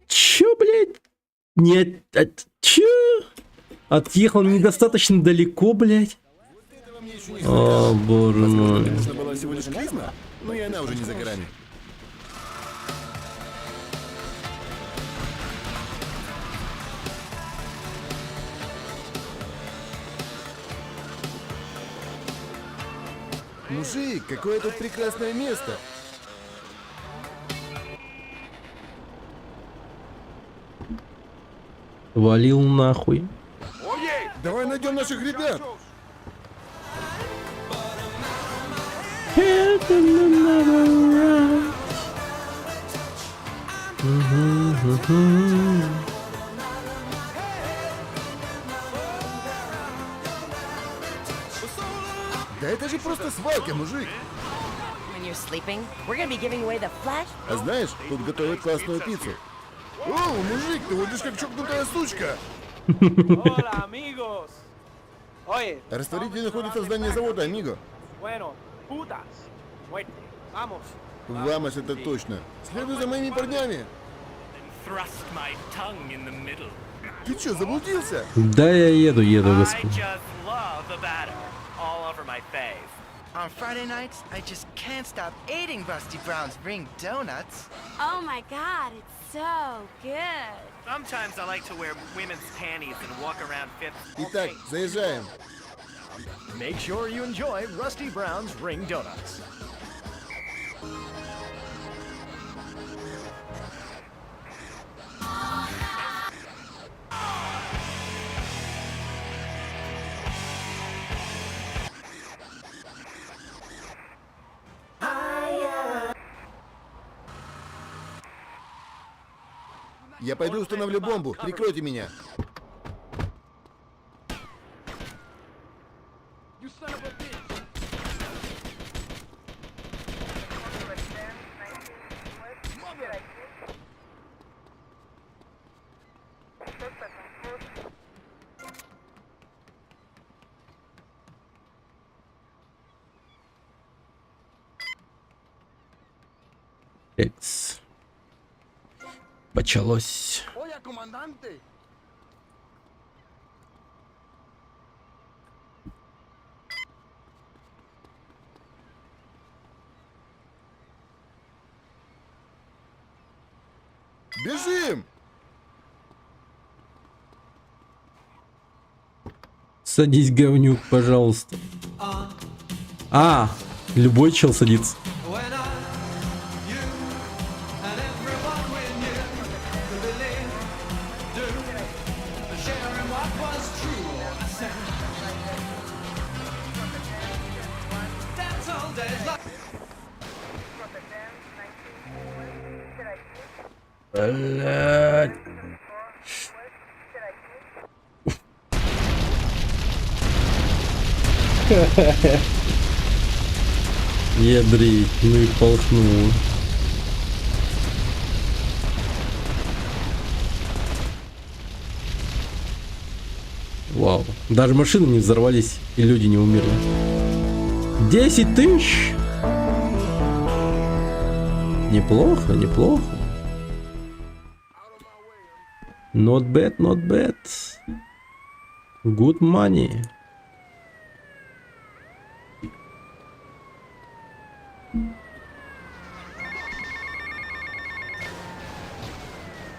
Чё, блядь? Нет, чё? Отъехал недостаточно далеко, блядь. О, боже мой. Конечно, была всего лишь клизма, но и она уже не за горами. Мужик, какое тут прекрасное место. Валил нахуй. Давай найдем наших ребят. Да это же просто свалка, мужик. when you're sleeping. We're gonna be giving away the flash. А знаешь, тут готовят классную пиццу. О, мужик, ты водишь как чокнутая сучка. Hola, amigos. Oye. Растворитель находится в здании завода, амиго. Bueno, putas. Fuerte. Vamos. Вамос, это точно. Следуй за моими парнями. Thrust my tongue in the middle. Ты чё, заблудился? Да, я еду, I господи. just love the batter. All over my face. On Friday nights, I just can't stop eating Rusty Brown's Ring Donuts. Oh my god, it's so good. Sometimes I like to wear women's panties and walk around Fifth. Итак, заезжаем. Make sure you enjoy Rusty Brown's Ring Donuts. Я пойду установлю бомбу. Прикройте меня. Экс. Почалось. Oye, comandante. Бежим! Садись, говнюк, пожалуйста. А, любой чел садится. Блядь. Ядрить, ну и полкнул. Вау. Даже машины не взорвались и люди не умерли. 10 тысяч! Неплохо, неплохо. Not bad, not bad. Good money.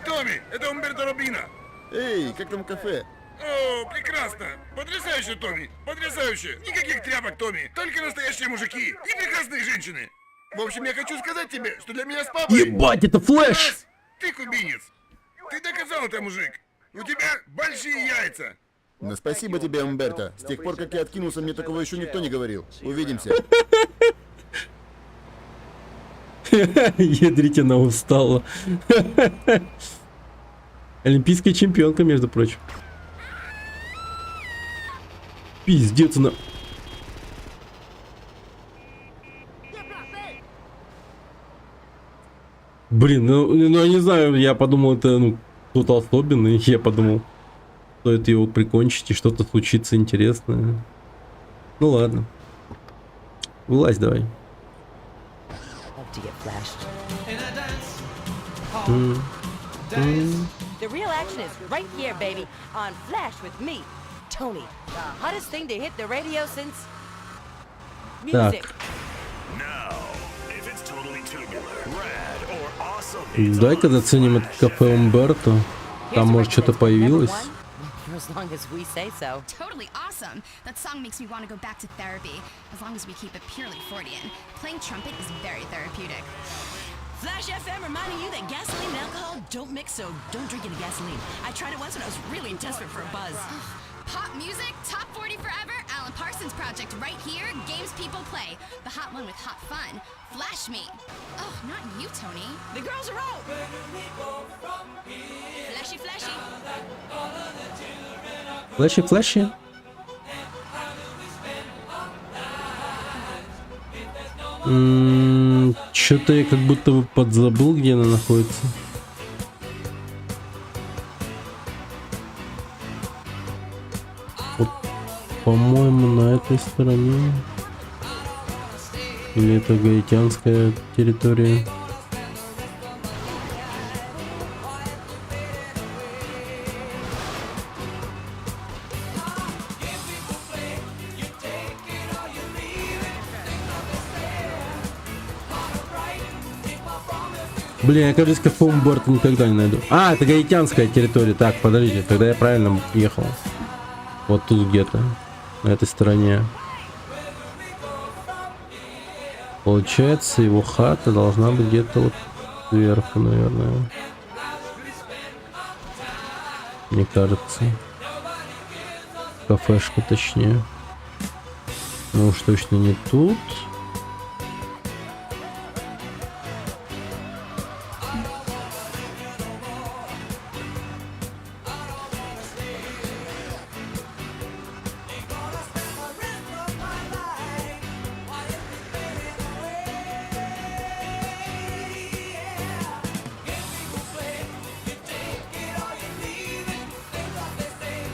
Томми, это Умберто Робина. Эй, как там кафе? О, прекрасно. Потрясающе, Томми. Потрясающе. Никаких тряпок, Томми. Только настоящие мужики и прекрасные женщины. В общем, я хочу сказать тебе, что для меня с папой... Ебать, это Флэш! Ты кубинец. Ты доказал это, мужик. У тебя большие яйца. Ну, спасибо тебе, Умберто. С тех пор, как я откинулся, мне такого еще никто не говорил. Увидимся. Ядрить, она устала. Олимпийская чемпионка, между прочим. Пиздец, она... Блин, ну я не знаю, я подумал, это ну кто-то особенный. Я подумал, стоит его прикончить и что-то случится интересное. Ну ладно. Вылазь давай. The real action is right here, baby, on Flash with me, Tony. The hottest thing to hit the radio since music. Дай-ка заценим это кафе Умберто. Там может что-то появилось. For as long as we say so. Totally awesome. That song makes me want to go back to therapy. As long as we keep it purely Freudian. Playing trumpet is very therapeutic. Flash FM reminding you that gasoline and alcohol don't mix, so don't drink any gasoline. I tried it once when I was really desperate for a buzz. Pop music, top 40 forever, Alan Parsons Project right here, games people play. The hot one with hot fun. Flash me. Oh, not you, Tony. The girls are out. Flashy, flashy. Флэши, флэши. Что-то я как будто бы подзабыл, где она находится. Вот, по-моему, на этой стороне. Или это гаитянская территория. Блин, я, кажется, Фомборд никогда не найду. А, это гаитянская территория. Так, подождите, тогда я правильно ехал. Вот тут где-то, на этой стороне. Получается, его хата должна быть где-то вот сверху, наверное. Мне кажется. Кафешка, точнее. Ну уж точно не тут.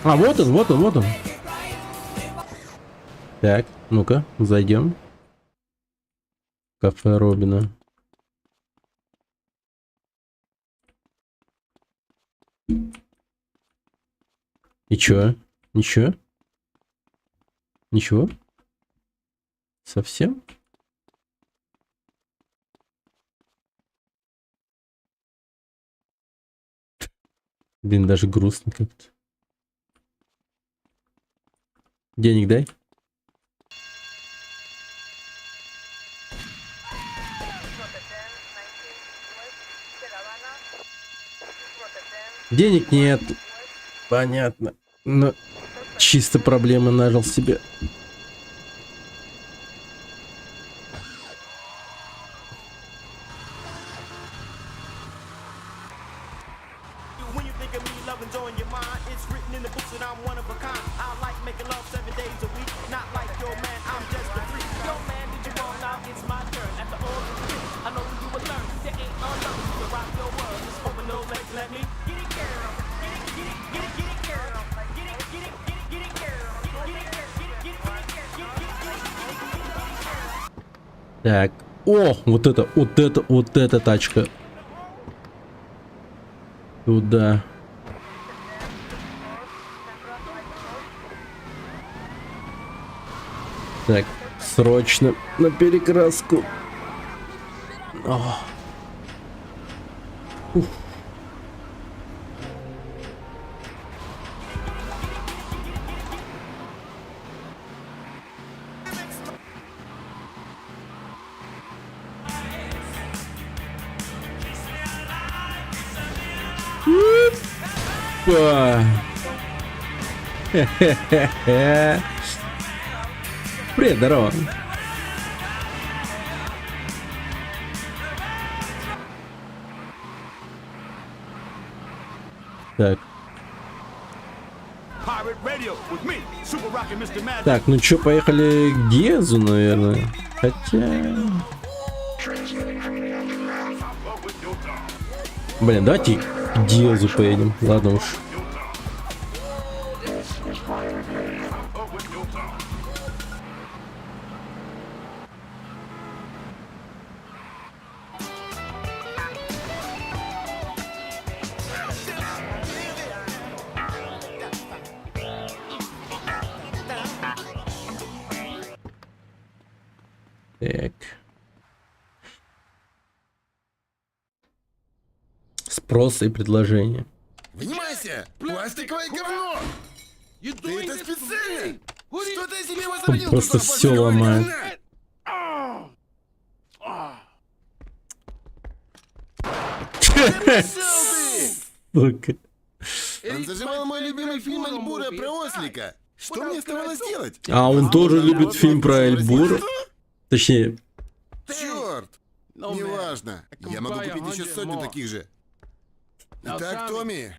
А, вот он, вот он, вот он. Так, ну-ка, зайдем. Кафе Робина. И чё? Ничего? Ничего? Совсем? Блин, даже грустно как-то. Денег дай. Денег нет. Понятно. Но чисто проблемы нажил себе. Так, о, вот эта тачка. Туда. Так, срочно на перекраску. О. Уф. Привет, здорово. Так. Так, ну чё, поехали к Гезу, наверное. Хотя... Блин, давайте к Гезу поедем. Ладно уж. Так. Спрос и предложение. Внимайся! Пластиковое говно! Ты это специально? Что ты себе возомнил? Он просто все ломает. Сука. Он зажимал мой любимый фильм Эльбура про ослика. Что мне оставалось делать? А он тоже любит фильм про Эльбура? Точнее... Черт! Неважно. Я могу купить еще сотню таких же. Итак, Томми.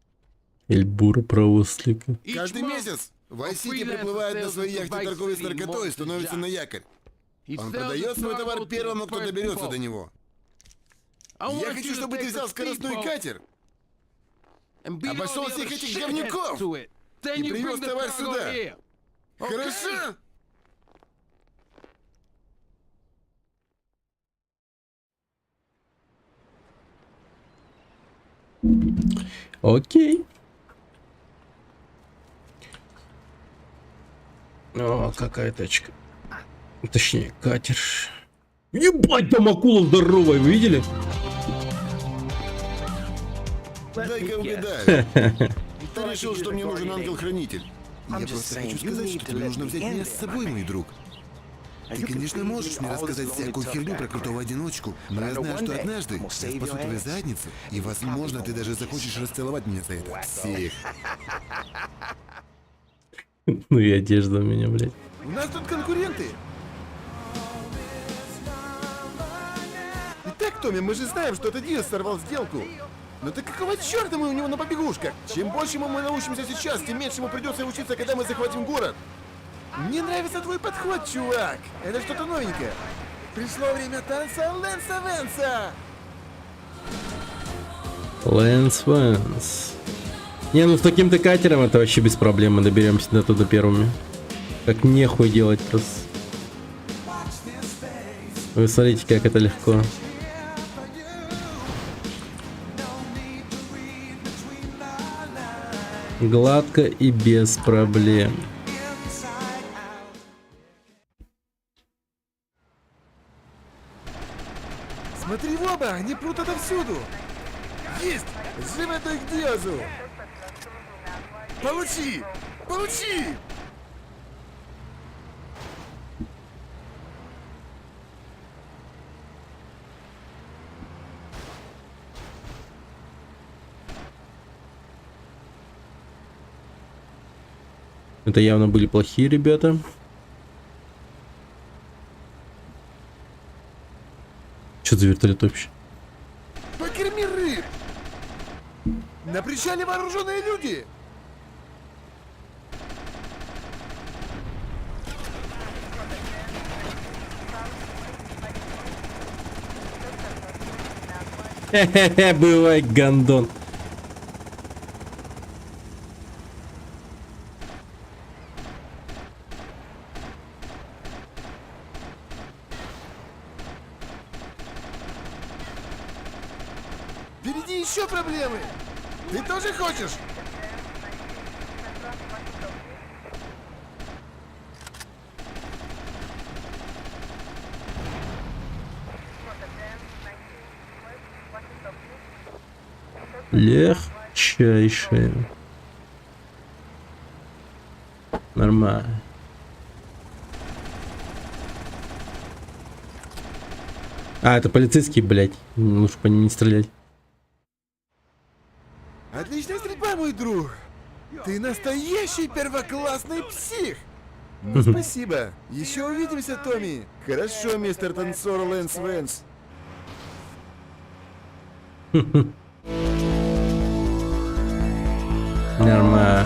Эльбура про ослика. Каждый месяц Вайс-Сити приплывает на своей яхте торговли с наркотой и становится на якорь. Он продает свой товар первому, кто доберется до него. Я хочу, чтобы ты взял скоростной катер, обошел всех этих говнюков и привез товар сюда. Хорошо? Окей. О, какая тачка. Точнее, катер. Ебать, там акула здоровая, вы видели? Дай-ка угадаю. Ты решил, что мне нужен ангел-хранитель. Я просто хочу сказать, что тебе нужно взять меня с собой, мой друг. Ты, конечно, можешь мне рассказать всякую херню про крутого одиночку, но я знаю, что однажды я спасу твою задницу, и, возможно, ты даже захочешь расцеловать меня за это. Псих. Ну и одежда у меня, блядь. У нас тут конкуренты. Итак, Томми, мы же знаем, что этот Диас сорвал сделку. Но так какого черта мы у него на побегушках? Чем больше мы научимся сейчас, тем меньше ему придется учиться, когда мы захватим город. Мне нравится твой подход, чувак. Это что-то новенькое. Пришло время танца Лэнса Венса. Лэнс Венс. Не, ну с таким-то катером это вообще без проблем. Мы доберемся до туда первыми. Как нехуй делать просто. Вы смотрите, как это легко. Гладко и без проблем. Смотри в оба, они прут отовсюду. Есть! Живо это к Диазу! Получи! Получи! Это явно были плохие ребята. Что за вертолет вообще? Покорми рыб! На причале вооруженные люди! Хе-хе-хе, бывай, гандон. Впереди еще проблемы! Ты тоже хочешь? Легчайшее. Нормально. А, это полицейские, блядь. Лучше по ним не стрелять. Отличная стрельба, мой друг! Ты настоящий первоклассный псих! Ну, спасибо. Еще увидимся, Томми. Хорошо, мистер танцор Лэнс Венс. Нормально.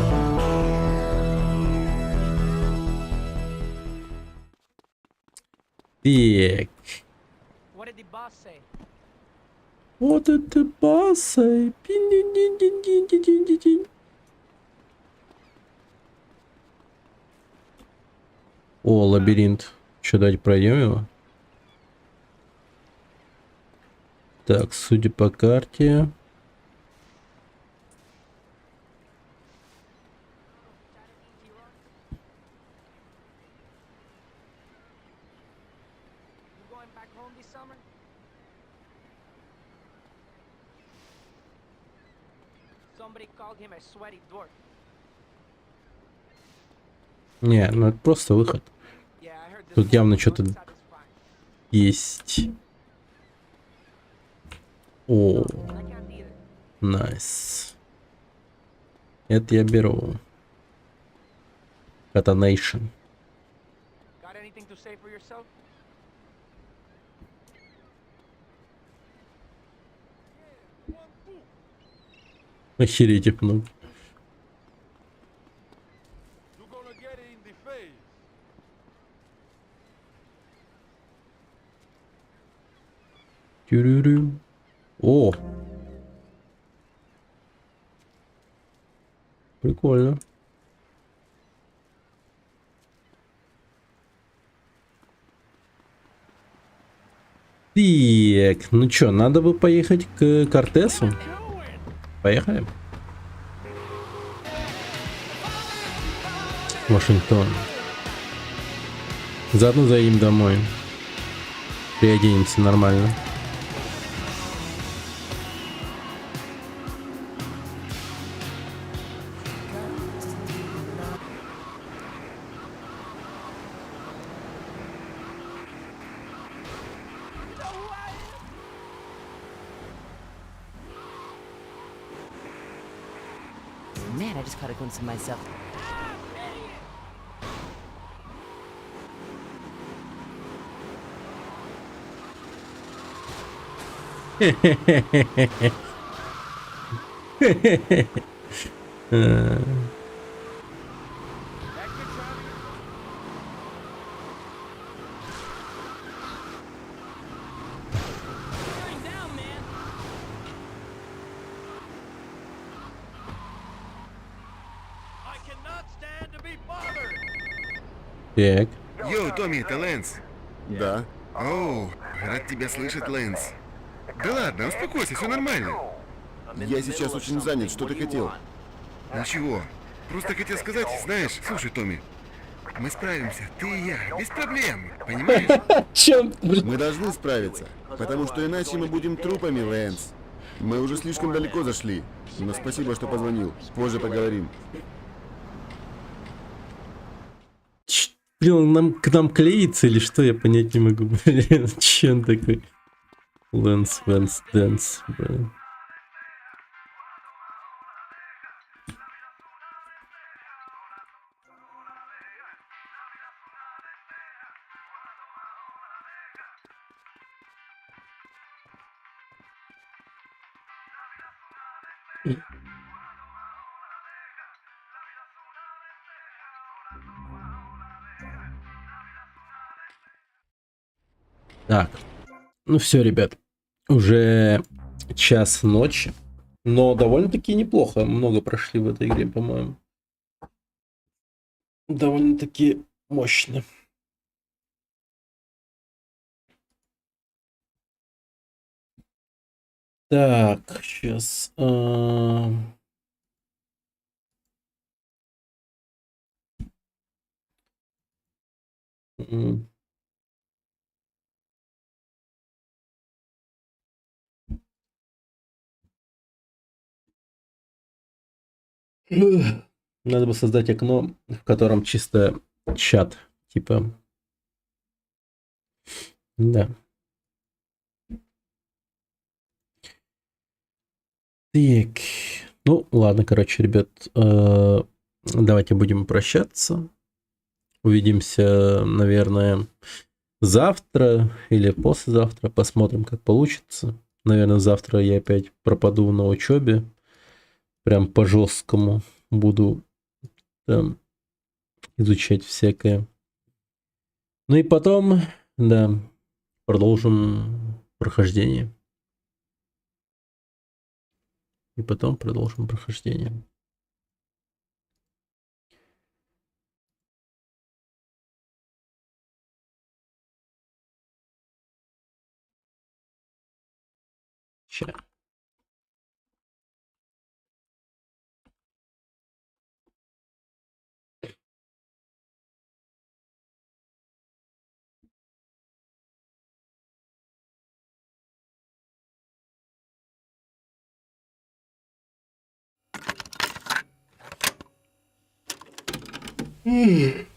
Так. What did the boss say? Вот это баса. О, лабиринт. Что, давайте пройдем его? Так, судя по карте. Somebody called him a sweaty dork. Не, ну это просто выход. Тут явно что-то есть. О, найс. Это я беру. Катанейшн. Got anything to say for yourself? Охереть их много. Тюрюрю. О! Прикольно. Так, ну чё, надо бы поехать к Кортесу. Поехали. Вашингтон. Заодно заедем домой. Переоденемся нормально. just caught a glimpse of myself. Так. Йоу, Томми, это Лэнс. Да. Оу, рад тебя слышать, Лэнс. Да ладно, успокойся, все нормально. Я сейчас очень занят, что ты хотел? Ничего, просто хотел сказать, знаешь, слушай, Томми, мы справимся, ты и я, без проблем, понимаешь? Мы должны справиться, потому что иначе мы будем трупами, Лэнс. Мы уже слишком далеко зашли, но спасибо, что позвонил. Позже поговорим. Блин, он к нам клеится или что, я понять не могу. Блин, че он такой? Лэнс, Дэнс, блин. Так, ну все, ребят, уже час ночи, но довольно-таки неплохо, много прошли в этой игре, по-моему. Довольно-таки мощно. Так, сейчас... Надо бы создать окно, в котором чисто чат, типа. Да. Так. Ну, ладно, короче, ребят, давайте будем прощаться. Увидимся, наверное, завтра или послезавтра. Посмотрим, как получится. Наверное, завтра я опять пропаду на учебе. Прям по жесткому буду там изучать всякое. Ну и потом, да, продолжим прохождение. И потом продолжим прохождение. Ща. Mm.